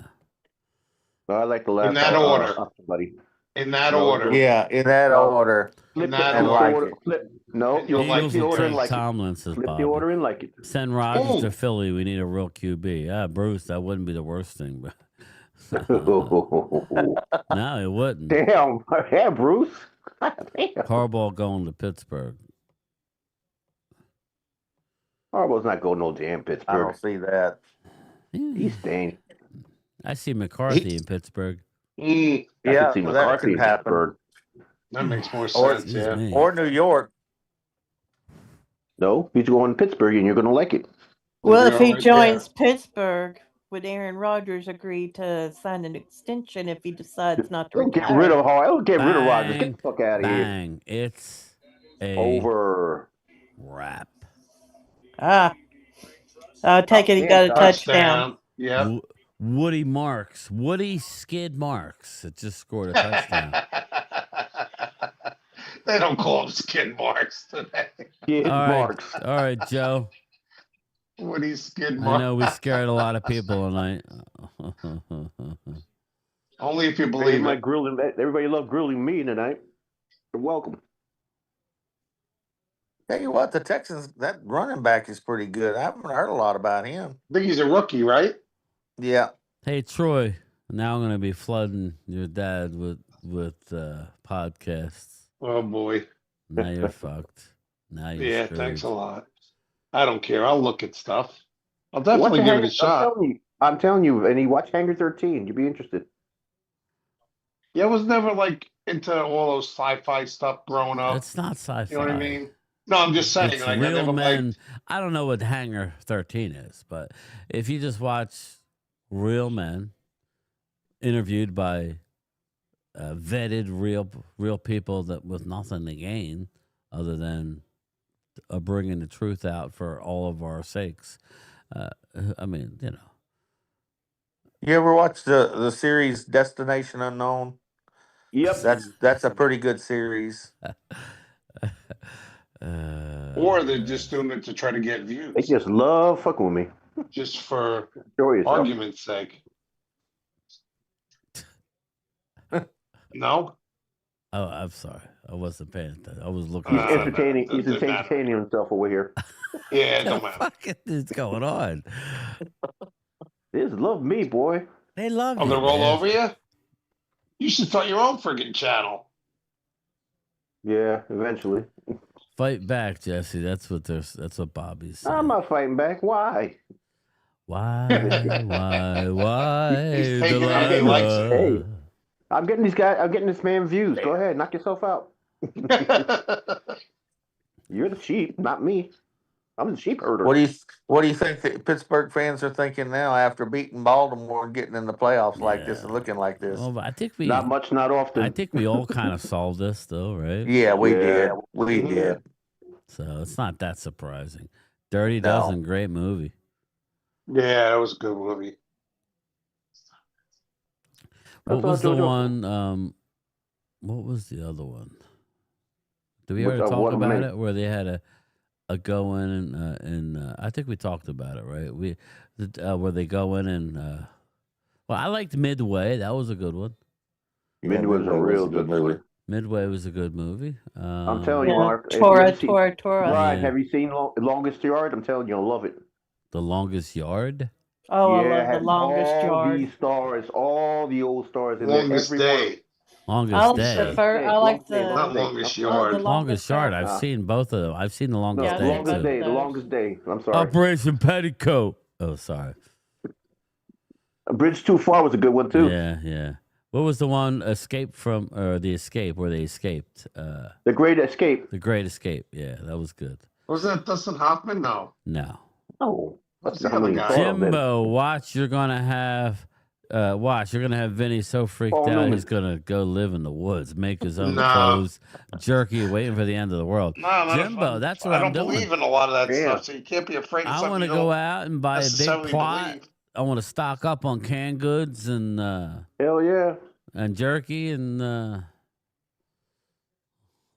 Speaker 8: I like the last
Speaker 13: In that order.
Speaker 8: buddy.
Speaker 13: In that
Speaker 8: No,
Speaker 13: order.
Speaker 12: Yeah, in that order.
Speaker 13: In that
Speaker 12: and
Speaker 13: order.
Speaker 12: like
Speaker 8: order.
Speaker 12: it.
Speaker 8: Flip. No, you'll
Speaker 3: Eagles
Speaker 8: like the
Speaker 3: will
Speaker 8: order and
Speaker 3: take
Speaker 8: like
Speaker 3: Tomlin,
Speaker 8: it.
Speaker 3: says
Speaker 8: Flip
Speaker 3: Bobby.
Speaker 8: the order and like it.
Speaker 3: Send Rodgers
Speaker 13: Ooh.
Speaker 3: to Philly. We need a real QB. Bruce, that wouldn't be the worst thing. But no, it wouldn't.
Speaker 8: Damn. Yeah, Bruce. Damn.
Speaker 3: Harbaugh going to Pittsburgh.
Speaker 8: Harbaugh's not going no damn
Speaker 12: I
Speaker 8: Pittsburgh.
Speaker 12: don't see that.
Speaker 8: He's staying.
Speaker 3: I see McCarthy in Pittsburgh.
Speaker 13: Mm,
Speaker 8: I
Speaker 12: Yeah,
Speaker 8: can see
Speaker 12: that
Speaker 8: McCarthy
Speaker 12: could
Speaker 8: in
Speaker 12: happen.
Speaker 8: Pittsburgh.
Speaker 13: that makes more
Speaker 12: Or-
Speaker 13: sense,
Speaker 3: Excuse
Speaker 13: yeah.
Speaker 3: me.
Speaker 12: Or New York.
Speaker 8: No, he's going to Pittsburgh, and you're going to like it.
Speaker 9: Well, if he
Speaker 13: right
Speaker 9: joins Pittsburgh, would Aaron Rodgers agree to sign an extension if he decides not to
Speaker 8: Don't get
Speaker 9: retire?
Speaker 8: rid of Hall. Don't get rid of Rodgers. Get
Speaker 3: Bang,
Speaker 8: the fuck out of here.
Speaker 3: bang. It's a
Speaker 8: Over.
Speaker 3: wrap.
Speaker 9: Ah, I'll take it. He got a touchdown.
Speaker 13: touchdown. Yep.
Speaker 3: Woody Marks. Woody Skid Marks. It just scored a touchdown.
Speaker 13: They don't call him skid marks today.
Speaker 8: Skid
Speaker 3: All right.
Speaker 8: Marks.
Speaker 3: All right, Joe.
Speaker 13: Woody skid
Speaker 3: I
Speaker 13: marks.
Speaker 3: know we scared a lot of people tonight.
Speaker 13: Only if you believe it.
Speaker 8: Everybody loved grilling me tonight. You're welcome.
Speaker 12: Tell you what, the Texans, that running back is pretty good. I haven't heard a lot about him.
Speaker 13: I think he's a rookie, right?
Speaker 12: Yeah.
Speaker 3: Hey, Troy. Now I'm going to be flooding your dad with podcasts.
Speaker 13: Oh boy.
Speaker 3: Now you're fucked. Now you're screwed.
Speaker 13: Thanks a lot. I don't care. I'll look at stuff. I'll definitely give it a shot.
Speaker 8: I'm telling you, and he watched Hangar 13. You'd be interested.
Speaker 13: Yeah, I was never like into all those sci-fi stuff growing up.
Speaker 3: It's not sci-fi.
Speaker 13: You know what I mean? No, I'm just saying.
Speaker 3: It's
Speaker 13: Like, I
Speaker 3: real
Speaker 13: never
Speaker 3: men.
Speaker 13: liked...
Speaker 3: I don't know what Hangar 13 is, but if you just watch real men interviewed by vetted real people that with nothing to gain other than bringing the truth out for all of our sakes. I mean, you know.
Speaker 12: You ever watch the series Destination Unknown?
Speaker 8: Yep.
Speaker 12: That's a pretty good series.
Speaker 13: Or they're just doing it to try to get views.
Speaker 8: They just love fucking with me.
Speaker 13: Just for
Speaker 8: Enjoy yourself.
Speaker 13: argument's sake. No?
Speaker 3: Oh, I'm sorry. I wasn't paying attention. I was looking.
Speaker 8: He's entertaining. He's entertaining himself over here.
Speaker 13: Yeah,
Speaker 3: What
Speaker 13: don't
Speaker 3: the
Speaker 13: matter.
Speaker 3: fuck is going on?
Speaker 8: They just love me, boy.
Speaker 3: They love
Speaker 13: I'm
Speaker 3: you.
Speaker 13: gonna roll
Speaker 3: man.
Speaker 13: over you? You should start your own friggin' channel.
Speaker 8: Yeah, eventually.
Speaker 3: Fight back, Jesse. That's what Bobby's saying.
Speaker 8: I'm not fighting back. Why?
Speaker 3: Why?
Speaker 13: He's taking it how he likes it.
Speaker 8: Hey, I'm getting these guys. I'm getting this man views. Go ahead, knock yourself out. You're the sheep, not me. I'm the sheep herder.
Speaker 12: What do you think the Pittsburgh fans are thinking now after beating Baltimore and getting in the playoffs like this and looking like this?
Speaker 3: Well, I think we
Speaker 8: Not much, not often.
Speaker 3: I think we all kind of solved this, though, right?
Speaker 12: Yeah, we
Speaker 8: Yeah.
Speaker 12: did. We did.
Speaker 3: So it's not that surprising. Dirty Dozen, great movie.
Speaker 13: Yeah, that was a good movie.
Speaker 3: What was the one? What was the other one? Did we already talk about it? Where they had a go in and I think we talked about it, right? Where they go in and well, I liked Midway. That was a good one.
Speaker 8: Midway was a real good movie.
Speaker 3: Midway was a good movie.
Speaker 8: I'm telling you, Mark.
Speaker 9: Tora.
Speaker 8: Right? Have you seen Longest Yard? I'm telling you, you'll love it.
Speaker 3: The Longest Yard.
Speaker 9: Oh,
Speaker 8: Yeah,
Speaker 9: I love The Longest Yard.
Speaker 8: These stars, all the old stars in
Speaker 13: Longest
Speaker 8: there.
Speaker 13: Day.
Speaker 3: Longest Day.
Speaker 9: I like the
Speaker 13: Not Longest Yard.
Speaker 3: Longest Yard. I've seen both of them. I've seen the Longest
Speaker 8: No,
Speaker 3: Day.
Speaker 8: Longest
Speaker 3: too.
Speaker 8: Day. The Longest Day. I'm sorry.
Speaker 3: Operation Petticoat. Oh, sorry.
Speaker 8: A Bridge Too Far was a good one too.
Speaker 3: Yeah, yeah. What was the one Escape from, or The Escape, where they escaped?
Speaker 8: The Great Escape.
Speaker 3: The Great Escape. Yeah, that was good.
Speaker 13: Was that Dustin Hoffman? No.
Speaker 3: No.
Speaker 8: Oh,
Speaker 13: What's the other guy?
Speaker 3: Jimbo, watch. You're gonna have Vinny so freaked out he's gonna go live in the woods, make his own clothes, jerky, waiting for the end of the world.
Speaker 13: No,
Speaker 3: Jimbo, that's what I'm doing.
Speaker 13: I don't believe in a lot of that stuff, so you can't be afraid of something.
Speaker 3: I want to go out and buy a big plot.
Speaker 13: Believe.
Speaker 3: I want to stock up on canned goods and
Speaker 8: hell yeah,
Speaker 3: and jerky and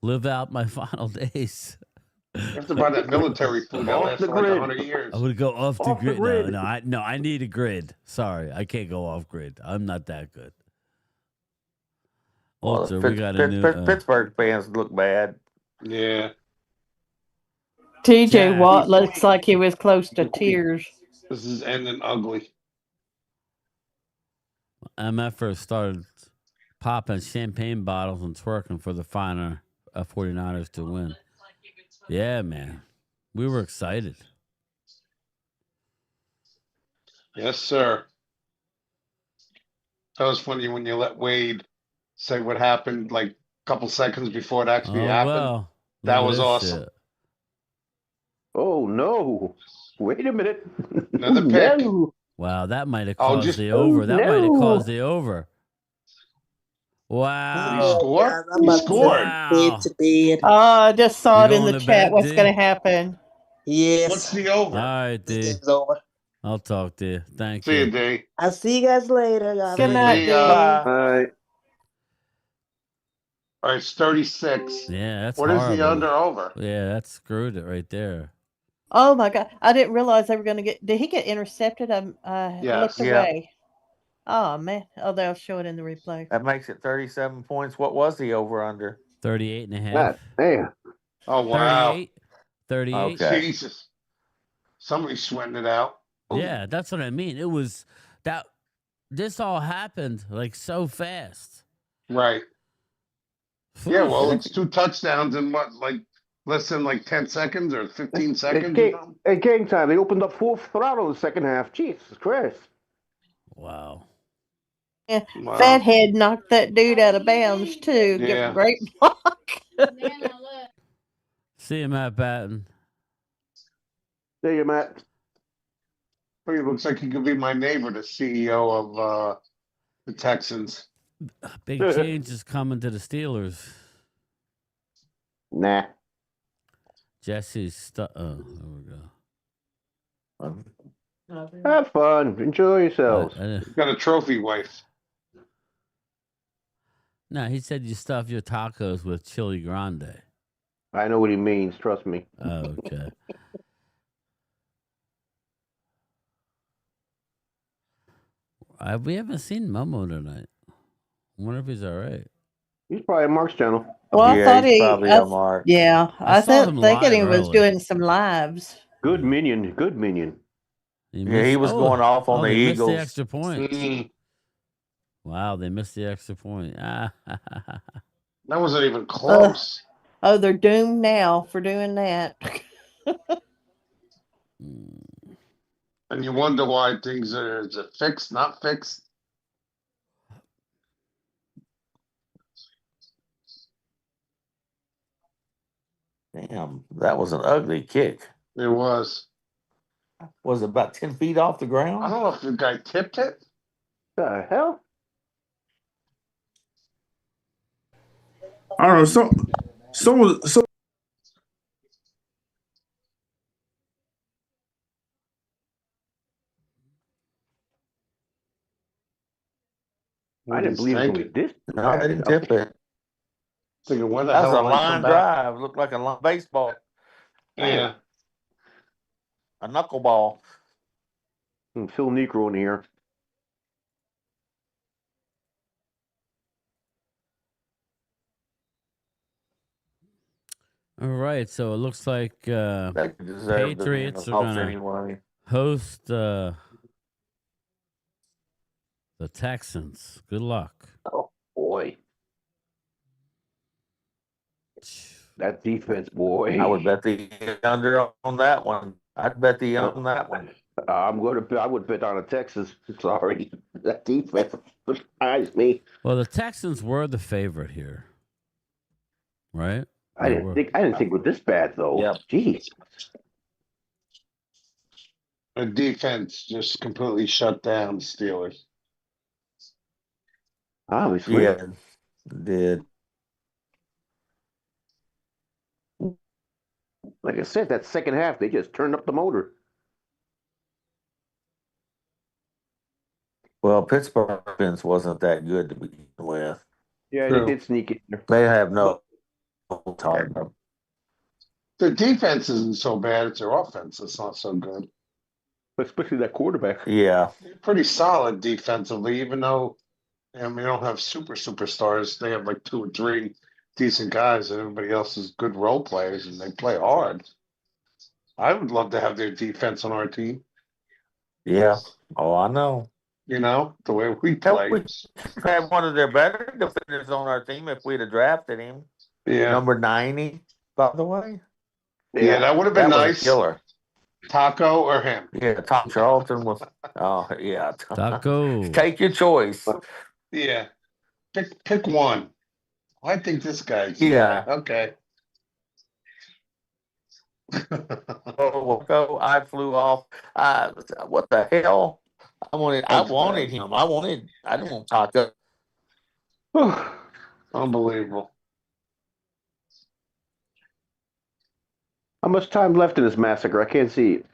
Speaker 3: live out my final days.
Speaker 13: You have to buy that military food that lasts for like 100 years.
Speaker 3: I would go off the grid.
Speaker 8: grid.
Speaker 3: I need a grid. Sorry, I can't go off grid. I'm not that good. Also, we got a new
Speaker 12: Pittsburgh fans look bad.
Speaker 13: Yeah.
Speaker 9: TJ Watt looks like he was close to tears.
Speaker 13: This is ending ugly.
Speaker 3: MFers started popping champagne bottles and twerking for the final 49ers to win. Yeah, man. We were excited.
Speaker 13: Yes, sir. That was funny when you let Wade say what happened like a couple seconds before it actually happened.
Speaker 3: Well,
Speaker 13: that was awesome.
Speaker 3: Shit.
Speaker 8: Oh no. Wait a minute.
Speaker 13: Another pick.
Speaker 8: No.
Speaker 3: Wow, that might have
Speaker 13: Oh,
Speaker 3: caused
Speaker 13: just
Speaker 3: the over. That might have
Speaker 8: no.
Speaker 3: caused the over.
Speaker 13: Did he
Speaker 3: Wow.
Speaker 13: score?
Speaker 14: Guys, I'm
Speaker 13: He
Speaker 14: about to
Speaker 13: scored.
Speaker 14: head
Speaker 3: Wow.
Speaker 14: to bed.
Speaker 9: Oh, I just saw
Speaker 3: You
Speaker 9: it in
Speaker 3: going
Speaker 9: the
Speaker 3: to
Speaker 9: chat.
Speaker 3: bed,
Speaker 9: What's
Speaker 3: D?
Speaker 9: going to happen?
Speaker 14: Yes.
Speaker 13: What's the
Speaker 3: All
Speaker 13: over?
Speaker 3: right,
Speaker 14: This
Speaker 3: D.
Speaker 14: game's over.
Speaker 3: I'll talk to you. Thank
Speaker 13: See
Speaker 3: you.
Speaker 13: you, D.
Speaker 14: I'll see you guys later. Y'all have a
Speaker 9: Good
Speaker 14: good
Speaker 9: night,
Speaker 13: See
Speaker 9: D.
Speaker 13: ya.
Speaker 12: Bye.
Speaker 8: All right.
Speaker 13: All right, it's 36.
Speaker 3: Yeah, that's
Speaker 13: What is the
Speaker 3: horrible.
Speaker 13: under over?
Speaker 3: Yeah, that screwed it right there.
Speaker 9: Oh my God! I didn't realize they were going to get. Did he get intercepted? I looked
Speaker 13: Yes.
Speaker 12: Yeah.
Speaker 9: away. Oh man! Oh, they'll show it in the replay.
Speaker 12: That makes it 37 points. What was the over under?
Speaker 3: 38 and a half.
Speaker 8: God damn.
Speaker 13: Oh, wow.
Speaker 3: 38. 38.
Speaker 12: Okay.
Speaker 13: Jesus. Somebody's sweating it out.
Speaker 3: Yeah, that's what I mean. It was that this all happened like so fast.
Speaker 13: Right. Yeah,
Speaker 3: Phew.
Speaker 13: well, it's 2 touchdowns in what, like less than like 10 seconds or 15 seconds?
Speaker 8: Hey, game time. They opened up full throttle in the second half. Jesus Christ.
Speaker 3: Wow.
Speaker 9: Yeah,
Speaker 13: Wow.
Speaker 9: Fathead knocked that dude out of bounds too.
Speaker 13: Yeah.
Speaker 9: Great block.
Speaker 3: See you, Matt Batten.
Speaker 8: There you, Matt.
Speaker 13: He looks like he could be my neighbor, the CEO of the Texans.
Speaker 3: Big change is coming to the Steelers.
Speaker 8: Nah.
Speaker 3: Jesse's stuff. Oh, there we go.
Speaker 8: Have fun. Enjoy yourselves.
Speaker 13: Got a trophy wife.
Speaker 3: No, he said you stuff your tacos with chili grande.
Speaker 8: I know what he means. Trust me.
Speaker 3: Oh, okay. We haven't seen Momo tonight. I wonder if he's all right.
Speaker 8: He's probably on Mark's channel.
Speaker 9: Well, I thought
Speaker 12: he's
Speaker 9: he.
Speaker 12: probably on Mark.
Speaker 9: Yeah, I
Speaker 3: saw
Speaker 9: thought
Speaker 3: him
Speaker 9: thinking he
Speaker 3: live
Speaker 9: was
Speaker 3: early.
Speaker 9: doing some lives.
Speaker 8: Good minion. Good minion.
Speaker 12: Yeah, he was going off on the
Speaker 3: they
Speaker 12: Eagles.
Speaker 3: missed the extra point.
Speaker 13: Mm,
Speaker 3: Wow, they missed the extra point.
Speaker 13: that wasn't even close.
Speaker 9: Oh, they're doomed now for doing that.
Speaker 13: And you wonder why things are, is it fixed, not fixed?
Speaker 12: Damn, that was an ugly kick.
Speaker 13: It was.
Speaker 12: Was it about 10 feet off the ground?
Speaker 13: I don't know if the guy tipped it.
Speaker 8: The hell?
Speaker 1: I don't know. So
Speaker 8: I didn't believe it was this.
Speaker 12: No, I didn't tip it.
Speaker 13: Thinking, when the
Speaker 12: That was
Speaker 13: hell
Speaker 12: a
Speaker 13: did I come
Speaker 12: line
Speaker 13: back?
Speaker 12: drive. Looked like a baseball.
Speaker 13: Yeah.
Speaker 12: A knuckleball.
Speaker 8: Phil Negro in here.
Speaker 3: All right, so it looks like
Speaker 12: They deserved the
Speaker 3: Patriots are
Speaker 12: off
Speaker 3: going to
Speaker 12: anyway.
Speaker 3: host the Texans. Good luck.
Speaker 8: Oh, boy. That defense, boy.
Speaker 12: I would bet the under on that one. I'd bet the on that one.
Speaker 8: I would bet on a Texas. Sorry. That defense surprised me.
Speaker 3: Well, the Texans were the favorite here, right?
Speaker 8: I didn't think it was this bad though.
Speaker 12: Yeah.
Speaker 8: Jeez.
Speaker 13: The defense just completely shut down the Steelers.
Speaker 8: Obviously.
Speaker 12: Yeah, did.
Speaker 8: Like I said, that second half, they just turned up the motor.
Speaker 12: Well, Pittsburgh offense wasn't that good to begin with.
Speaker 8: Yeah,
Speaker 13: True.
Speaker 8: they did sneak in there.
Speaker 12: They have no target.
Speaker 13: The defense isn't so bad. It's their offense that's not so good.
Speaker 8: Especially that quarterback.
Speaker 12: Yeah.
Speaker 13: They're pretty solid defensively, even though they don't have superstars. They have like 2 or 3 decent guys, and everybody else is good role players, and they play hard. I would love to have their defense on our team.
Speaker 12: Yeah. Oh, I know.
Speaker 13: You know, the way we play.
Speaker 12: We had one of their better defenders on our team if we'd have drafted him.
Speaker 13: Yeah.
Speaker 12: Number 90, by the way.
Speaker 13: Yeah, that would have been
Speaker 12: That was a
Speaker 13: nice.
Speaker 12: killer.
Speaker 13: Taco or him?
Speaker 12: Yeah, Tom Charlton was. Oh, yeah.
Speaker 3: Taco.
Speaker 12: Take your choice.
Speaker 13: Yeah. Pick one. I think this guy's.
Speaker 12: Yeah.
Speaker 13: Okay.
Speaker 12: Oh, Taco. I flew off. What the hell? I wanted him. I didn't want Taco.
Speaker 13: Unbelievable.
Speaker 8: How much time left in this massacre? I can't see it.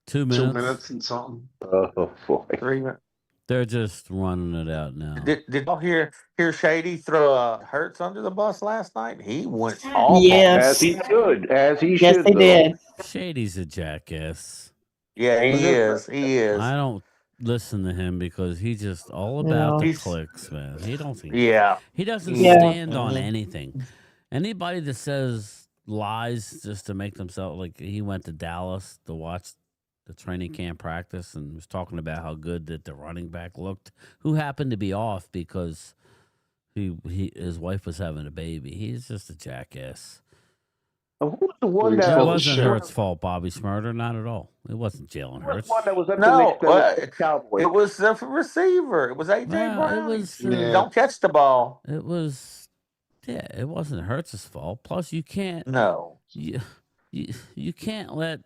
Speaker 3: 2 minutes.
Speaker 13: 2 minutes and something.
Speaker 8: Oh boy.
Speaker 12: 3 minutes.
Speaker 3: They're just running it out now.
Speaker 12: Did y'all hear Shady throw Hurts under the bus last night? He went off.
Speaker 9: Yes.
Speaker 8: As he should. As he
Speaker 9: Yes,
Speaker 8: should.
Speaker 9: they
Speaker 8: though.
Speaker 9: did.
Speaker 3: Shady's a jackass.
Speaker 12: Yeah, he is. He is.
Speaker 3: I don't listen to him because he's just all about the clicks, man. He don't think.
Speaker 12: Yeah.
Speaker 3: He doesn't
Speaker 9: Yeah.
Speaker 3: stand on anything. Anybody that says lies just to make themselves like he went to Dallas to watch the training camp practice and was talking about how good that the running back looked, who happened to be off because his wife was having a baby. He's just a jackass.
Speaker 8: Who's the one
Speaker 3: It
Speaker 8: that
Speaker 3: wasn't Hurts' fault, Bobby Smurder, not at all. It wasn't Jalen Hurts.
Speaker 8: one that was up
Speaker 12: No,
Speaker 8: the Cowboys?
Speaker 12: it was the receiver. It was AJ Brown.
Speaker 3: It was,
Speaker 12: Don't catch the ball.
Speaker 3: It was, it wasn't Hurts' fault. Plus, you can't.
Speaker 12: No.
Speaker 3: You can't let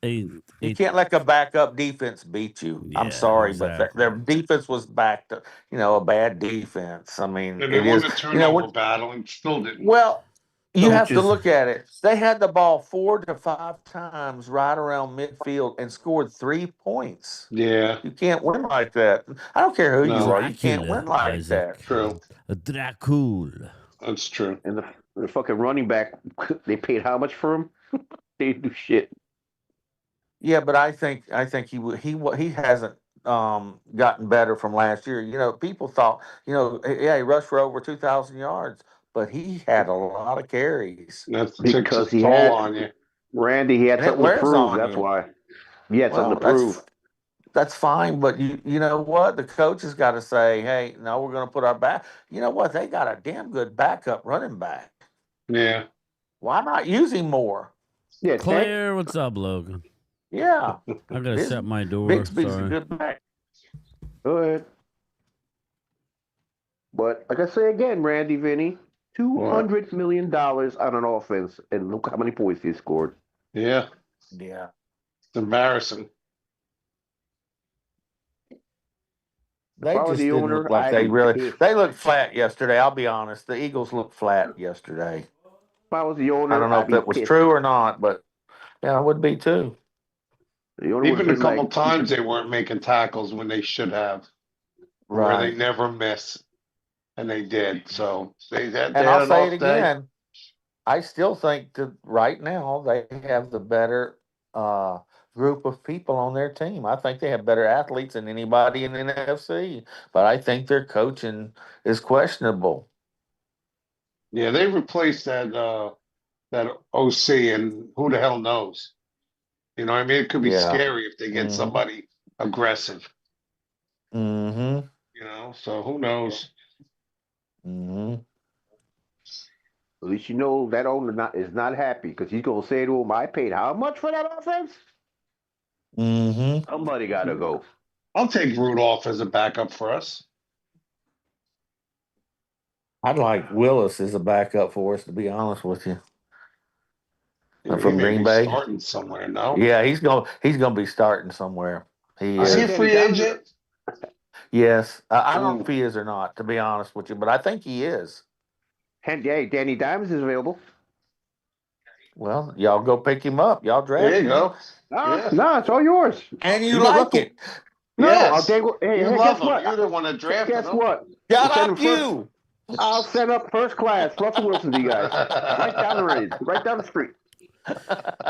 Speaker 12: You can't let a backup defense beat you. I'm sorry, but their defense was back to a bad defense. I mean,
Speaker 13: And
Speaker 12: it
Speaker 13: they won
Speaker 12: is.
Speaker 13: the turnover battle and still didn't.
Speaker 12: Well, you have to look at it. They had the ball 4 to 5 times right around midfield and scored 3 points.
Speaker 13: Yeah.
Speaker 12: You can't win like that. I don't care who you are. You can't
Speaker 3: Dracula,
Speaker 12: win like
Speaker 3: Isaac.
Speaker 12: that.
Speaker 13: True.
Speaker 3: Dracula.
Speaker 13: That's true.
Speaker 8: And the fucking running back, they paid how much for him? They do shit.
Speaker 12: Yeah, but I think he hasn't gotten better from last year. People thought he rushed for over 2,000 yards, but he had a lot of carries.
Speaker 13: That's
Speaker 8: because
Speaker 13: he
Speaker 8: had
Speaker 13: on you.
Speaker 8: Randy. He had
Speaker 12: And it
Speaker 8: something to
Speaker 12: wears
Speaker 8: prove.
Speaker 12: on
Speaker 8: That's
Speaker 12: you.
Speaker 8: why. He had something to
Speaker 12: Well,
Speaker 8: prove.
Speaker 12: That's fine, but you know what? The coach has got to say, hey, no, we're going to put our back. You know what? They got a damn good backup running back.
Speaker 13: Yeah.
Speaker 12: Why not use him more?
Speaker 8: Yeah,
Speaker 3: Claire, what's up, Logan?
Speaker 12: Yeah.
Speaker 3: I gotta shut my door.
Speaker 12: Bixby's a
Speaker 3: Sorry.
Speaker 12: good back.
Speaker 8: Go ahead. But like I say again, Randy, Vinny, $200 million on an offense, and look how many points he scored.
Speaker 13: Yeah.
Speaker 12: Yeah.
Speaker 13: It's embarrassing.
Speaker 12: They
Speaker 8: If I was
Speaker 12: just
Speaker 8: the
Speaker 12: didn't
Speaker 8: owner,
Speaker 12: look like
Speaker 8: I'd be pissed.
Speaker 12: they looked flat yesterday. I'll be honest. The Eagles looked flat yesterday.
Speaker 8: If I was the owner,
Speaker 12: I don't know
Speaker 8: I'd
Speaker 12: if
Speaker 8: be
Speaker 12: that was
Speaker 8: pissed.
Speaker 12: true or not, but yeah, I would be too.
Speaker 8: The owner
Speaker 13: Even a
Speaker 8: would've been
Speaker 13: couple
Speaker 8: like,
Speaker 13: times they weren't making tackles when they should have. Where they
Speaker 12: Right.
Speaker 13: never miss. And they did. So they had
Speaker 12: And I'll
Speaker 13: an
Speaker 12: say
Speaker 13: off
Speaker 12: it
Speaker 13: day.
Speaker 12: again. I still think that right now they have the better group of people on their team. I think they have better athletes than anybody in the NFC, but I think their coaching is questionable.
Speaker 13: Yeah, they replaced that OC, and who the hell knows? You know what I mean? It could be
Speaker 12: Yeah.
Speaker 13: scary if they get somebody aggressive.
Speaker 12: Mm-hmm.
Speaker 13: You know, so who knows?
Speaker 12: Mm-hmm.
Speaker 8: at least you know that owner is not happy because he's gonna say to him, "I paid how much for that offense?
Speaker 12: Mm-hmm.
Speaker 8: Somebody gotta go."
Speaker 13: I'll take Rudolph as a backup for us.
Speaker 12: I'd like Willis as a backup for us, to be honest with you.
Speaker 13: He
Speaker 12: From
Speaker 13: may
Speaker 12: Green
Speaker 13: be
Speaker 12: Bay.
Speaker 13: starting somewhere now.
Speaker 12: Yeah, he's gonna be starting somewhere. He
Speaker 13: Is
Speaker 12: is.
Speaker 13: he a free agent?
Speaker 12: Yes, I don't know if he is or not, to be honest with you, but I think he is.
Speaker 8: And hey, Danny Dimes is available.
Speaker 12: Well, y'all go pick him up. Y'all draft
Speaker 13: There you
Speaker 12: him.
Speaker 13: go.
Speaker 8: No, it's all yours.
Speaker 12: And you
Speaker 8: You got
Speaker 12: like
Speaker 8: Russell.
Speaker 12: it.
Speaker 8: No,
Speaker 13: Yes.
Speaker 8: I'll take. Hey,
Speaker 13: You
Speaker 8: hey,
Speaker 13: love
Speaker 8: guess
Speaker 13: him.
Speaker 8: what?
Speaker 13: You're the one that drafted
Speaker 8: Guess
Speaker 13: him.
Speaker 8: what?
Speaker 12: Shut
Speaker 8: We'll send
Speaker 12: up,
Speaker 8: him first.
Speaker 12: you.
Speaker 8: I'll send up first class Russell Wilson to you guys. Right down the range, right down the street.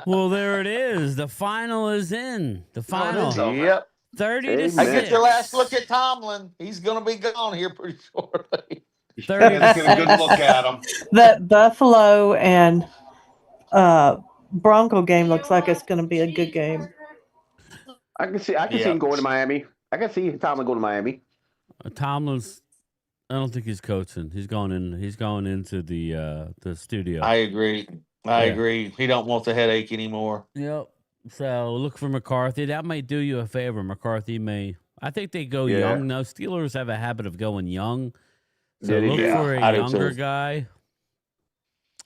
Speaker 3: Well, there it is. The final is in. The final.
Speaker 12: Yep.
Speaker 3: 30 to
Speaker 8: Amen.
Speaker 3: 6.
Speaker 12: I get your last look at Tomlin. He's going to be gone here pretty shortly.
Speaker 3: 30
Speaker 13: Let's get a good look at him.
Speaker 9: That Buffalo and Bronco game looks like it's going to be a good game.
Speaker 8: I can see him going to Miami. I can see Tomlin going to Miami.
Speaker 3: Tomlin's. I don't think he's coaching. He's going in. He's going into the studio.
Speaker 12: I agree. I agree. He don't want the headache anymore.
Speaker 3: Yep. So look for McCarthy. That might do you a favor. McCarthy may. I think they go young. No, Steelers have a habit of going young. So look for a
Speaker 12: I do
Speaker 3: younger
Speaker 12: too.
Speaker 3: guy.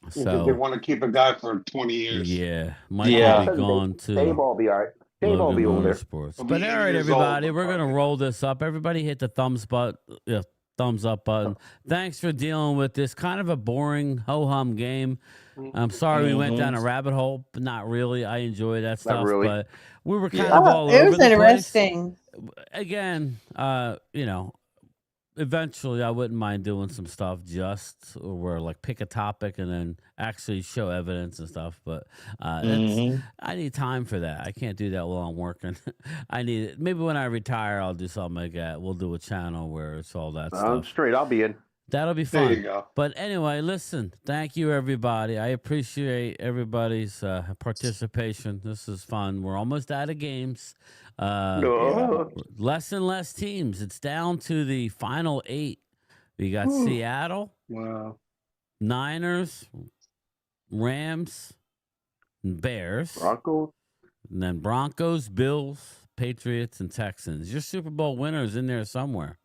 Speaker 13: Because they want to keep a guy for 20 years.
Speaker 3: Yeah, Mike
Speaker 12: Yeah.
Speaker 3: will be gone
Speaker 8: Dave
Speaker 3: too.
Speaker 8: will be all right. Dave will be over there.
Speaker 3: Sports.
Speaker 13: He'll
Speaker 3: But
Speaker 13: be
Speaker 3: all
Speaker 13: 80
Speaker 3: right,
Speaker 13: years old,
Speaker 3: everybody,
Speaker 13: but
Speaker 3: we're gonna
Speaker 13: probably.
Speaker 3: roll this up. Everybody hit the thumbs up button. Thanks for dealing with this kind of a boring ho hum game. I'm sorry we went down a rabbit hole, but not really. I enjoy that stuff,
Speaker 8: really.
Speaker 3: but we were kind of all
Speaker 9: it
Speaker 3: over
Speaker 9: was
Speaker 3: the place.
Speaker 9: interesting.
Speaker 3: Again, eventually I wouldn't mind doing some stuff just where like pick a topic and then actually show evidence and stuff. But I need time for that. I can't do that while I'm working. I need it. Maybe when I retire, I'll do something like that. We'll do a channel where it's all that stuff.
Speaker 8: Straight. I'll be in.
Speaker 3: That'll be
Speaker 13: There
Speaker 3: fun.
Speaker 13: you go.
Speaker 3: But anyway, listen, thank you, everybody. I appreciate everybody's participation. This is fun. We're almost out of games. Less and less teams. It's down to the final 8. We got Seattle,
Speaker 13: Wow.
Speaker 3: Niners, Rams, and Bears.
Speaker 8: Broncos.
Speaker 3: And then Broncos, Bills, Patriots, and Texans. Your Super Bowl winner's in there somewhere.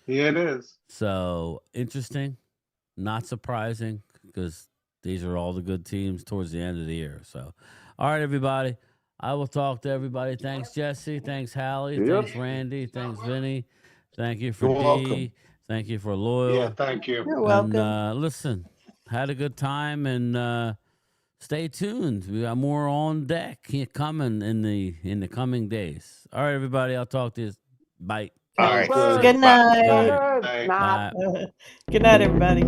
Speaker 13: Yeah, it is.
Speaker 3: So interesting, not surprising, because these are all the good teams towards the end of the year. So, all right, everybody. I will talk to everybody. Thanks, Jesse. Thanks, Hallie.
Speaker 8: Yep.
Speaker 3: Thanks, Randy. Thanks, Vinny. Thank you for
Speaker 12: You're
Speaker 3: D.
Speaker 12: welcome.
Speaker 3: Thank you for Loyal.
Speaker 13: Yeah, thank you.
Speaker 9: You're welcome.
Speaker 3: And listen, had a good time, and stay tuned. We got more on deck here coming in the coming days. All right, everybody. I'll talk to you. Bye.
Speaker 12: All right.
Speaker 9: Good night.
Speaker 3: Bye.
Speaker 9: Good night, everybody.